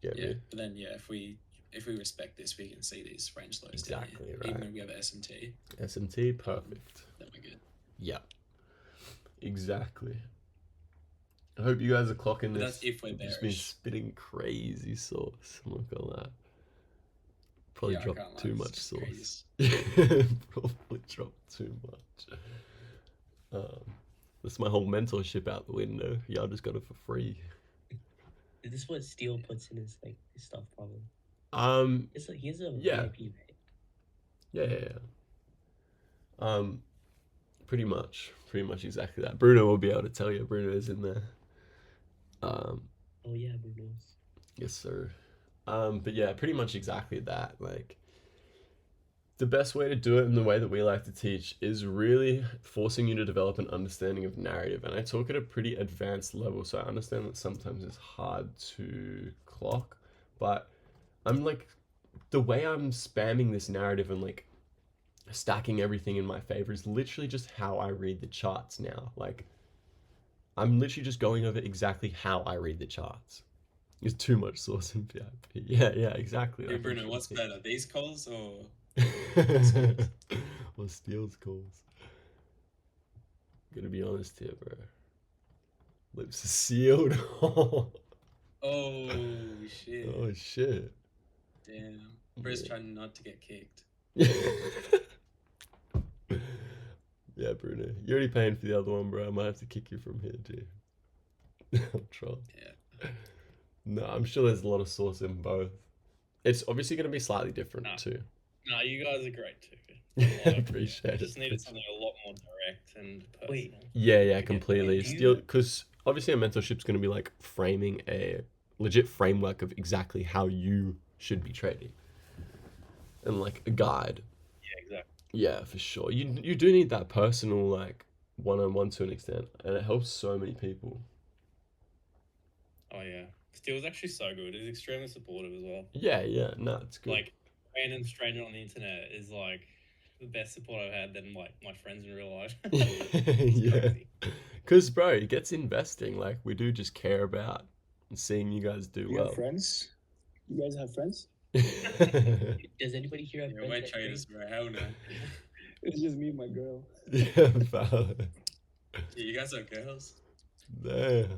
Yeah, but then if we respect this, we can see these range lows. Exactly, right. Even when we have an SMT. SMT, perfect. Then we're good. Yeah. Exactly. I hope you guys are clocking But this. that's if we're I've just bearish. been spitting crazy sauce. I'm not gonna lie. Probably dropped too much sauce. Probably dropped too much. That's my whole mentorship out the window. Y'all just got it for free. Is this what Steele puts in his his stuff probably? It's like he has a VIP, right? Yeah. Pretty much exactly that. Bruno will be able to tell you. Bruno is in there. Oh yeah, Bruno's. Yes, sir. But yeah, pretty much exactly that. Like, the best way to do it and the way that we like to teach is really forcing you to develop an understanding of narrative. And I talk at a pretty advanced level, so I understand that sometimes it's hard to clock, but I'm like, the way I'm spamming this narrative and like stacking everything in my favor is literally just how I read the charts now. Like, I'm literally just going over exactly how I read the charts. There's too much sauce in VIP. Yeah, exactly. Hey, Bruno, what's better, these calls or or Steele's calls? Gonna be honest here, bro. Lips are sealed. Oh shit. Oh shit. Damn. Bro's trying not to get kicked. Yeah, Bruno. You're already paying for the other one, bro. I might have to kick you from here, too. I'm trying. Yeah. No, I'm sure there's a lot of sauce in both. It's obviously going to be slightly different, too. No, you guys are great, too. Like, appreciate it. Just needed something a lot more direct and personal. Wait. Yeah, completely. Still, because obviously a mentorship's going to be like framing a legit framework of exactly how you should be trading. And like a guide. Yeah, exactly. Yeah, for sure. You do need that personal, like, one-on-one to an extent, and it helps so many people. Oh yeah, Steele's actually so good. He's extremely supportive as well. Yeah, no, it's good. Like, random stranger on the internet is like the best support I've had than like my friends in real life. Yeah. Because, bro, it gets investing. Like, we do just care about seeing you guys do You well. have friends? You guys have friends? Does anybody here have Yeah, friends we're that traders, trade? bro. Hell no. It's just me and my girl. Yeah, valid. Yeah, you guys are girls. There.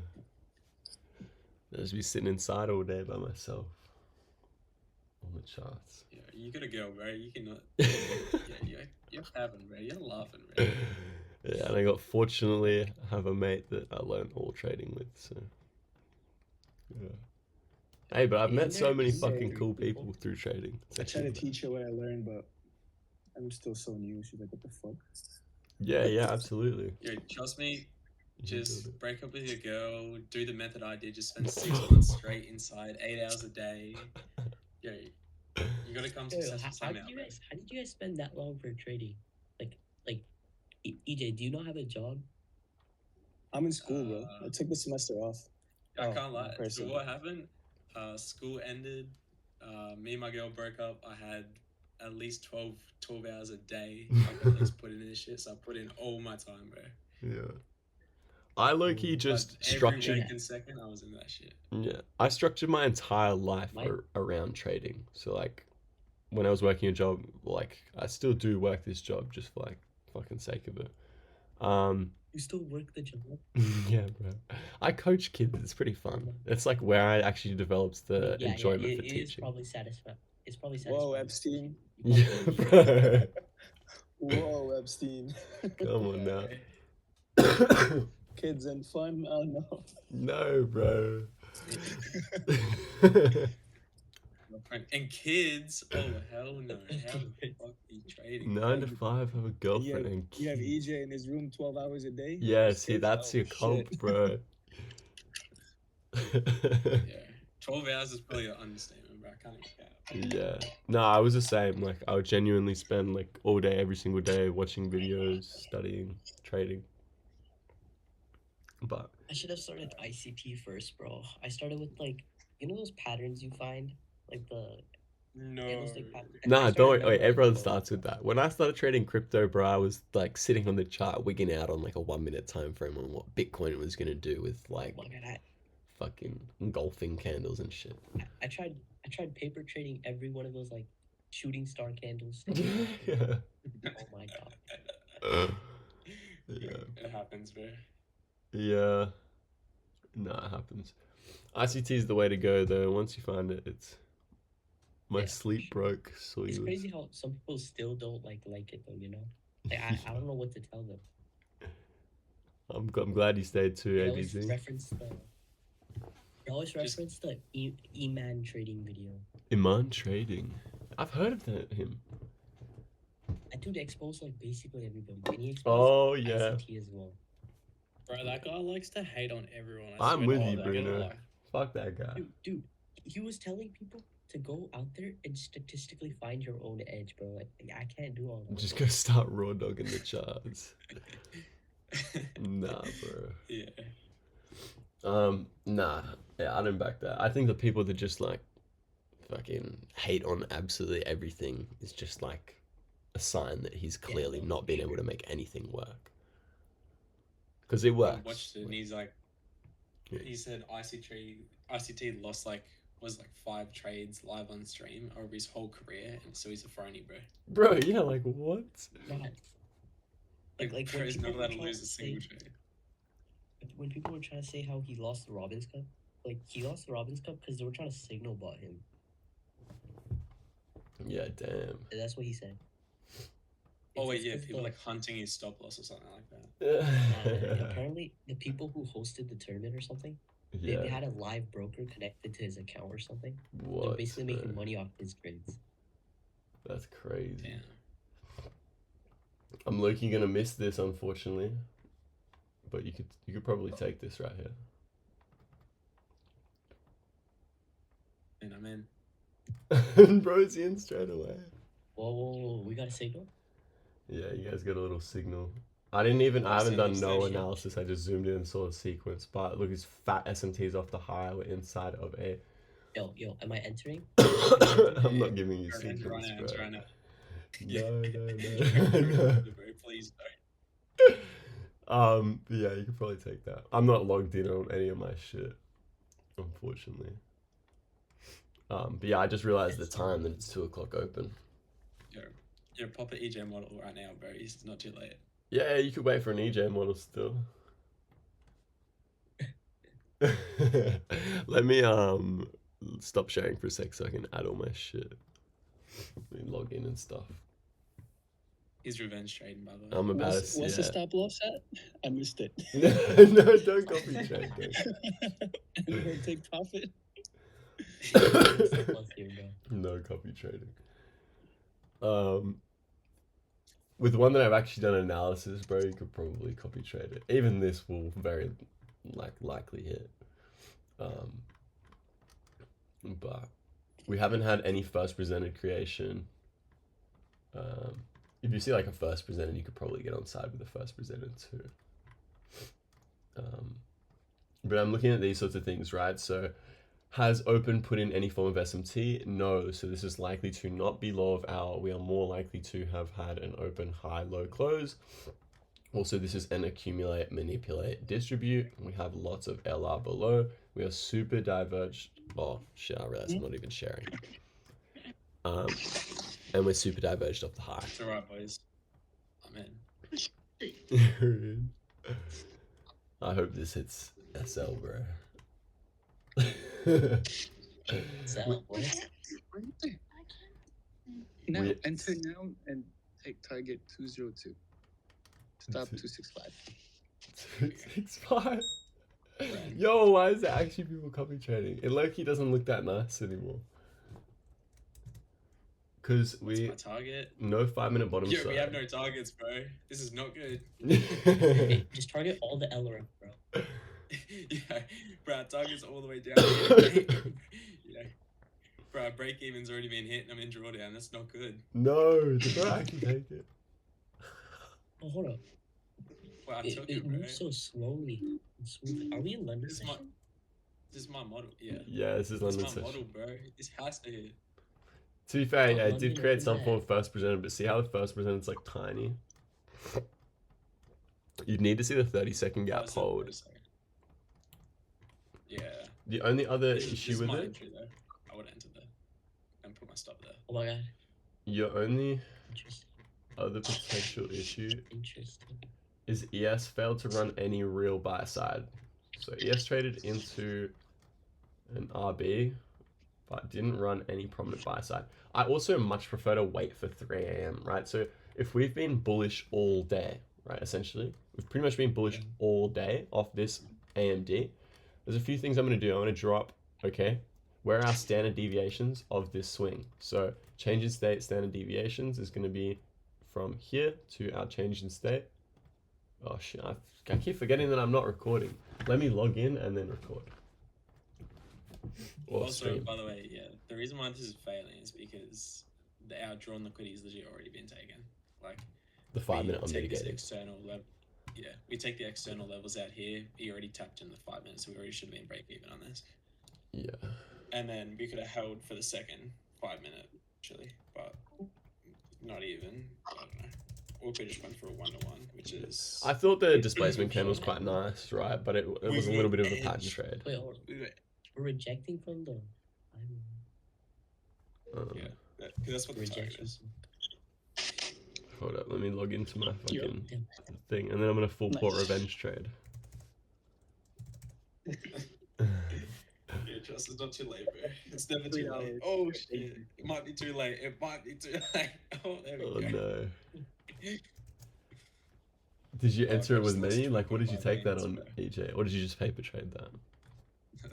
I'll just be sitting inside all day by myself on the charts. Yeah, you got a girl, bro. You cannot. Yeah, you're having, bro. You're laughing, bro. Yeah, and I got fortunately have a mate that I learned all trading with, so yeah. Hey, but I've met so many fucking cool people through trading. It's I try to actually teach her what I learned, but I'm still so new. She's like, what the fuck? yeah, absolutely. Yeah, trust me. You can Just build it. break up with your girl. Do the method I did. Just spend 6 months straight inside, 8 hours a day. Yeah, you gotta come successful How somehow, did you bro. guys? How did you guys spend that long for trading? Like, EJ, do you not have a job? I'm in school, bro. I took the semester off. I can't lie. So person. what happened? School ended. Me and my girl broke up. I had at least 12 hours a day. I could at least put in this shit. So I put in all my time, bro. Yeah. I low-key just But every structured. week and second, I was in that shit. Yeah, I structured my entire life around trading. So like, when I was working a job, like I still do work this job just for like fucking sake of it. You still work the job? Yeah, bro. I coach kids. It's pretty fun. It's like where I actually developed the enjoyment for it is teaching. probably satisfying. It's probably satisfying. Whoa, Epstein. Yeah, bro. Whoa, Epstein. Come on now. Kids and fun? Oh no. No, bro. And kids, oh hell no! How the fuck are you trading? 9 to 5, have a girlfriend and You have kids. EJ in his room 12 hours a day? Yeah, see, Kids? that's Oh, your comp, shit. bro. Yeah, 12 hours is probably an understatement, bro. I can't even count. Yeah. No, I was the same. Like, I would genuinely spend like all day, every single day, watching videos, studying, trading. But I should have started ICT first, bro. I started with like, you know those patterns you find, like the No. candlestick pattern. nah, don't wait. Everyone starts with that. When I started trading crypto, bro, I was like sitting on the chart, wigging out on like a 1 minute time frame on what Bitcoin was gonna do with like Look at that. fucking engulfing candles and shit. I tried paper trading every one of those like shooting star candles. Yeah. Oh my god. Yeah. It happens, bro. Yeah. No, it happens. ICT is the way to go though. Once you find it, it's my sleep broke. So It's you crazy how some people still don't like it though, you know? Like I don't know what to tell them. I'm glad you stayed too, They always ABZ. reference the E-Man trading video. Iman Trading. I've heard of him. That dude exposed like basically everybody. And he exposed Oh yeah. ICT as well. Bro, that guy likes to hate on everyone. I'm swear with to you, God, I get it, Bruno. like- Fuck that guy. Dude, he was telling people to go out there and statistically find your own edge, bro. Like I can't do all that. Just go start raw dogging the charts. Nah, bro. Yeah. Nah. Yeah, I don't back that. I think the people that just like fucking hate on absolutely everything is just like a sign that he's clearly not been able to make anything work. Because it I works. watched it and he's like, he said ICT lost like, was like 5 trades live on stream over his whole career, and so he's a phony, bro. Bro, yeah, like what? Like when bro, he's people not allowed were to trying lose to a single say- trade. When people were trying to say how he lost the Robbins Cup, like he lost the Robbins Cup because they were trying to signal bot him. Yeah, damn. And that's what he said. Oh wait, It's yeah, 'cause people the- like hunting his stop loss or something like that. apparently the people who hosted the tournament or something, they Yeah. had a live broker connected to his account or something. They're What? basically making bro? money off his grades. That's crazy. Damn. I'm low-key gonna miss this, unfortunately. But you could probably take this right here. And I'm in. Bro's in straight away. Whoa, we got a signal? Yeah, you guys got a little signal. I haven't done no signal. analysis. I just zoomed in and saw the sequence. But look, his fat SMTs off the high were inside of a. Yo, am I entering? I'm not giving you Enter right sequence, now, bro. enter right now. No, Bro, please don't. Yeah, you could probably take that. I'm not logged in on any of my shit, unfortunately. But yeah, I just realized the time that it's 2 o'clock open. You're pop an EJ model right now, bro. It's not too late. Yeah, you could wait for an EJ model still. Let me stop sharing for a sec so I can add all my shit. Let me log in and stuff. He's revenge trading, by the way. I'm about What's the stop loss at? I missed it. No, don't copy trade. You don't take profit. No copy trading. With one that I've actually done analysis, bro, you could probably copy trade it. Even this will very likely hit. But we haven't had any first presented creation. If you see like a first presented, you could probably get on side with the first presented too. But I'm looking at these sorts of things, right? So has open put in any form of SMT? No. So this is likely to not be low of hour. We are more likely to have had an open high low close. Also, this is an accumulate, manipulate, distribute. We have lots of LR below. We are super diverged. Oh shit, I realize I'm not even sharing. And we're super diverged off the high. It's alright, boys. I'm in. I hope this hits SL, bro. SL, what? Now, enter now and take target 202. Stop 265. 265? Yo, why is there actually people copy trading? It low-key doesn't look that nice anymore. Because we target. No 5-minute bottom Yo, side. we have no targets, bro. This is not good. Hey, just target all the LRF, bro. Yeah, bro, target's all the way down. Yeah. Bro, break even's already been hit and I'm in drawdown. That's not good. No, the bro, I can take it. Oh, hold up. Wow, It moves so slowly and smoothly. Are we in London session? This is my model, yeah. Yeah, this is London This is my session. model, bro. This has to hit. To be fair, yeah, it did create some form of first presented, but see how the first presented's like tiny? You'd need to see the 30-second gap hold. Yeah. The only other This issue is with my it, entry, though. I would enter there and put my stop there. Oh my god. your only other potential issue is ES failed to run any real buy side. So ES traded into an RB, but didn't run any prominent buy side. I also much prefer to wait for 3 a.m., right? So if we've been bullish all day, right, essentially, we've pretty much been bullish all day off this AMD. There's a few things I'm going to do. I'm going to drop, okay, where are our standard deviations of this swing? So change in state standard deviations is going to be from here to our change in state. Oh shit, I keep forgetting that I'm not recording. Let me log in and then record. Or Also, stream. by the way, yeah, the reason why this is failing is because our drawn liquidity is legit already been taken. Like The 5-minute we take this unmitigated. external level. Yeah, we take the external levels out here. He already tapped in the 5 minutes, so we already should have been break even on this. Yeah. And then we could have held for the second 5 minute, actually, but not even. I don't know. Or we could just went for a 1-to-1, which is. I thought the displacement candle was quite nice, right? But it was a little bit of a pattern trade. Wait, hold on. We're rejecting from the. Yeah, because that's what the target is. Hold up, let me log into my fucking thing, and then I'm gonna full port revenge trade. Yeah, trust it's not too late, bro. It's never too late. Oh shit, it might be too late. It might be too late. Oh, there we go. Oh no. Did you enter it with me? Like, what did you take that on, EJ? Or did you just paper trade that?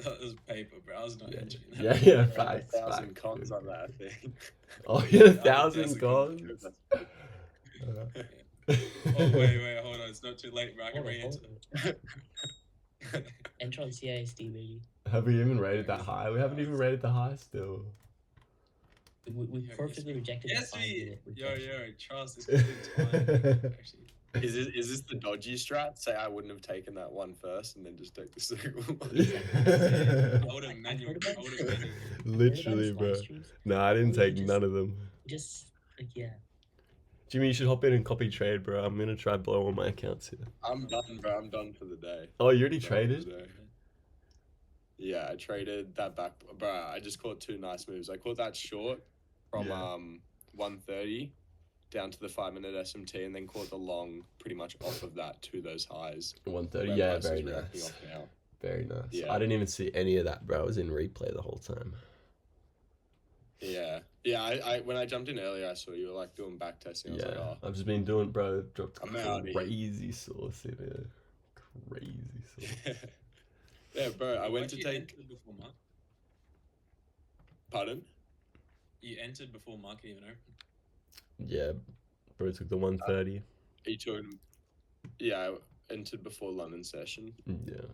That was paper, bro. I was not entering that. Yeah, facts. 1,000 cons on that thing. Oh, you had 1,000 cons? Oh, wait, hold on. It's not too late, bro. I can re-enter. Enter on CISD, maybe. Have we even rated that high? We haven't even rated the high still. We perfectly rejected Yes, the 5 minute yo, rejection. trust. It's good time. Actually. Is this the dodgy strat? Say I wouldn't have taken that one first and then just take the second one. I would have manual. Literally, bro. No, I didn't take none of them. Just like, yeah. Jimmy, you should hop in and copy trade, bro. I'm gonna try blow on my accounts here. I'm done, bro. I'm done for the day. Oh, you already Done for the traded? day. Yeah, I traded that back, bro. I just caught two nice moves. I caught that short from 130 down to the 5-minute SMT, and then caught the long pretty much off of that to those highs. 130, where yeah, price is very reacting nice. off now. Very nice. Yeah. I didn't even see any of that, bro. I was in replay the whole time. Yeah, yeah. I when I jumped in earlier, I saw you were like doing back testing. I was like, oh, I've just been doing, bro. Dropped I'm out. crazy sauce in it. Crazy sauce. Yeah, bro. I went to You take. entered before market. Pardon? You entered before market even opened. Yeah, bro. Took the 130. You took. Yeah, I entered before London session. Yeah.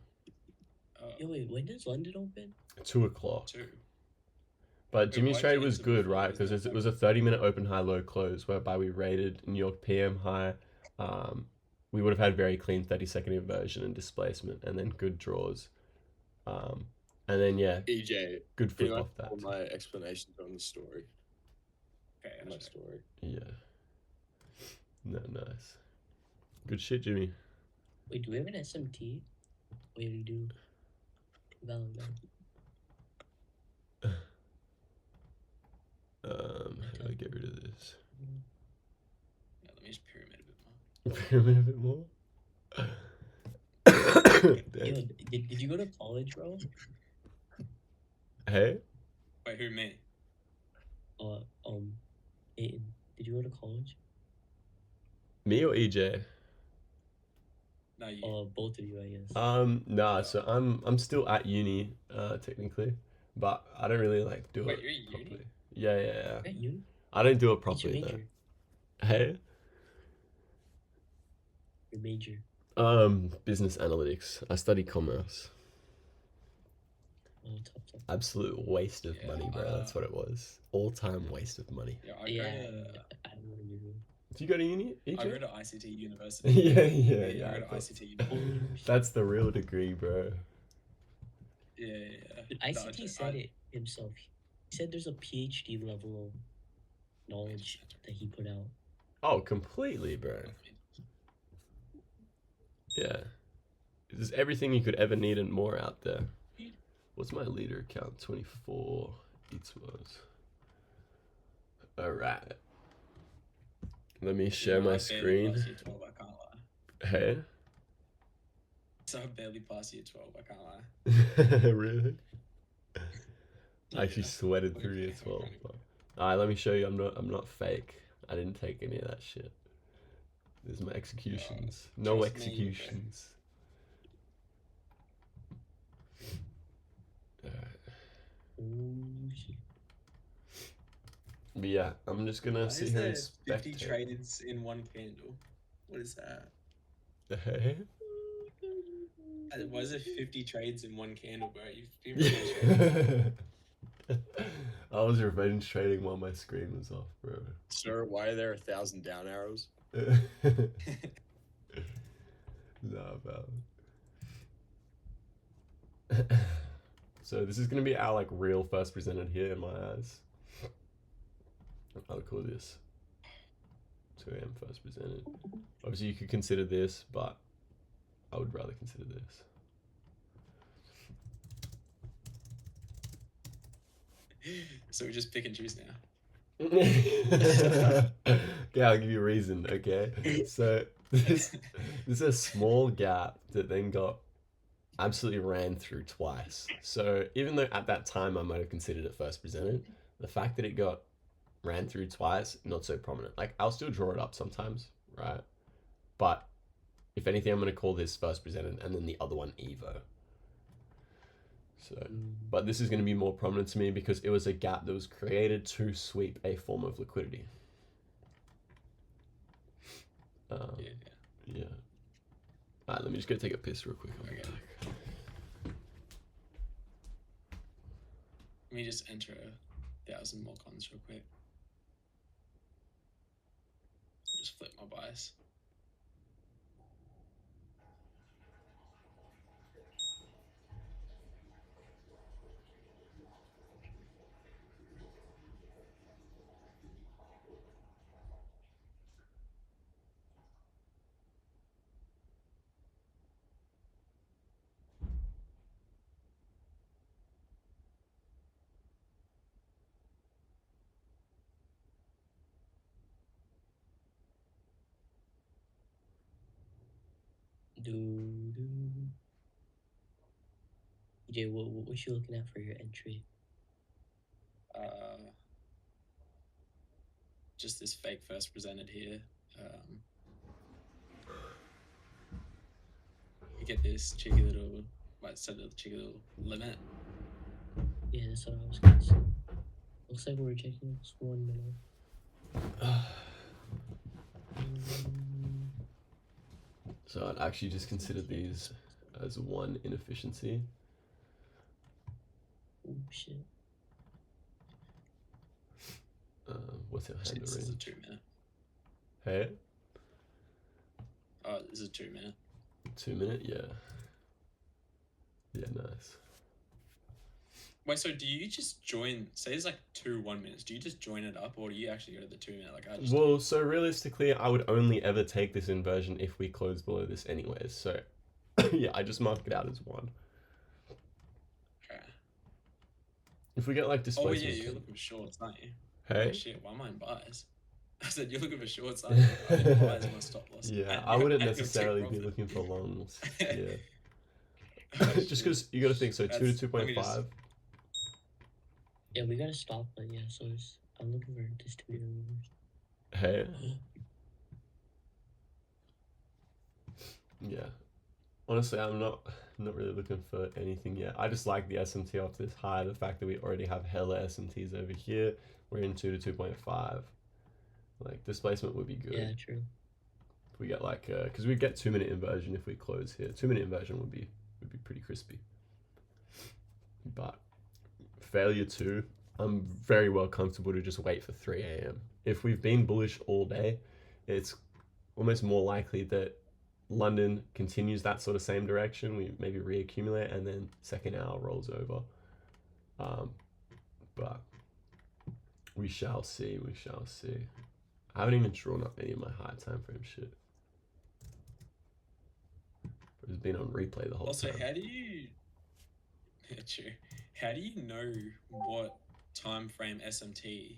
Yo, wait, when does London open? 2 o'clock. 2. But Wait, Jimmy's why'd trade you was enter good, before? right? Because it was a 30-minute open high low close, whereby we rated New York PM high. We would have had very clean 30-second inversion and displacement, and then good draws. And then EJ, good flip you off that. all my explanations on the story. Okay, My story. Yeah. No, nice. Good shit, Jimmy. Wait, do we have an SMT? Wait, we do. Valid. How do I get rid of this? Yeah, let me just pyramid a bit more. Pyramid a bit more? Yo, did you go to college, bro? Hey? Wait, who, me? Aiden, did you go to college? Me or EJ? No, you. Both of you, I guess. Nah, so I'm still at uni, technically. But I don't really like do Wait, it you're at uni? properly. Yeah. At uni? I don't do it What's your properly though. major? Hey? Your major. Business analytics. I study commerce. Oh, tough. Absolute waste of money, bro. That's what it was. All-time waste of money. Yeah, I don't want to do Do you go to uni? EJ? I go to ICT University. yeah. I go to ICT University. That's the real degree, bro. Yeah. But ICT said it himself. He said there's a PhD level of knowledge that he put out. Oh, completely, bro. Yeah. There's everything you could ever need and more out there. What's my leader account? 24 eats was. Alright. Let me share my screen. Year 12, I can't lie. Hey? So I barely passed year 12, I can't lie. Really? I actually sweated through year 12. Alright, let me show you. I'm not fake. I didn't take any of that shit. There's my executions. No executions. But yeah, I'm just gonna sit here and spectate. 50 trades in one candle? What is that? Hey? Why is it 50 trades in one candle, bro? You've been I was revenge trading while my screen was off, bro. Sir, why are there 1,000 down arrows? Nah, pal. So this is gonna be our real first presented here in my eyes. I'll call this 2 AM first presented. Obviously you could consider this, but I would rather consider this. So we just pick and choose now. Okay, I'll give you a reason, okay? So this is a small gap that then got absolutely ran through twice. So even though at that time I might have considered it first presented, the fact that it got ran through twice, not so prominent. I'll still draw it up sometimes, right? But if anything, I'm going to call this first presented and then the other one Evo. So, but this is going to be more prominent to me because it was a gap that was created to sweep a form of liquidity. Yeah. Alright, let me just go take a piss real quick. Okay. Let me just enter 1,000 more cons real quick. Just flip my bias. EJ, what you looking at for your entry? Just this fake first presented here. You get this cheeky little, cheeky little limit. Yeah, that's what I was gonna say. Looks like we're taking this 1 minute. So I'd actually just consider these as one inefficiency. Oh shit. What's your hand This is a range? 2 minute. Hey? Oh, this is a 2 minute. 2 minute? Yeah. Yeah, nice. Wait, so do you just join, say it's like 2 1 minutes, do you just join it up, or do you actually go to the 2 minute? Like I just Well, so realistically, I would only ever take this inversion if we close below this anyways. So, yeah, I just mark it out as 1. Okay. If we get like Oh displacement. yeah, you're looking for shorts, aren't you? Hey? Oh shit, why am I in buys? I said you're looking for shorts, aren't you? I didn't buys my stop loss. Yeah, And I wouldn't you'll take necessarily be profit. looking for longs. Yeah. Oh, Just because you got to think, so 2 to let me just- 2.5. Yeah, we gotta stop, but yeah, so I'm looking for this to be reversed. Hey. Yeah. Honestly, I'm not really looking for anything yet. I just like the SMT off this high. The fact that we already have hella SMTs over here. We're in 2 to 2.5. Like displacement would be good. Yeah, true. If we get like, because we get 2 minute inversion if we close here. 2 minute inversion would be pretty crispy. But failure 2, I'm very well comfortable to just wait for 3 a.m. If we've been bullish all day, it's almost more likely that London continues that sort of same direction. We maybe reaccumulate and then second hour rolls over. But we shall see. We shall see. I haven't even drawn up any of my high time frame shit. It's been on replay the whole Also, time. how do you? Yeah, true. How do you know what time frame SMT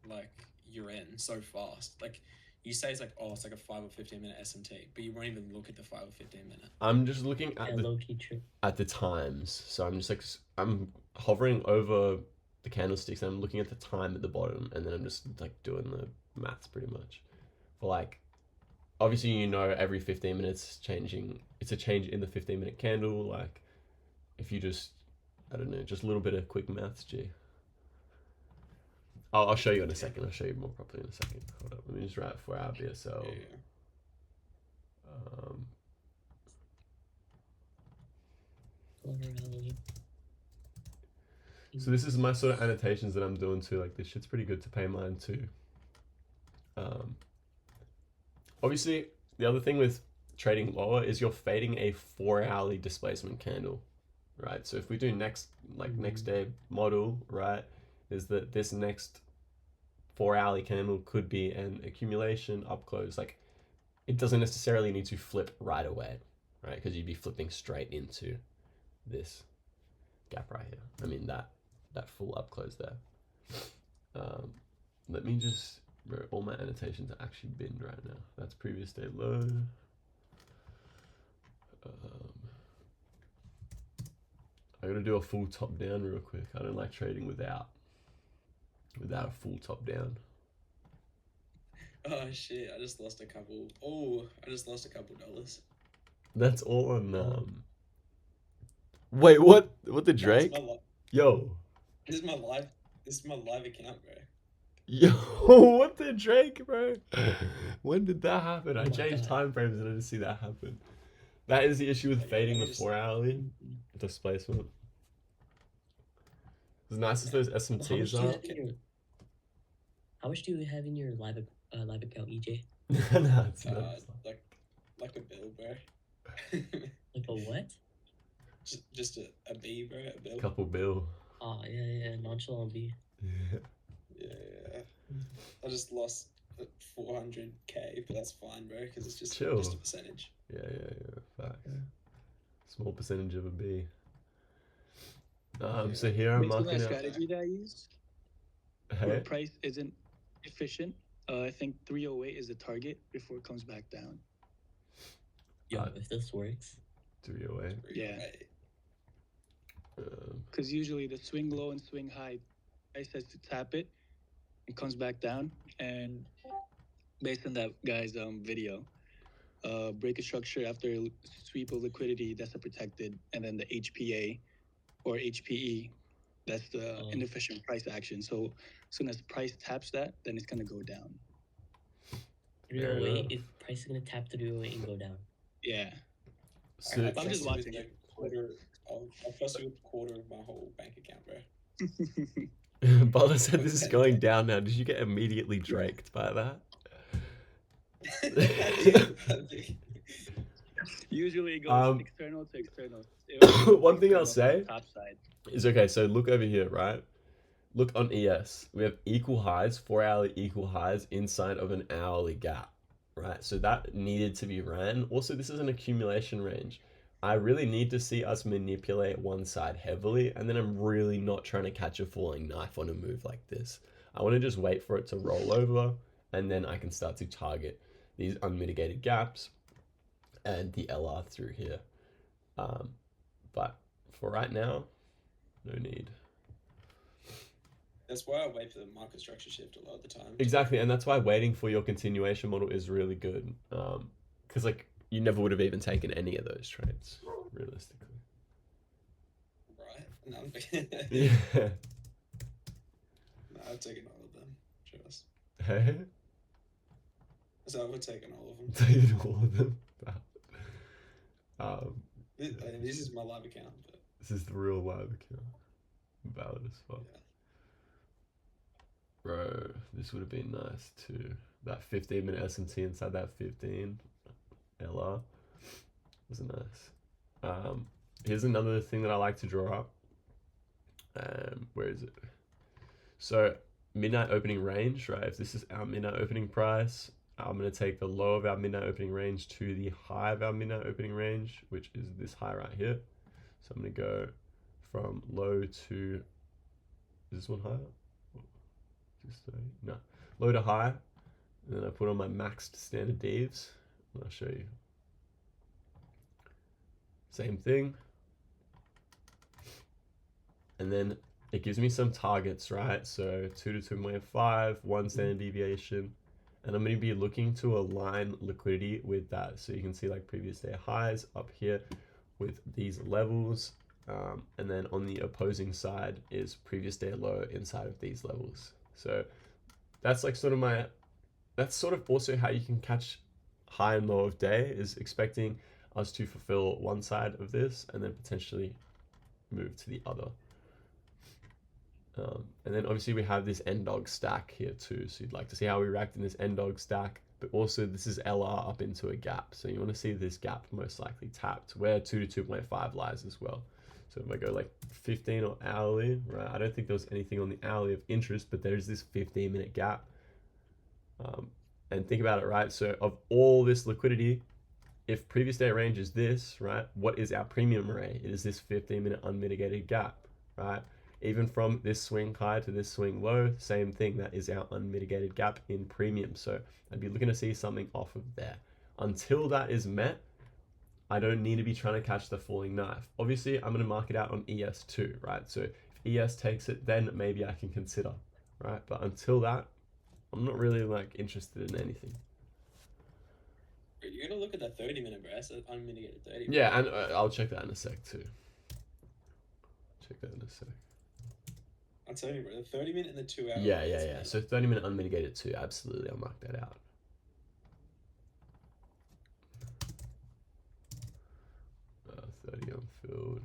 like you're in so fast? Like you say it's like, oh, it's like a 5 or 15 minute SMT, but you won't even look at the 5 or 15 minute. I'm just looking at the times. So I'm just like, I'm hovering over the candlesticks and I'm looking at the time at the bottom, and then I'm just like doing the maths pretty much. For like, obviously, you know, every 15 minutes changing, it's a change in the 15-minute candle. Like, if you just, I don't know, just a little bit of quick maths, G. I'll show you in a second. I'll show you more properly in a second. Hold up. Let me just write for our BSL. So this is my sort of annotations that I'm doing too. Like, this shit's pretty good to pay mind too. Obviously, the other thing with trading lower is you're fading a 4-hourly displacement candle, right? So if we do next day model, right, is that this next 4-hourly candle could be an accumulation up close. Like, it doesn't necessarily need to flip right away, right? Because you'd be flipping straight into this gap right here. I mean that full up close there. Let me just, bro, all my annotations are actually binned right now. That's previous day low. I gotta do a full top down real quick. I don't like trading without a full top down. Oh shit! I just lost a couple. Oh, I just lost a couple dollars. That's all on. Wait, what? What the Drake? Yo. This is my live account, bro. Yo, what the Drake, bro? When did that happen? I changed time frames and I didn't see that happen. That is the issue with fading the 4-hourly displacement. As nice as those SMTs are. How much do you have in your live account, EJ? No, it's like a bill, bro. Like a what? Just a B, bro. A bill. Couple bill. Oh yeah, nonchalant B. Yeah. I just lost 400k, but that's fine, bro, because it's just Chill. Just a percentage. Yeah. Facts. Small percentage of a B. So here I'm marking out. Strategy that I use. Where price isn't efficient. I think 308 is the target before it comes back down. Yo, if this works. 308. Yeah. Because usually the swing low and swing high, price says to tap it, it comes back down, and based on that guy's video, break a structure after a sweep of liquidity, that's a protected, and then the HPA or HPE, that's the inefficient price action. So as soon as price taps that, then it's gonna go down. 308, if price is gonna tap 308 and go down. Yeah. So I'm just watching it. I'll trust you with a quarter of my whole bank account, bro. Butler said this is going down now. Did you get immediately draked by that? Usually it goes external to external. One thing I'll say top side is, okay, so look over here, right? Look on ES. We have equal highs, 4-hourly equal highs inside of an hourly gap, right? So that needed to be ran. Also, this is an accumulation range. I really need to see us manipulate one side heavily, and then I'm really not trying to catch a falling knife on a move like this. I want to just wait for it to roll over, and then I can start to target these unmitigated gaps and the LR through here. But for right now, no need. That's why I wait for the market structure shift a lot of the time. Exactly, and that's why waiting for your continuation model is really good. Because like you never would have even taken any of those trades, realistically. Right? No, yeah. No, I've taken all of them. Trust. Hey? So I've taken all of them. Taken all of them? This is my live account. But... This is the real live account. Valid as fuck. Yeah. Bro, this would have been nice too. That 15-minute S&T inside that 15 LR was nice. Here's another thing that I like to draw up. Where is it? So midnight opening range, right? If this is our midnight opening price, I'm going to take the low of our midnight opening range to the high of our midnight opening range, which is this high right here. So I'm going to go from low to, is this one higher? No, low to high, and then I put on my maxed standard divs, and I'll show you. Same thing, and then it gives me some targets, right? So 2 to 2.5, 1 standard deviation, and I'm going to be looking to align liquidity with that. So you can see like previous day highs up here with these levels, and then on the opposing side is previous day low inside of these levels. So that's like sort of that's sort of also how you can catch high and low of day, is expecting us to fulfill one side of this and then potentially move to the other. And then obviously we have this N-dog stack here too. So you'd like to see how we react in this N-dog stack, but also this is LR up into a gap. So you want to see this gap most likely tapped where 2 to 2.5 lies as well. So if I go like 15 or hourly, right? I don't think there was anything on the hourly of interest, but there's this 15-minute gap. And think about it, right? So of all this liquidity, if previous day range is this, right? What is our premium array? It is this 15-minute unmitigated gap, right? Even from this swing high to this swing low, same thing. That is our unmitigated gap in premium. So I'd be looking to see something off of there. Until that is met, I don't need to be trying to catch the falling knife. Obviously, I'm going to mark it out on ES too, right? So if ES takes it, then maybe I can consider, right? But until that, I'm not really like interested in anything. You're going to look at that 30-minute, bro. That's unmitigated 30. Yeah, and I'll check that in a sec too. Check that in a sec. I'm telling you, bro, the 30-minute and the 2 hour. Yeah. So 30-minute unmitigated too. Absolutely, I'll mark that out. Uh, 30 unfilled.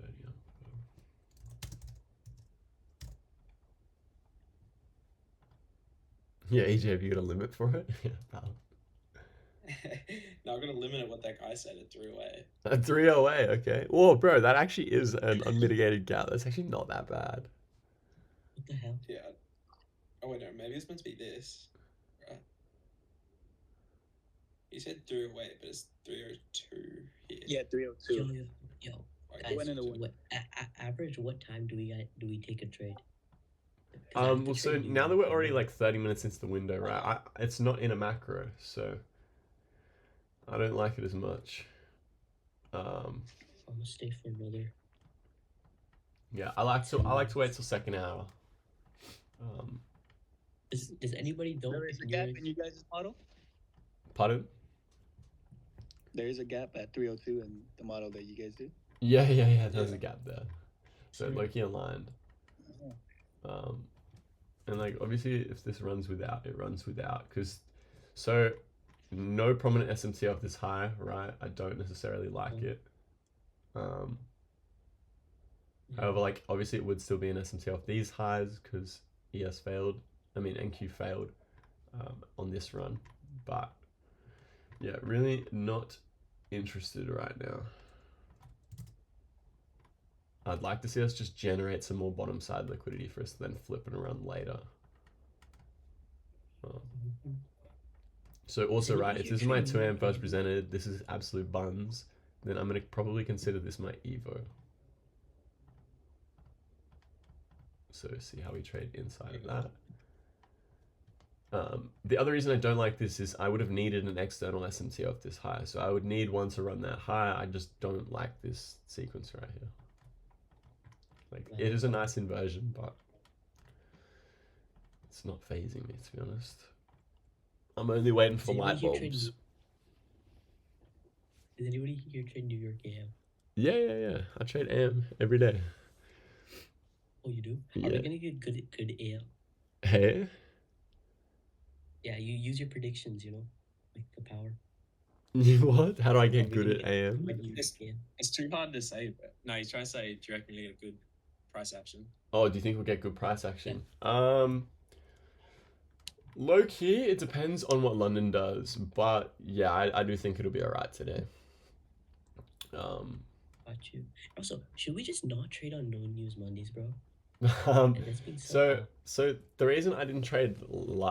30 unfilled. Yeah, EJ, have you got a limit for it? Yeah, pal. No, I'm gonna limit it what that guy said at 308. At 308, okay. Whoa, bro, that actually is an unmitigated gap. That's actually not that bad. What the hell? Yeah. Oh wait, no, maybe it's meant to be this. Right. He said 308, but it's 302 here. Yeah, 302. Yo, guys, average what time do we take a trade? Well, so now that we're already like 30 minutes into the window, right? It's not in a macro, so I don't like it as much. I'm gonna stay for another. Yeah, I like to wait till second hour. Does anybody know? There is a gap in you guys' model. Pardon? There is a gap at 302 in the model that you guys do. Yeah. There's a gap there. So Loki aligned. And like obviously if this runs without, it runs without, because so no prominent SMT off this high, right? I don't necessarily like it. However, like obviously it would still be an SMT off these highs because NQ failed on this run, but yeah, really not interested right now. I'd like to see us just generate some more bottom side liquidity for us to then flip and run later. So also, right, if this is my 2 AM first presented, this is absolute buns, then I'm going to probably consider this my Evo. So see how we trade inside of that. The other reason I don't like this is I would have needed an external SMT off this high. So I would need one to run that high. I just don't like this sequence right here. Like, it is a nice inversion, but it's not phasing me, to be honest. I'm only waiting for light bulbs. Does anybody here trade New York AM? Yeah. I trade AM every day. Oh, you do? Yeah. Are we gonna get good AM? Hey? Yeah, you use your predictions, like the power. What? How do I get good at AM? It's too hard to say, but no, he's trying to say, do you reckon we get a good price action? Oh, do you think we'll get good price action? Yeah. Low key, it depends on what London does, but yeah, I do think it'll be alright today. Got you. Also, should we just not trade on no news Mondays, bro? So the reason I didn't trade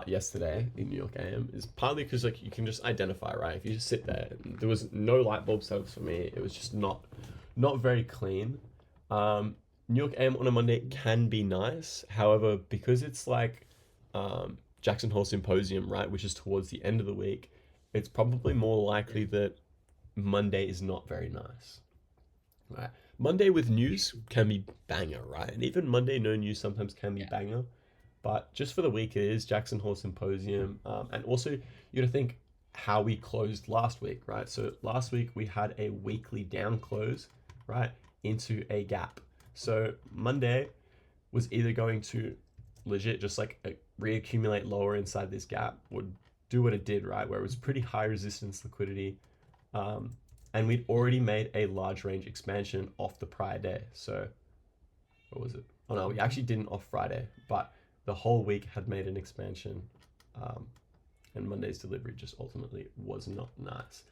yesterday in New York AM is partly because like you can just identify, right? If you just sit there, there was no light bulb setups for me. It was just not very clean. New York AM on a Monday can be nice. However, because it's like Jackson Hole Symposium, right, which is towards the end of the week, it's probably more likely that Monday is not very nice. Right. Monday with news can be banger, right? And even Monday no news sometimes can be banger. But just for the week, it is Jackson Hole Symposium. And also, you got to think how we closed last week, right? So last week we had a weekly down close, right, into a gap. So Monday was either going to legit just like reaccumulate lower inside this gap, would do what it did, right? Where it was pretty high resistance liquidity. And we'd already made a large range expansion off the prior day. So what was it? Oh no, we actually didn't off Friday, but the whole week had made an expansion. And Monday's delivery just ultimately was not nice.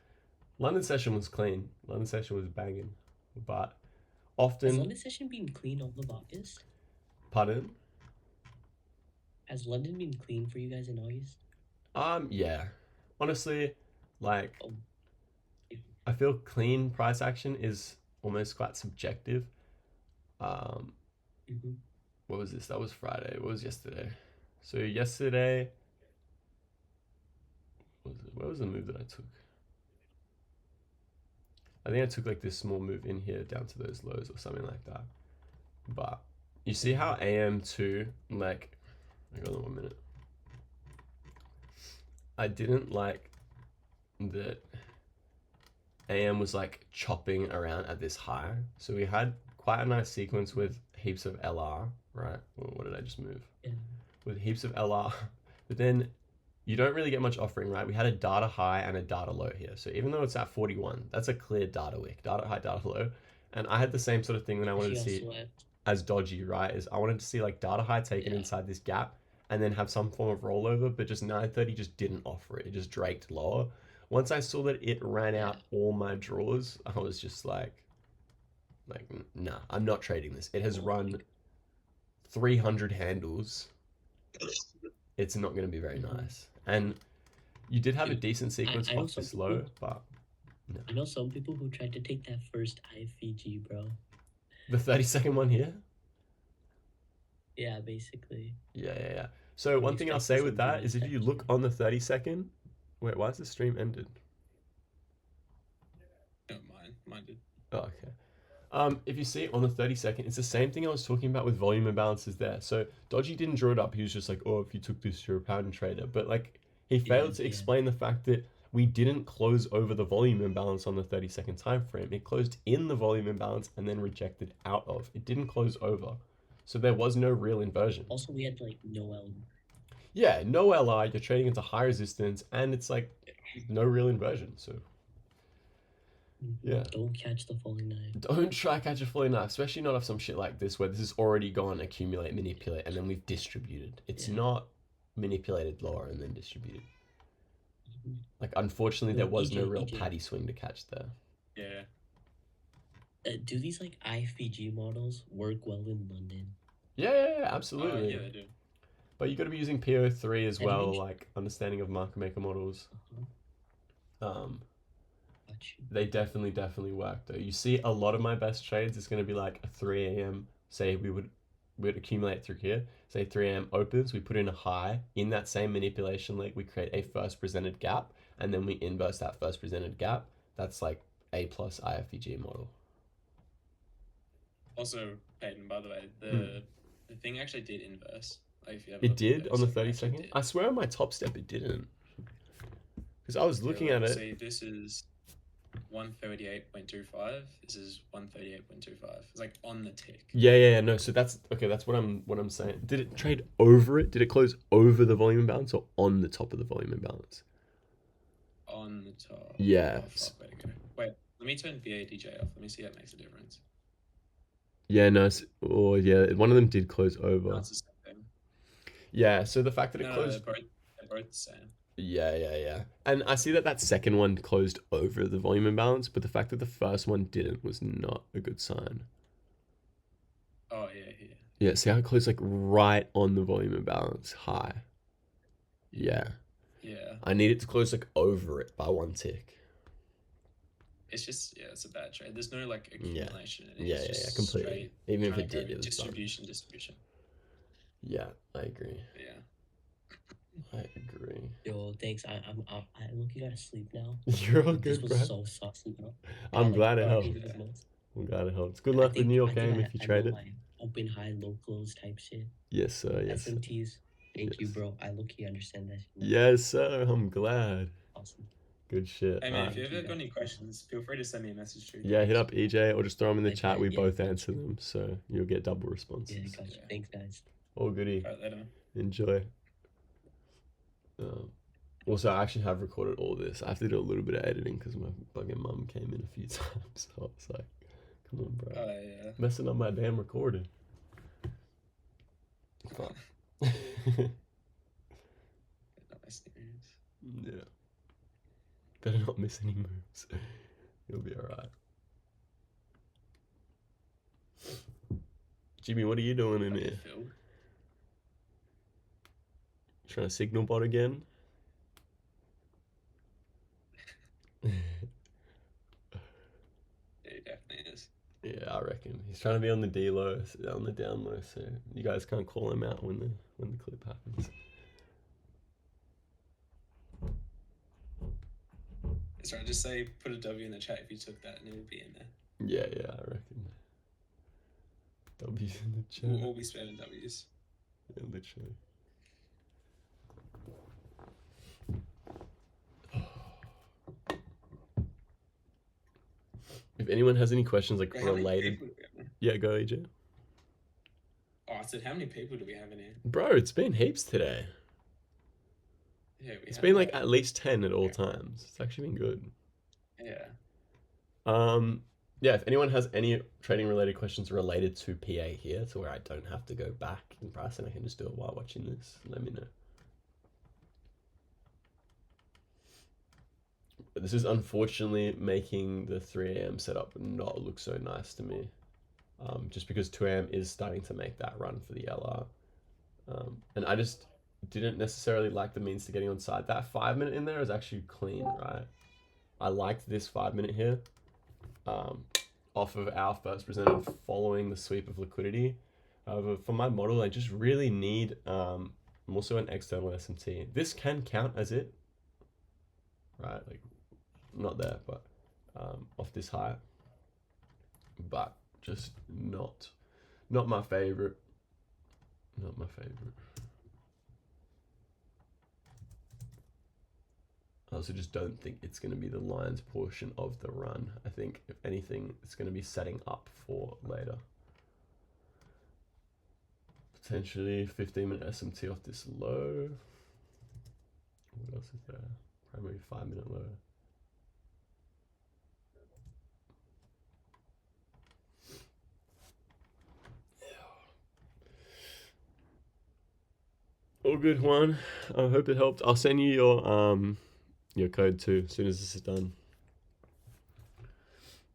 London session was clean. London session was banging. But often... Has London session been clean all of August? Pardon? Has London been clean for you guys in August? Yeah. Honestly, like... I feel clean price action is almost quite subjective. What was this? That was Friday. What was yesterday? So yesterday, where was the move that I took? I think I took like this small move in here down to those lows or something like that. But you see how AM2, like, hang on 1 minute. I didn't like that AM was like chopping around at this high. So we had quite a nice sequence with heaps of LR, right? Well, what did I just move? Yeah. With heaps of LR. But then you don't really get much offering, right? We had a data high and a data low here. So even though it's at 41, that's a clear data wick. Data high, data low. And I had the same sort of thing that I wanted to see as dodgy, right? Is I wanted to see like data high taken inside this gap and then have some form of rollover, but just 930 just didn't offer it. It just draked lower. Once I saw that it ran out all my draws, I was just like, nah, I'm not trading this. It has run 300 handles. It's not going to be very nice. And you did have a decent sequence off this low, but no. I know some people who tried to take that first IFVG, bro. The 30-second one here? Yeah, basically. Yeah. So one thing I'll say with that is if you look on the 30-second... Wait, why is the stream ended? Mine did. Oh, okay. If you see on the 30-second, it's the same thing I was talking about with volume imbalances there. So Dodgy didn't draw it up. He was just like, oh, if you took this, you're a pattern trader. But like, he failed to explain the fact that we didn't close over the volume imbalance on the 30-second time frame. It closed in the volume imbalance and then rejected out of. It didn't close over. So there was no real inversion. Also, we had like no L. Yeah, no LI, you're trading into high resistance, and it's like no real inversion. So yeah. Don't catch the falling knife. Don't try catch a falling knife, especially not off some shit like this where this is already gone accumulate, manipulate, and then we've distributed. It's not manipulated lower and then distributed. Like, unfortunately, there was no real paddy swing to catch there. Yeah. Do these like IFVG models work well in London? Yeah, absolutely. Yeah, they do. But you got to be using PO3 as well, like understanding of market maker models. They definitely work though. You see, a lot of my best trades is going to be like a 3 a.m. Say we'd accumulate through here. Say 3 a.m. opens, we put in a high. In that same manipulation link, we create a first presented gap, and then we inverse that first presented gap. That's like A+ IFVG model. Also, Peyton, by the way, the thing actually did inverse. Like, if you have it did on the 30-second? I swear on my top step it didn't. Because I was looking at it. See, this is 138.25. This is 138.25. It's like on the tick. Yeah. No, so that's okay. That's what I'm saying. Did it trade over it? Did it close over the volume imbalance or on the top of the volume imbalance? On the top. Yeah. Oh, fuck, way to go. Wait, let me turn VADJ off. Let me see if it makes a difference. Yeah, no. Oh, yeah. One of them did close over. No, it's the same thing. Yeah. So the fact that it closed. They're both the same. Yeah. And I see that second one closed over the volume imbalance, but the fact that the first one didn't was not a good sign. Oh, yeah. Yeah, see how it closed like right on the volume imbalance high. Yeah. I need it to close like over it by one tick. It's just, it's a bad trade. There's no like accumulation. Yeah, completely. Even if it did, it was distribution. Yeah, I agree. Yeah. I agree. Yo, thanks. I look, you gotta sleep now. You're all good, bro. This was so saucy, bro. I'm glad it helped. I'm glad it helps. Good luck with New York game if you trade it. Open, high, low close type shit. Yes, sir. Yes. SMTs. Thank you, bro. I look-y understand that shit. Yes, sir. I'm glad. Awesome. Good shit. Hey, man, if you ever got any questions, feel free to send me a message through. Yeah, hit up EJ or just throw them in the chat. We both answer them, so you'll get double responses. Yeah, gotcha. Thanks, guys. All goody. All right, later. Enjoy. Also, I actually have recorded all this. I have to do a little bit of editing because my fucking mum came in a few times. So I was like, come on, bro. Oh, yeah. Messing up my damn recording. Fuck. Yeah. Better not miss any moves. You'll be alright. Jimmy, what are you doing in here? Trying to signal bot again? Yeah, he definitely is. Yeah, I reckon. He's trying to be on the D low, on the down low, so you guys can't call him out when the clip happens. Sorry, just say put a W in the chat if you took that and it would be in there. Yeah, I reckon. W's in the chat. We'll all be spamming W's. Yeah, literally. If anyone has any questions like related, yeah, go EJ. Oh, I said, how many people do we have in here? Bro, it's been heaps today. Yeah, it's been like at least 10 at all times. It's actually been good. Yeah. Yeah, if anyone has any trading related questions related to PA here, to where I don't have to go back in price and I can just do it while watching this, let me know. But this is unfortunately making the 3 a.m. setup not look so nice to me. Just because 2 a.m. is starting to make that run for the LR. And I just didn't necessarily like the means to getting on side. That 5 minute in there is actually clean, right? I liked this 5 minute here. Off of our first presented following the sweep of liquidity. However, for my model, I just really need also an external SMT. This can count as it, right? Like, not there, but off this high. but just not my favorite. Not my favorite. I also just don't think it's going to be the lion's portion of the run. I think, if anything, it's going to be setting up for later. Potentially 15-minute SMT off this low. What else is there? Primary 5-minute low. All good, Juan. I hope it helped. I'll send you your code too as soon as this is done.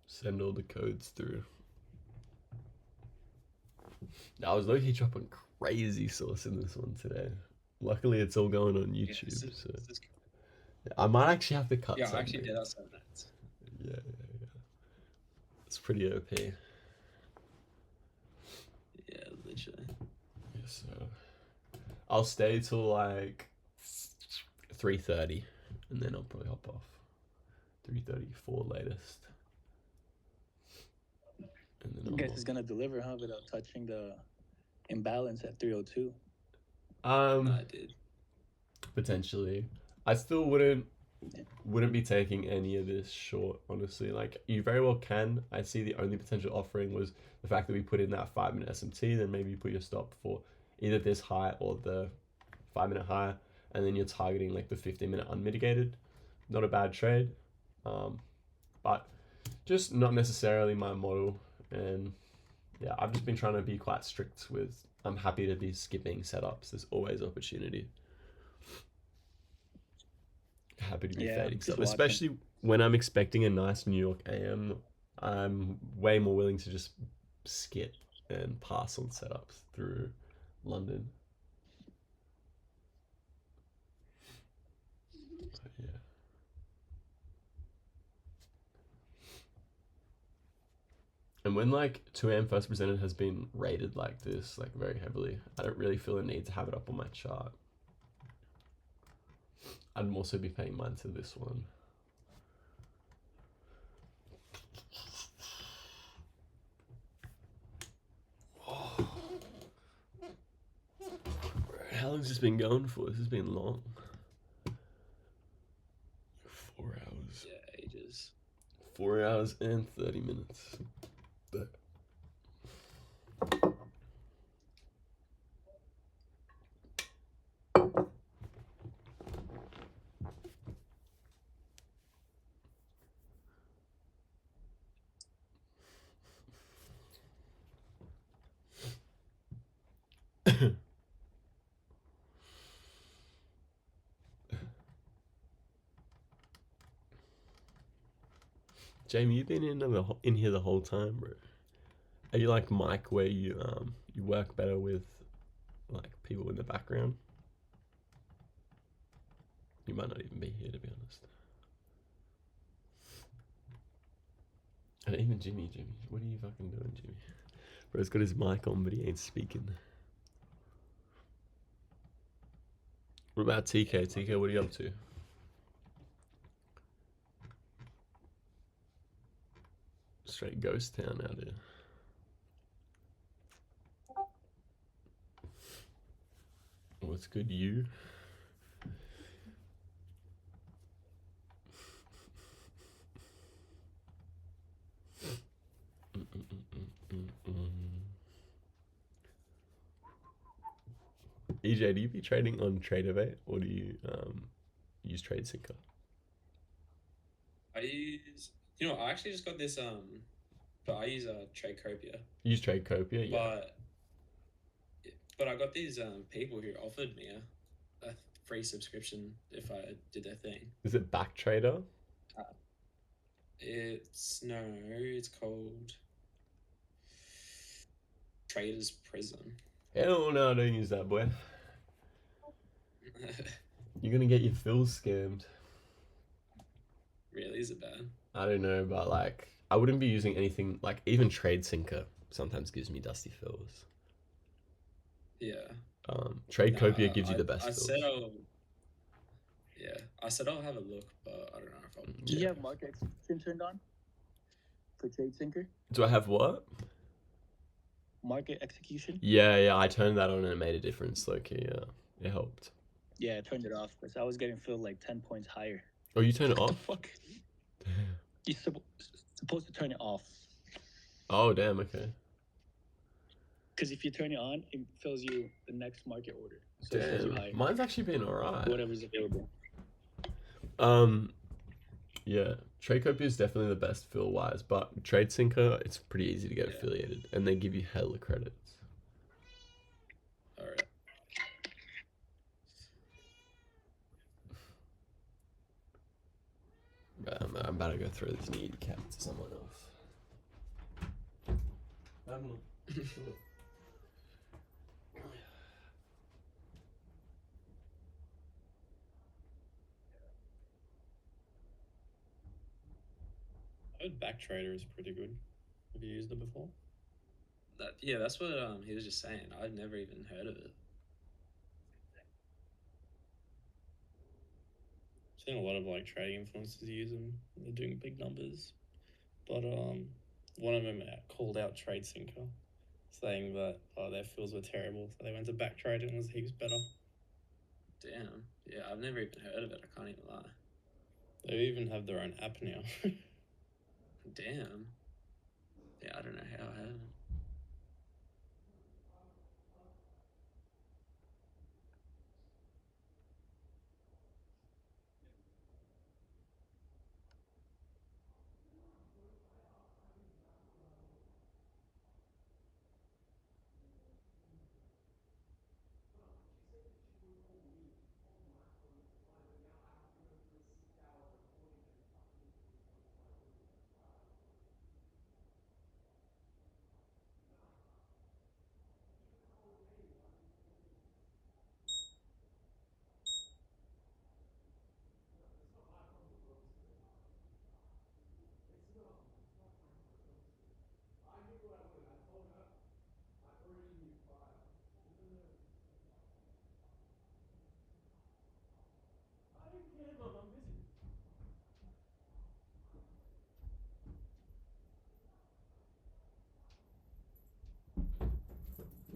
Send all the codes through. I was low-key dropping crazy sauce in this one today. Luckily, it's all going on YouTube. So I might actually have to cut. Yeah, I actually did us on that. Yeah. It's pretty OP. Yeah, literally. Yeah, so I'll stay till like 3:30, and then I'll probably hop off. 3:34 latest. And then I guess it's gonna deliver, huh, without touching the imbalance at 302. I did. Potentially. I still wouldn't be taking any of this short, honestly. Like, you very well can. I see the only potential offering was the fact that we put in that 5-minute SMT, then maybe you put your stop for either this high or the 5-minute high, and then you're targeting like the 15-minute unmitigated. Not a bad trade, but just not necessarily my model. And yeah, I've just been trying to be quite strict with, I'm happy to be skipping setups. There's always opportunity. Happy to be fading stuff, especially when I'm expecting a nice New York AM. I'm way more willing to just skip and pass on setups through London. But yeah. And when like 2am first presented has been rated like this, like very heavily, I don't really feel a need to have it up on my chart. I'd also be paying mine to this one. How long's this been going for? This has been long. 4 hours. Yeah, ages. 4 hours and 30 minutes. But Jamie, you've been in here the whole time, bro. Are you like Mike, where you work better with like people in the background? You might not even be here, to be honest. And even Jimmy, what are you fucking doing, Jimmy? Bro's got his mic on, but he ain't speaking. What about TK? TK, what are you up to? Straight ghost town out here. What's good, you? EJ, do you be trading on TradeOvate or do you use TradeSync? I actually just got this but I use Tradecopia. You use Tradecopia, yeah. But I got these people who offered me a free subscription if I did their thing. Is it Backtrader? It's called Trader's Prison. Hell no, don't use that, boy. You're gonna get your fills scammed. Really? Is it bad? I don't know, but like, I wouldn't be using anything, like even TradeSync sometimes gives me dusty fills. Yeah. Tradecopia gives you the best fills. I said I'll have a look, but I don't know if I'll. Do you have market execution turned on? for Trade Sinker? Do I have what? Market execution? Yeah, I turned that on and it made a difference. Okay, yeah, it helped. Yeah, I turned it off because I was getting filled like 10 points higher. Oh, you turned it off? Fuck. You're supposed to turn it off. Oh, damn, okay. Because if you turn it on, it fills you the next market order. So it fills you Damn, higher. mine's actually been alright. Whatever's available. Yeah, TradeCopia is definitely the best fill-wise, but TradeSinker, it's pretty easy to get affiliated, and they give you hella credits. Alright. I'm about to go throw this needy cat to someone else. I don't know. I heard Backtrader is pretty good. Have you used it before? Yeah, that's what he was just saying. I've never even heard of it. I've seen a lot of like trading influencers use them. They're doing big numbers, but one of them called out TradeSinker, saying that their fills were terrible, so they went to Backtrader and it was heaps better. Damn. Yeah, I've never even heard of it. I can't even lie. They even have their own app now. Damn. Yeah, I don't know how I haven't.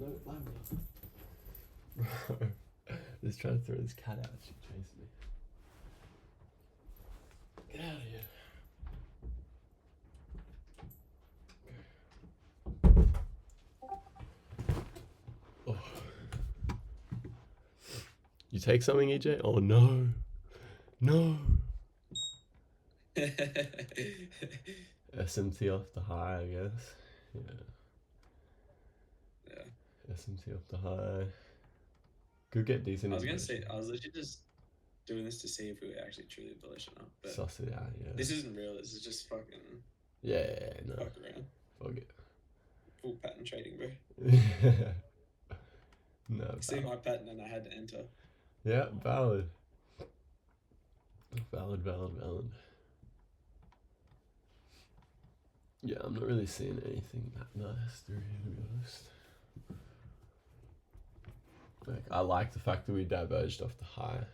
No, I'm not. Just trying to throw this cat out. She chased me. Get out of here. Oh. You take something, EJ? Oh no. No. SMT off the high, I guess. Yeah. SMT off the high. Could get decent. I was gonna say, I was literally just doing this to see if we were actually truly bullish or not. But suss it out, yeah. This isn't real. This is just fucking. Yeah, no. Fuck around. Fuck it. Full pattern trading, bro. No. See my pattern and I had to enter. Yeah, valid. Valid. Yeah, I'm not really seeing anything that nice through here, to be honest. Like, I like the fact that we diverged off the high.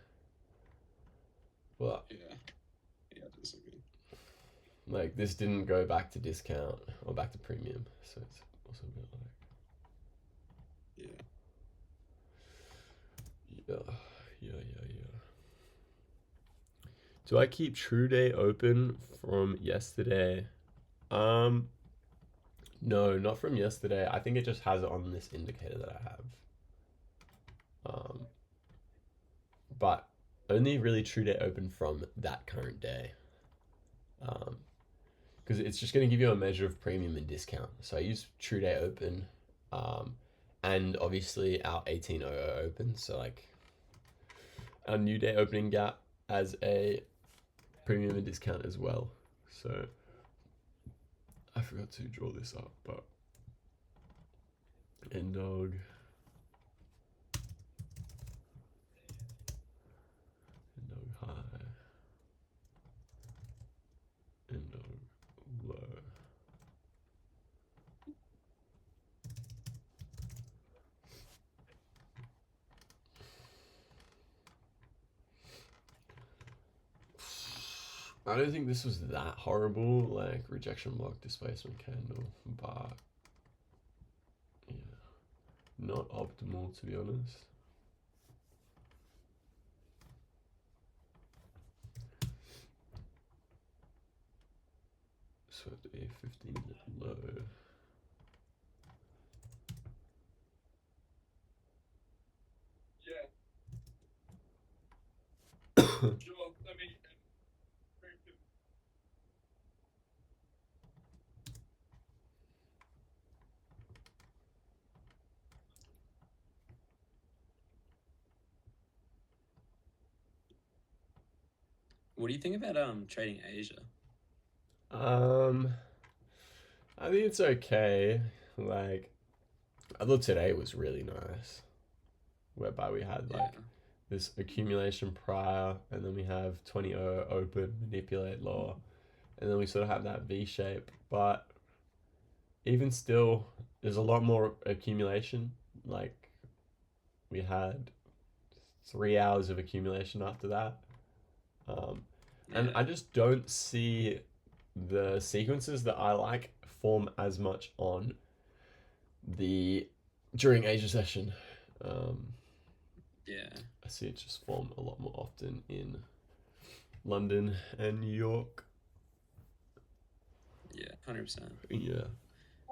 But yeah, that's so good. Like, this didn't go back to discount or back to premium, so it's also a bit like. Yeah. Do I keep True Day open from yesterday? No, not from yesterday. I think it just has it on this indicator that I have. But only really True Day open from that current day. Because it's just going to give you a measure of premium and discount. So I use True Day open, and obviously our 1800 open. So like our new day opening gap as a premium and discount as well. So I forgot to draw this up, but N-Dog. N-Dog high. N-Dog low. I don't think this was that horrible, like rejection block, displacement candle, but yeah, not optimal to be honest. So the 15-minute low. Yeah. Sure. I mean, What do you think about trading Asia? I think it's okay. Like, I thought today was really nice, whereby we had like this accumulation prior, and then we have 20-0 open, manipulate lower, and then we sort of have that V shape. But even still, there's a lot more accumulation. Like, we had 3 hours of accumulation after that. And I just don't see the sequences that I like form as much on the during Asia session. Yeah. I see it just form a lot more often in London and New York. Yeah, 100%. Yeah.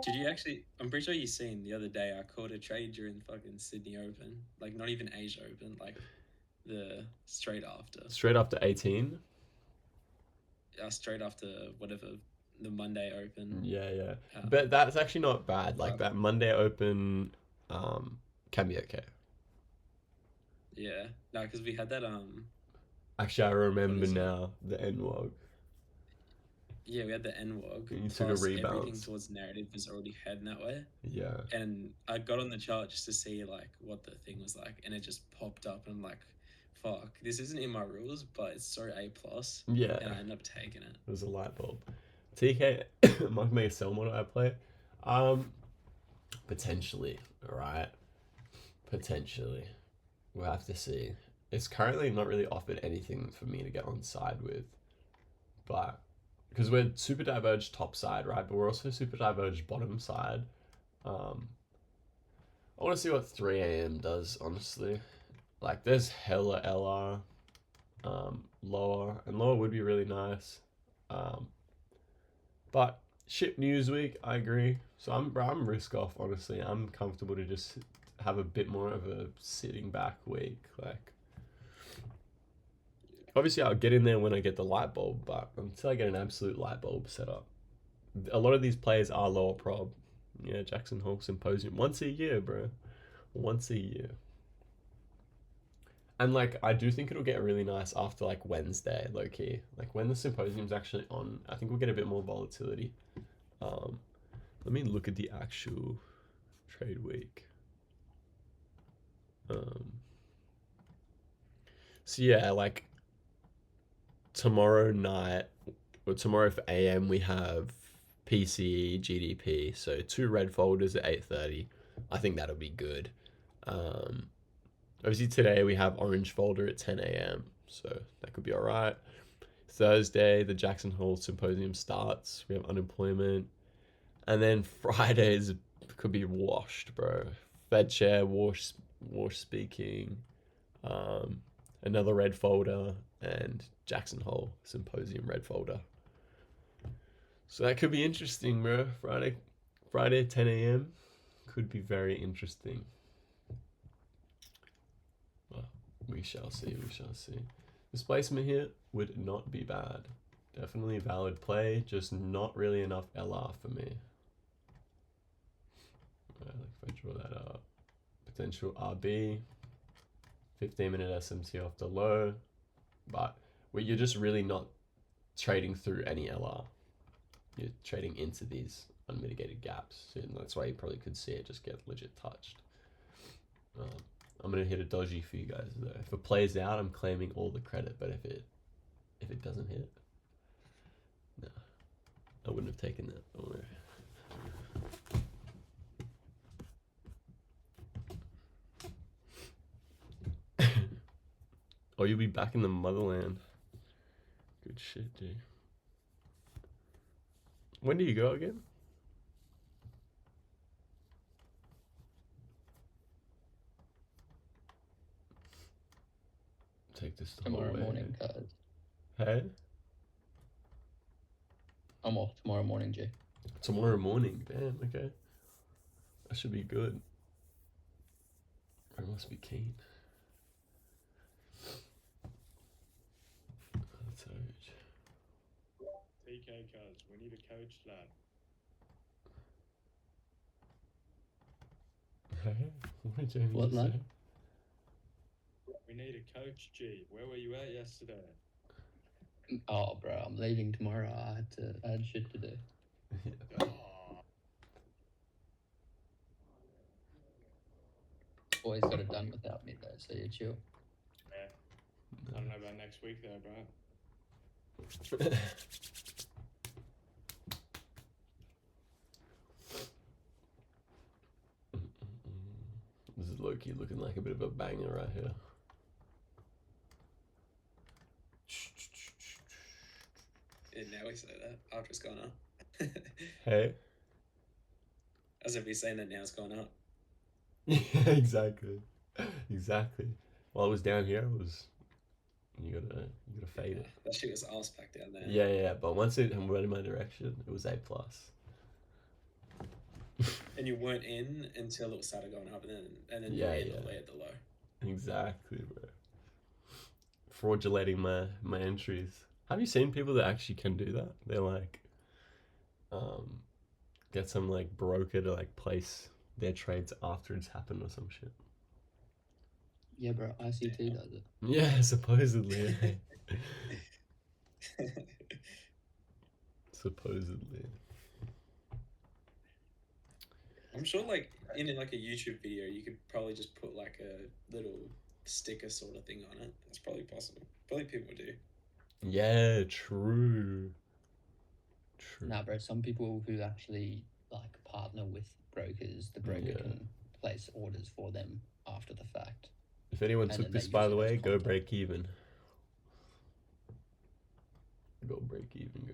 Did you actually? I'm pretty sure you seen the other day. I caught a trade during fucking Sydney Open, like not even Asia Open, like the straight after. Straight after 18. Straight after whatever the Monday Open. Yeah. But that's actually not bad. Like that Monday Open, can be okay. Yeah, no, because we had that Actually, I remember now the NWOG. Yeah, we had the NWOG. You took a Everything rebalance. towards narrative was already heading that way. Yeah. And I got on the chart just to see like what the thing was like, and it just popped up, and I'm like, "Fuck, this isn't in my rules, but it's so A+." Yeah. And I ended up taking it. It was a light bulb. TK might make a sell model I play. Potentially, alright. Potentially. We'll have to see. It's currently not really offered anything for me to get on side with. But because we're super diverged top side, right? But we're also super diverged bottom side. I want to see what 3 a.m. does, honestly. Like, there's hella LR lower, and lower would be really nice. But ship news week, I agree. So I'm risk off, honestly. I'm comfortable to just have a bit more of a sitting back week. Like, obviously I'll get in there when I get the light bulb, but until I get an absolute light bulb set up, a lot of these players are lower prob. Yeah, Jackson Hole Symposium once a year, bro. Once a year. And like, I do think it'll get really nice after like Wednesday, low key. Like when the symposium's actually on, I think we'll get a bit more volatility. Let me look at the actual trade week. So yeah, like tomorrow night or tomorrow for AM we have PCE, GDP. So 2 red folders at 8:30. I think that'll be good. Obviously today we have orange folder at 10 a.m. So that could be all right. Thursday, the Jackson Hole Symposium starts. We have unemployment. And then Fridays could be washed, bro. Fed chair, wash speaking. Another red folder, and Jackson Hole Symposium red folder. So that could be interesting, bro. Friday 10 a.m. could be very interesting. Well, we shall see. Displacement here would not be bad. Definitely valid play, just not really enough LR for me. Like if I draw that up, potential RB, 15-minute SMT off the low, but you're just really not trading through any LR. You're trading into these unmitigated gaps, and that's why you probably could see it just get legit touched. I'm gonna hit a dodgy for you guys though. If it plays out, I'm claiming all the credit, but if it doesn't hit, no, I wouldn't have taken that. Don't worry. Oh, you'll be back in the motherland. Good shit, dude. When do you go again? Take this the tomorrow whole way. morning, cuz. Hey? I'm off tomorrow morning, Jay. Tomorrow morning? Damn, okay. That should be good. I must be keen. That's huge. TK cuz, we need a coach lad. Hey? What did James What, just lad? say? We need a coach, G. Where were you at yesterday? Oh, bro, I'm leaving tomorrow. I had shit to do. Always got it done without me, though, so you're chill. Yeah. I don't know about next week though, bro. This is low-key looking like a bit of a banger right here. Yeah, now we say that after it's gone up. Hey? As if we're saying that now it's gone up. Yeah, exactly. Exactly. While it was down here, it was... You gotta fade it. That shit was arse back down there. Yeah, but once it went in my direction, it was A+. And you weren't in until it started going up, and then you Yeah, were in yeah. all the way at the low. Exactly, bro. Fraudulating my entries. Have you seen people that actually can do that? They're like, get some like broker to like place their trades after it's happened or some shit. Yeah, bro, ICT does it. Yeah, supposedly. Supposedly. I'm sure, like in like a YouTube video, you could probably just put like a little sticker sort of thing on it. That's probably possible. Probably people do. Yeah, true. Nah, bro, some people who actually like partner with brokers, the broker can place orders for them after the fact. If anyone And took then this, they by use the it as way, go content. break even. Go break even.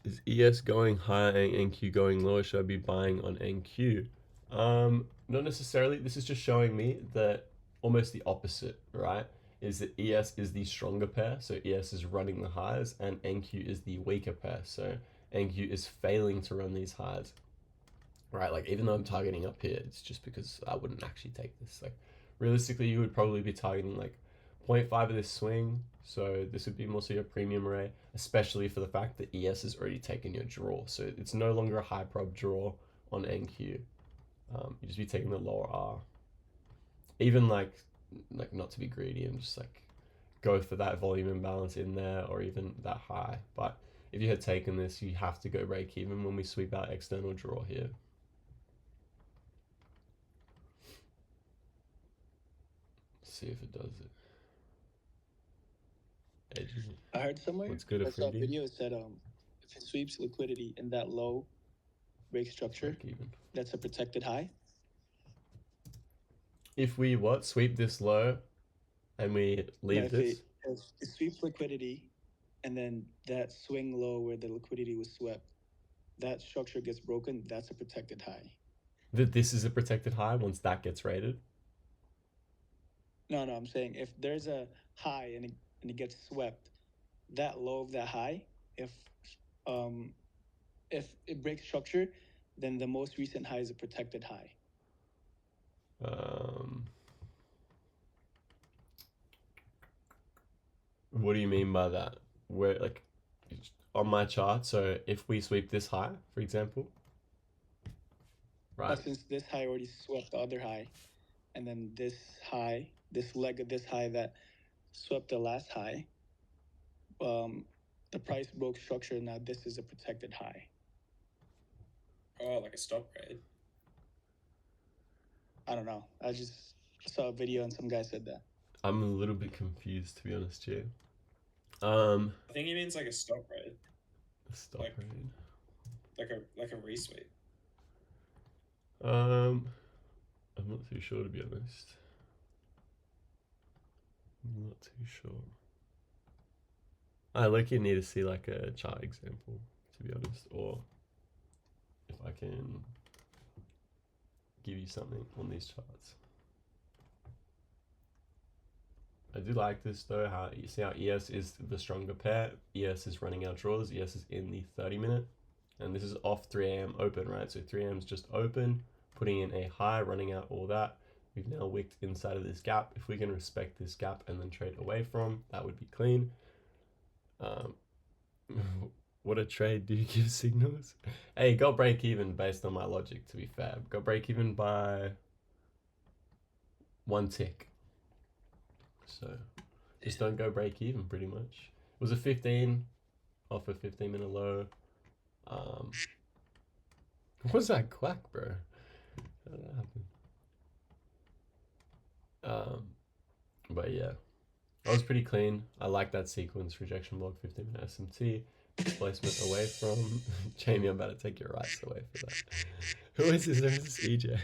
Is ES going high and NQ going low? Should I be buying on NQ? Not necessarily. This is just showing me that almost the opposite, right? Is that ES is the stronger pair, so ES is running the highs, and NQ is the weaker pair, so NQ is failing to run these highs. Right, like even though I'm targeting up here, it's just because I wouldn't actually take this. Like realistically, you would probably be targeting like 0.5 of this swing, so this would be mostly your premium array, especially for the fact that ES has already taken your draw, so it's no longer a high prob draw on NQ. You just be taking the lower R. Even like not to be greedy and just like go for that volume imbalance in there or even that high. But if you had taken this, you have to go break even when we sweep out external draw here. See if it does it. Edges. I heard somewhere. What's good I at saw a freebie? video. It said if it sweeps liquidity in that low break structure, that's a protected high. If we what sweep this low, and we leave if this. If it sweeps liquidity, and then that swing low where the liquidity was swept, that structure gets broken. That's a protected high. That this is a protected high once that gets rated. No, I'm saying if there's a high and it gets swept, that low of that high, if it breaks structure, then the most recent high is a protected high. What do you mean by that? Where like on my chart, so if we sweep this high, for example, right? Since this high already swept the other high, and then this high, this leg of this high that swept the last high, the price broke structure. Now this is a protected high. Oh, like a stop grade. I don't know. I just saw a video and some guy said that. I'm a little bit confused, to be honest, here. I think he means like a stop grade. A stop grade. Like a resweep. I'm not too sure, to be honest. I'm not too sure. I look-y need to see like a chart example, to be honest, or if I can give you something on these charts. I do like this though, how you see how ES is the stronger pair, ES is running out draws, ES is in the 30-minute, and this is off 3 a.m. open, right? So 3 a.m. is just open, putting in a high, running out all that. We've now wicked inside of this gap. If we can respect this gap and then trade away from, that would be clean. What a trade. Do you give signals? Hey, got break even based on my logic, to be fair. Got break even by 1 tick. So just don't go break even, pretty much. It was a 15 off a 15-minute low. What was that quack, bro? How did that happen? But yeah, that was pretty clean. I like that sequence. Rejection block, 15-minute SMT. Displacement away from Jamie. I'm about to take your rights away for that. Who is this? Who is this EJ?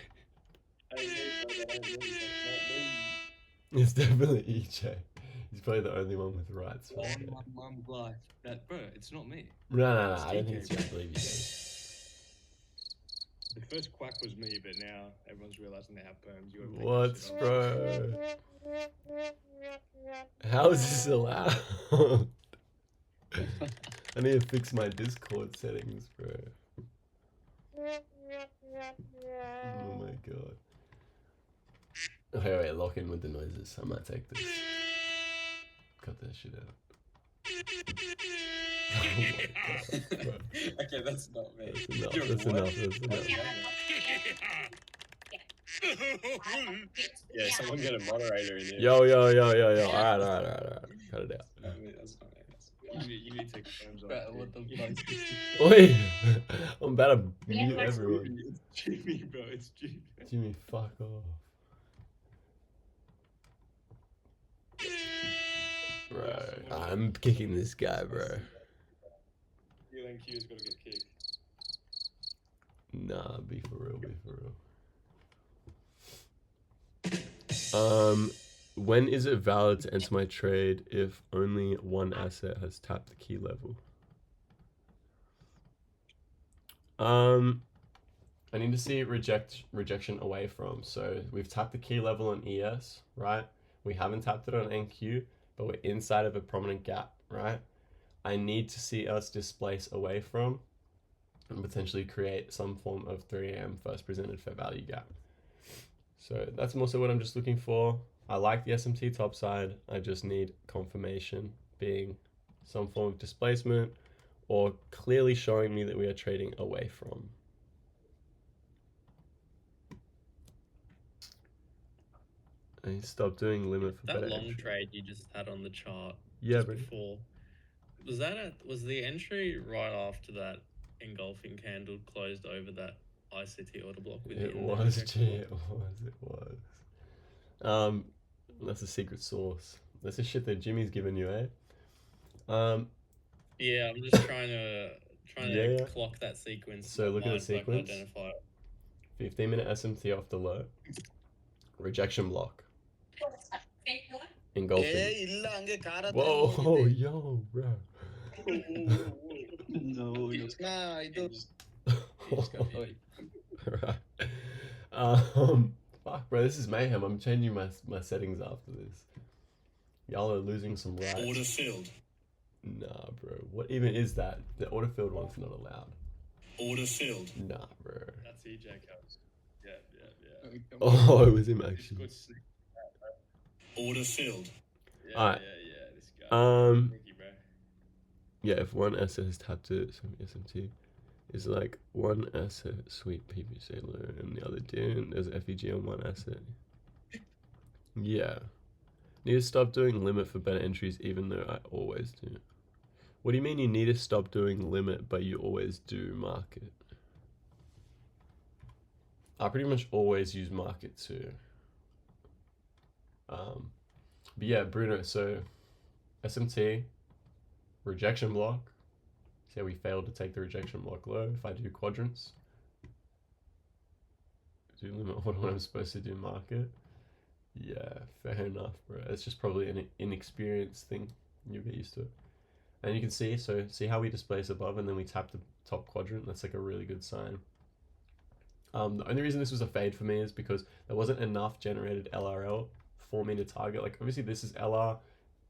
It's definitely EJ. He's probably the only one with rights. On my mum's life. That, bro, it's not me. No, I don't think it's you. I believe you, Jamie. The first quack was me, but now everyone's realizing they have perms. What, bro? How is this allowed? I need to fix my Discord settings, bro. Oh my god. Okay, wait, lock in with the noises. I might take this. Cut that shit out. Oh my god, bro. Okay, that's not me. That's enough. Yeah, someone get a moderator in here. Yo. Alright. Cut it out. That's not me. You need to take perms off. What the fuck? Oi! I'm about to mute everyone. It's Jimmy, bro. It's Jimmy. Jimmy, fuck off. Bro, I'm kicking this guy, bro. UNQ's got to get kicked. Nah, be for real. When is it valid to enter my trade if only one asset has tapped the key level? I need to see rejection away from. So we've tapped the key level on ES, right? We haven't tapped it on NQ, but we're inside of a prominent gap, right? I need to see us displace away from and potentially create some form of 3 a.m. first presented fair value gap. So that's also what I'm just looking for. I like the SMT top side. I just need confirmation being some form of displacement or clearly showing me that we are trading away from. I stopped doing limit for that better long entry. trade you just had on the chart. Yeah, just bro. before. Was the entry right after that engulfing candle closed over that ICT order block with It you? was, G. It was. That's a secret source. That's the shit that Jimmy's given you, eh? Yeah, I'm just trying to Yeah. clock that sequence. So look at the online so I can sequence. identify it. 15-minute SMT off the low. Rejection block. Engulfing. Whoa, yo, bro. No. Right. Fuck, bro, this is mayhem. I'm changing my settings after this. Y'all are losing some rights. Order filled. Nah, bro. What even is that? The order filled one's not allowed. Order filled. Nah, bro. That's EJ Cubs. Yeah. Oh, it was him actually. Order filled. Alright. This guy. Ricky, bro. Yeah, if one asset has tapped it, so SMT is like one asset sweep PVC low and the other didn't. There's FEG on one asset. Yeah. Need to stop doing limit for better entries even though I always do. What do you mean you need to stop doing limit but you always do market? I pretty much always use market too. But yeah, Bruno, so SMT, rejection block. See how we failed to take the rejection block low. If I do quadrants, do limit order when I'm supposed to do market. Yeah, fair enough, bro. It's just probably an inexperienced thing. You'll get used to it. And you can see, so see how we displace above and then we tap the top quadrant. That's like a really good sign. The only reason this was a fade for me is because there wasn't enough generated LRL for me to target. Like obviously this is LR.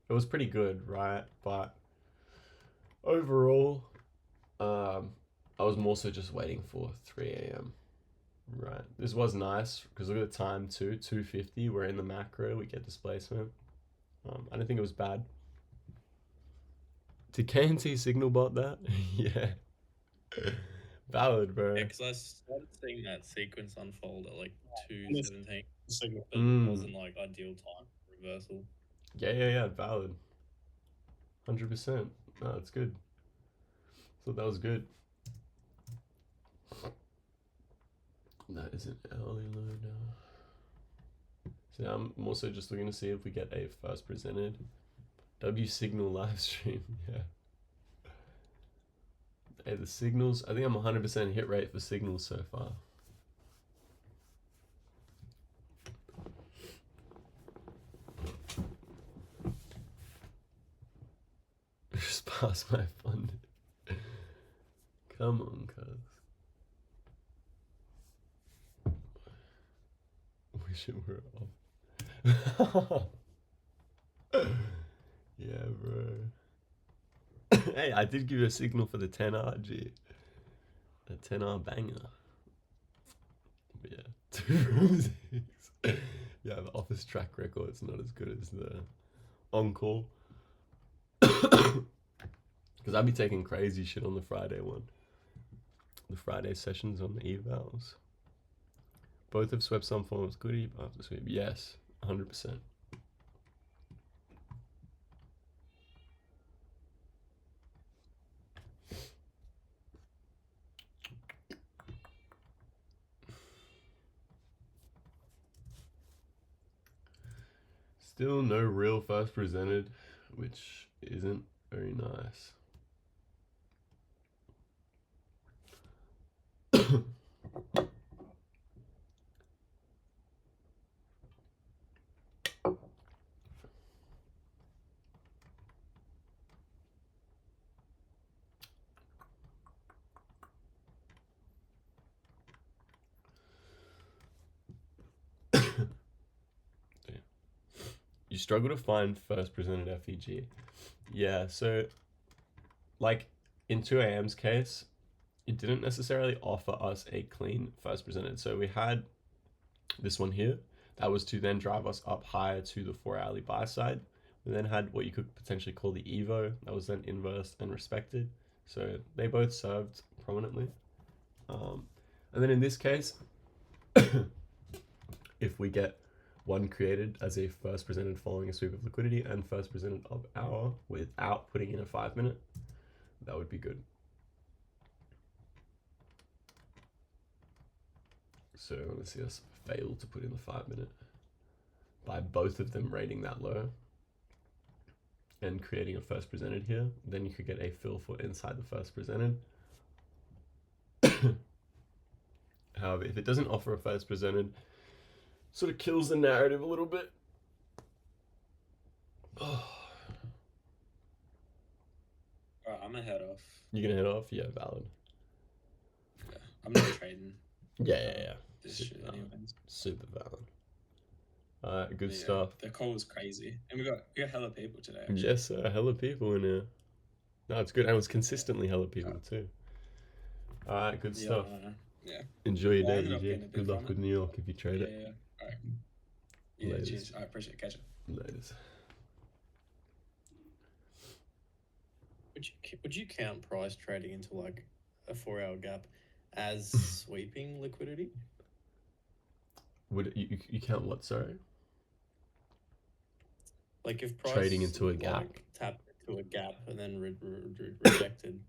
It was pretty good, right? But overall, I was more so just waiting for 3 a.m. Right. This was nice because look at the time too, 2:50. We're in the macro. We get displacement. I don't think it was bad. Did KNT signal bot that? Yeah. Valid, bro. Yeah, because I started seeing that sequence unfold at like 2:17. Signal. But it wasn't like ideal time for reversal. Yeah. Valid. 100%. No, that's good. So that was good. That is an early low now. So now I'm also just looking to see if we get a first presented W signal live stream. Yeah. Hey, the signals, I think I'm 100% hit rate for signals so far. Just pass my fund. Come on, cuz. Wish it were off. Yeah, bro. Hey, I did give you a signal for the 10R, G. A 10R banger. But yeah, 2 from 6. Yeah, the office track record's not as good as the on-call. Because I'd be taking crazy shit on the Friday one. The Friday sessions on the evals. Both have swept some form of liquidity after sweep. Yes, 100%. Still no real first presented, which isn't very nice. You struggle to find first presented FEG. Yeah, so like in 2 a.m.'s case, it didn't necessarily offer us a clean first presented. So we had this one here that was to then drive us up higher to the 4-hourly buy side. We then had what you could potentially call the Evo that was then inversed and respected. So they both served prominently. And then in this case, if we get one created as a first presented following a sweep of liquidity and first presented of hour without putting in a 5-minute, that would be good. So let's see us fail to put in the 5-minute by both of them rating that low and creating a first presented here. Then you could get a fill for inside the first presented. However, if it doesn't offer a first presented, sort of kills the narrative a little bit. Alright, I'm gonna head off. You gonna head off? Yeah, valid. Yeah, I'm not trading. Yeah. This Super shit valid. anyways. Super valid. Alright, good Yeah, stuff. The call was crazy, and we got hella people today. Actually. Yes, sir. Hella people in here. No, it's good. And it was consistently hella people too. Alright, good stuff. Yeah. Enjoy your Well, I day, ended up DJ. getting a bit Good luck from with it. New York if you trade it. Yeah. Alright. Yeah, Laters. cheers. I appreciate it. Catch it. Laters. Would you count price trading into like a 4-hour gap as sweeping liquidity? Would you count what? Sorry. Like if price Trading into a gap. like, tapped into a gap and then rejected,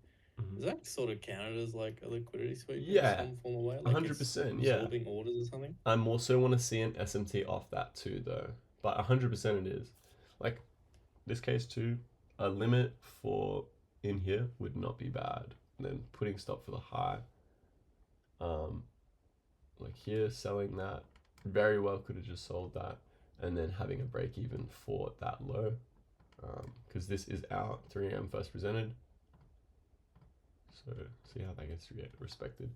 is that sort of counted as like a liquidity sweep? Yeah, in some form of way? Like 100%. it's Yeah. absorbing orders or something. I also want to see an SMT off that too, though. But 100% it is. Like this case too, a limit for in here would not be bad. And then putting stop for the high. Like here, selling that very well could have just sold that, and then having a break even for that low. because this is our 3 a.m. first presented. So see how that gets respected.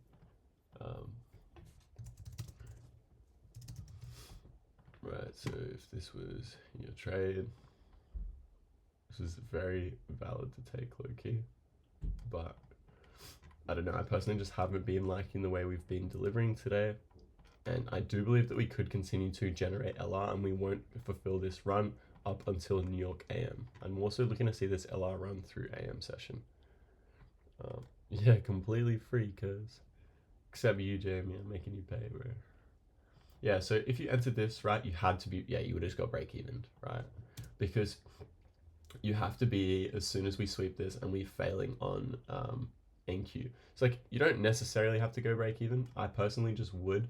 Right, so if this was your trade, this is very valid to take low key, but I don't know, I personally just haven't been liking the way we've been delivering today, and I do believe that we could continue to generate LR and we won't fulfill this run up until New York AM. I'm also looking to see this LR run through AM session. Yeah, completely free, cuz except you, Jamie, I'm making you pay, bro. Yeah, so if you entered this, right, you had to be, yeah, you would have just got break even, right? Because you have to be, as soon as we sweep this and we're failing on NQ. It's like, you don't necessarily have to go break even. I personally just would.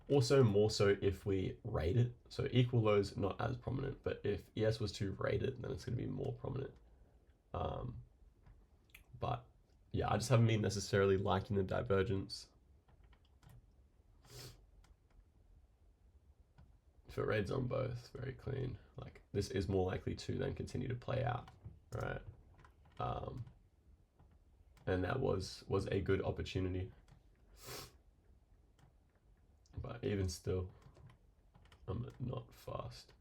Also, more so if we rate it. So equal lows, not as prominent, but if ES was to rate it, then it's going to be more prominent. But yeah, I just haven't been necessarily liking the divergence. If it raids on both, very clean. Like, this is more likely to then continue to play out, right? And that was a good opportunity. But even still, I'm not fast.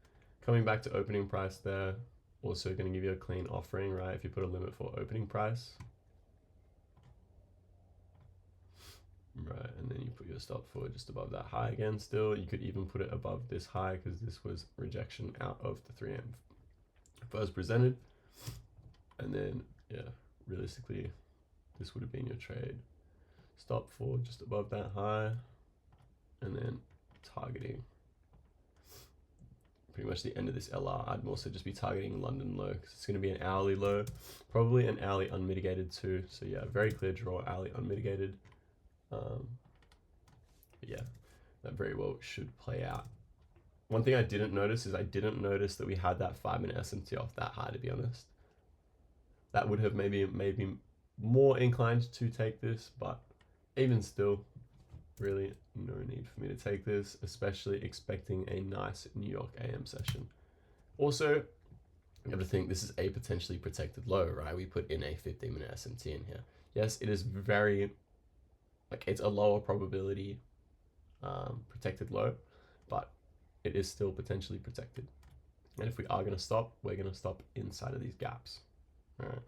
Coming back to opening price there, also going to give you a clean offering, right? If you put a limit for opening price. Right, and then you put your stop for just above that high again still. You could even put it above this high because this was rejection out of the 3M first presented. And then, yeah, realistically, this would have been your trade. Stop for just above that high, and then targeting pretty much the end of this LR. I'd also just be targeting London low because it's going to be an hourly low, probably an hourly unmitigated too. So yeah, very clear draw, hourly unmitigated. Yeah, that very well should play out. One thing I didn't notice is I didn't notice that we had that 5-minute SMT off that high, to be honest. That would have maybe more inclined to take this, but even still, really no need for me to take this, especially expecting a nice New York AM session. Also, you have to think this is a potentially protected low, right? We put in a 15-minute SMT in here. Yes, it is very, like, it's a lower probability protected low, but it is still potentially protected. And if we are going to stop, we're going to stop inside of these gaps. All right.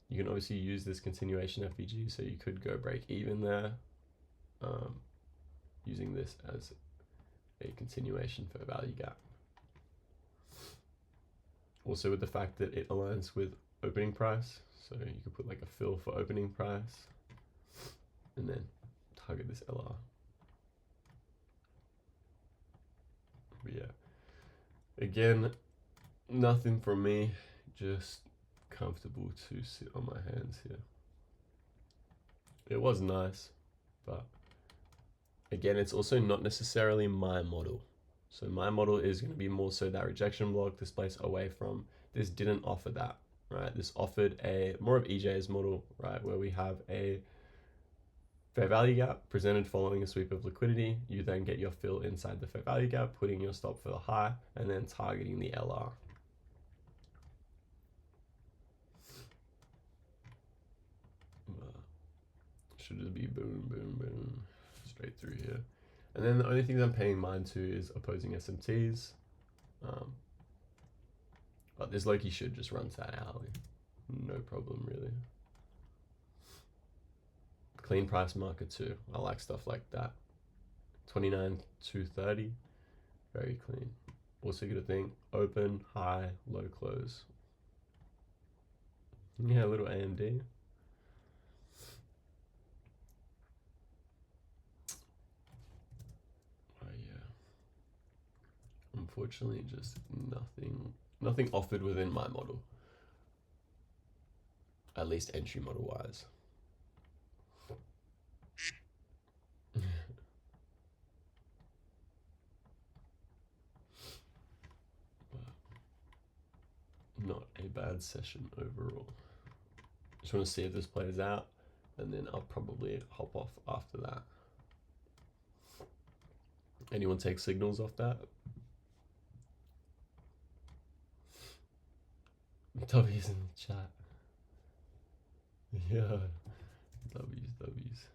You can obviously use this continuation FVG, so you could go break even there, using this as a continuation for a value gap. Also with the fact that it aligns with opening price, so you could put like a fill for opening price, and then target this LR. But yeah, again, nothing from me, just comfortable to sit on my hands here. It was nice, but again, it's also not necessarily my model. So my model is going to be more so that rejection block, displace away from. This didn't offer that, right? This offered a more of EJ's model, right, where we have a fair value gap presented following a sweep of liquidity. You then get your fill inside the fair value gap, putting your stop for the high, and then targeting the LR. Should just be boom, boom, boom, straight through here. And then the only things I'm paying mind to is opposing SMTs. But this Loki should just run to that alley. No problem, really. Clean price marker too. I like stuff like that. 29,230. Very clean. Also good thing. Open, high, low close. Yeah, a little AMD. Unfortunately, just nothing offered within my model, at least entry model wise. Not a bad session overall. Just want to see if this plays out, and then I'll probably hop off after that. Anyone take signals off that? W's in the chat. Yeah. W's.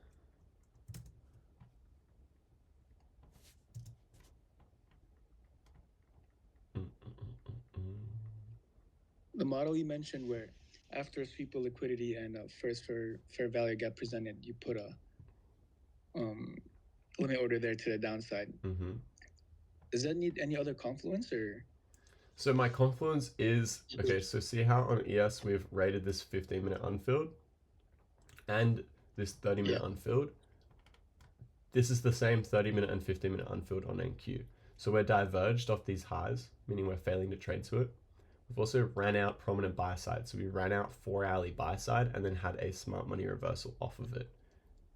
The model you mentioned where after a sweep of liquidity and first fair value gap presented, you put a limit order there to the downside. Does that need any other confluence or? So my confluence is, okay, so see how on ES we've rated this 15-minute unfilled and this 30-minute unfilled? This is the same 30-minute and 15-minute unfilled on NQ. So we're diverged off these highs, meaning we're failing to trade to it. We've also ran out prominent buy side. So we ran out 4-hourly buy side and then had a smart money reversal off of it.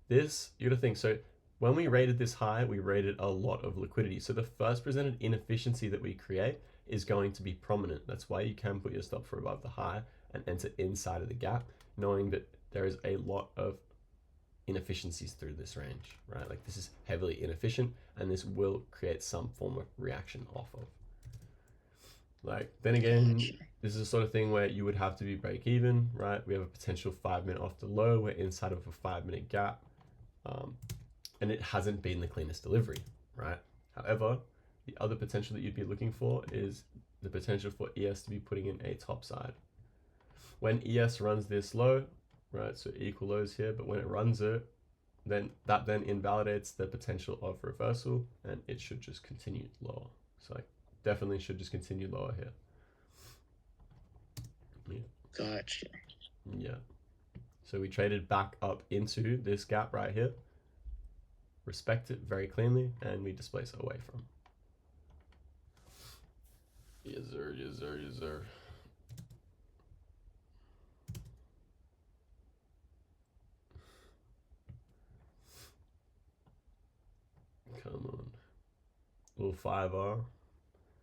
This, you gotta think, so when we rated this high, we rated a lot of liquidity. So the first presented inefficiency that we create is going to be prominent. That's why you can put your stop for above the high and enter inside of the gap, knowing that there is a lot of inefficiencies through this range, right? Like this is heavily inefficient and this will create some form of reaction off of. Like, then again, this is the sort of thing where you would have to be break even, right? We have a potential 5-minute off the low. We're inside of a 5-minute gap. And it hasn't been the cleanest delivery, right? However, the other potential that you'd be looking for is the potential for ES to be putting in a top side. When ES runs this low, right, so equal lows here, but when it runs it, then that then invalidates the potential of reversal and it should just continue lower. So like, definitely should just continue lower here. Yeah. Gotcha. Yeah. So we traded back up into this gap right here. Respect it very cleanly, and we displace away from. Yes, sir. Yes, sir. Yes, sir. Come on. Little 5R.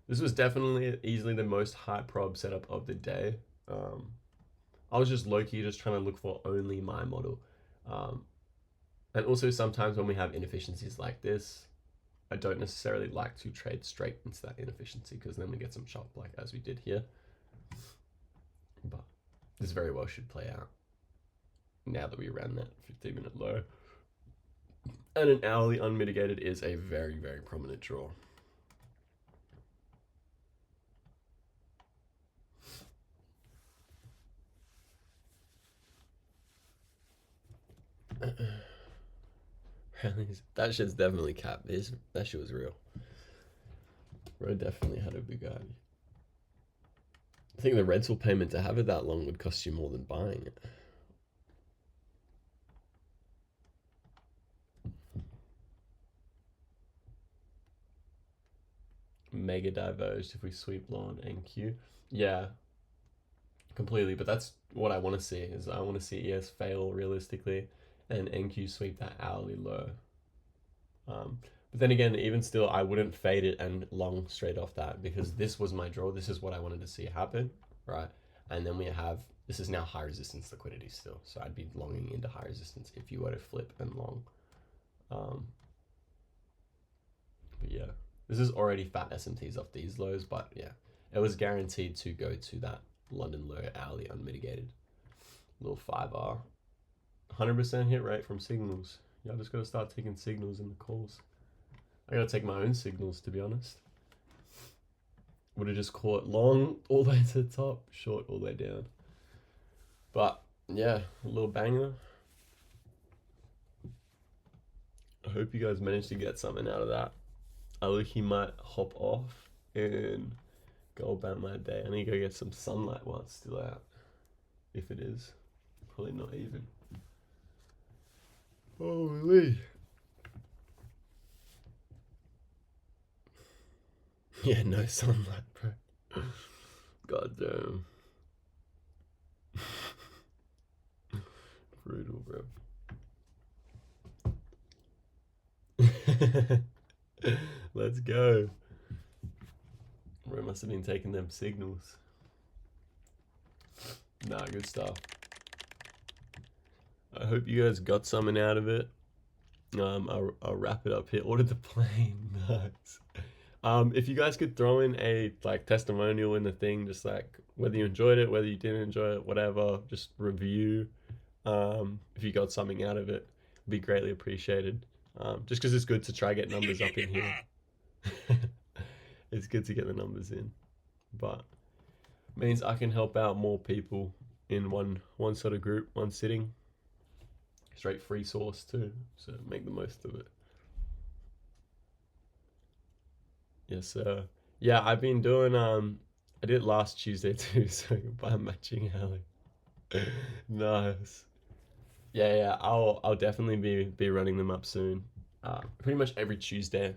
This was definitely easily the most high prob setup of the day. I was just low-key just trying to look for only my model. And also sometimes when we have inefficiencies like this, I don't necessarily like to trade straight into that inefficiency because then we get some chop like as we did here. But this very well should play out now that we ran that 15-minute low. And an hourly unmitigated is a very, very prominent draw. That shit's definitely capped. That shit was real. Bro definitely had a big eye. I think the rental payment to have it that long would cost you more than buying it. Mega diverged if we sweep low on NQ. Yeah, completely. But that's what I want to see. Is I want to see ES fail realistically, and NQ sweep that hourly low. But then again, even still, I wouldn't fade it and long straight off that because this was my draw. This is what I wanted to see happen, right? And then we have, this is now high resistance liquidity still. So I'd be longing into high resistance if you were to flip and long. But yeah, this is already fat SMTs off these lows, but yeah, it was guaranteed to go to that London low hourly unmitigated. Little 5R. 100% hit rate from signals. Yeah, I just got to start taking signals in the calls. I got to take my own signals, to be honest. Would have just caught long all the way to the top, short all the way down. But yeah, a little banger. I hope you guys managed to get something out of that. I look, he might hop off and go about my day. I need to go get some sunlight while it's still out. If it is. Probably not even. Holy. Yeah, no sunlight, bro. God damn. Brutal, bro. Let's go. Bro must have been taking them signals. Nah, good stuff. I hope you guys got something out of it. I'll wrap it up here. Ordered the plane. Nice. If you guys could throw in a like testimonial in the thing, just like whether you enjoyed it, whether you didn't enjoy it, whatever. Just review. If you got something out of it, it'd be greatly appreciated. Just because it's good to try get numbers up in here. It's good to get the numbers in, but means I can help out more people in one sort of group, one sitting. Straight free source too, so make the most of it. Yes, sir. Yeah, I've been doing I did it last Tuesday too, so I can buy a matching alley. Nice. Yeah, I'll definitely be running them up soon. Pretty much every Tuesday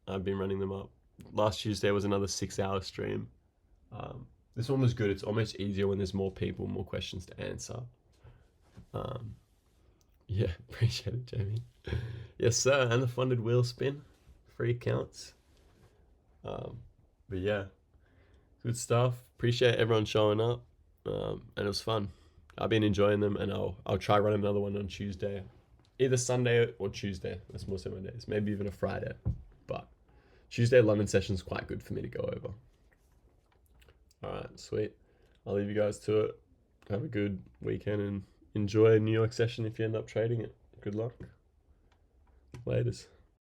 I've been running them up. Last Tuesday was another 6-hour stream. This one was good. It's almost easier when there's more people, more questions to answer. Yeah, appreciate it, Jamie. Yes, sir. And the funded wheel spin, free accounts. But yeah, good stuff. Appreciate everyone showing up. And it was fun. I've been enjoying them, and I'll try run another one on Tuesday, either Sunday or Tuesday. That's most of my days. Maybe even a Friday, but Tuesday London session's quite good for me to go over. All right, sweet. I'll leave you guys to it. Have a good weekend and enjoy a New York session if you end up trading it. Good luck. Laters.